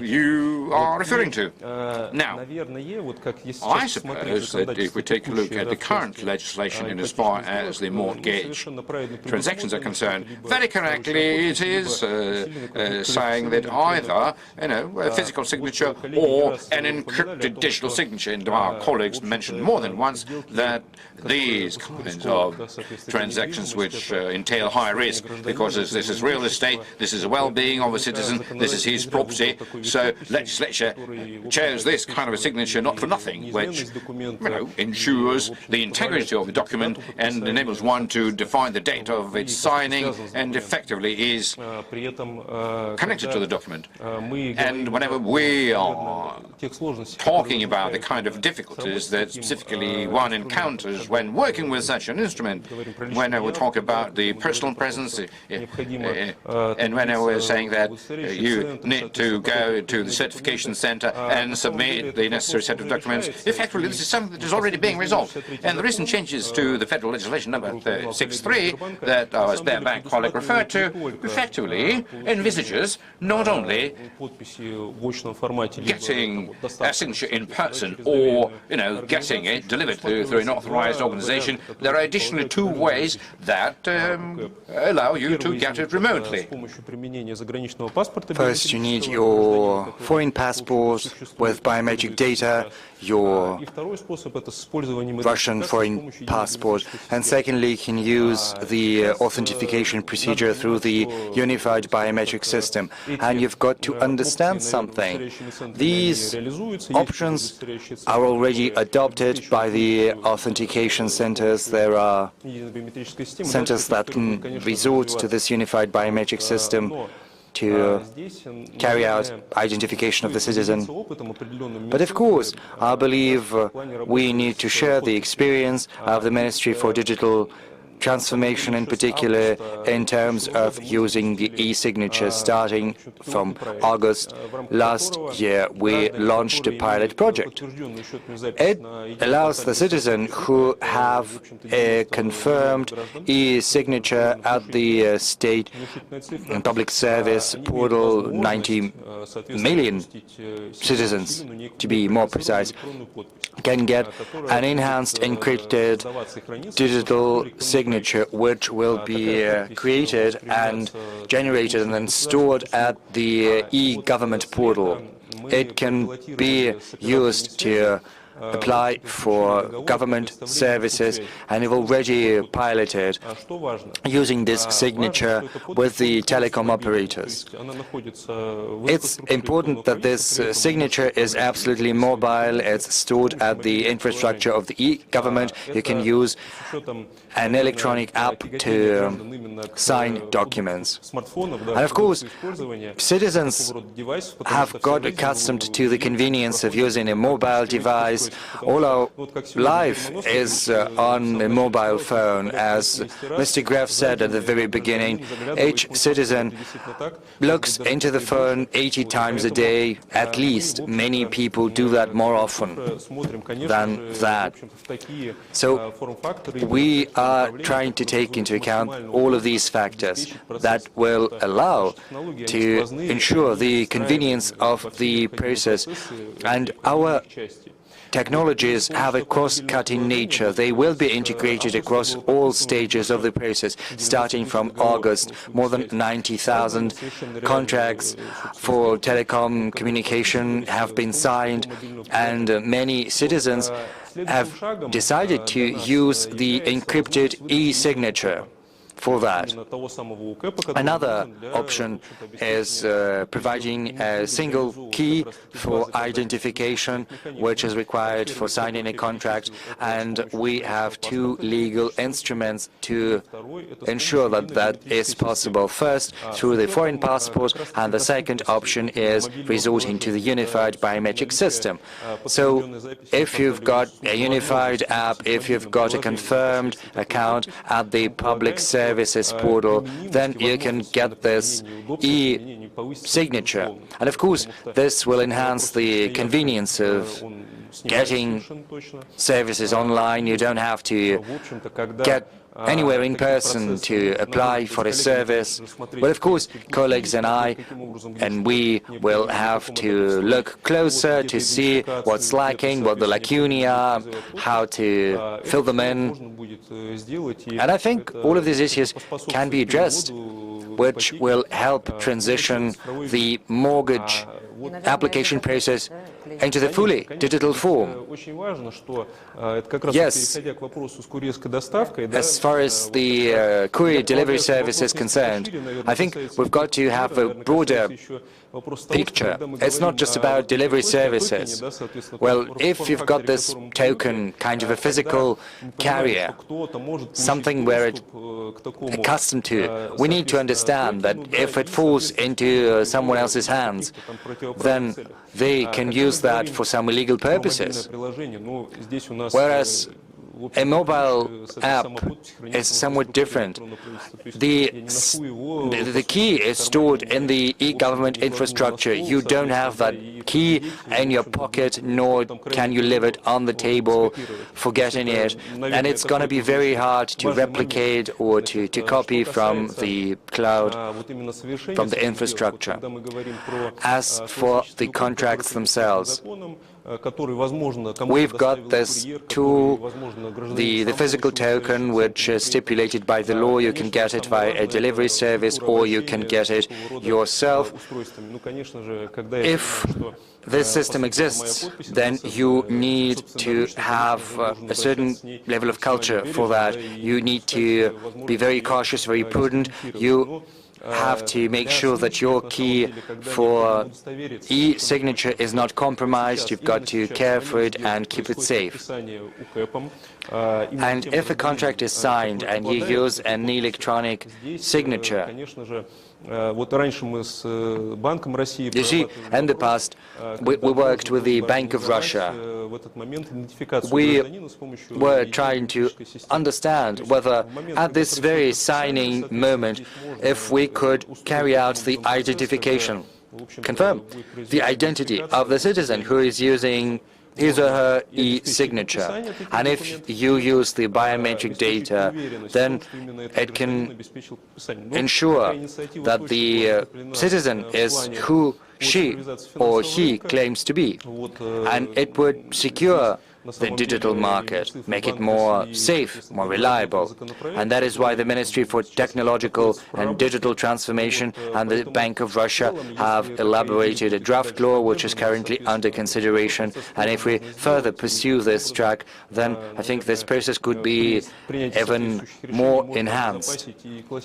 you are referring to. Now, I suppose that if we take a look at the current legislation in as far as the mortgage transactions are concerned, very correctly it is saying that either a physical signature or an encrypted digital signature. And our colleagues mentioned more than once that these kinds of transactions which entail high risk, because this is real estate, this is the well-being of a citizen, this is his property. So legislature chose this kind of a signature not for nothing, which ensures the integrity of the document and enables one to define the date of its signing and effectively is connected to the document. And whenever we are talking about the kind of difficulties that specifically one encounters when working with such an instrument, when we talk about the personal presence, and when we're saying that you need to go to the certification center and submit the necessary set of documents. Effectively, this is something that is already being resolved. And the recent changes to the federal legislation number 63 that our Bank colleague referred to effectively envisages not only getting a signature in person or, getting it delivered through an authorized organization. There are additionally 2 ways that allow you to get it remotely. First, you need your foreign passport with biometric data, your Russian foreign passport, and secondly, you can use the authentication procedure through the unified biometric system. And you've got to understand something. These options are already adopted by the authentication centers. There are centers that can resort to this unified biometric system to carry out identification of the citizen. But of course, I believe we need to share the experience of the Ministry for Digital Transformation, in particular in terms of using the e-signature. Starting from August last year, we launched a pilot project. It allows the citizen who have a confirmed e-signature at the state and public service portal, 90 million citizens, to be more precise, can get an enhanced encrypted digital signature which will be created and generated and then stored at the e-government portal. It can be used to apply for government services, and we've already piloted using this signature with the telecom operators. It's important that this signature is absolutely mobile. It's stored at the infrastructure of the e-government. You can use an electronic app to sign documents. And of course, citizens have got accustomed to the convenience of using a mobile device. All our life is on a mobile phone. As Mr. Graf said at the very beginning, each citizen looks into the phone 80 times a day, at least. Many people do that more often than that. So we are trying to take into account all of these factors that will allow to ensure the convenience of the process. And our technologies have a cross-cutting nature. They will be integrated across all stages of the process. Starting from August, more than 90,000 contracts for telecom communication have been signed, and many citizens have decided to use the encrypted e-signature for that. Another option is providing a single key for identification, which is required for signing a contract, and we have 2 legal instruments to ensure that that is possible. First, through the foreign passport, and the second option is resorting to the unified biometric system. So if you've got a unified app, if you've got a confirmed account at the public services portal, then you can get this e-signature. And of course, this will enhance the convenience of getting services online. You don't have to get anywhere in person to apply for a service. But of course, colleagues and we will have to look closer to see what's lacking, what the lacunae are, how to fill them in. And I think all of these issues can be addressed, which will help transition the mortgage application process into the fully digital form. Yes, as far as the courier delivery service is concerned, I think we've got to have a broader picture. It's not just about delivery services. Well, if you've got this token, kind of a physical carrier, something we're accustomed to, we need to understand that if it falls into someone else's hands, then they can use that for some illegal purposes. Whereas a mobile app is somewhat different. The key is stored in the e-government infrastructure. You don't have that key in your pocket, nor can you leave it on the table, forgetting it. And it's going to be very hard to replicate or to copy from the cloud, from the infrastructure. As for the contracts themselves, we've got this tool, the physical token, which is stipulated by the law. You can get it via a delivery service, or you can get it yourself. If this system exists, then you need to have a certain level of culture for that. You need to be very cautious, very prudent. You have to make sure that your key for e-signature is not compromised. You've got to care for it and keep it safe. And if a contract is signed and you use an electronic signature, you see, in the past, we worked with the Bank of Russia. We were trying to understand whether at this very signing moment, if we could carry out the identification, confirm the identity of the citizen who is using his or her e-signature. And if you use the biometric data, then it can ensure that the citizen is who she or he claims to be. And it would secure the digital market, make it more safe, more reliable. And that is why the Ministry for Technological and Digital Transformation and the Bank of Russia have elaborated a draft law which is currently under consideration. And if we further pursue this track, then I think this process could be even more enhanced.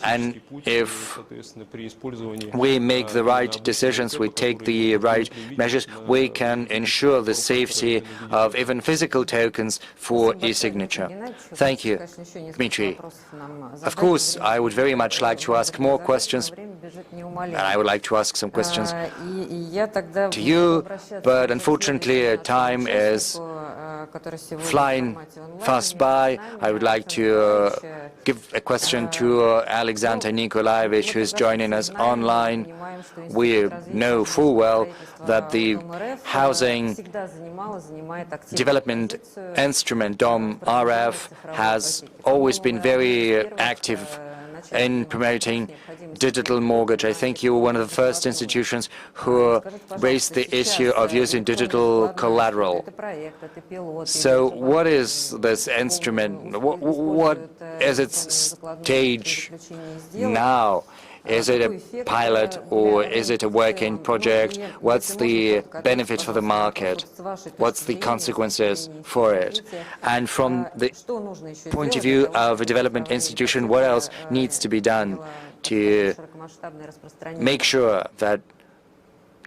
And if we make the right decisions, we take the right measures, we can ensure the safety of even physical tokens for e-signature. Thank you, Dmitry. Of course, I would very much like to ask more questions, and I would like to ask some questions to you, but unfortunately time is flying fast by. I would like to give a question to Alexander Nikolaevich, who is joining us online. We know full well that the housing development instrument, DOM RF, has always been very active in promoting digital mortgage. I think you were one of the first institutions who raised the issue of using digital collateral. So what is this instrument? What is its stage now? Is it a pilot or is it a working project? What's the benefit for the market? What's the consequences for it? And from the point of view of a development institution, what else needs to be done to make sure that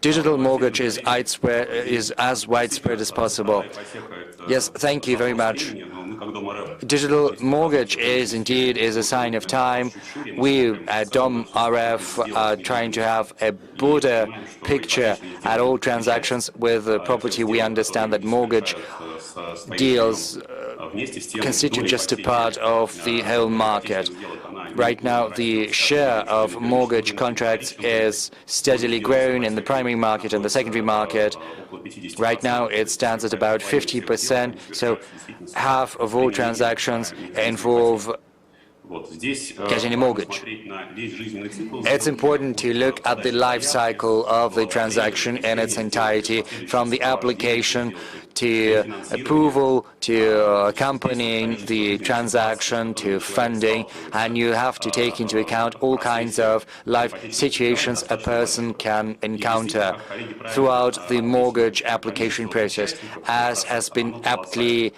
digital mortgage is as widespread as possible? Yes, thank you very much. Digital mortgage is indeed a sign of time. We at DOM RF are trying to have a broader picture at all transactions with property. We understand that mortgage deals constitute just a part of the whole market. Right now, the share of mortgage contracts is steadily growing in the primary market and the secondary market. Right now, it stands at about 50%, so half of all transactions involve getting a mortgage. It's important to look at the life cycle of the transaction in its entirety, from the application to approval, to accompanying the transaction, to funding, and you have to take into account all kinds of life situations a person can encounter throughout the mortgage application process. As has been aptly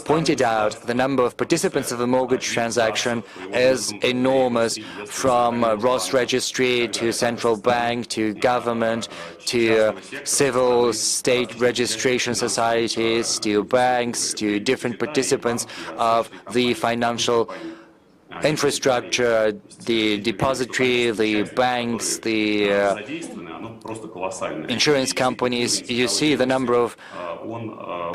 pointed out, the number of participants of a mortgage transaction is enormous, from Ross Registry to central bank to government to civil state registration societies to banks to different participants of the financial infrastructure, the depository, the banks, the insurance companies. You see the number of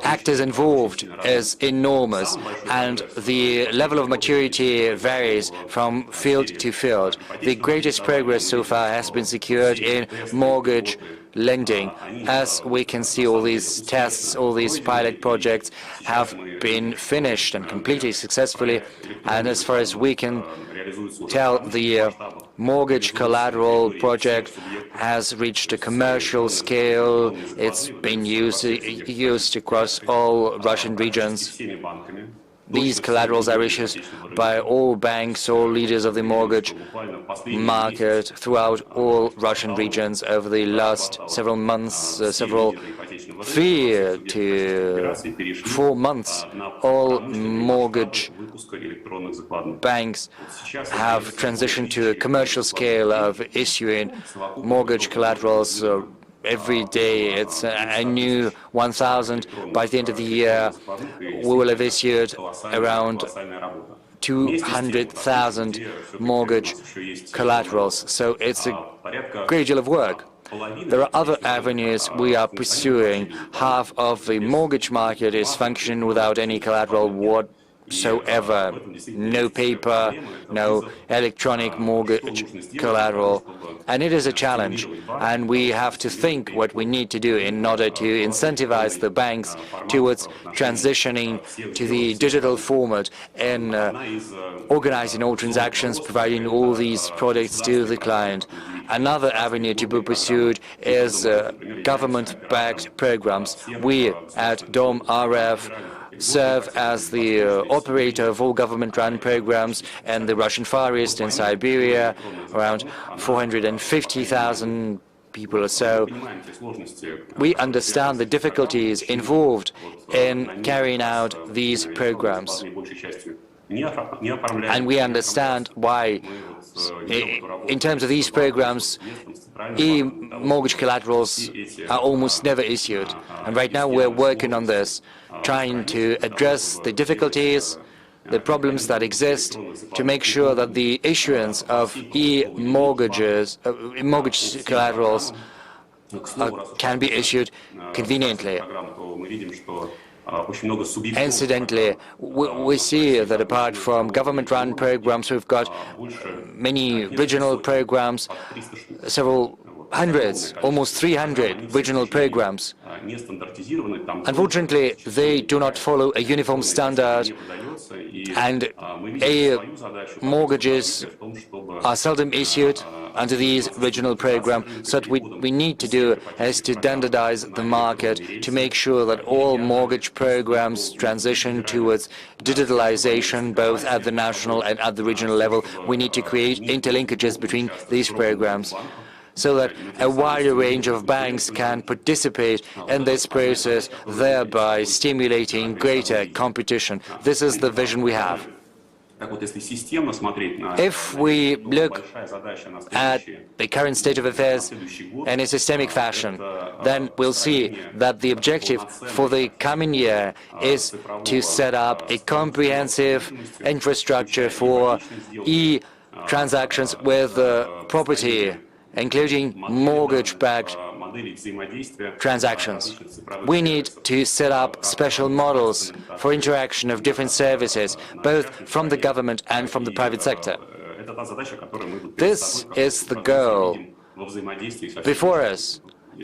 actors involved is enormous, and the level of maturity varies from field to field. The greatest progress so far has been secured in mortgage lending. As we can see, all these tests, all these pilot projects have been finished and completed successfully, and as far as we can tell, the mortgage collateral project has reached a commercial scale. It's been used across all Russian regions. These collaterals are issued by all banks, all leaders of the mortgage market throughout all Russian regions over the last several months, 3 to 4 months. All mortgage banks have transitioned to a commercial scale of issuing mortgage collaterals. Every day it's a new 1,000. By the end of the year, we will have issued around 200,000 mortgage collaterals. So it's a great deal of work. There are other avenues we are pursuing. Half of the mortgage market is functioning without any collateral whatsoever. No paper, no electronic mortgage collateral. And it is a challenge, and we have to think what we need to do in order to incentivize the banks towards transitioning to the digital format and organizing all transactions, providing all these products to the client. Another avenue to be pursued is government-backed programs. We at DOM RF serve as the operator of all government-run programs in the Russian Far East, in Siberia, around 450,000 people or so. We understand the difficulties involved in carrying out these programs. And we understand why, in terms of these programs, e-mortgage collaterals are almost never issued. And right now we're working on this, trying to address the difficulties, the problems that exist, to make sure that the issuance of e-mortgages, mortgage collaterals can be issued conveniently. Incidentally, we see that apart from government-run programs, we've got many regional programs, several hundreds, almost 300 regional programs. Unfortunately, they do not follow a uniform standard, and mortgages are seldom issued under these regional programs. So what we need to do is to standardize the market to make sure that all mortgage programs transition towards digitalization, both at the national and at the regional level. We need to create interlinkages between these programs, so that a wider range of banks can participate in this process, thereby stimulating greater competition. This is the vision we have. If we look at the current state of affairs in a systemic fashion, then we'll see that the objective for the coming year is to set up a comprehensive infrastructure for e-transactions with property, including mortgage-backed transactions. We need to set up special models for interaction of different services, both from the government and from the private sector. This is the goal before us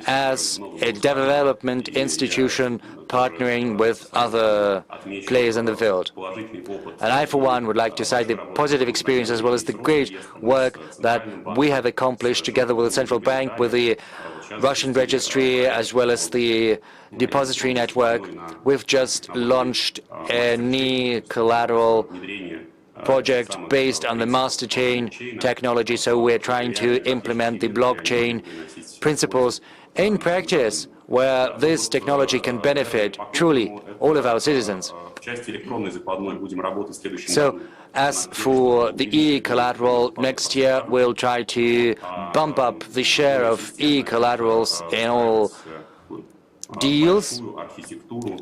as a development institution partnering with other players in the field. And I, for one, would like to cite the positive experience as well as the great work that we have accomplished together with the central bank, with the Russian registry, as well as the depository network. We've just launched a new collateral project based on the master chain technology, so we're trying to implement the blockchain principles in practice, where this technology can benefit truly all of our citizens. So, as for the e-collateral, next year we'll try to bump up the share of e-collaterals in all deals,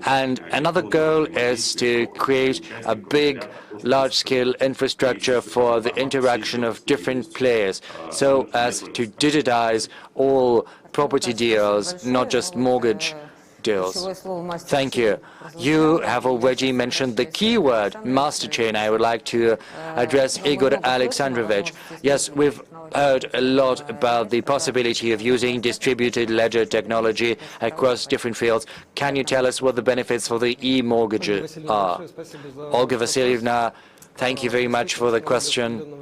and another goal is to create a big, large-scale infrastructure for the interaction of different players, so as to digitize all property deals, not just mortgage deals. Thank you. You have already mentioned the keyword master chain. I would like to address Igor Alexandrovich. Yes, we've heard a lot about the possibility of using distributed ledger technology across different fields. Can you tell us what the benefits for the e-mortgages are? Olga Vasilievna, thank you very much for the question.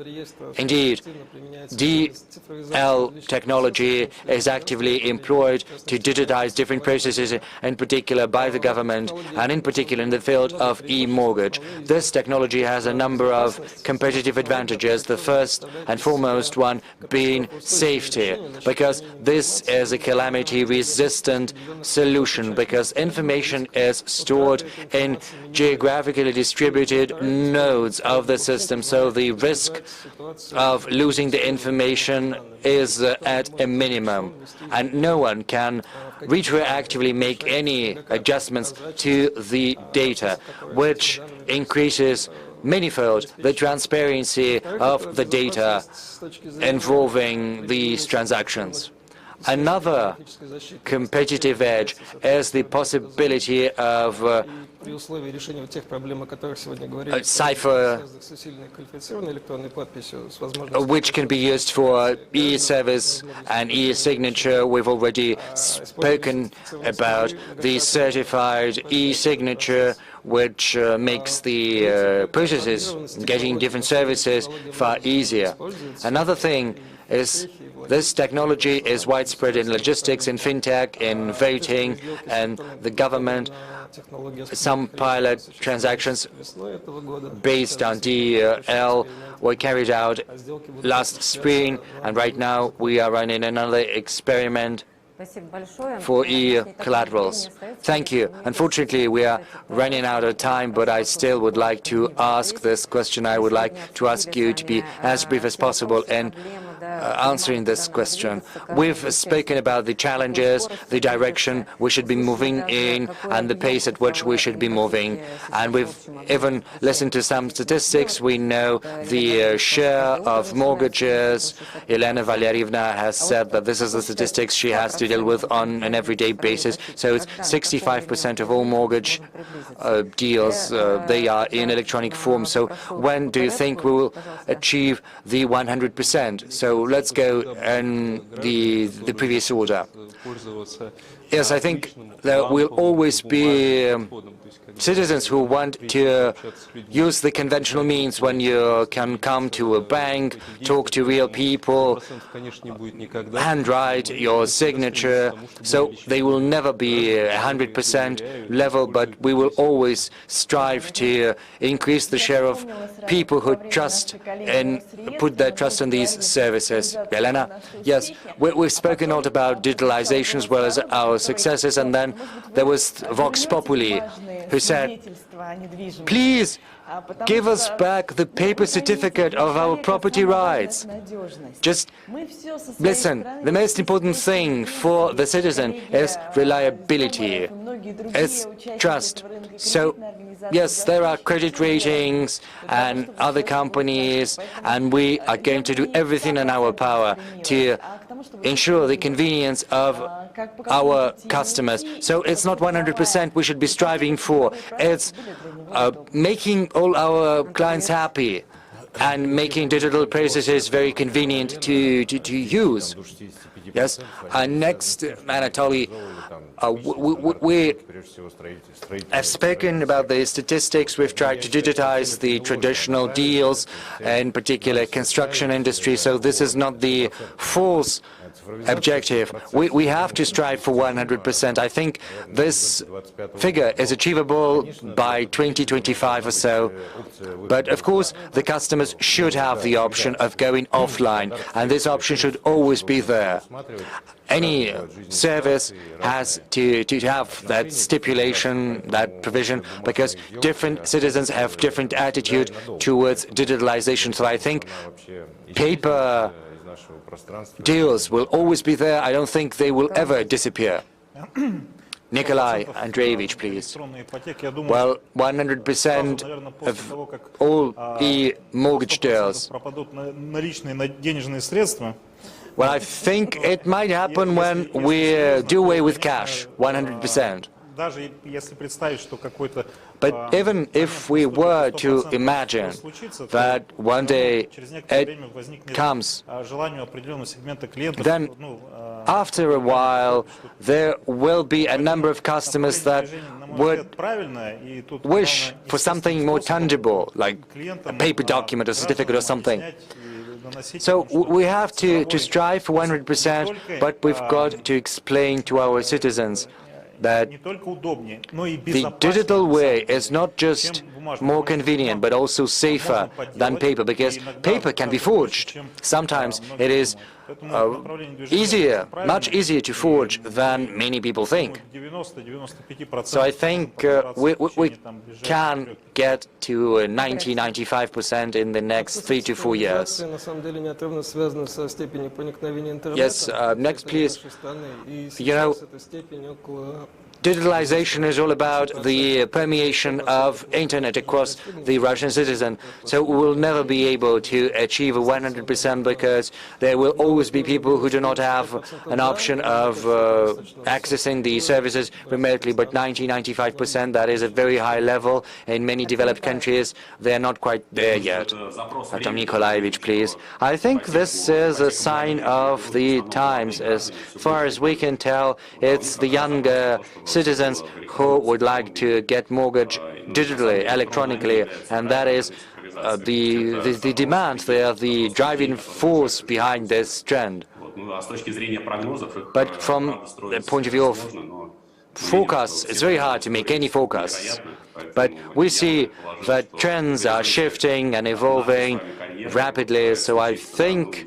Indeed, DL technology is actively employed to digitize different processes, in particular by the government, and in particular in the field of e-mortgage. This technology has a number of competitive advantages, the first and foremost one being safety, because this is a calamity-resistant solution, because information is stored in geographically distributed nodes of the system, so the risk of losing the information is at a minimum, and no one can retroactively make any adjustments to the data, which increases manifold the transparency of the data involving these transactions. Another competitive edge is the possibility of cipher, which can be used for e-service and e-signature. We've already spoken about the certified e-signature, which makes the processes getting different services far easier. Another thing is this technology is widespread in logistics, in fintech, in voting, and the government. Some pilot transactions based on DL were carried out last spring, and right now we are running another experiment for e-collaterals. Thank you. Unfortunately, we are running out of time, but I still would like to ask this question. I would like to ask you to be as brief as possible in answering this question. We've spoken about the challenges, the direction we should be moving in, and the pace at which we should be moving. And we've even listened to some statistics. We know the share of mortgages. Elena Valerievna has said that this is the statistics she has to deal with on an everyday basis. So it's 65% of all mortgage deals, they are in electronic form. So when do you think we will achieve the 100%? So let's go in the previous order. Yes, I think there will always be citizens who want to use the conventional means when you can come to a bank, talk to real people, handwrite your signature. So they will never be 100% level, but we will always strive to increase the share of people who trust and put their trust in these services. Elena? Yes, we've spoken a lot about digitalization as well as our successes, and then there was Vox Populi, who said, please give us back the paper certificate of our property rights. Just listen, the most important thing for the citizen is reliability, is trust. So, yes, there are credit ratings and other companies, and we are going to do everything in our power to ensure the convenience of our customers. So it's not 100% we should be striving for. It's making all our clients happy and making digital processes very convenient to use. Yes. Next, Anatoly, we have spoken about the statistics. We've tried to digitize the traditional deals, in particular construction industry. So this is not the false objective. We have to strive for 100%. I think this figure is achievable by 2025 or so. But of course, the customers should have the option of going offline, and this option should always be there. Any service has to have that stipulation, that provision, because different citizens have different attitude towards digitalization. So I think paper deals will always be there. I don't think they will ever disappear. Nikolai Andreevich, please. Well, 100% of all e-mortgage deals Well, I think it might happen when we do away with cash, 100%. But even if we were to imagine that one day it comes, then after a while there will be a number of customers that would wish for something more tangible, like a paper document, a certificate or something. So we have to strive for 100%, but we've got to explain to our citizens that the digital way is not just more convenient, but also safer than paper, because paper can be forged. Sometimes it is much easier to forge than many people think. So I think we can get to 90–95% in the next 3 to 4 years. Yes, next please. You know, digitalization is all about the permeation of internet across the Russian citizen. So we will never be able to achieve a 100% because there will always be people who do not have an option of accessing the services remotely. But 90–95%, that is a very high level. In many developed countries, they are not quite there yet. Tom Nikolaevich, please. I think this is a sign of the times. As far as we can tell, it's the younger citizens who would like to get mortgage digitally, electronically, and that is the demand. They are the driving force behind this trend. But from the point of view of forecasts, it's very hard to make any forecasts. But we see that trends are shifting and evolving rapidly, so I think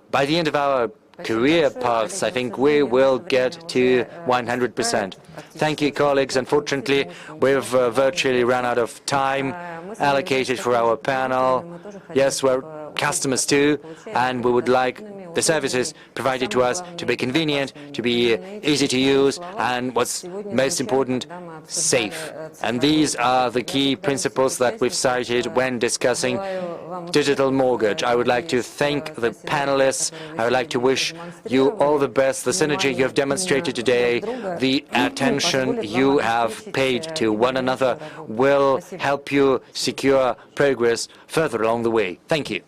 by the end of our career paths, I think we will get to 100%. Thank you, colleagues. Unfortunately, we've virtually run out of time allocated for our panel. Yes, we're customers too, and we would like the services provided to us to be convenient, to be easy to use, and what's most important, safe. And these are the key principles that we've cited when discussing digital mortgage. I would like to thank the panelists. I would like to wish you all the best. The synergy you have demonstrated today, the attention you have paid to one another will help you secure progress further along the way. Thank you.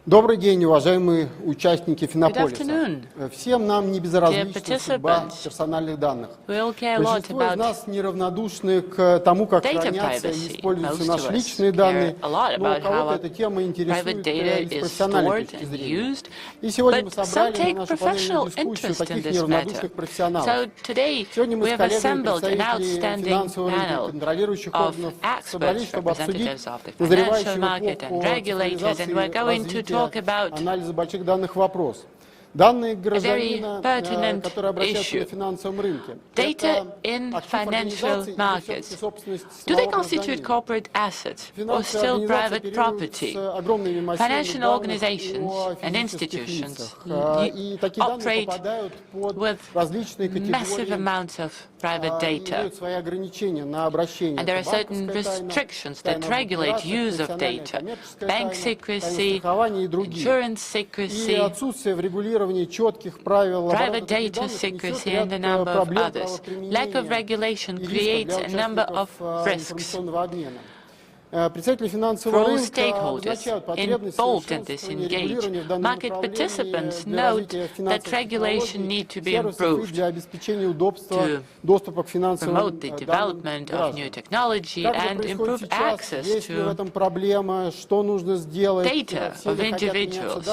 Добрый день, уважаемые участники Финополиса. Всем нам не безразлична судьба персональных данных. Большинство из нас неравнодушны к тому, как хранятся и используются наши личные данные, но у кого-то эта тема интересует из профессиональной точки зрения. И сегодня мы собрали на нашу панельную дискуссию таких неравнодушных профессионалов. Сегодня мы с коллегами, представителями финансового рынка, контролирующих органов, собрались, чтобы обсудить назревающую эпоху цифровизации анализа больших данных вопрос. Данные гражданина, которые обращаются на финансовом рынке. Data in financial markets. Do they constitute corporate assets or still private property? Financial organizations and institutions operate with massive amounts of private data. And there are certain restrictions that regulate use of data. Bank secrecy, insurance secrecy, private data secrecy, and a number of others. Lack of regulation creates a number of risks. For all stakeholders involved in this engagement, market participants note that regulation needs to be improved to promote the development of new technology and improve access to data of individuals.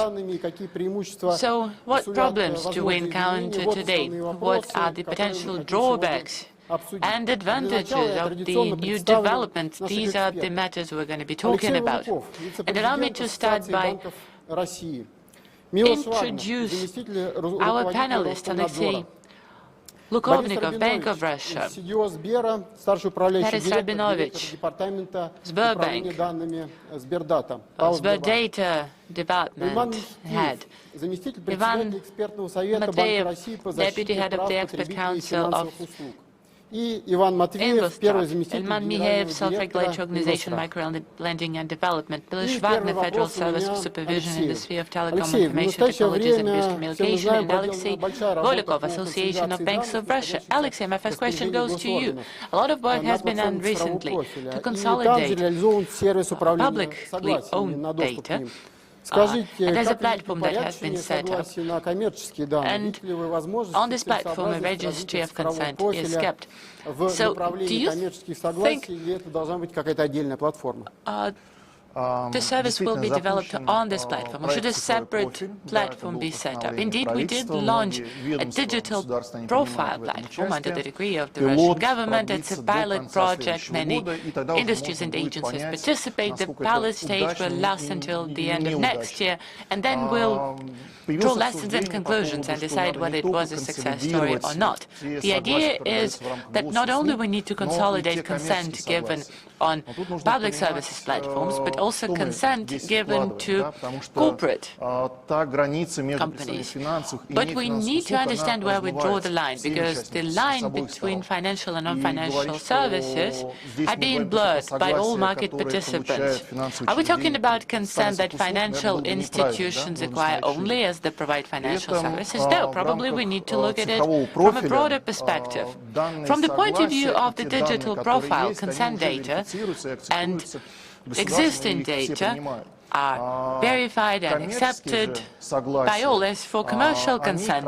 So what problems do we encounter today? What are the potential drawbacks and advantages of the new developments? These are the matters we're going to be talking about. And allow me to start by introduce our panelist, Alexei Lukovnik of Bank of Russia, Boris Rabinovich, Sberbank, Sberdata Department Head, Ivan Matveyev, Deputy Head of the Expert Council of Ilman Mihev, Self-Regulatory Organization, Micro-Lending and Development, Bilish Wagner, Federal Service of Supervision in the Sphere of Telecom Information Technologies and News Communication, and Alexei Volikov, Association of Banks of Russia. Alexei, my first question goes to you. A lot of work has been done recently to consolidate publicly owned data. And there's a platform that has been set up, and on this platform a registry of consent is kept. So do you think the service will be developed on this platform, or should a separate platform be set up? Indeed, we did launch a digital profile platform under the decree of the Russian government. It's a pilot project. Many industries and agencies participate. The pilot stage will last until the end of next year, and then we'll draw lessons and conclusions and decide whether it was a success story or not. The idea is that not only we need to consolidate consent given on public services platforms, but also consent given to corporate companies. But we need to understand where we draw the line, because the line between financial and non-financial services are being blurred by all market participants. Are we talking about consent that financial institutions acquire only as they provide financial services? No, probably we need to look at it from a broader perspective. From the point of view of the digital profile, consent data and existing data are verified and accepted by all. As for commercial consent,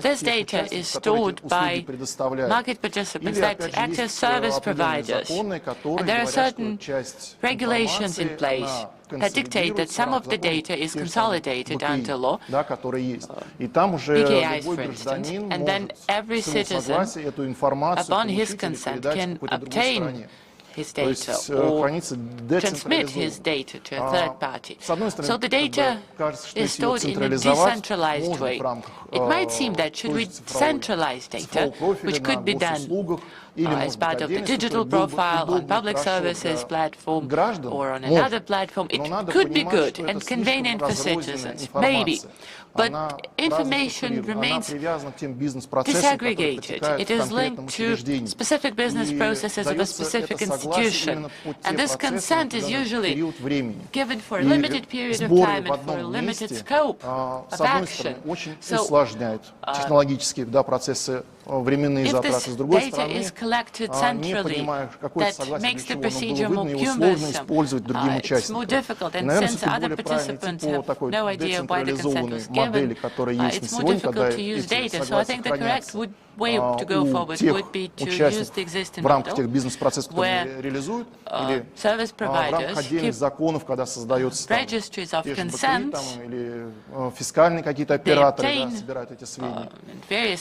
this data is stored by market participants that act as service providers. And there are certain regulations in place that dictate that some of the data is consolidated under law, PKIs for instance, and then every citizen, upon his consent, can obtain his data or transmit his data to a third party. So the data is stored in a decentralized way. It might seem that should we centralize data, which could be done as part of the digital profile on public services platform or on another platform, it could be good and convenient for citizens, maybe. But information remains disaggregated. It is linked to specific business processes of a specific institution. And this consent is usually given for a limited period of time and for a limited scope of action. So, временные затраты. С другой стороны, не понимая, какое согласие для чего оно было выдано, его сложно использовать другим участникам. И, наверное, все-таки более правильно идти по такой децентрализованной модели, которая есть на сегодня, когда эти согласия хранятся у тех участников в рамках тех бизнес-процессов, которые они реализуют, или в рамках отдельных законов, когда создается там, или фискальные какие-то операторы собирают эти сведения. И,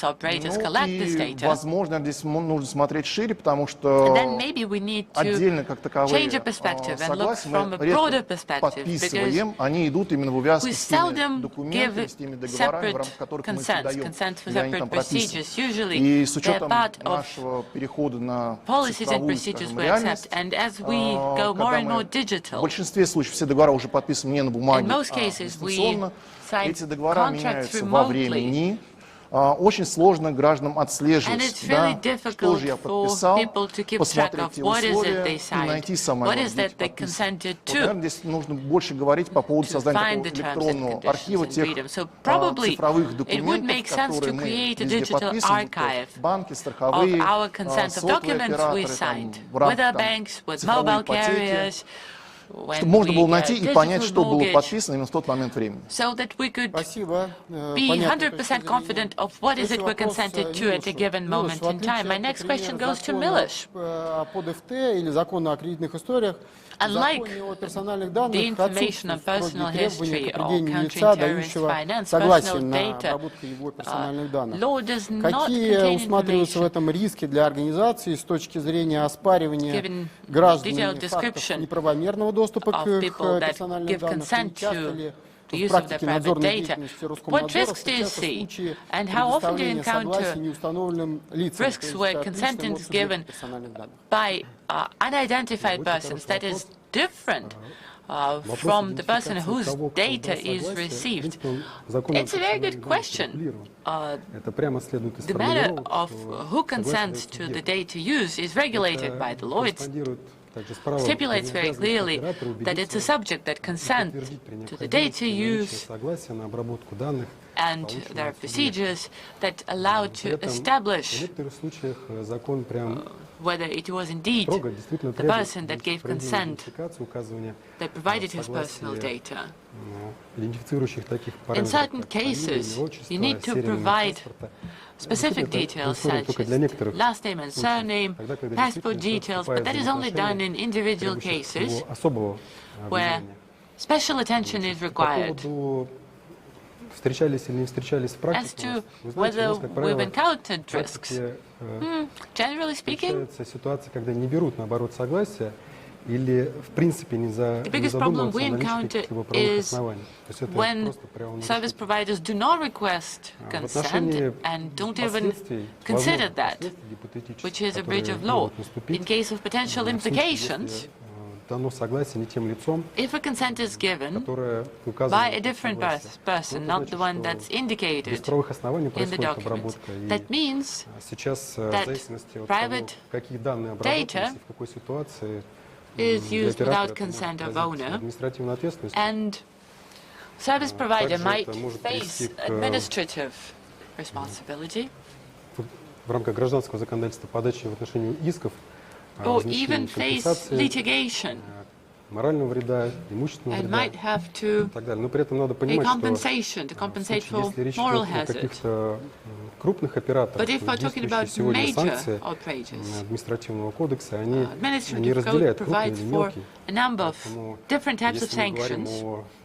возможно, здесь нужно смотреть шире, потому что отдельно как таковые согласия мы редко подписываем, они идут именно в увязке с теми документами, с теми договорами, в рамках которых мы даем, или они там прописаны. И с учетом нашего перехода на цифровую, скажем, реальность, когда мы в большинстве случаев все договора уже подписаны не на бумаге, а дистанционно, эти договора меняются во времени. Очень сложно гражданам отслеживать, да, что же я подписал, посмотреть те условия и найти самое главное, наверное, здесь нужно больше говорить по поводу создания такого электронного архива тех цифровых документов, которые мы везде подписываем, банки, страховые, сотовые операторы, там, в рамках цифровой ипотеки, чтобы можно было найти и понять, что было подписано именно в тот момент времени. Спасибо. Be 100% confident of what is it we're consented to at a given moment in time. My next question goes to Miloš. Под ФТ или закона о кредитных историях, Unlike the information on personal history or counterinterrorist finance, personal data, law does not какие усматриваются в этом риски для организации с точки зрения оспаривания гражданами фактов неправомерного доступа к персональным данным? Часто ли the use of their private data? What risks do you see, and how often do you encounter risks where consent is given by unidentified persons that is different from the person whose data is received? It's a very good question. The matter of who consents to the data use is regulated by the law. It stipulates very clearly that it's a subject that consent to the data use, and there are procedures that allow to establish whether it was indeed the person that gave consent that provided his personal data. In certain cases, you need to provide specific details such as last name and surname, passport details, but that is only done in individual cases where special attention is required. As to whether we've encountered risks, generally speaking, the biggest problem we encounter is when service providers do not request consent and don't even consider that, which is a breach of law. In case of potential implications, if a consent is given by a different person, not the one that's indicated in the document, that means that private data is used without consent of owner, and service provider might face administrative responsibility or even face litigation and might have to pay compensation to compensate for moral hazard. But if we're talking about major outrages, administrative code provides for a number of different types of sanctions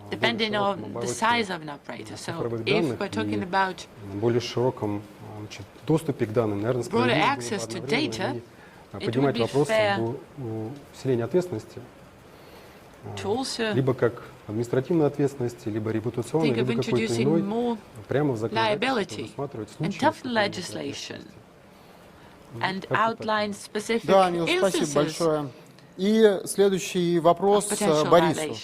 depending on the size of an operator. So if we're talking about broader access to data, it would be fair to also think of introducing more liability and tough legislation and outline specific instances И следующий вопрос Борису.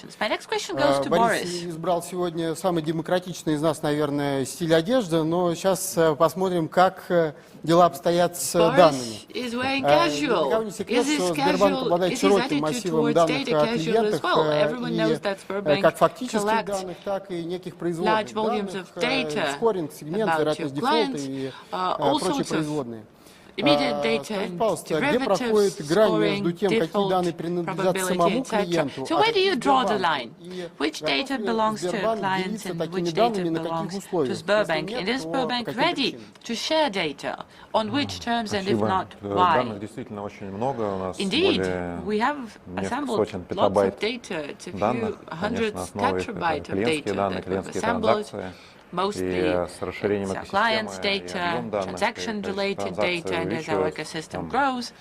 Борис избрал сегодня самый демократичный из нас, наверное, стиль одежды, но сейчас посмотрим, как дела обстоят с данными. Никому не секрет, что Сбербанк обладает широким массивом данных о клиентах, и как фактических данных, так и неких производных данных, скоринг, сегмент, вероятность дефолта и прочие производные. Скажите, пожалуйста, где проходит грань между тем, какие данные принадлежат самому клиенту, so where do you draw the line? Which data belongs to a client and which data belongs to Sberbank? And is Sberbank ready to share data? On which terms and if not, why? Indeed, we have assembled lots of data. It's a few hundreds terabytes of data that we've assembled. Mostly it's our clients' data, transaction-related data, and as our ecosystem grows,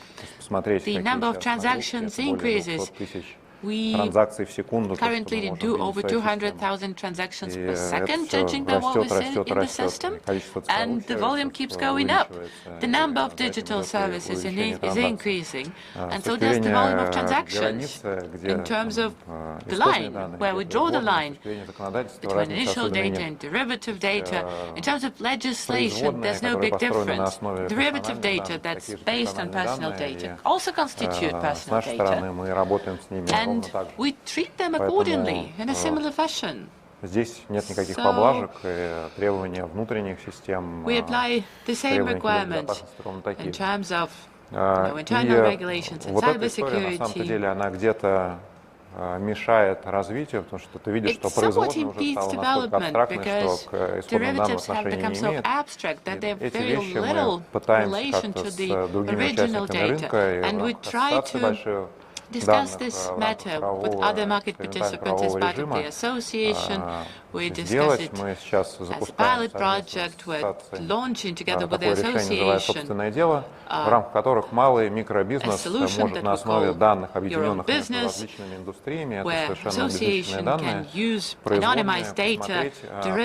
the number of transactions increases. We currently do over 200,000 transactions per second, judging by what we see in the system, and the volume keeps going up. The number of digital services is increasing, and so does the volume of transactions. In terms of the line, where we draw the line between initial data and derivative data, in terms of legislation, there's no big difference. Derivative data that's based on personal data also constitute personal data. And we treat them accordingly in a similar fashion. Здесь нет никаких поблажек, требования внутренних систем. We apply the same requirements in terms of internal regulations and cybersecurity. На самом деле она где-то мешает развитию, потому что ты видишь, что производные уже стало настолько абстрактной, что к исходным данным отношения не имеет. Эти вещи мы пытаемся как-то с другими участниками рынка и в ассоциации большой discuss this matter with other market participants as part of the association. We discuss it as a pilot project. We're launching together with the association в рамках которых малый и микробизнес может на основе данных, объединенных между различными индустриями, это совершенно безличные данные, производные, посмотреть,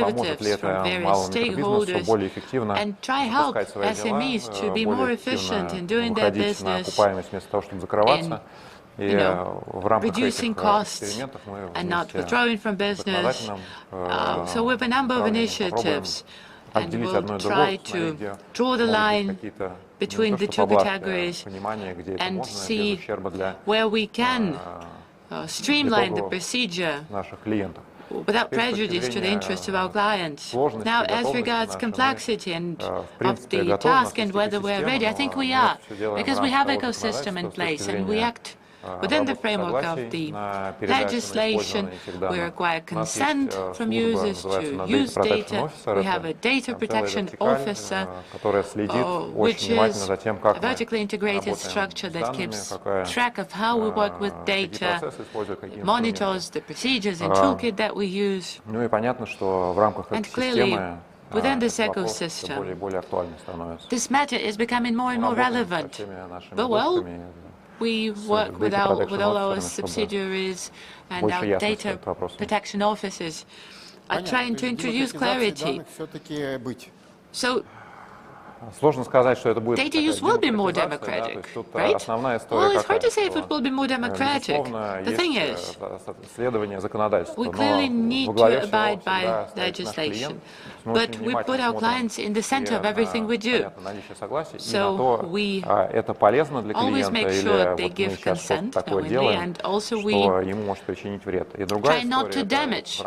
поможет ли это малому микробизнесу более эффективно запускать свои дела, более эффективно выходить на окупаемость вместо того, чтобы закрываться. И в рамках этих экспериментов мы вместе so we have a number of initiatives, and we'll try to draw the line between the two categories and see where we can streamline the procedure without prejudice to the interests of our clients. Now, as regards complexity and of the task and whether we are ready, I think we are, because we have ecosystem in place and we act within the framework of the legislation. We require consent from users to use data. We have a data protection officer, which is a vertically integrated structure that keeps track of how we work with data, monitors the procedures and toolkit that we use. And clearly, within this ecosystem, this matter is becoming more and more relevant. But well, we work with all our subsidiaries and our data protection offices are trying to introduce clarity. So data use will be more democratic, right? Well, it's hard to say if it will be more democratic. The thing is, we clearly need to abide by legislation, but we put our clients in the center of everything we do. So we always make sure they give consent knowingly, and also we try not to damage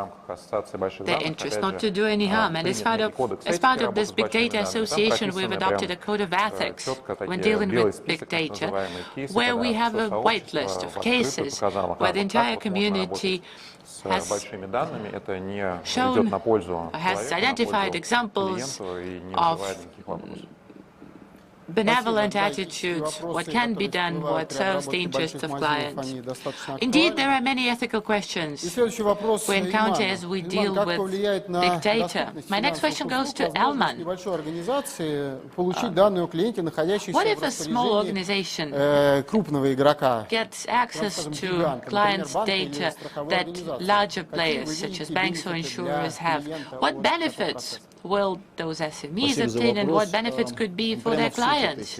their interest, not to do any harm. And as part of this Big Data Association, we've adopted a code of ethics when dealing with big data, where we have a white list of cases where the entire community has shown, has identified examples of benevolent attitudes, what can be done, what serves the interests of clients. Indeed, there are many ethical questions we encounter as we deal with big data. My next question goes to Elman. What if a small organization gets access to clients' data that larger players, such as banks or insurers, have? What benefits will those SMEs obtain, and what benefits could be for their clients?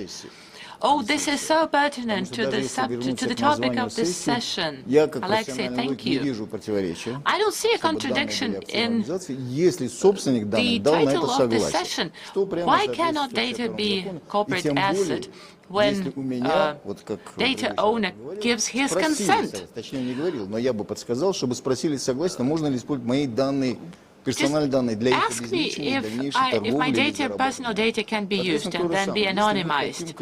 Oh, this is so pertinent to the topic of this session. Alexei, thank you. I don't see a contradiction in the title of this session. Why cannot data be corporate asset when data owner gives his consent? Just ask me if my personal data can be used and then be anonymized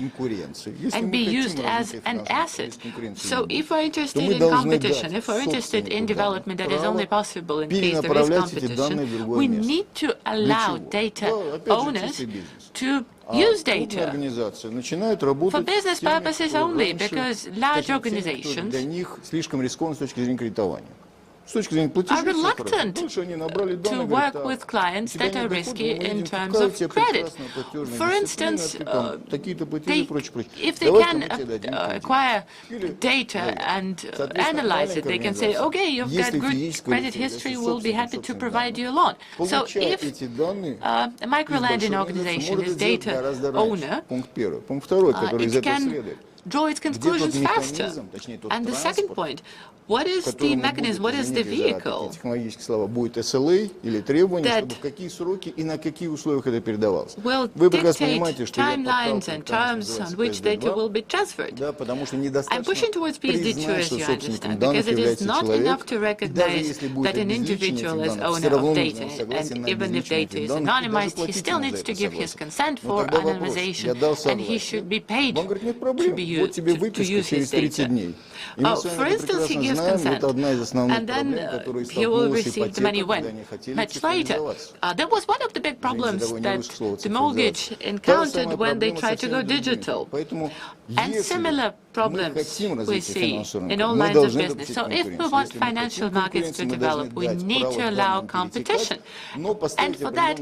and be used as an asset. So if we're interested in competition, if we're interested in development that is only possible in case there is competition, we need to allow data owners to use data for business purposes only, because large organizations are reluctant to work with clients that are risky in terms of credit. For instance, if they can acquire data and analyze it, they can say, okay, you've got good credit history, we'll be happy to provide you a loan. So if a micro-lending organization is data owner, it can draw its conclusions faster. And the second point, what is the mechanism, what is the vehicle that will dictate timelines and terms on which data will be transferred? I'm pushing towards PSD2, as you understand, because it is not enough to recognize that an individual is owner of data, and even if data is anonymized, he still needs to give his consent for anonymization, and he should be paid to be used, to use his data. For instance, he gives consent, and then he will receive the money when? Much later. That was one of the big problems that the mortgage encountered when they tried to go digital. And similar problems we see in all lines of business. So if we want financial markets to develop, we need to allow competition. And for that,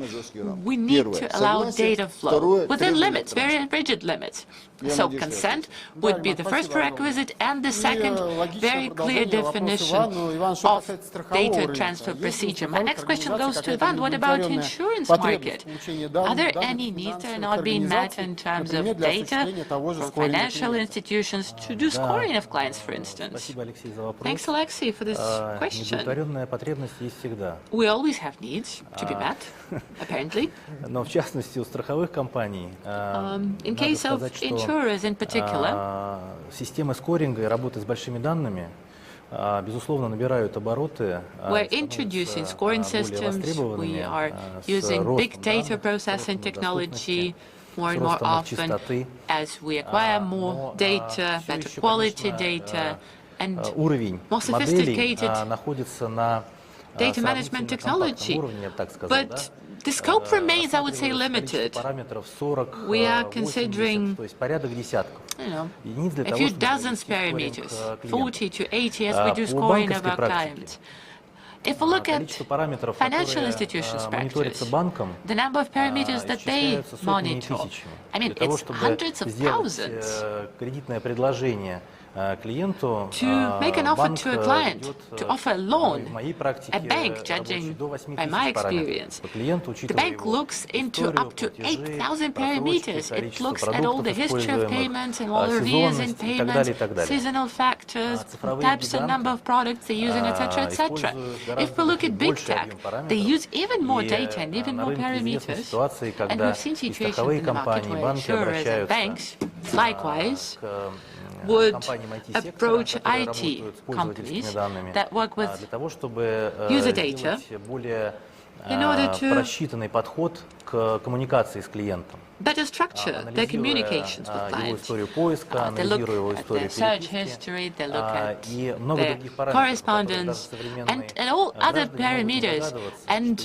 we need to allow data flow within limits, very rigid limits. So consent would be the first prerequisite, and the second, very clear definition of data transfer procedure. My next question goes to Ivan. What about the insurance market? Are there any needs that are not being met in terms of data for financial institutions to do scoring of clients, for instance? Thanks, Alexei, for this question. We always have needs to be met, apparently. In case of insurers in particular, системы скоринга и работы с большими данными, безусловно, набирают обороты. We're introducing scoring systems. We are using big data processing technology more and more often as we acquire more data, better quality data, and more sophisticated data management technology. But the scope remains, I would say, limited. We are considering, a few dozens parameters, 40 to 80 as we do scoring of our clients. If we look at financial institutions' practice, the number of parameters that they monitor, I mean, it's hundreds of thousands. To make an offer to a client, to offer a loan, a bank, judging by my experience, the bank looks into up to 8,000 parameters. It looks at all the history of payments and all arrears in payments, seasonal factors, types and number of products they're using, etc., etc. If we look at big tech, they use even more data and even more parameters. And we've seen situations in the market where insurers and banks, likewise, would approach IT companies that work with user data in order to better structure their communications with clients. They look at their search history, they look at their correspondence, and all other parameters. And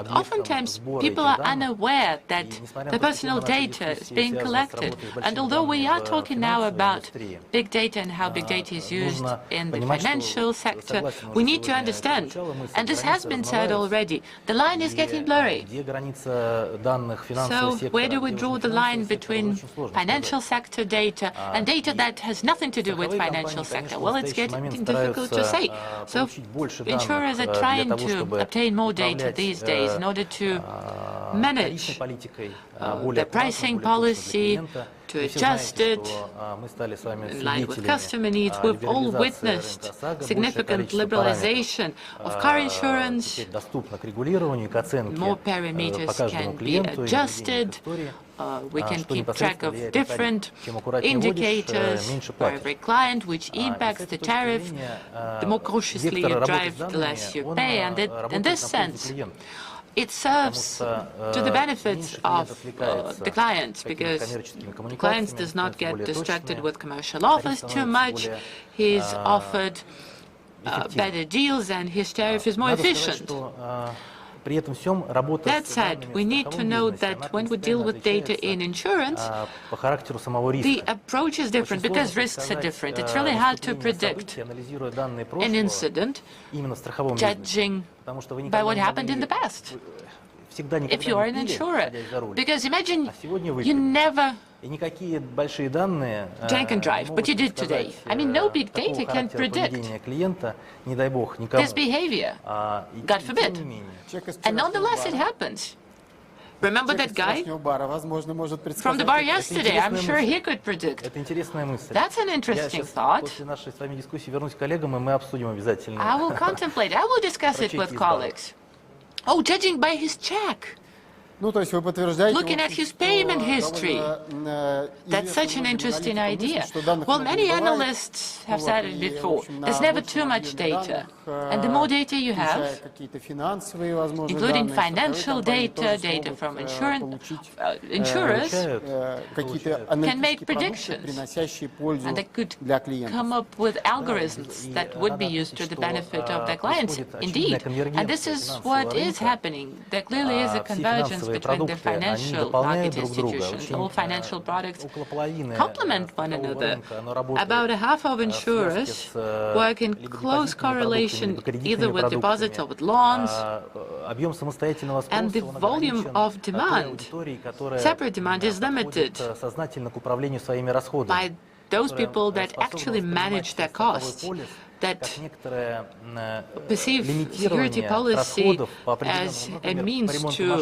oftentimes, people are unaware that the personal data is being collected. And although we are talking now about big data and how big data is used in the financial sector, we need to understand, and this has been said already, the line is getting blurry. So where do we draw the line between financial sector data and data that has nothing to do with financial sector? Well, it's getting difficult to say. So insurers are trying to obtain more data these days in order to manage their pricing policy, to adjust it in line with customer needs. We've all witnessed significant liberalization of car insurance. More parameters can be adjusted. We can keep track of different indicators for every client, which impacts the tariff. The more cautiously you drive, the less you pay. And in this sense, it serves to the benefit of the clients, because the client does not get distracted with commercial offers too much. He's offered better deals and his tariff is more efficient. That said, we need to note that when we deal with data in insurance, the approach is different because risks are different. It's really hard to predict an incident judging by what happened in the past, if you are an insurer. Because imagine you never drink and drive, but you did today. I mean, no big data can predict this behavior, God forbid. And nonetheless, it happens. Remember that guy from the bar yesterday? I'm sure he could predict. That's an interesting thought. I will contemplate. I will discuss it with colleagues. Oh, judging by his check. Looking at his payment history, that's such an interesting idea. Well, many analysts have said it before. There's never too much data. And the more data you have, including financial data, data from insurers, can make predictions. And they could come up with algorithms that would be used to the benefit of their clients. Indeed. And this is what is happening. There clearly is a convergence between the financial market institutions. All financial products complement one another. About a half of insurers work in close correlation either with deposits or with loans, and the volume of demand, separate demand, is limited by those people that actually manage their costs, that perceive security policy as a means to,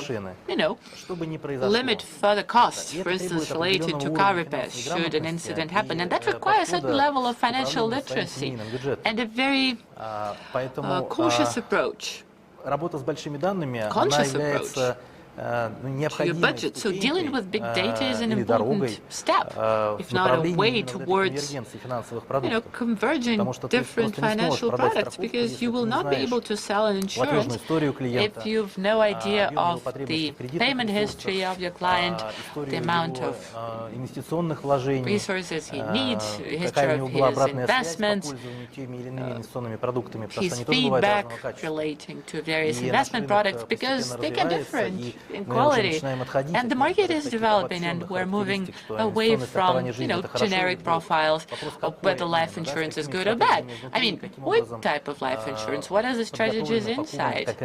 limit further costs, for instance, related to car repairs, should an incident happen. And that requires a certain level of financial literacy and a very cautious approach, conscious approach to your budget. So dealing with big data is an important step, if not a way towards, converging different financial products, because you will not be able to sell an insurance if you've no idea of the payment history of your client, the amount of resources he needs, history of his investments, his feedback relating to various investment products, because they can differ in quality. And the market is developing, and we're moving away from, generic profiles of whether life insurance is good or bad. I mean, what type of life insurance? What are the strategies inside?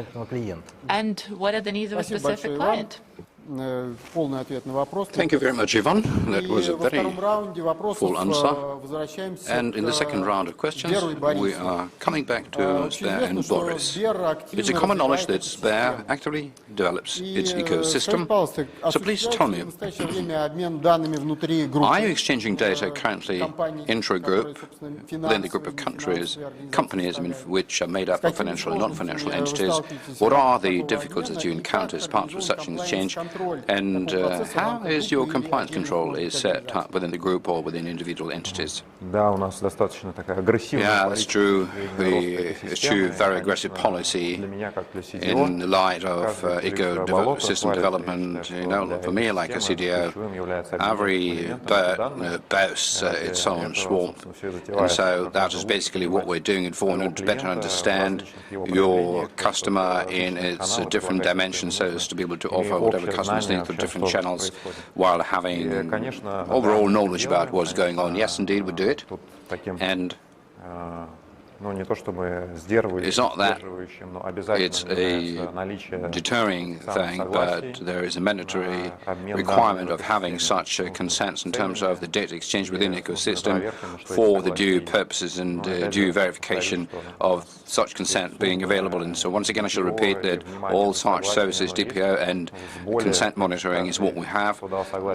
And what are the needs of a specific client? Thank you very much, Ivan. That was a very full answer. And in the second round of questions, we are coming back to Sber and Boris. It's a common knowledge that Sber actively develops its ecosystem. So please tell me, are you exchanging data currently intra-group, within the group of companies which are made up of financial and non-financial entities? What are the difficulties you encounter as part of such an exchange? And how is your compliance control set up within the group or within individual entities? Yeah, that's true. We eschew very aggressive policy in the light of ecosystem development. For me, like a CDO, every bird boasts its own swarm. And so that is basically what we're doing in order to better understand your customer in its different dimensions, so as to be able to offer whatever customers need through different channels while having overall knowledge about what's going on. Yes, indeed, we do it. And It's not that it's a deterring thing, but there is a mandatory requirement of having such consents in terms of the data exchange within the ecosystem for the due purposes and due verification of such consent being available. And so once again, I shall repeat that all such services, DPO and consent monitoring is what we have.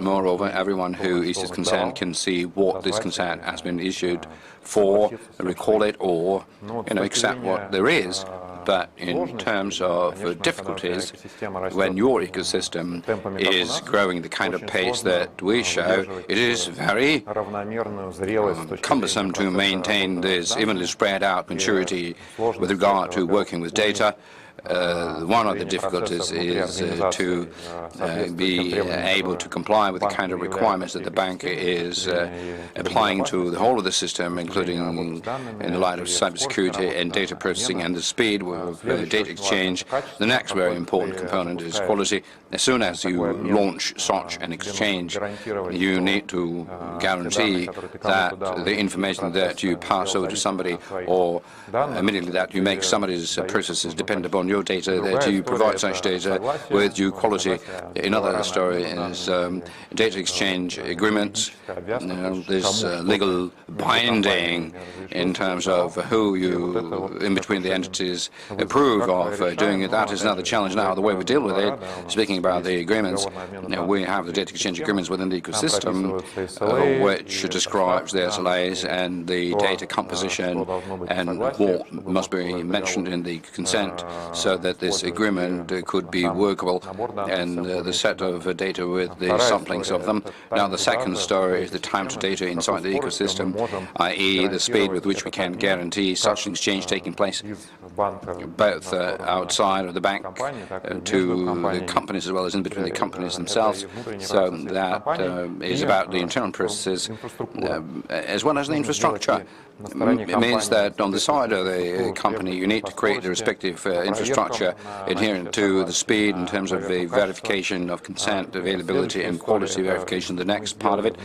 Moreover, everyone who issues consent can see what this consent has been issued for, recall it, or accept what there is. But in terms of difficulties, when your ecosystem is growing the kind of pace that we show, it is very cumbersome to maintain this evenly spread out maturity with regard to working with data. One of the difficulties is to be able to comply with the kind of requirements that the bank is applying to the whole of the system, including in the light of cybersecurity and data processing and the speed of data exchange. The next very important component is quality. As soon as you launch such an exchange, you need to guarantee that the information that you pass over to somebody, or immediately that you make somebody's processes depend upon your data, that you provide such data with due quality. Another story is data exchange agreements. There's legal binding in terms of who you, in between the entities, approve of doing it. That is another challenge now, the way we deal with it. Speaking about the agreements, we have the data exchange agreements within the ecosystem, which describes the SLAs and the data composition and what must be mentioned in the consent, so that this agreement could be workable, and the set of data with the samplings of them. Now, the second story is the time to data inside the ecosystem, i.e. the speed with which we can guarantee such an exchange taking place, both outside of the bank to the companies as well as in between the companies themselves. So that is about the internal processes as well as the infrastructure. It means that on the side of the company, you need to create the respective infrastructure adherent to the speed in terms of the verification of consent, availability, and quality verification. The next part of it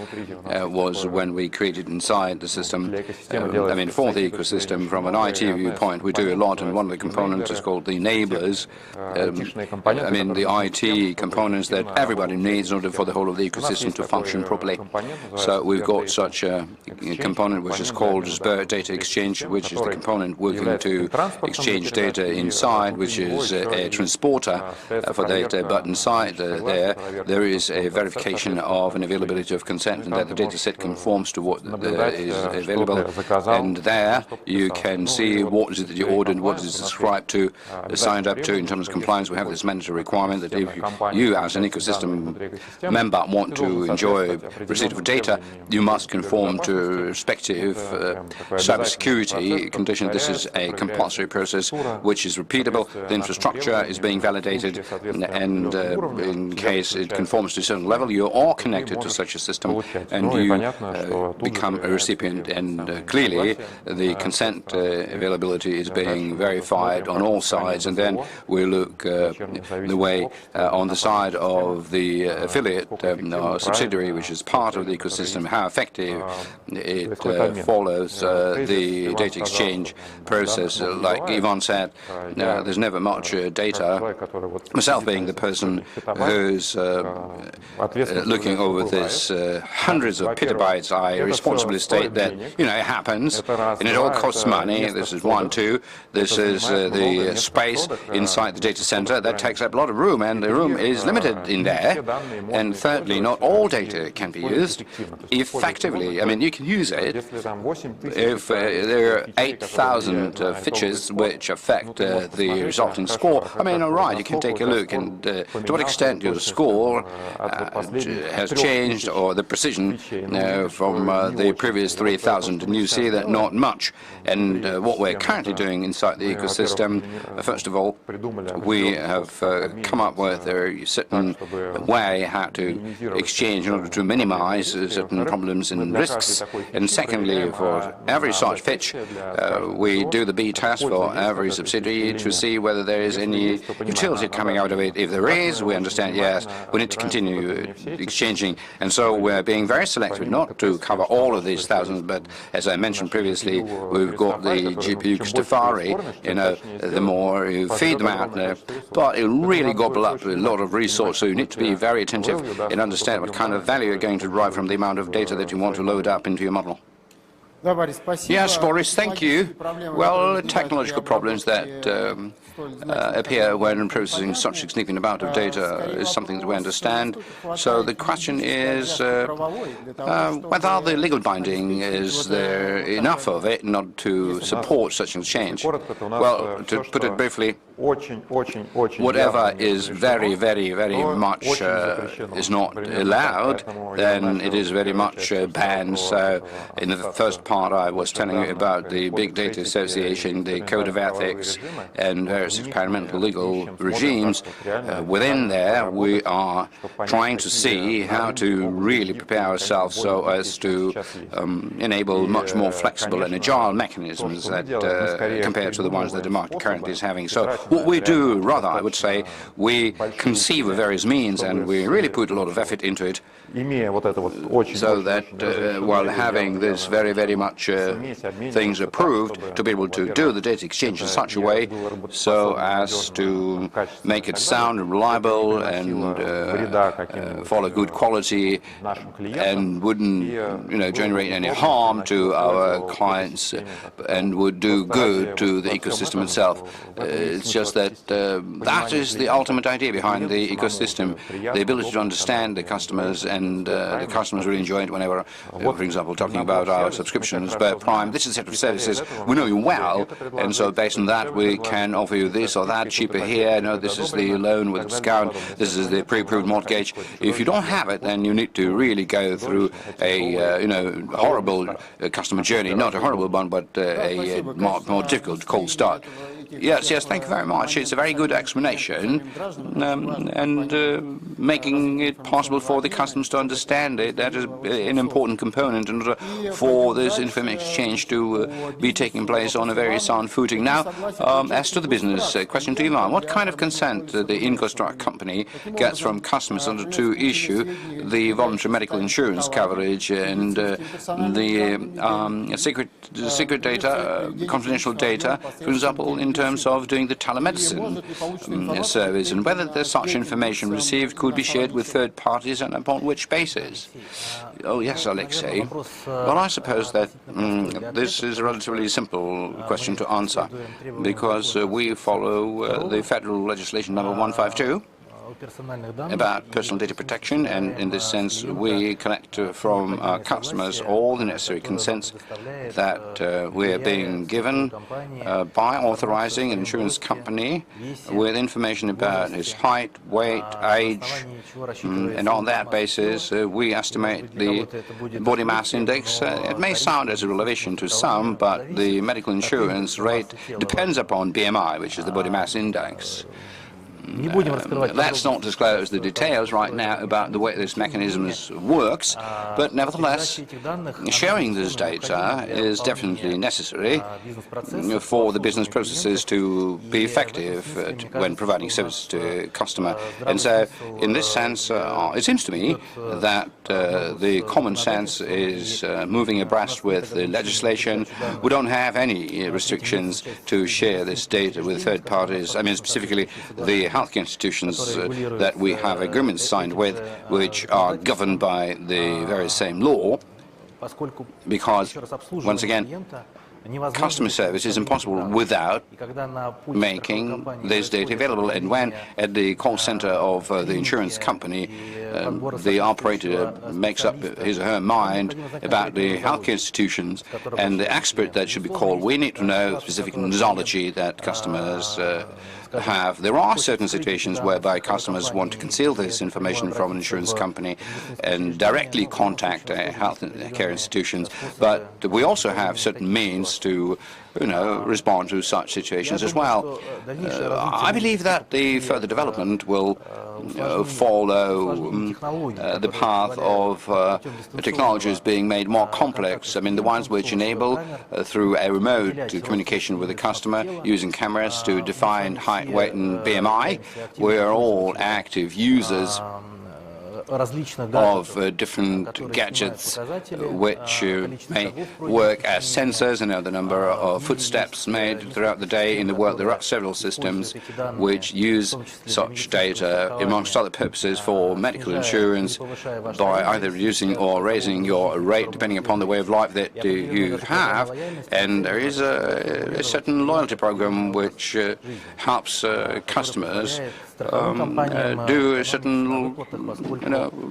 was when we created inside the system, for the ecosystem, from an IT viewpoint, we do a lot, and one of the components is called the enablers. The IT components that everybody needs in order for the whole of the ecosystem to function properly. So we've got such a component which is called data exchange, which is the component working to exchange data inside, which is a transporter for data, but inside there is a verification of an availability of consent and that the data set conforms to what is available. And there you can see what is it that you ordered, what is it subscribed to, signed up to in terms of compliance. We have this mandatory requirement that if you as an ecosystem member want to enjoy receipt of data, you must conform to respective cybersecurity condition. This is a compulsory process which is repeatable. The infrastructure is being validated, and in case it conforms to a certain level, you are connected to such a system and you become a recipient. And clearly, the consent availability is being verified on all sides. And then we look the way on the side of the affiliate or subsidiary, which is part of the ecosystem, how effective it follows the data exchange process. Like Ivan said, there's never much data. Myself being the person who's looking over this hundreds of petabytes, I responsibly state that, it happens, and it all costs money. This is one, two. This is the space inside the data center that takes up a lot of room, and the room is limited in there. And thirdly, not all data can be used effectively. You can use it if there are 8,000 features which affect the resulting score. All right, you can take a look, and to what extent your score has changed, or the precision from the previous 3,000, and you see that not much. And what we're currently doing inside the ecosystem, first of all, we have come up with a certain way how to exchange in order to minimize certain problems and risks. And secondly, for every such fetch, we do the B test for every subsidiary to see see whether there is any utility coming out of it. If there is, we understand, yes, we need to continue exchanging. And so we're being very selective, not to cover all of these thousands, but as I mentioned previously, we've got the GPU Stafari, the more you feed them out there, but it really gobble up a lot of resources, so you need to be very attentive and understand what kind of value you're going to derive from the amount of data that you want to load up into your model. Yes, Boris, thank you. Well, technological problems that appear when processing such a significant amount of data is something that we understand. So the question is whether the legal binding, is there enough of it in order to support such an exchange? Well, to put it briefly, whatever is very, very, very much is not allowed, then it is very much banned. So in the first part I was telling you about the Big Data Association, the Code of Ethics, and various experimental legal regimes. Within there, we are trying to see how to really prepare ourselves so as to enable much more flexible and agile mechanisms that compared to the ones that the market currently is having. So what we do, rather, I would say, we conceive of various means and we really put a lot of effort into it, so that while having this very, very much things approved, to be able to do the data exchange in such a way so as to make it sound and reliable and follow good quality and wouldn't generate any harm to our clients and would do good to the ecosystem itself. It's just that that is the ultimate idea behind the ecosystem, the ability to understand the customers, and the customers really enjoy it whenever, for example, talking about our subscriptions. But Prime, this is a set of services we know you well, and so based on that we can offer you this or that cheaper here. No, this is the loan with a discount, this is the pre-approved mortgage. If you don't have it, then you need to really go through a horrible customer journey, not a horrible one, but a more difficult cold start. Yes, thank you very much. It's a very good explanation, and making it possible for the customers to understand it, that is an important component in order for this information exchange to be taking place on a very sound footing. Now, as to the business, question to Ivan, what kind of consent the infrastructure company gets from customers in order to issue the voluntary medical insurance coverage and the secret data, confidential data, for example, in terms of doing the telemedicine service, and whether such information received could be shared with third parties and upon which basis? Oh yes, Alexei. Well, I suppose that this is a relatively simple question to answer, because we follow the federal legislation number 152 about personal data protection, and in this sense we collect from our customers all the necessary consents that we are being given by authorizing an insurance company with information about his height, weight, age, and on that basis we estimate the body mass index. It may sound as a revelation to some, but the medical insurance rate depends upon BMI, which is the body mass index. Let's not disclose the details right now about the way this mechanism works, but nevertheless, sharing this data is definitely necessary for the business processes to be effective when providing services to a customer. And so, in this sense, it seems to me that the common sense is moving abreast with the legislation. We don't have any restrictions to share this data with third parties. I mean, specifically the healthcare institutions that we have agreements signed with, which are governed by the very same law, because, once again, customer service is impossible without making this data available. And when at the call center of the insurance company, the operator makes up his or her mind about the healthcare institutions and the expert that should be called, we need to know specific nosology that customers have. There are certain situations whereby customers want to conceal this information from an insurance company and directly contact health care institutions, but we also have certain means has to, respond to such situations as well. I believe that the further development will follow the path of technologies being made more complex. I mean, the ones which enable, through a remote communication with the customer, using cameras to define height, weight, and BMI. We are all active users of different gadgets which may work as sensors, the number of footsteps made throughout the day in the world. There are several systems which use such data, amongst other purposes, for medical insurance by either reducing or raising your rate depending upon the way of life that you have. And there is a certain loyalty program which helps customers do certain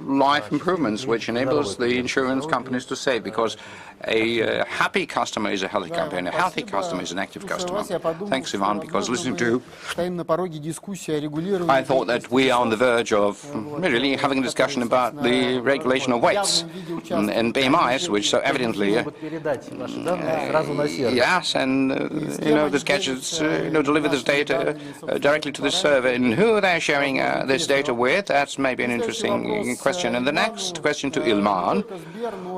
life improvements, which enables the insurance companies to save, because a happy customer is a healthy company, and a healthy customer is an active customer. Thanks, Ivan, because listening to I thought that we are on the verge of really having a discussion about the regulation of weights and BMIs, which so evidently yes, and these gadgets deliver this data directly to the server, and who they're sharing this data with, that's maybe an interesting question. And the next question to Ilman,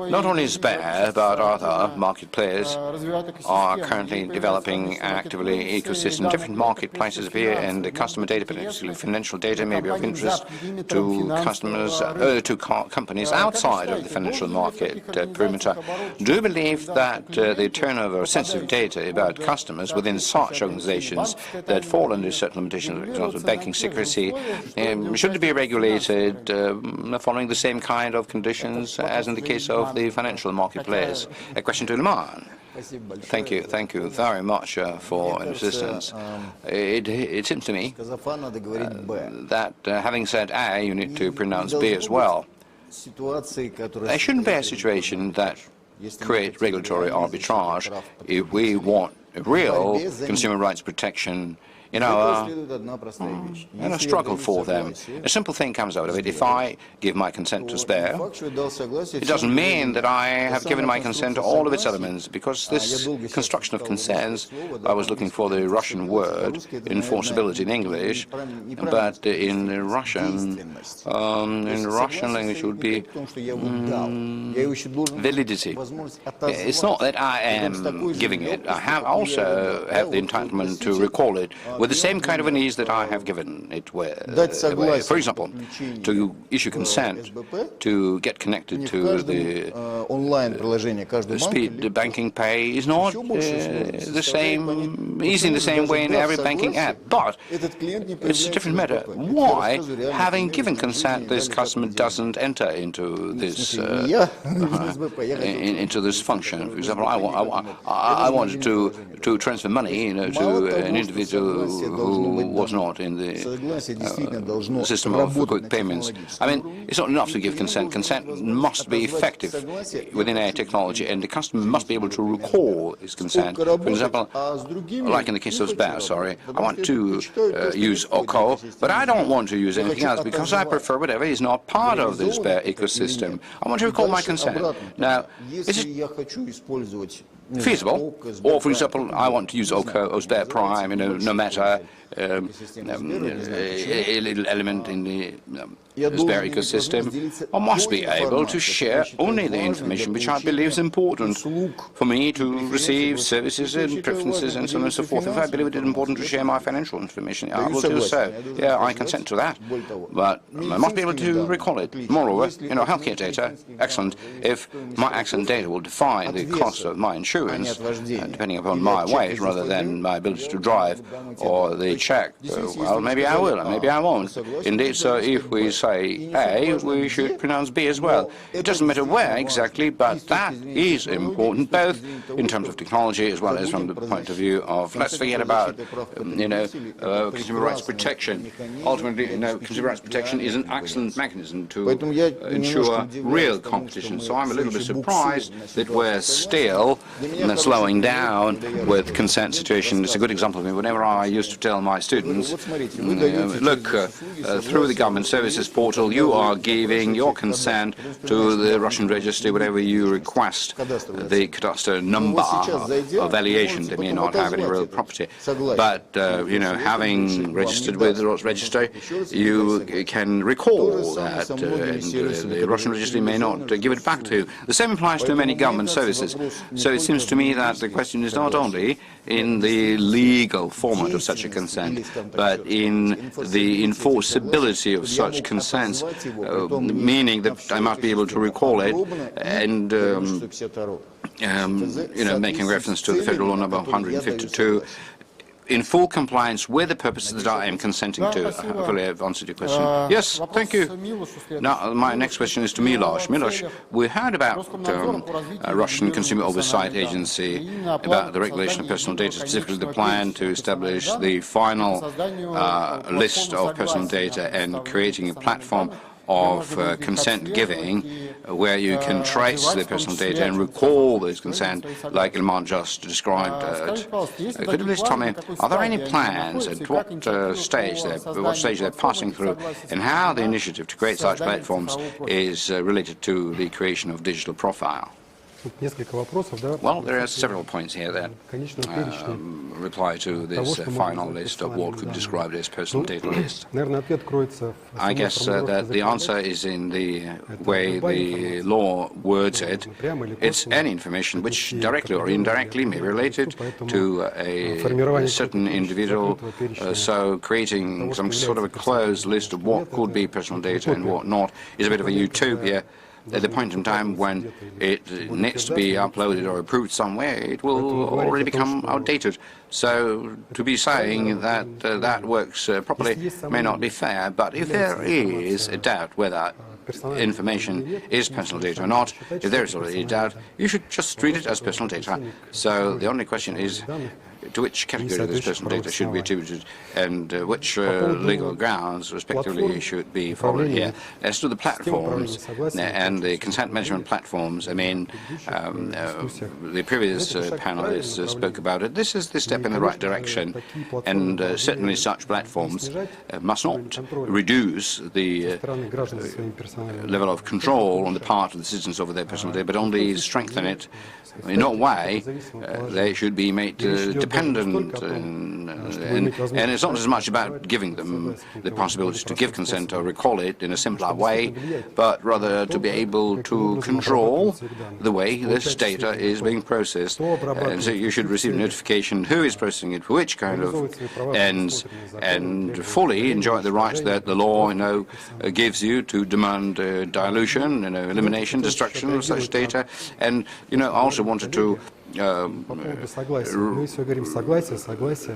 not only Sber, but other market players are currently developing actively ecosystem. Different marketplaces appear, and the customer data, particularly financial data, may be of interest to customers, to companies outside of the financial market perimeter. Do you believe that the turnover of sensitive data about customers within such organizations that fall under certain limitations, for example, banking secrecy, should be regulated following the same kind of conditions as in the case of the financial market players? A question to Ilman. Thank you very much for assistance. It seems to me that having said A, you need to pronounce B as well. There shouldn't be a situation that creates regulatory arbitrage if we want real consumer rights protection in a struggle for them. A simple thing comes out of it. If I give my consent to Sber, it doesn't mean that I have given my consent to all of its elements, because this construction of consents, I was looking for the Russian word, enforceability in English, but in Russian language it would be validity. It's not that I am giving it. I also have the entitlement to recall it with the same kind of an ease that I have given it with. For example, to issue consent to get connected to the speed banking pay is not the same, easy in the same way in every banking app, but it's a different matter. Why, having given consent, this customer doesn't enter into this into this function? For example, I wanted to transfer money, to an individual who was not in the system of quick payments. I mean, it's not enough to give consent. Consent must be effective within a technology, and the customer must be able to recall his consent. For example, like in the case of Sber, I want to use OKO, but I don't want to use anything else because I prefer whatever is not part of the Sber ecosystem. I want to recall my consent. Now, is it feasible? Or, for example, I want to use OKO or Sber Prime, no matter a little element in the Sber ecosystem, I must be able to share only the information which I believe is important for me to receive services and preferences and so on and so forth. If I believe it is important to share my financial information, I will do so. Yeah, I consent to that, but I must be able to recall it. Moreover, healthcare data, excellent. If my accident data will define the cost of my insurance, depending upon my weight rather than my ability to drive or the check, well, maybe I will, and maybe I won't. Indeed, so if we say A, we should pronounce B as well. It doesn't matter where exactly, but that is important, both in terms of technology as well as from the point of view of, let's forget about, consumer rights protection. Ultimately, consumer rights protection is an excellent mechanism to ensure real competition. So I'm a little bit surprised that we're still slowing down with consent situation. It's a good example of me. Whenever I used to tell my students, look, through the government services portal, you are giving your consent to the Russian registry whenever you request the cadastre number of valuation. They may not have any real property, but having registered with the registry, you can recall that, and the Russian registry may not give it back to you. The same applies to many government services. So it seems to me that the question is not only in the legal format of such a consent, but in the enforceability of such consents, meaning that I must be able to recall it and making reference to the federal law number 152, in full compliance with the purposes that I am consenting to. Hopefully I've answered your question. Yes, thank you. Now, my next question is to Milos. Milos, we heard about a Russian Consumer Oversight Agency, about the regulation of personal data, specifically the plan to establish the final list of personal data and creating a platform of consent giving, where you can trace the personal data and recall those consent, like Ilman just described. Could you please tell me, are there any plans, at what stage they're passing through, and how the initiative to create such platforms is related to the creation of digital profile? Well, there are several points here that reply to this final list of what could be described as personal data list. I guess that the answer is in the way the law words it. It's any information which directly or indirectly may be related to a certain individual, so creating some sort of a closed list of what could be personal data and what not is a bit of a utopia. At the point in time when it needs to be uploaded or approved somewhere, it will already become outdated. So to be saying that that works properly may not be fair, but if there is a doubt whether information is personal data or not, if there is already a doubt, you should just treat it as personal data. So the only question is, to which category of this personal data should be attributed, and which legal grounds, respectively, should be followed here. As to the platforms and the consent management platforms, I mean, the previous panelists spoke about it. This is the step in the right direction, and certainly such platforms must not reduce the level of control on the part of the citizens over their personal data, but only strengthen it. In no way they should be made dependent, and it's not as much about giving them the possibility to give consent or recall it in a simpler way, but rather to be able to control the way this data is being processed. And so you should receive notification who is processing it, for which kind of ends, and fully enjoy the rights that the law, gives you to demand dilution, elimination, destruction of such data, and also wanted to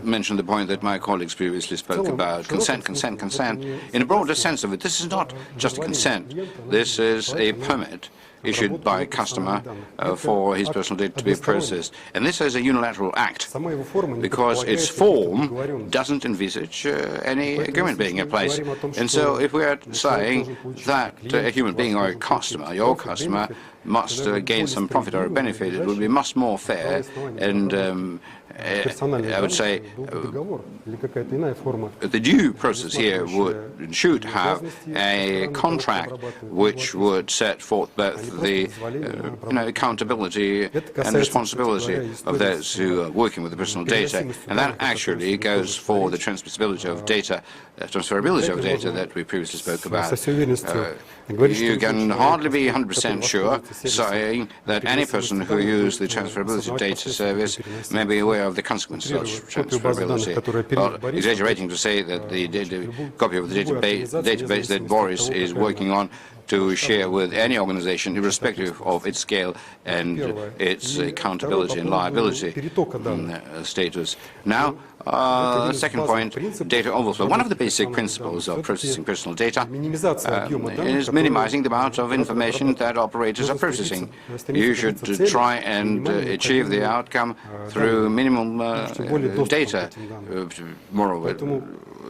mention the point that my colleagues previously spoke about. Consent. In a broader sense of it, this is not just a consent. This is a permit issued by a customer for his personal data to be processed. And this is a unilateral act, because its form doesn't envisage any agreement being in place. And so if we are saying that a human being or a customer, your customer, must gain some profit or benefit, it would be much more fair, and I would say the due process here should have a contract which would set forth both the accountability and responsibility of those who are working with the personal data, and that actually goes for the transferability of data that we previously spoke about. You can hardly be 100% sure saying that any person who uses the transferability data service may be aware of the consequences of transferability. But exaggerating to say that the copy of the database that Boris is working on to share with any organization, irrespective of its scale and its accountability and liability status. Now, the second point, data overflow. One of the basic principles of processing personal data is minimizing the amount of information that operators are processing. You should try and achieve the outcome through minimum data, moreover,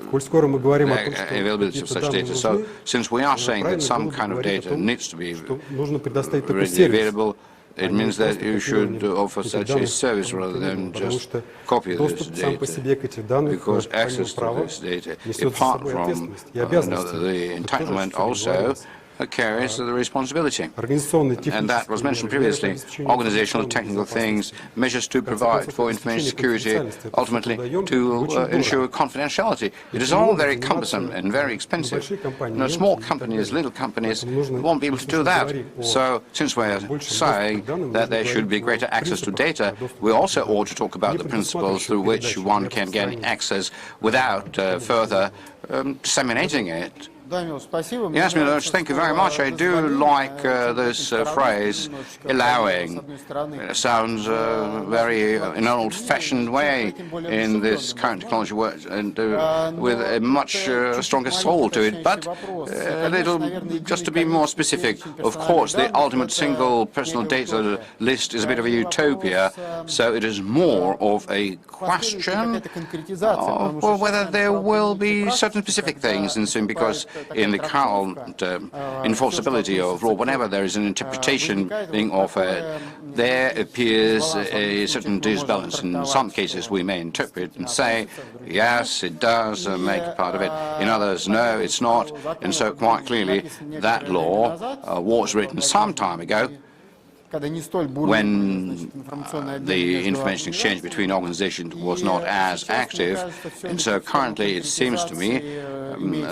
availability of such data. So, since we are saying that some kind of data needs to be readily available, it means that you should offer such a service rather than just copy this data, because access to this data, apart from the entitlement, also carries the responsibility. And that was mentioned previously. Organizational, technical things, measures to provide for information security, ultimately to ensure confidentiality. It is all very cumbersome and very expensive. Small companies, little companies won't be able to do that. So since we're saying that there should be greater access to data, we also ought to talk about the principles through which one can gain access without further disseminating it. Yes, Miloš, thank you very much. I do like this phrase, allowing. It sounds very in an old-fashioned way in this current technology world, and with a much stronger soul to it. But a little, just to be more specific, of course, the ultimate single personal data list is a bit of a utopia, so it is more of a question of whether there will be certain specific things ensuing, because in the current enforceability of law, whenever there is an interpretation being offered, there appears a certain disbalance. In some cases, we may interpret and say, yes, it does make part of it. In others, no, it's not. And so quite clearly, that law was written some time ago, when the information exchange between organizations was not as active. And so currently it seems to me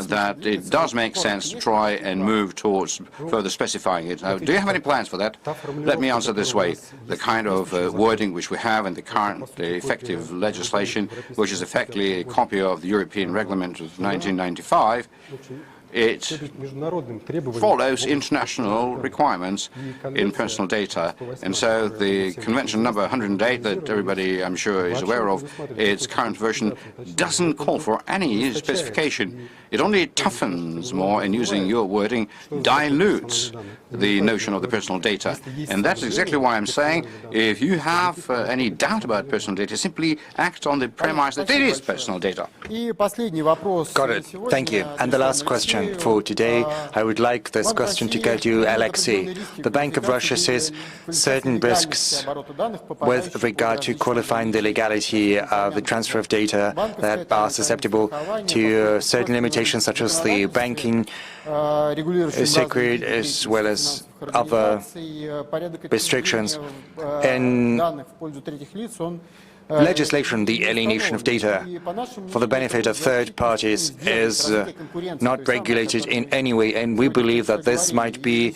that it does make sense to try and move towards further specifying it. Now, do you have any plans for that? Let me answer this way. The kind of wording which we have in the current effective legislation, which is effectively a copy of the European Regulament of 1995, it follows international requirements in personal data. And so the Convention number 108 that everybody, I'm sure, is aware of, its current version doesn't call for any specification. It only toughens more, and using your wording, dilutes the notion of the personal data. And that's exactly why I'm saying, if you have any doubt about personal data, simply act on the premise that it is personal data. Got it. Thank you. And the last question for today, I would like this question to go to Alexei. The Bank of Russia says certain risks with regard to qualifying the legality of the transfer of data that are susceptible to certain limitations, such as the banking secret, as well as other restrictions. In legislation, the alienation of data for the benefit of third parties is not regulated in any way, and we believe that this might be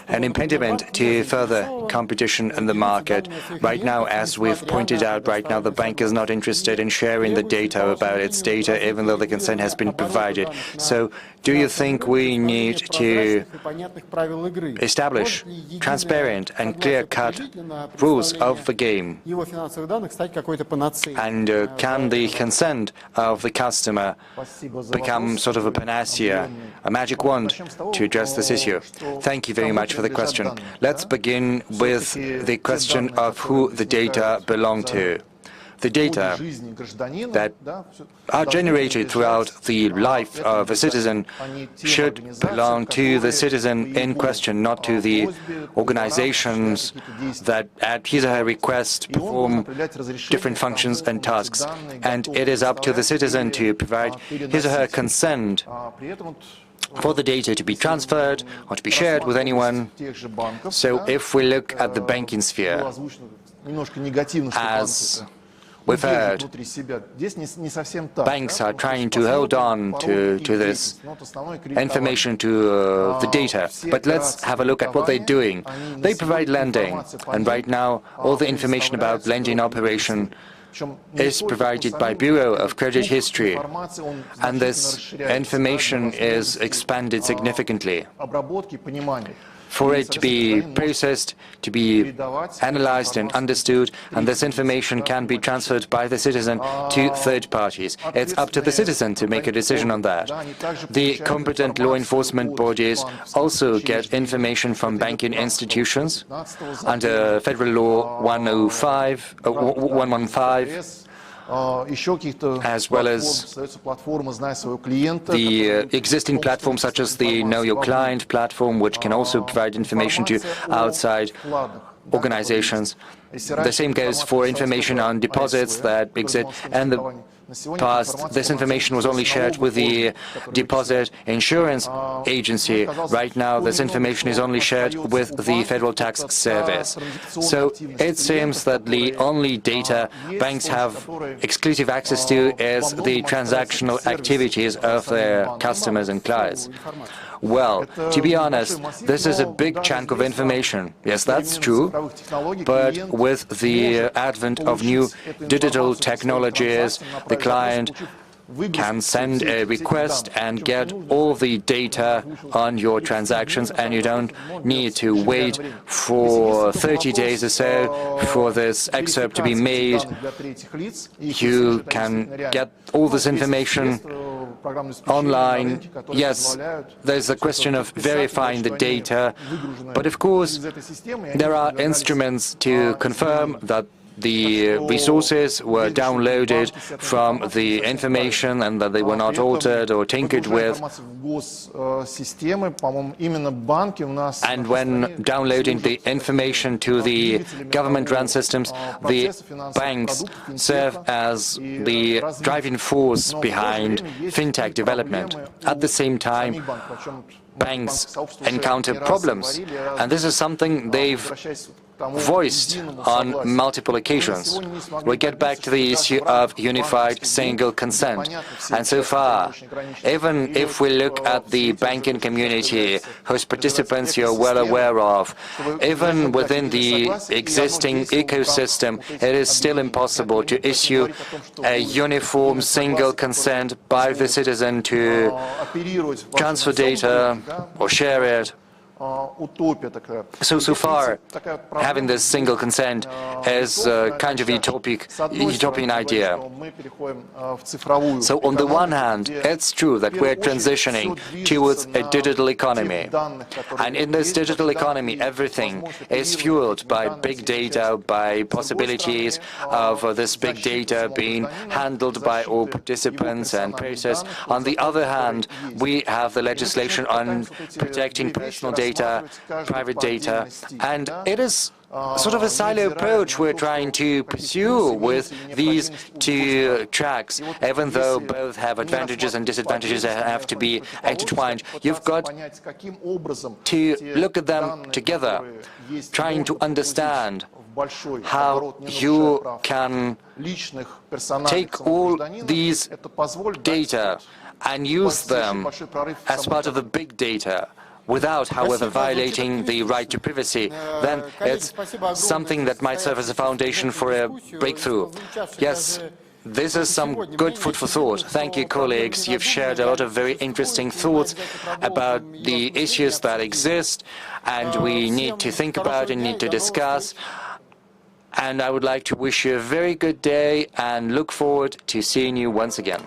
an impediment to further competition in the market. Right now, as we've pointed out, right now the bank is not interested in sharing the data about its data, even though the consent has been provided. So do you think we need to establish transparent and clear-cut rules of the game? And can the consent of the customer become sort of a panacea, a magic wand to address this issue? Thank you very much for the question. Let's begin with the question of who the data belong to. The data that are generated throughout the life of a citizen should belong to the citizen in question, not to the organizations that, at his or her request, perform different functions and tasks. And it is up to the citizen to provide his or her consent for the data to be transferred or to be shared with anyone. So if we look at the banking sphere, as we've heard, banks are trying to hold on to this information, to the data. But let's have a look at what they're doing. They provide lending, and right now all the information about lending operation is provided by Bureau of Credit History, and this information is expanded significantly. For it to be processed, to be analyzed and understood, and this information can be transferred by the citizen to third parties. It's up to the citizen to make a decision on that. The competent law enforcement bodies also get information from banking institutions under Federal Law 115, as well as the existing platforms such as the Know Your Client platform, which can also provide information to outside organizations. The same goes for information on deposits that exist. And the past, this information was only shared with the Deposit Insurance Agency. Right now, this information is only shared with the Federal Tax Service. So it seems that the only data banks have exclusive access to is the transactional activities of their customers and clients. Well, to be honest, this is a big chunk of information. Yes, that's true. But with the advent of new digital technologies, the client can send a request and get all the data on your transactions, and you don't need to wait for 30 days or so for this excerpt to be made. You can get all this information online. Yes, there's a question of verifying the data, but of course there are instruments to confirm that the resources were downloaded from the information and that they were not altered or tinkered with. And when downloading the information to the government-run systems, the banks serve as the driving force behind fintech development. At the same time, banks encounter problems, and this is something they've voiced on multiple occasions. We get back to the issue of unified single consent. And so far, even if we look at the banking community, whose participants you're well aware of, even within the existing ecosystem, it is still impossible to issue a uniform single consent by the citizen to transfer data or share it. So far, having this single consent is kind of utopian idea. So on the one hand, it's true that we're transitioning towards a digital economy. And in this digital economy, everything is fueled by big data, by possibilities of this big data being handled by all participants and processed. On the other hand, we have the legislation on protecting personal data, private data, and it is sort of a silo approach we're trying to pursue with these two tracks. Even though both have advantages and disadvantages that have to be intertwined, you've got to look at them together, trying to understand how you can take all these data and use them as part of the big data, without, however, violating the right to privacy. Then it's something that might serve as a foundation for a breakthrough. Yes, this is some good food for thought. Thank you, colleagues. You've shared a lot of very interesting thoughts about the issues that exist and we need to think about and need to discuss. And I would like to wish you a very good day and look forward to seeing you once again.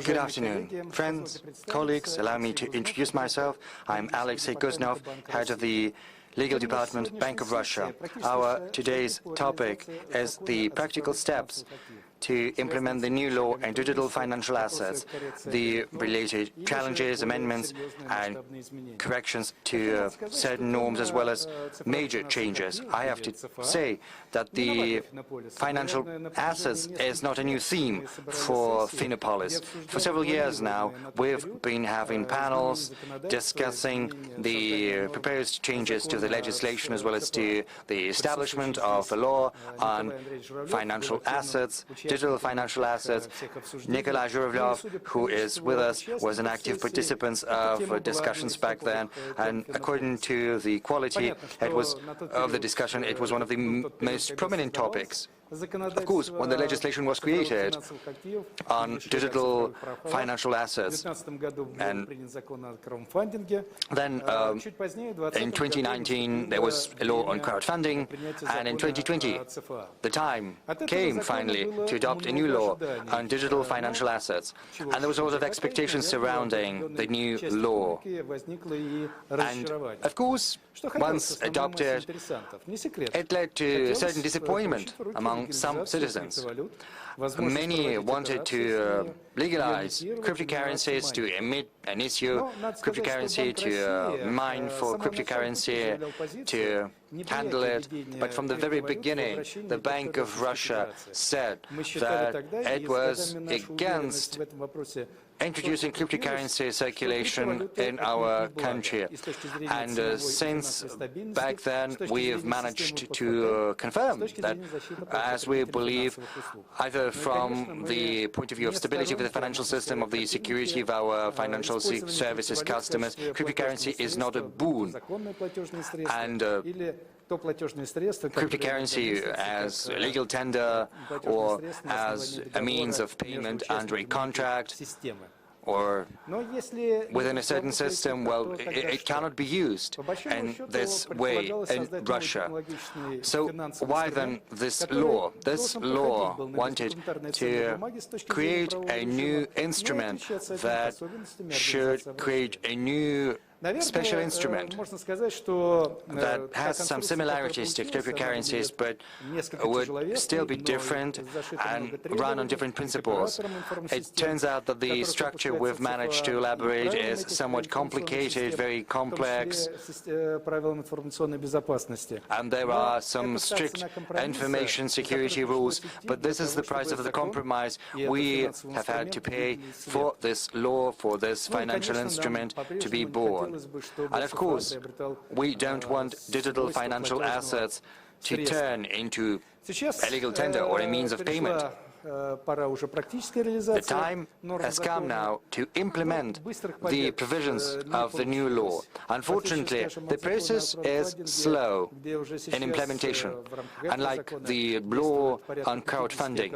Good afternoon, friends, colleagues. Allow me to introduce myself. I'm Alexei Kuznov, head of the Legal Department, Bank of Russia. Our today's topic is the practical steps to implement the new law on digital financial assets, the related challenges, amendments, and corrections to certain norms, as well as major changes. I have to say that the financial assets is not a new theme for Finopolis. For several years now, we've been having panels discussing the proposed changes to the legislation, as well as to the establishment of a law on financial assets, digital financial assets. Nikolai Zhuravlov, who is with us, was an active participant of discussions back then, and according to the quality of the discussion, it was one of the most prominent topics. Of course, when the legislation was created on digital financial assets, and then in 2019 there was a law on crowdfunding, and in 2020 the time came finally to adopt a new law on digital financial assets, and there was a lot of expectations surrounding the new law. And of course, once adopted, it led to a certain disappointment among some citizens. Many wanted to legalize cryptocurrencies, to emit and issue cryptocurrency, to mine for cryptocurrency, to handle it. But from the very beginning, the Bank of Russia said that it was against introducing cryptocurrency circulation in our country. And since back then, we have managed to confirm that, as we believe, either from the point of view of stability of the financial system, of the security of our financial services customers, cryptocurrency is not a boon. And cryptocurrency as a legal tender or as a means of payment under a contract or within a certain system, well, it cannot be used in this way in Russia. So why then this law? This law wanted to create a new instrument that should create a new special instrument that has some similarities to cryptocurrencies, but would still be different and run on different principles. It turns out that the structure we've managed to elaborate is somewhat complicated, very complex, and there are some strict information security rules, but this is the price of the compromise we have had to pay for this law, for this financial instrument to be born. And of course, we don't want digital financial assets to turn into a legal tender or a means of payment. The time has come now to implement the provisions of the new law. Unfortunately, the process is slow in implementation. Unlike the law on crowdfunding,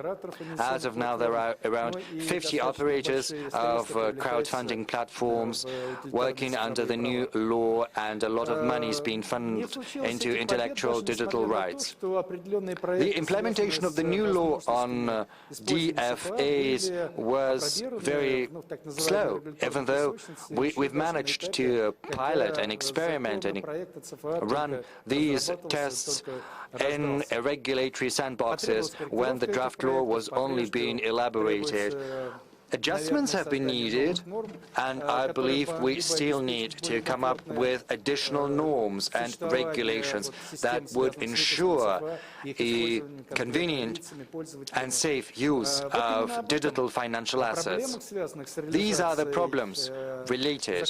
as of now there are around 50 operators of crowdfunding platforms working under the new law, and a lot of money is being funded into intellectual digital rights. The implementation of the new law on DFAs was very slow, even though we've managed to pilot and experiment and run these tests in regulatory sandboxes when the draft law was only being elaborated. Adjustments have been needed, and I believe we still need to come up with additional norms and regulations that would ensure a convenient and safe use of digital financial assets. These are the problems related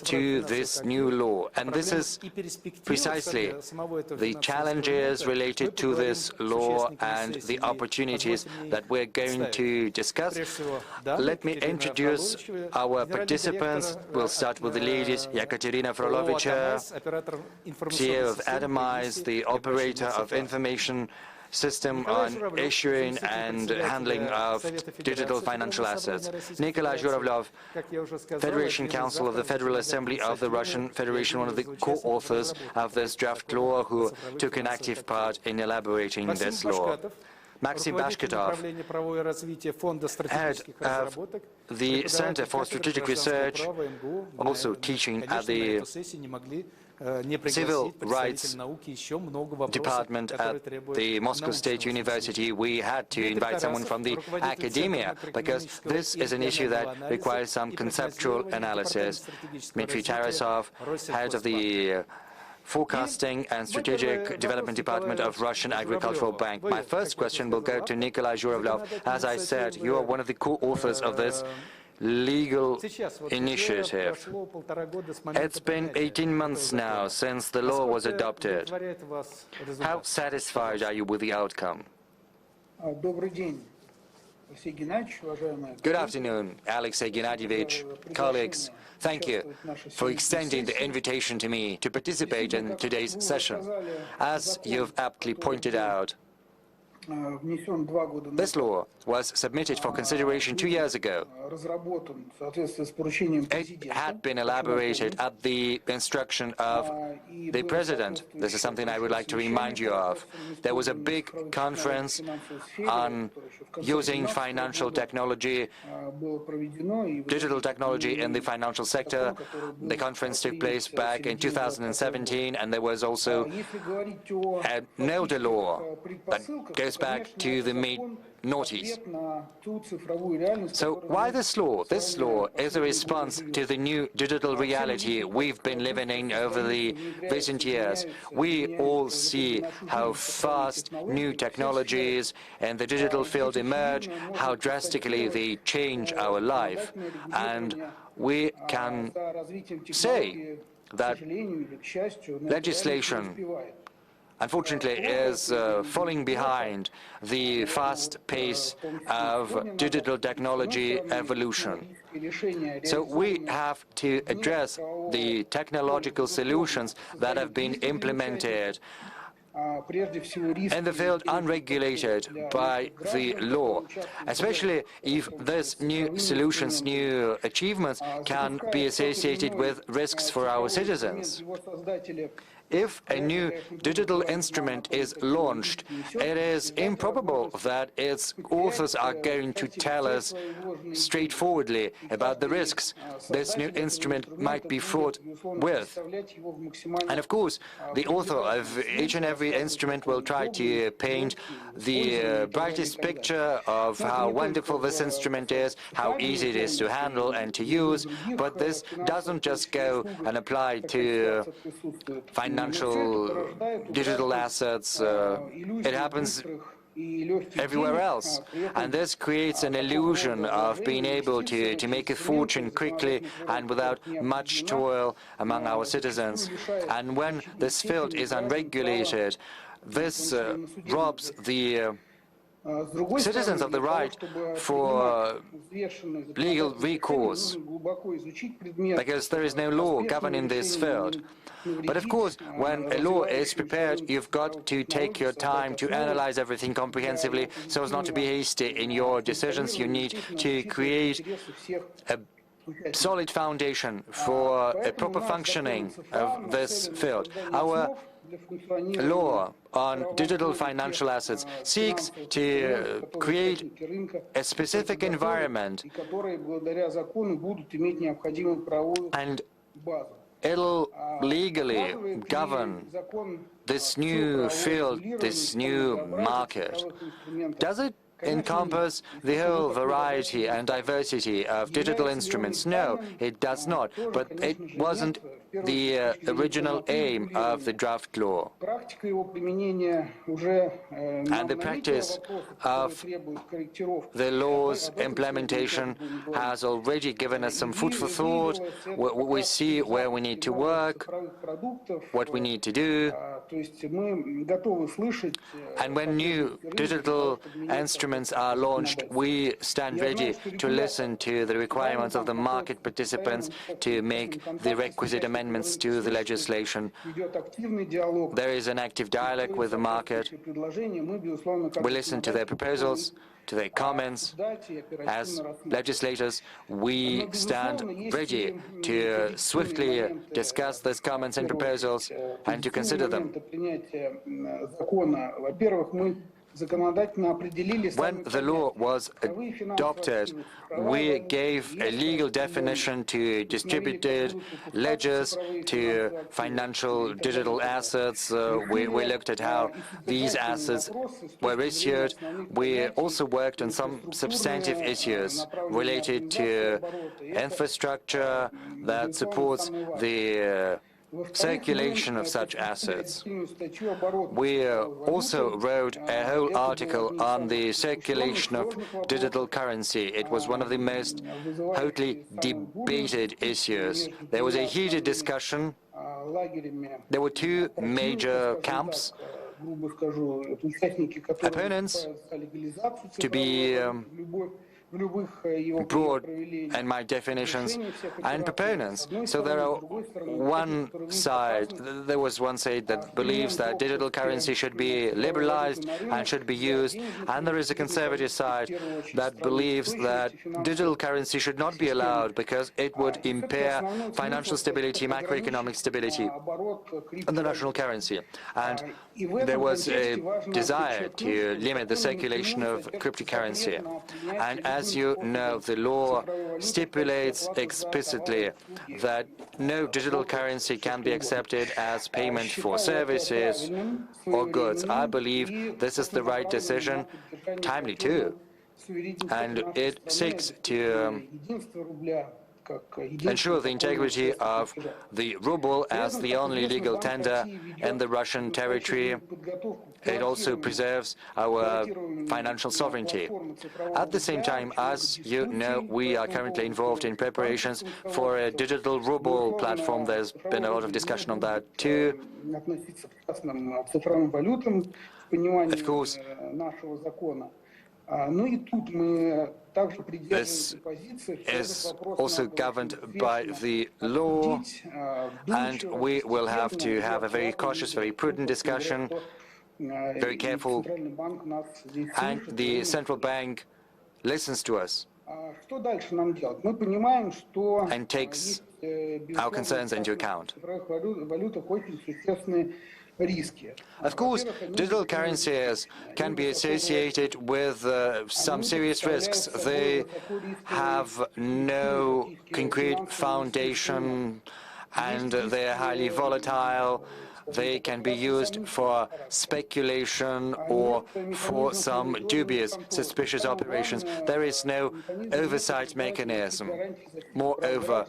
to this new law, and this is precisely the challenges related to this law and the opportunities that we're going to discuss Let me introduce our participants. We'll start with the ladies. Yekaterina Frolovicha, CEO of Atomize, the operator of information system on issuing and handling of digital financial assets. Nikolai Zhuravlev, Federation Council of the Federal Assembly of the Russian Federation, one of the co-authors of this draft law, who took an active part in elaborating this law. Maxim Bashketov, head of the Center for Strategic Research, also teaching at the Civil Rights Department at the Moscow State University. We had to invite someone from the academia because this is an issue that requires some conceptual analysis. Dmitry Tarasov, head of the Forecasting and Strategic Development Department of Russian Agricultural Bank. My first question will go to Nikolai Zhuravlev. As I said, you are one of the co-authors of this legal initiative. It's been 18 months now since the law was adopted. How satisfied are you with the outcome? Good afternoon, Alexei Gennadievich, colleagues. Thank you for extending the invitation to me to participate in today's session. As you've aptly pointed out, this law was submitted for consideration 2 years ago. It had been elaborated at the instruction of the President. This is something I would like to remind you of. There was a big conference on using financial technology, digital technology in the financial sector. The conference took place back in 2017, and there was also an older law that goes back to the mid-noughties. So why this law? This law is a response to the new digital reality we've been living in over the recent years. We all see how fast new technologies in the digital field emerge, how drastically they change our life, and we can say that legislation unfortunately is falling behind the fast pace of digital technology evolution. So we have to address the technological solutions that have been implemented in the field unregulated by the law, especially if these new solutions, new achievements can be associated with risks for our citizens. If a new digital instrument is launched, it is improbable that its authors are going to tell us straightforwardly about the risks this new instrument might be fraught with. And of course, the author of each and every instrument will try to paint the brightest picture of how wonderful this instrument is, how easy it is to handle and to use, but this doesn't just go and apply to financial digital assets. It happens everywhere else. And this creates an illusion of being able to make a fortune quickly and without much toil among our citizens. And when this field is unregulated, this robs the citizens of the right for legal recourse, because there is no law governing this field. But of course, when a law is prepared, you've got to take your time to analyze everything comprehensively so as not to be hasty in your decisions. You need to create a solid foundation for a proper functioning of this field. Our law on digital financial assets seeks to create a specific environment, and it'll legally govern this new field, this new market. Does it encompass the whole variety and diversity of digital instruments? No, it does not. But it wasn't the original aim of the draft law. And the practice of the law's implementation has already given us some food for thought. We see where we need to work, what we need to do. And when new digital instruments are launched, we stand ready to listen to the requirements of the market participants to make the requisite amendments to the legislation. There is an active dialogue with the market. We listen to their proposals, to their comments. As legislators, we stand ready to swiftly discuss those comments and proposals and to consider them. When the law was adopted, we gave a legal definition to distributed ledgers, to financial digital assets. We looked at how these assets were issued. We also worked on some substantive issues related to infrastructure that supports the circulation of such assets. We also wrote a whole article on the circulation of digital currency. It was one of the most hotly debated issues. There was a heated discussion. There were two major camps. Opponents to be broad in my definitions, and proponents. So there was one side that believes that digital currency should be liberalized and should be used, and there is a conservative side that believes that digital currency should not be allowed because it would impair financial stability, macroeconomic stability in the national currency. And there was a desire to limit the circulation of cryptocurrency. And as you know, the law stipulates explicitly that no digital currency can be accepted as payment for services or goods. I believe this is the right decision, timely too, and it seeks to ensure the integrity of the ruble as the only legal tender in the Russian territory. It also preserves our financial sovereignty. At the same time, as you know, we are currently involved in preparations for a digital ruble platform. There's been a lot of discussion on that too. Of course, this is also governed by the law, and we will have to have a very cautious, very prudent discussion, very careful, and the central bank listens to us and takes our concerns into account. Of course, digital currencies can be associated with some serious risks. They have no concrete foundation and they are highly volatile. They can be used for speculation or for some dubious, suspicious operations. There is no oversight mechanism. Moreover,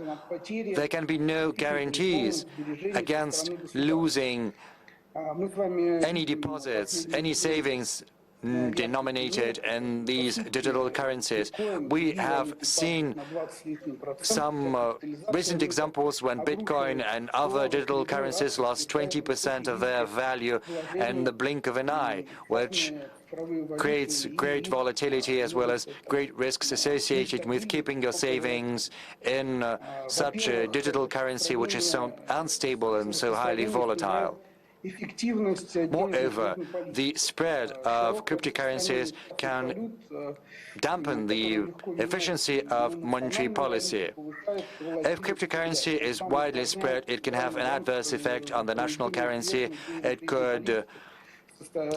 there can be no guarantees against losing any deposits, any savings denominated in these digital currencies. We have seen some recent examples when Bitcoin and other digital currencies lost 20% of their value in the blink of an eye, which creates great volatility as well as great risks associated with keeping your savings in such a digital currency which is so unstable and so highly volatile. Moreover, the spread of cryptocurrencies can dampen the efficiency of monetary policy. If cryptocurrency is widely spread, it can have an adverse effect on the national currency. It could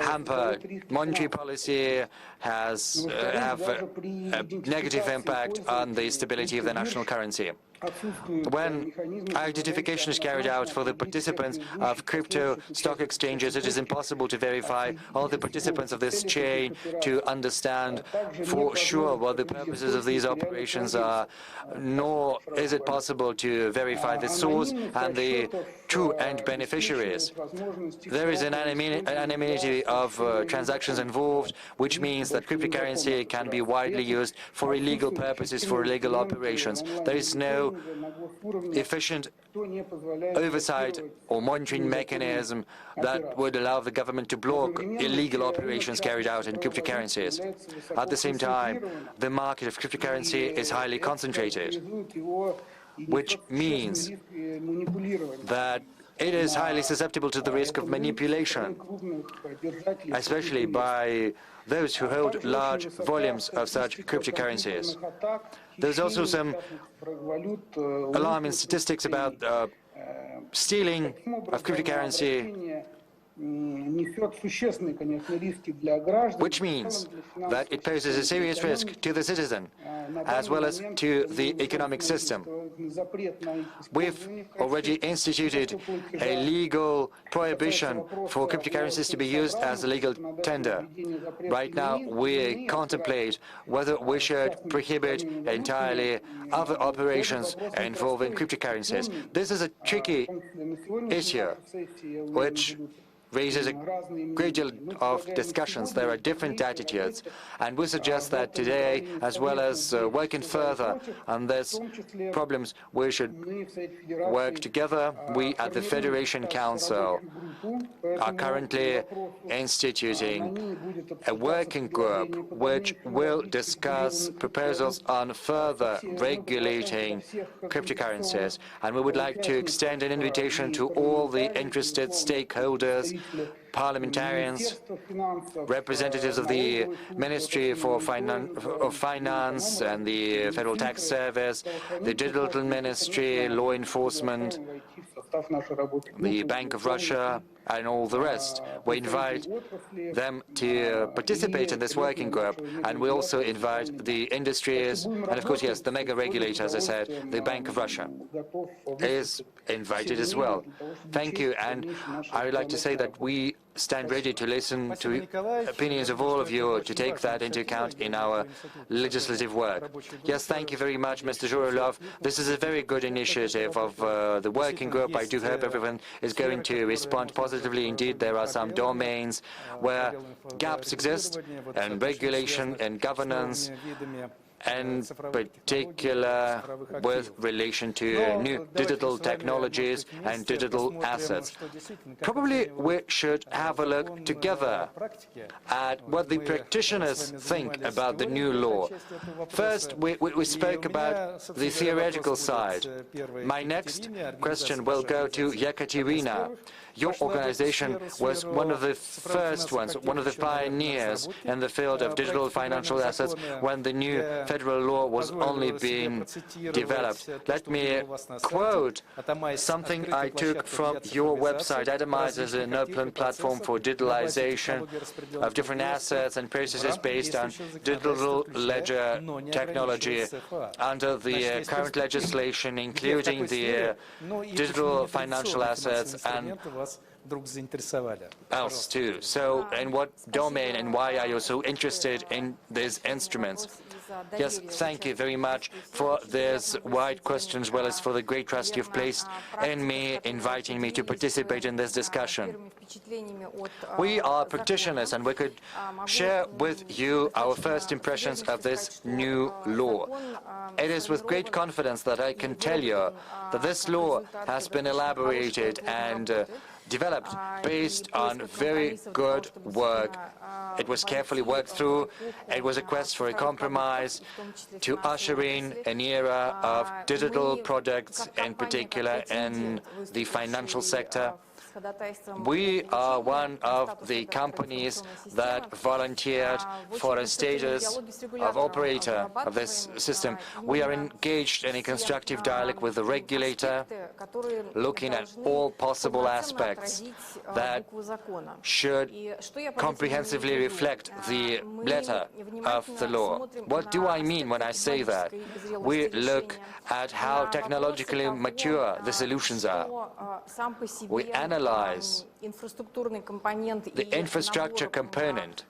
hamper monetary policy, have a negative impact on the stability of the national currency. when identification is carried out for the participants of crypto stock exchanges, it is impossible to verify all the participants of this chain to understand for sure what the purposes of these operations are, nor is it possible to verify the source and the true end beneficiaries. There is an anonymity of transactions involved, which means that cryptocurrency can be widely used for illegal purposes, for illegal operations. There is no efficient oversight or monitoring mechanism that would allow the government to block illegal operations carried out in cryptocurrencies. At the same time, the market of cryptocurrency is highly concentrated, which means that it is highly susceptible to the risk of manipulation, especially by those who hold large volumes of such cryptocurrencies. There's also some alarming statistics about stealing of cryptocurrency, which means that it poses a serious risk to the citizen as well as to the economic system. We've already instituted a legal prohibition for cryptocurrencies to be used as a legal tender. Right now, we contemplate whether we should prohibit entirely other operations involving cryptocurrencies. This is a tricky issue, which raises a great deal of discussions. There are different attitudes, and we suggest that today, as well as working further on these problems, we should work together. We at the Federation Council are currently instituting a working group which will discuss proposals on further regulating cryptocurrencies, and we would like to extend an invitation to all the interested stakeholders, parliamentarians, representatives of the Ministry for Finance and the Federal Tax Service, the Digital Ministry, law enforcement, the Bank of Russia, and all the rest. We invite them to participate in this working group, and we also invite the industries, and of course, yes, the mega regulator, as I said, the Bank of Russia is invited as well. Thank you, and I would like to say that we stand ready to listen to opinions of all of you, to take that into account in our legislative work. Yes, thank you very much, Mr. Zhuravlov. This is a very good initiative of the working group. I do hope everyone is going to respond positively. Indeed, there are some domains where gaps exist, and regulation and governance, and particular with relation to new digital technologies and digital assets. Probably we should have a look together at what the practitioners think about the new law. First, we spoke about the theoretical side. My next question will go to Yekaterina. Your organization was one of the first ones, one of the pioneers in the field of digital financial assets when the new federal law was only being developed. Let me quote something I took from your website. Atomize is an open platform for digitalization of different assets and processes based on digital ledger technology. Under the current legislation, including the digital financial assets and else too. So, in what domain and why are you so interested in these instruments? Yes, thank you very much for this wide question, as well as for the great trust you've placed in me, inviting me to participate in this discussion. We are practitioners, and we could share with you our first impressions of this new law. It is with great confidence that I can tell you that this law has been elaborated and developed based on very good work. It was carefully worked through. It was a quest for a compromise to usher in an era of digital products, in particular in the financial sector. We are one of the companies that volunteered for a status of operator of this system. We are engaged in a constructive dialogue with the regulator, looking at all possible aspects that should comprehensively reflect the letter of the law. What do I mean when I say that? We look at how technologically mature the solutions are. We analyze the infrastructure component,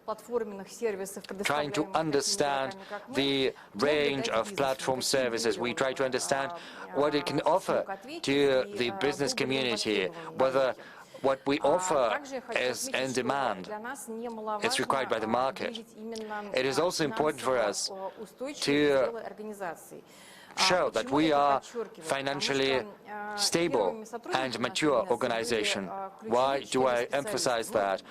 trying to understand the range of platform services. We try to understand what it can offer to the business community, whether what we offer is in demand, it's required by the market. It is also important for us to show that we are financially stable and mature organization. Why do I emphasize that?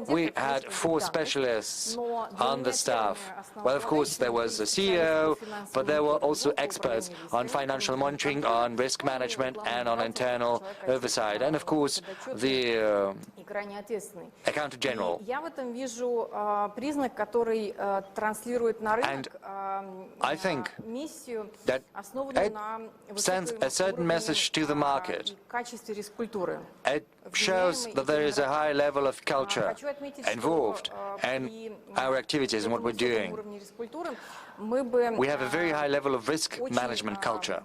We had 4 specialists on the staff. Well, of course, there was a CEO, but there were also experts on financial monitoring, on risk management, and on internal oversight, and of course, the accountant general. And I think that it sends a certain message to the market. It shows that there is a high level of culture involved in our activities and what we're doing. We have a very high level of risk management culture.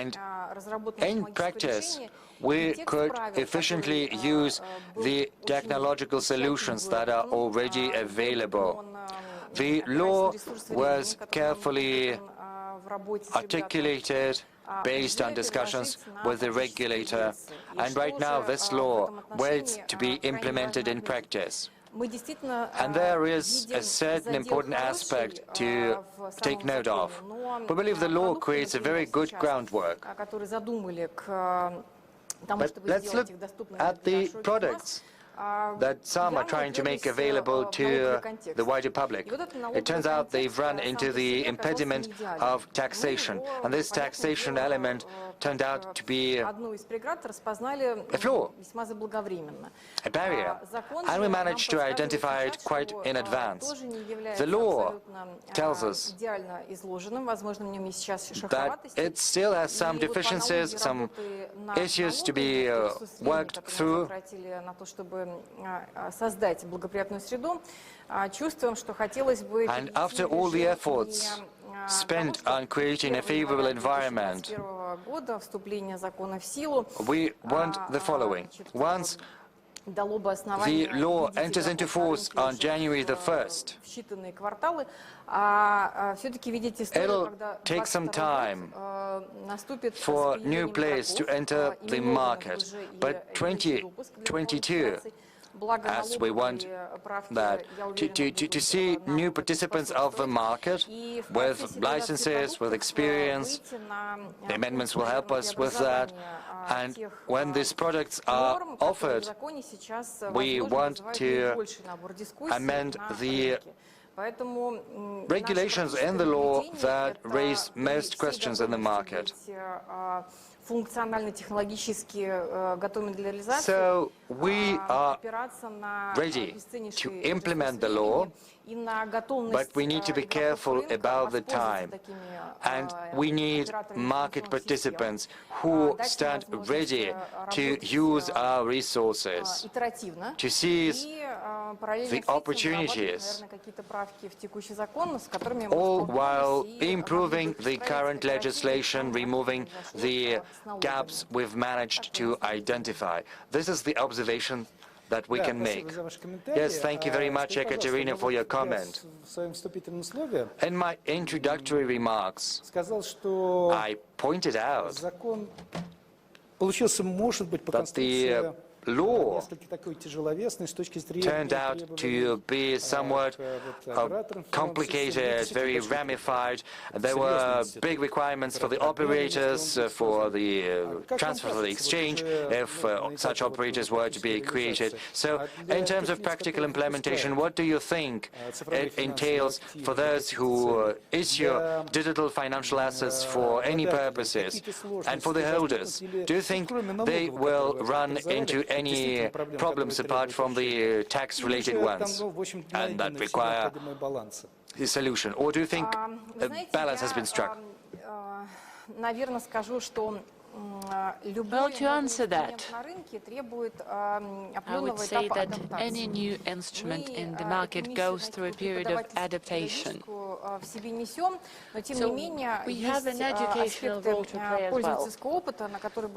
And in practice, we could efficiently use the technological solutions that are already available. The law was carefully articulated based on discussions with the regulator, and right now this law waits to be implemented in practice. And there is a certain important aspect to take note of. We believe the law creates a very good groundwork. But let's look at the products that some are trying to make available to the wider public. It turns out they've run into the impediment of taxation, and this taxation element turned out to be a flaw, a barrier, and we managed to identify it quite in advance. The law tells us that it still has some deficiencies, some issues to be worked through. And after all the efforts spent on creating a favorable environment, we want the following. Once the law enters into force on January the 1st, it'll take some time for new players to enter the market, but 2022, as we want that, to see new participants of the market with licenses, with experience. The amendments will help us with that. And when these products are offered, we want to amend the regulations in the law that raise most questions in the market. So we are ready to implement the law, but we need to be careful about the time. And we need market participants who stand ready to use our resources, to seize the opportunities, all while improving the current legislation, removing the gaps we've managed to identify. This is the observation that we can make. Yes, thank you very much, Ekaterina, for your comment. In my introductory remarks, I pointed out that the law turned out to be somewhat complicated, very ramified. There were big requirements for the operators, for the transfer of the exchange, if such operators were to be created. So in terms of practical implementation, what do you think it entails for those who issue digital financial assets for any purposes and for the holders? Do you think they will run into any problems apart from the tax-related ones and that require a solution? Or do you think a balance has been struck? Well, to answer that, I would say that any new instrument in the market goes through a period of adaptation. So we have an educational role to play as well.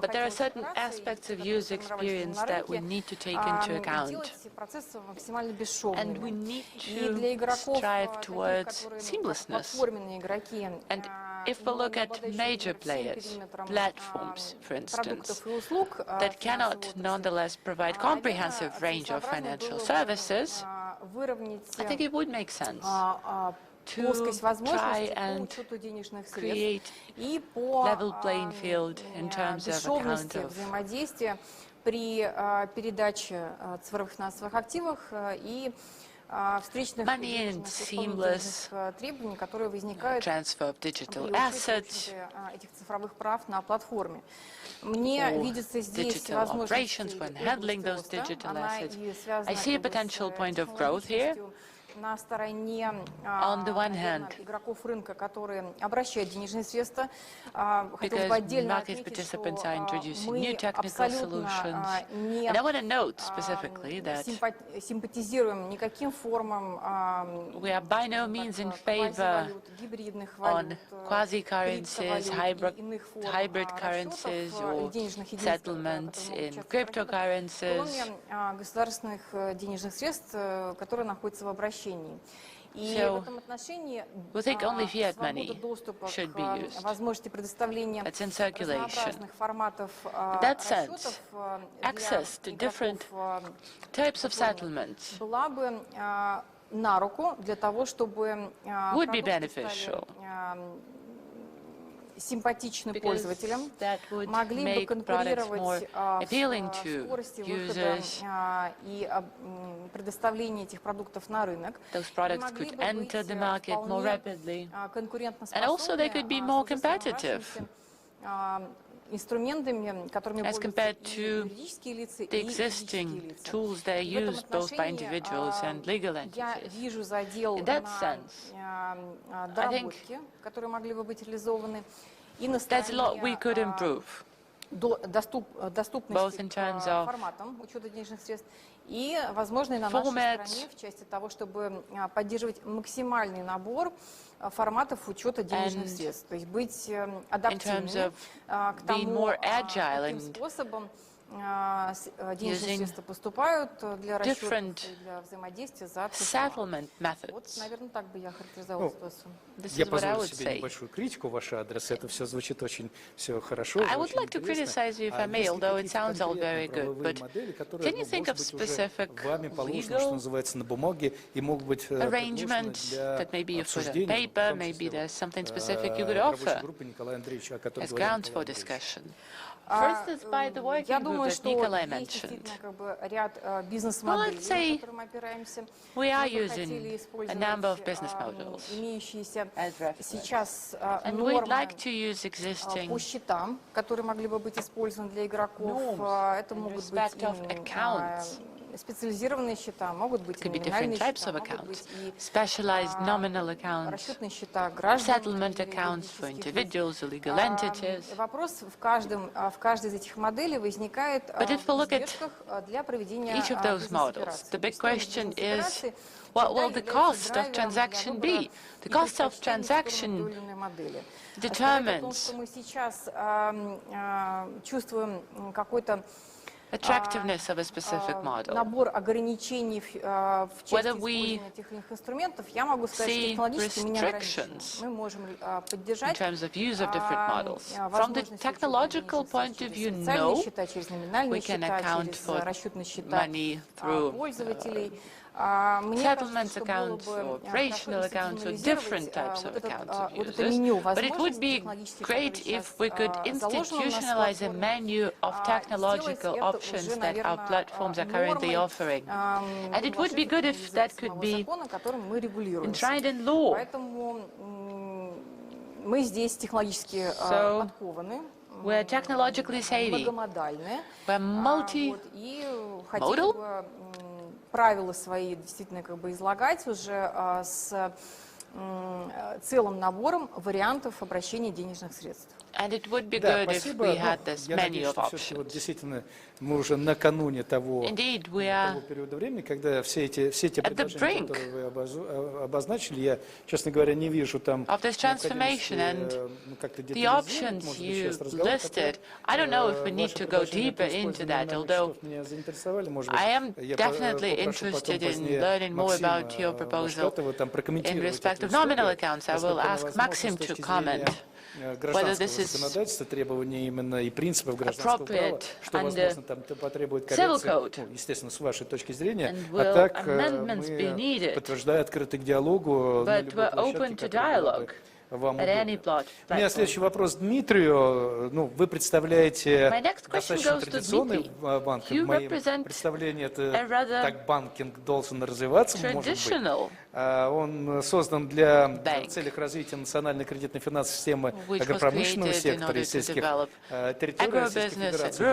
But there are certain aspects of user experience that we need to take into account. And we need to strive towards seamlessness. And if we look at major players, platforms, for instance, that cannot nonetheless provide comprehensive range of financial services, I think it would make sense to try and create level playing field in terms of account of money and seamless transfer of digital assets, digital operations when handling those digital assets. I see a potential point of growth here. On the one hand, because market participants are introducing new technical solutions, and I want to note specifically that we are by no means in favor on quasi-currencies, hybrid currencies, or settlements in cryptocurrencies. So we think only fiat money should be used. That's in circulation. In that sense, access to different types of settlements would be beneficial, симпатичным пользователям, могли бы конкурировать в скорости выхода и предоставления этих продуктов на рынок. Those products could enter the market more rapidly, and also they could be more competitive as compared to the existing tools that are used both by individuals and legal entities. In that sense, I think there's a lot we could improve, both in terms of и, возможно, и на нашей стороне в части того, чтобы поддерживать максимальный набор форматов учета денежных средств, то есть быть адаптивными к тому, каким способом денежные средства поступают для расчетов и для взаимодействия за settlement methods. Вот, наверное, так бы я характеризовала ситуацию. Я позволю себе небольшую критику в ваш адрес. Это все звучит очень все хорошо. I would like to criticize you if I may, although it sounds all very good. But can you think of specific legal arrangement that maybe you've put on paper, maybe there's something specific you could offer as grounds for discussion? For instance, by the working group that Nikolai mentioned, well, let's say we are using a number of business models as reference, and we'd like to use existing norms in respect of accounts. Специализированные счета могут быть Could be different types of accounts, specialized nominal accounts, settlement accounts for individuals or legal entities. Вопрос в каждой из этих моделей возникает в издержках для проведения each of those models. The big question is, what will the cost of transaction be? The cost of transaction determines мы сейчас чувствуем какой-то attractiveness of a specific model. Набор ограничений в части использования этих инструментов, я могу сказать, что технологически мы не ограничены. Мы можем поддержать From the technological point of view, no, we can account for money through settlement accounts or operational accounts or different types of accounts of users. But it would be great if we could institutionalize a menu of technological options that our platforms are currently offering. And it would be good if that could be enshrined in law. Мы здесь технологически подкованы. We're technologically savvy. We're multi-modal. Правила свои действительно излагать уже с целым набором вариантов обращения денежных средств. And it would be good if we had this menu of options. Действительно, мы уже накануне того периода времени, когда все эти предложения, которые вы обозначили, я, честно говоря, не вижу там the options you listed. I don't know if we need to go deeper into that, although I am definitely interested in learning more about your proposal. In respect of nominal accounts, I will ask Maxim to comment whether this is appropriate under civil code, естественно, с вашей точки зрения, а так мы, подтверждая открытый к диалогу, but we're open to dialogue. У меня следующий вопрос Дмитрию. Ну, вы представляете достаточно традиционный банк. В моем представлении это так банкинг должен развиваться, может быть. Он создан для целях развития национальной кредитной финансовой системы агропромышленного сектора и сельских территорий Российской Федерации. У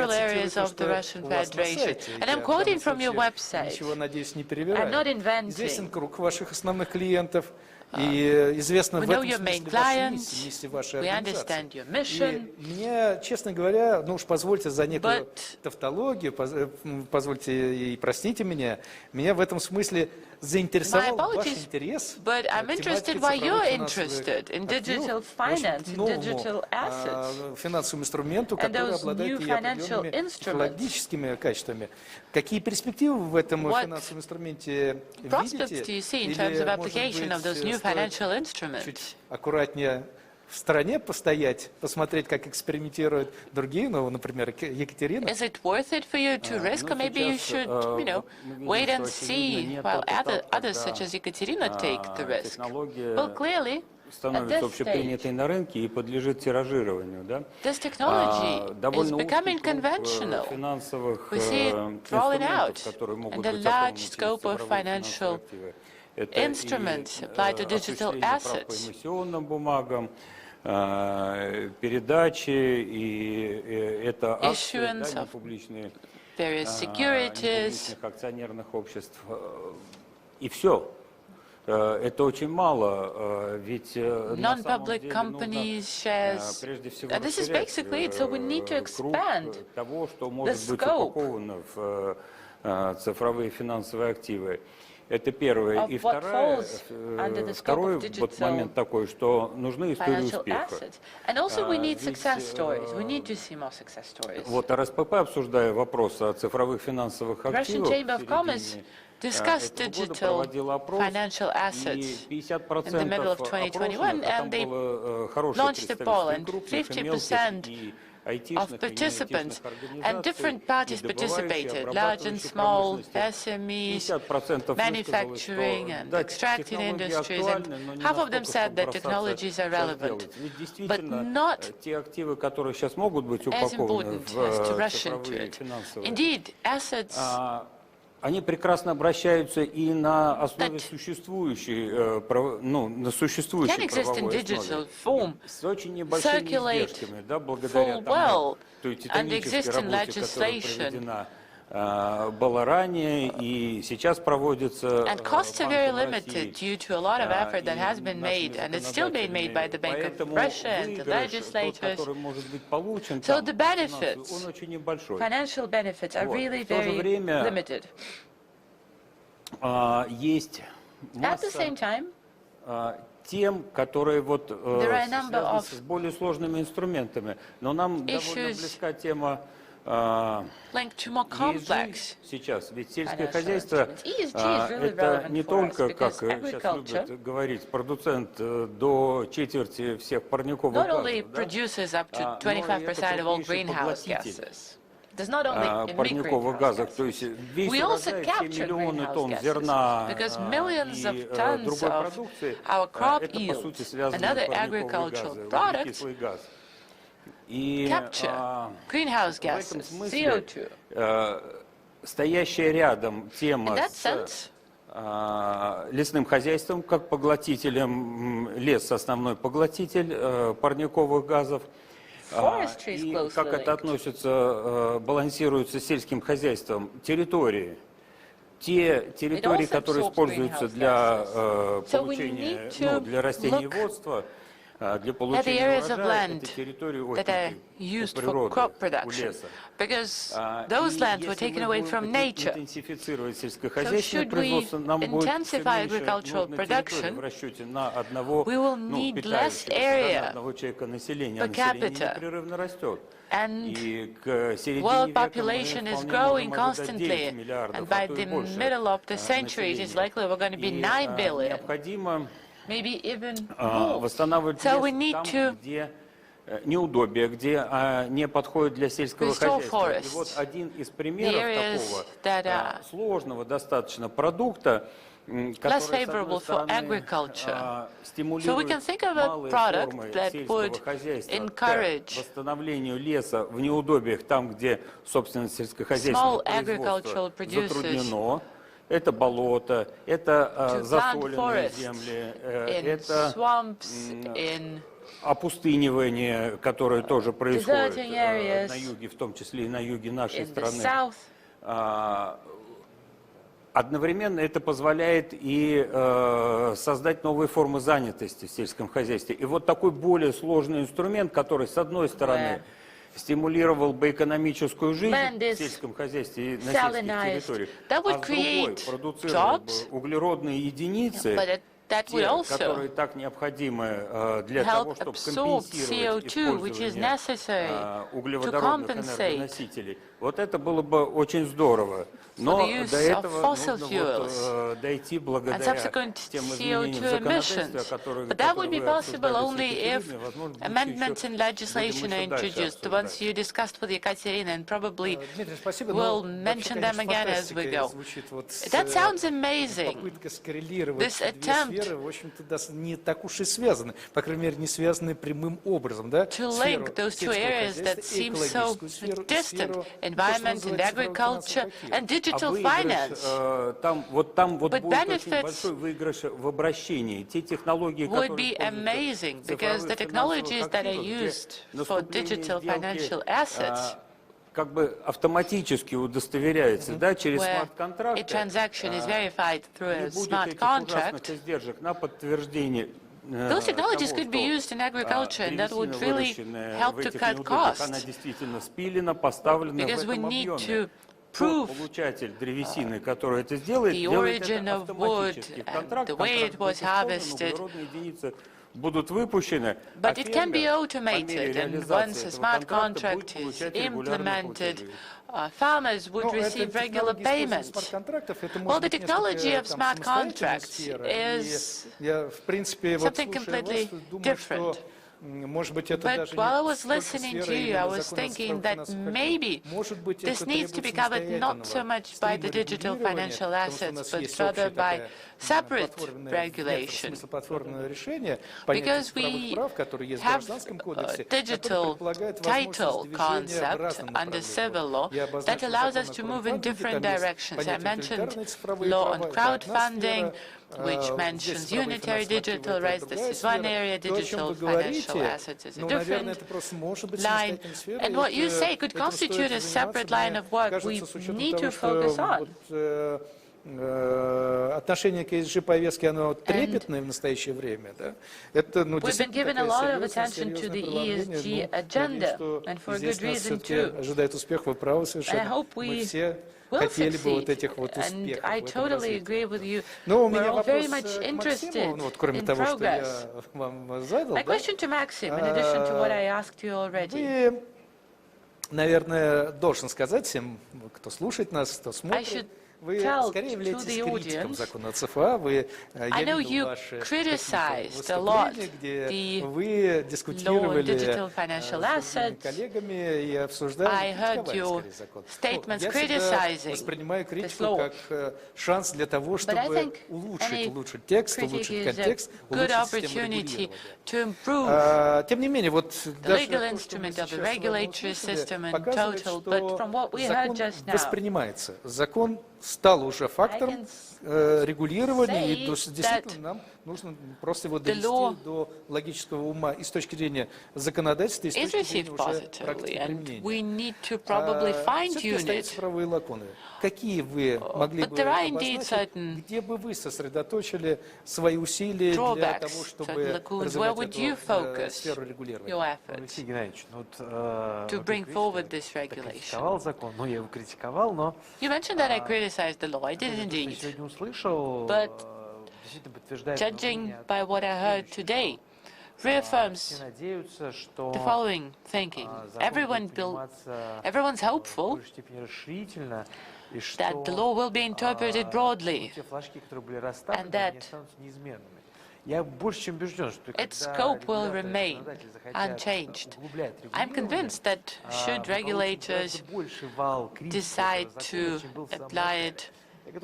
вас на сайте, ничего, надеюсь, не перевираю. Известен круг ваших основных клиентов. И известно в этом смысле ваша миссия, ваша организация. И мне, честно говоря, ну уж позвольте за некую тавтологию, позвольте и простите меня в этом смысле заинтересовал ваш интерес к финансовому инструменту, который обладает и определенными технологическими качествами. Какие перспективы в этом финансовом инструменте видите? Или, может быть, чуть аккуратнее в стороне постоять, посмотреть, как экспериментируют другие, ну, например, Екатерина? Is it worth it for you to risk, or maybe you should, wait and see while others such as Ekaterina take the risk? Well, clearly, становится общепринятой на рынке и подлежит тиражированию, да? This technology is becoming conventional. We see it rolling out, and a large scope of financial instruments applied to digital assets. Передачи и это акции, публичные публичных акционерных обществ. И все. Это очень мало, ведь non-public companies shares. This is basically it. So we need to expand того, что может быть упаковано в цифровые финансовые активы. Это первое. И второй вот момент такой, что нужны истории успеха. Вот РСПП, обсуждая вопрос о цифровых финансовых активах, discussed digital financial assets in the middle of 2021, and they launched a poll, and 50% of participants and different parties participated, large and small, SMEs, manufacturing and extracting industries, and half of them said that technologies are relevant, but not as important as to rush into it. Indeed, assets они прекрасно обращаются и на основе существующей, на существующей правовой основе, с очень небольшими издержками, да, благодаря тому, той титанической работе, которая проведена была ранее и сейчас проводится. And costs are very limited due to a lot of effort that has been made, and it's still being made by the Bank of Russia and the legislators. So the benefits, financial benefits, are really very limited. Есть At the same time, тем, которые вот связаны с более сложными инструментами, но нам довольно близка тема linked to more complex сейчас. Ведь сельское хозяйство это не только, как сейчас любят говорить, продуцент до четверти всех парниковых газов. Not only produces up to 25% of all greenhouse gases. Does not only парниковых газов, то есть весь урожай, все миллионы тонн зерна и другой продукции, это по сути связано с парниковым газом, углекислый газ. И greenhouse gases, CO2. Стоящая рядом тема с лесным хозяйством, как поглотителем, лес основной поглотитель парниковых газов, и как это относится, балансируется с сельским хозяйством, территории. Те территории, которые используются для получения, для растениеводства, для получения урожая, это территории очень used for crop production, because those lands were taken away from nature. So should we intensify agricultural production, we will need less area per capita. And world population is growing constantly, and by the middle of the century, it is likely we're going to be 9 billion. Maybe even more. So we need to неудобия, где не подходит для сельского хозяйства. И вот один из примеров такого сложного достаточно продукта, less favorable for agriculture. So we can think of a product that would encourage восстановлению леса в неудобиях там, где, собственно, сельскохозяйственное производство затруднено. Это болото, это засоленные земли, это опустынивание, которое тоже происходит на юге, в том числе и на юге нашей страны. Одновременно это позволяет и создать новые формы занятости в сельском хозяйстве. И вот такой более сложный инструмент, который, с одной стороны, стимулировал бы экономическую жизнь в сельском хозяйстве и на сельских территориях, а с другой продуцировал бы углеродные единицы, которые так необходимы для того, чтобы компенсировать использование углеводородных энергоносителей. Вот это было бы очень здорово. Но до этого нужно дойти благодаря тем изменениям в законодательстве, которые But that would be possible only if amendments in legislation are introduced, the ones you discussed with Ekaterina, and probably we'll mention them again as we go. That sounds amazing. This attempt to link those two areas that seem so distant, environment and agriculture and digital finance. But benefits would be amazing because the technologies that are used for digital financial assets, как бы автоматически удостоверяется, да, через смарт-контракты. A transaction is verified through a smart contract. На подтверждение. Those technologies could be used in agriculture, and that would really help to cut costs. Because we need to prove the origin of wood and the way it was harvested. But it can be automated, and once a smart contract is implemented, farmers would receive regular payments. Well, the technology of smart contracts is something completely different. But while I was listening to you, I was thinking that maybe this needs to be covered not so much by the digital financial assets, but rather by separate regulation. Because we have a digital title concept under civil law that allows us to move in different directions. I mentioned law on crowdfunding, which mentions unitary digital rights. This is one area. Digital financial assets is a different line. And what you say could constitute a separate line of work we need to focus on. Отношение к ESG-повестке, оно трепетное в настоящее время. Да? Это, We've been given a lot of attention to the ESG agenda, and for good reason too. Ожидает успех, вы правы совершенно. Мы все хотели бы вот этих вот успехов. And I totally agree with you. We're all very much interested in progress. My question to Maxim, in addition to what I asked you already. наверное, должен сказать всем, кто слушает нас, кто смотрит, вы скорее являетесь критиком закона о ЦФА. Я видел ваши выступления, где вы дискутировали с другими коллегами и обсуждали, критиковали скорее закон. Я всегда воспринимаю критику как шанс для того, чтобы улучшить текст, улучшить контекст, улучшить систему регулирования. Тем не менее, вот даже то, что мы сейчас показывает, что закон воспринимается. Закон стал уже фактором регулирования, и действительно нам нужно просто его довести до логического ума и с точки зрения законодательства, и с точки зрения уже практики применения. Все-таки остаются цифровые лакуны. Какие вы могли бы обозначить, где бы вы сосредоточили свои усилия для того, чтобы развивать эту сферу регулирования? Алексей Геннадьевич, критиковал закон, я его критиковал, но сегодня услышал, действительно подтверждает judging by what I heard today, reaffirms the following thinking. Everyone's hopeful that the law will be interpreted broadly and that its scope will remain unchanged. I'm convinced that should regulators decide to apply it in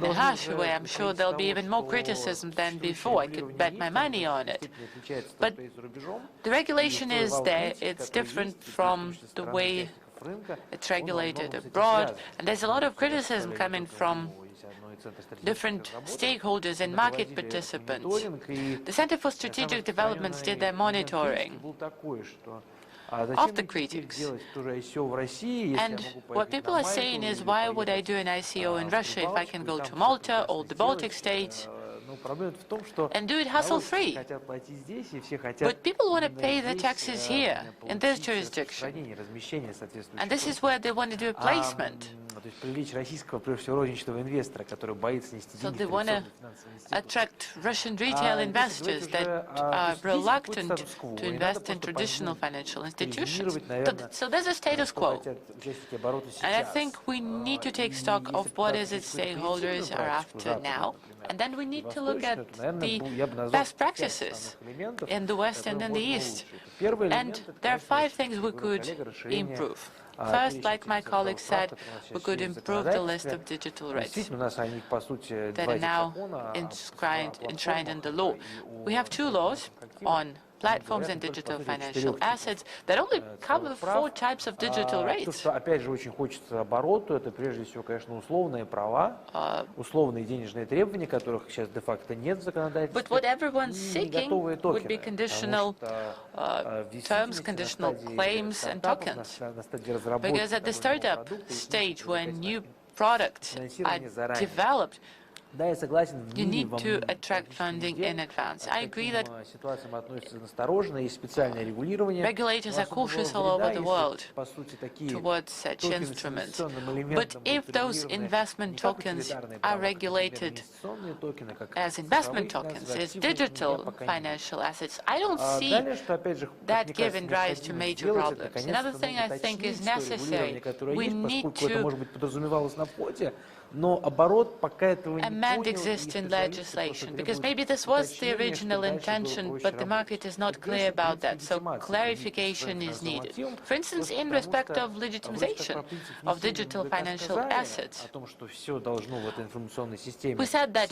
a harsher way, I'm sure there'll be even more criticism than before. I could bet my money on it. But the regulation is there. It's different from the way it's regulated abroad. And there's a lot of criticism coming from different stakeholders and market participants. The Center for Strategic Developments did their monitoring of the critics. And what people are saying is, why would I do an ICO in Russia if I can go to Malta or the Baltic states and do it hassle-free? But people want to pay their taxes here, in this jurisdiction. And this is where they want to do a placement. So they want to attract Russian retail investors that are reluctant to invest in traditional financial institutions. So there's a status quo. And I think we need to take stock of what is it stakeholders are after now. And then we need to look at the best practices in the West and in the East. And there are 5 things we could improve. First, like my colleague said, we could improve the list of digital rights that are now enshrined in the law. We have 2 laws on platforms and digital financial assets that only cover 4 types of digital rates. Опять же, очень хочется обороту. Это прежде всего, конечно, условные права, условные денежные требования, которых сейчас де-факто нет в законодательстве. But what everyone's seeking would be conditional terms, conditional claims and tokens. Because at the startup stage, when new products are developed, you need to attract funding in advance. I agree that regulators are cautious all over the world towards such instruments. But if those investment tokens are regulated as investment tokens, as digital financial assets, I don't see that giving rise to major problems. Another thing I think is necessary, we need to amend existing legislation, because maybe this was the original intention, but the market is not clear about that, so clarification is needed. For instance, in respect of legitimization of digital financial assets, we said that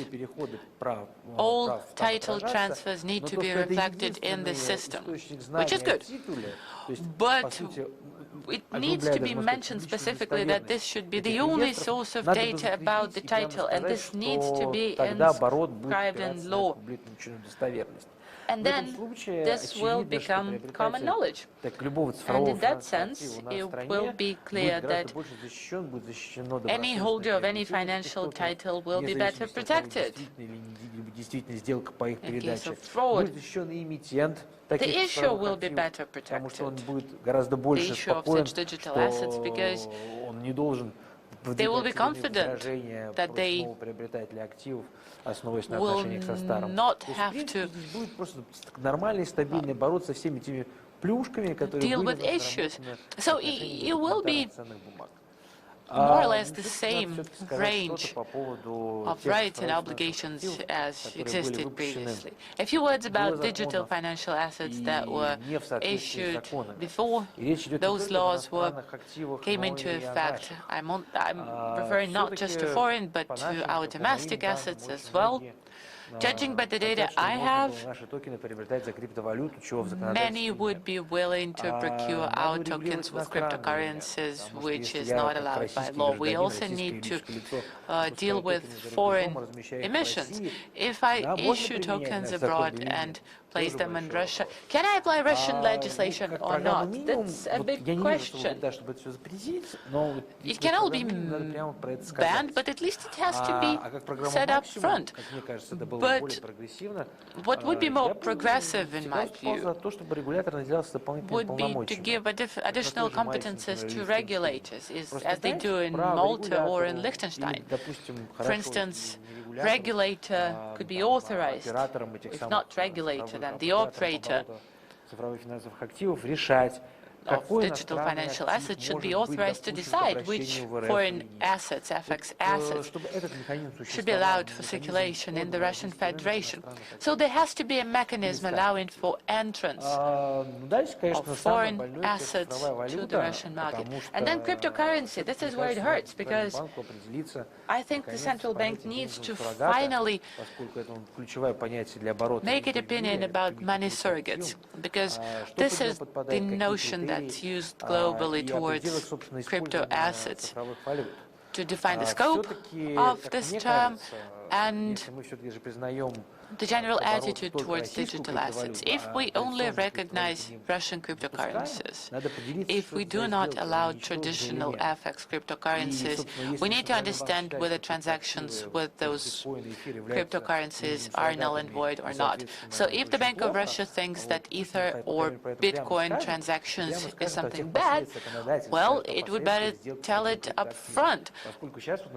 all title transfers need to be reflected in the system, which is good. But it needs to be mentioned specifically that this should be the only source of data about the title, and this needs to be inscribed in law. And then this will become common knowledge. And in that sense, it will be clear that any holder of any financial title will be better protected in case of fraud. The issuer will be better protected, the issuer of such digital assets, because they will be confident that they will not have to deal with issues. So you will be more or less the same range of rights and obligations as existed previously. A few words about digital financial assets that were issued before those laws came into effect. I'm referring not just to foreign, but to our domestic assets as well. Judging by the data I have, many would be willing to procure our tokens with cryptocurrencies, which is not allowed by law. We also need to deal with foreign emissions. If I issue tokens abroad and place them in Russia, can I apply Russian legislation or not? That's a big question. It can all be banned, but at least it has to be set up front. But what would be more progressive, in my view, would be to give additional competences to regulators, as they do in Malta or in Liechtenstein. For instance, regulator could be authorized, if not regulator, then the operator of digital financial assets should be authorized to decide which foreign assets, FX assets, should be allowed for circulation in the Russian Federation. So there has to be a mechanism allowing for entrance of foreign assets to the Russian market. And then cryptocurrency, this is where it hurts, because I think the central bank needs to finally make an opinion about money surrogates, because this is the notion that's used globally towards crypto assets to define the scope of this term and the general attitude towards digital assets. If we only recognize Russian cryptocurrencies, if we do not allow traditional FX cryptocurrencies, we need to understand whether transactions with those cryptocurrencies are null and void or not. So if the Bank of Russia thinks that Ether or Bitcoin transactions is something bad, well, it would better tell it up front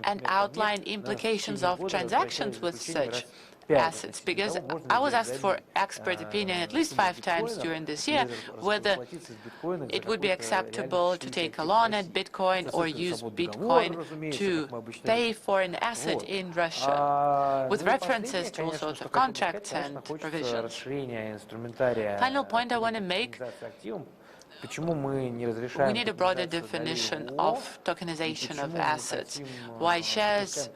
and outline implications of transactions with such assets, because I was asked for expert opinion at least 5 times during this year whether it would be acceptable to take a loan at Bitcoin or use Bitcoin to pay for an asset in Russia, with references to all sorts of contracts and provisions. Final point I want to make: we need a broader definition of tokenization of assets. Why shares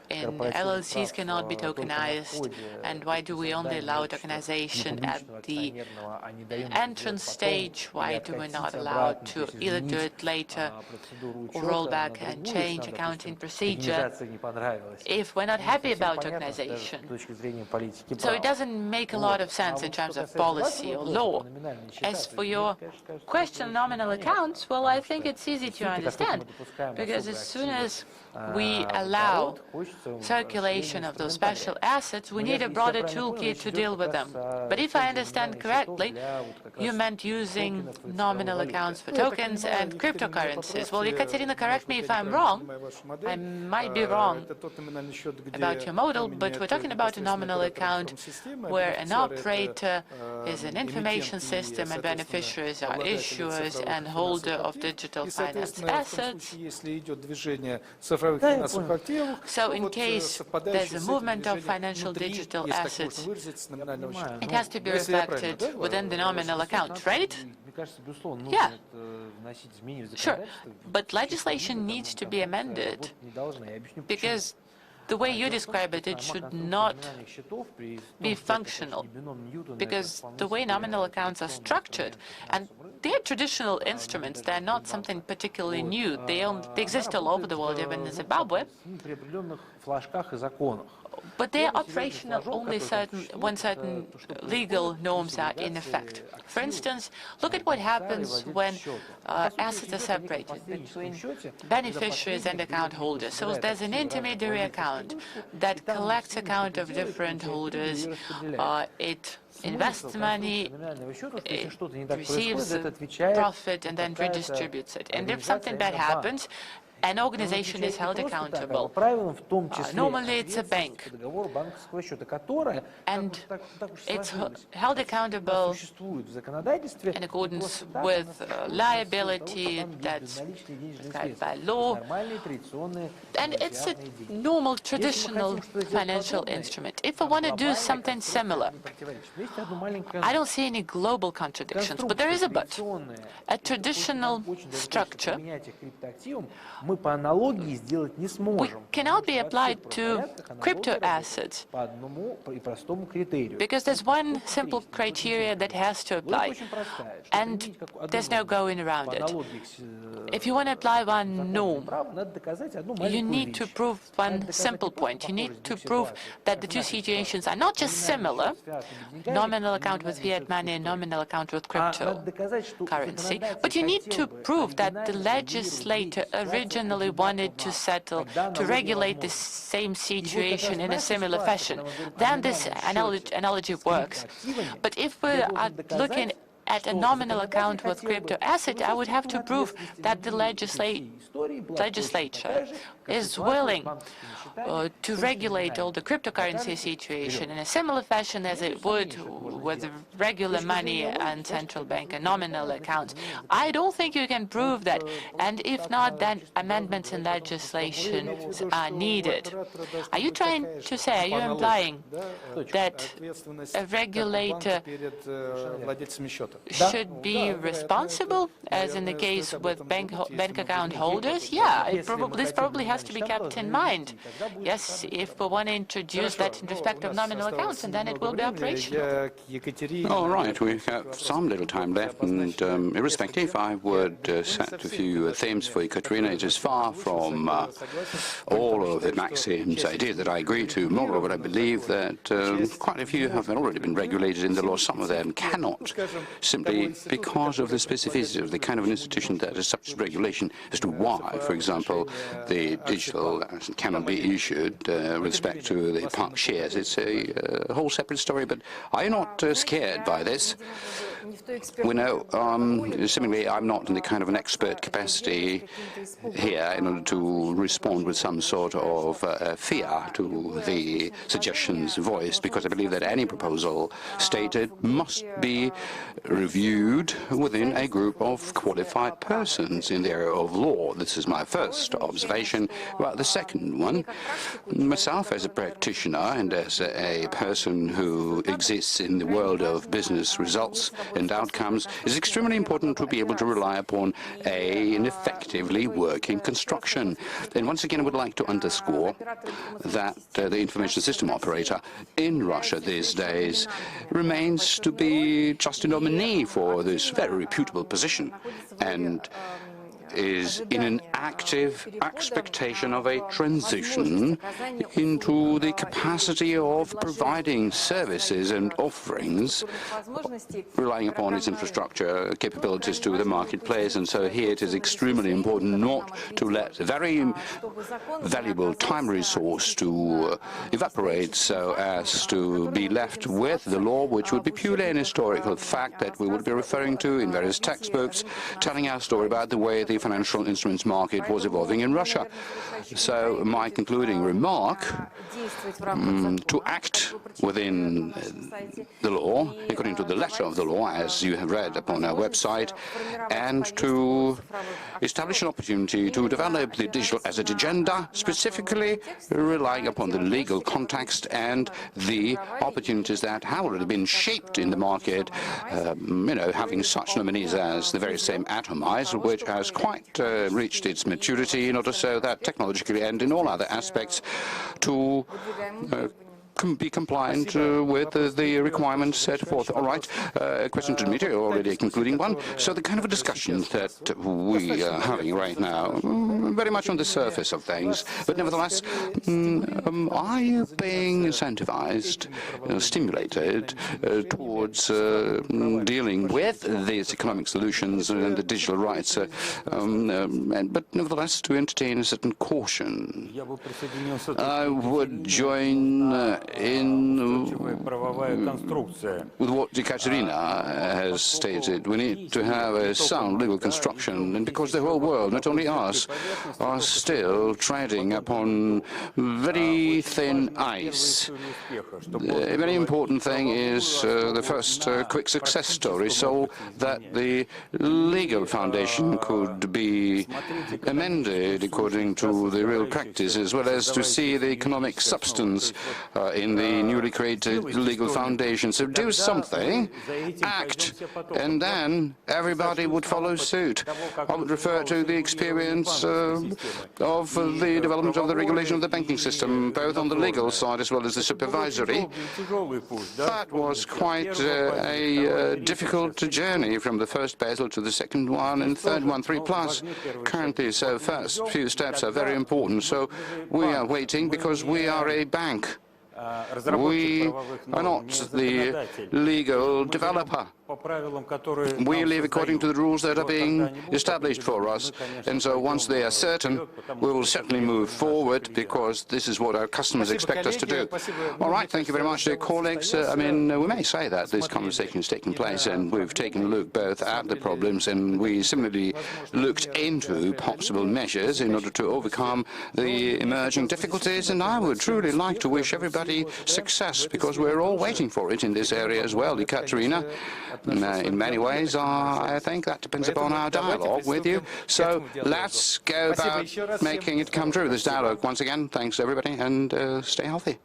in LLCs cannot be tokenized, and why do we only allow tokenization at the entrance stage? Why do we not allow to either do it later or roll back and change accounting procedure if we're not happy about tokenization? So it doesn't make a lot of sense in terms of policy or law. As for your question, nominal accounts, well, I think it's easy to understand, because as soon as we allow circulation of those special assets, we need a broader toolkit to deal with them. But if I understand correctly, you meant using nominal accounts for tokens and cryptocurrencies. Well, Ekaterina, correct me if I'm wrong. I might be wrong about your model, but we're talking about a nominal account where an operator is an information system and beneficiaries are issuers and holder of digital finance assets. So in case there's a movement of financial digital assets, it has to be reflected within the nominal account, right? Yeah, sure, but legislation needs to be amended, because the way you describe it, it should not be functional, because the way nominal accounts are structured, and they're traditional instruments, they're not something particularly new, they exist all over the world, even in Zimbabwe, but they are operational only when certain legal norms are in effect. For instance, look at what happens when assets are separated between beneficiaries and account holders. So there's an intermediary account that collects account of different holders. It invests money, it receives profit, and then redistributes it. And if something bad happens, an organization is held accountable. Normally it's a bank, and it's held accountable in accordance with liability that's prescribed by law, and it's a normal, traditional financial instrument. If I want to do something similar, I don't see any global contradictions, but there is a but. A traditional structure we cannot be applied to crypto assets because there's one simple criteria that has to apply, and there's no going around it. If you want to apply one norm, you need to prove one simple point. You need to prove that the two situations are not just similar, nominal account with fiat money and nominal account with cryptocurrency, but you need to prove that the legislator originally wanted to settle, to regulate the same situation in a similar fashion. Then this analogy works. But if we are looking at a nominal account with crypto asset, I would have to prove that the legislature is willing to regulate all the cryptocurrency situation in a similar fashion as it would with regular money and central bank and nominal accounts. I don't think you can prove that, and if not, then amendments in legislation are needed. Are you trying to say, are you implying that a regulator should be responsible, as in the case with bank account holders? Yeah, this probably has to be kept in mind. Yes, if we want to introduce that in respect of nominal accounts, and then it will be operational. All right, we have some little time left, and irrespective, I would set a few themes for Ekaterina. It is far from all of the maxims I did that I agree to. Moreover, I believe that quite a few have already been regulated in the law. Some of them cannot, simply because of the specificity of the kind of an institution that is subject to regulation as to why, for example, the digital cannot be issued with respect to the Bank shares. It's a whole separate story, but I'm not scared by this. We know, seemingly, I'm not in the kind of an expert capacity here in order to respond with some sort of fear to the suggestions voiced, because I believe that any proposal stated must be reviewed within a group of qualified persons in the area of law. This is my first observation. Well, the second one, myself as a practitioner and as a person who exists in the world of business results and outcomes, it's extremely important to be able to rely upon an effectively working construction. And once again, I would like to underscore that the information system operator in Russia these days remains to be just a nominee for this very reputable position, and is in an active expectation of a transition into the capacity of providing services and offerings, relying upon its infrastructure capabilities to the marketplace. And so here it is extremely important not to let a very valuable time resource to evaporate so as to be left with the law, which would be purely an historical fact that we would be referring to in various textbooks, telling our story about the way the financial instruments market was evolving in Russia. So my concluding remark, to act within the law, according to the letter of the law, as you have read upon our website, and to establish an opportunity to develop the digital asset agenda, specifically relying upon the legal context and the opportunities that have already been shaped in the market, having such nominees as the very same Atomize, which has quite reached its maturity in order so that technologically and in all other aspects to be compliant with the requirements set forth. All right, a question to Dmitry, already a concluding one. So the kind of a discussion that we are having right now, very much on the surface of things, but nevertheless, are you being incentivized, stimulated towards dealing with these economic solutions and the digital rights, but nevertheless to entertain a certain caution? I would join with what Ekaterina has stated, we need to have a sound legal construction, and because the whole world, not only us, are still treading upon very thin ice. A very important thing is the first quick success story, so that the legal foundation could be amended according to the real practice, as well as to see the economic substance in the newly created legal foundation. So do something, act, and then everybody would follow suit. I would refer to the experience of the development of the regulation of the banking system, both on the legal side as well as the supervisory. That was quite a difficult journey from the first Basel to the second one and third one, 3+ currently. So first few steps are very important. So we are waiting because we are a bank. We are not the legal developer. We live according to the rules that are being established for us, and so once they are certain, we will certainly move forward, because this is what our customers expect us to do. All right, thank you very much, dear colleagues. I mean, we may say that this conversation is taking place, and we've taken a look both at the problems, and we similarly looked into possible measures in order to overcome the emerging difficulties, and I would truly like to wish everybody success, because we're all waiting for it in this area as well. Ekaterina, in many ways, I think that depends upon our dialogue with you. So let's go about making it come true, this dialogue. Once again, thanks everybody, and stay healthy.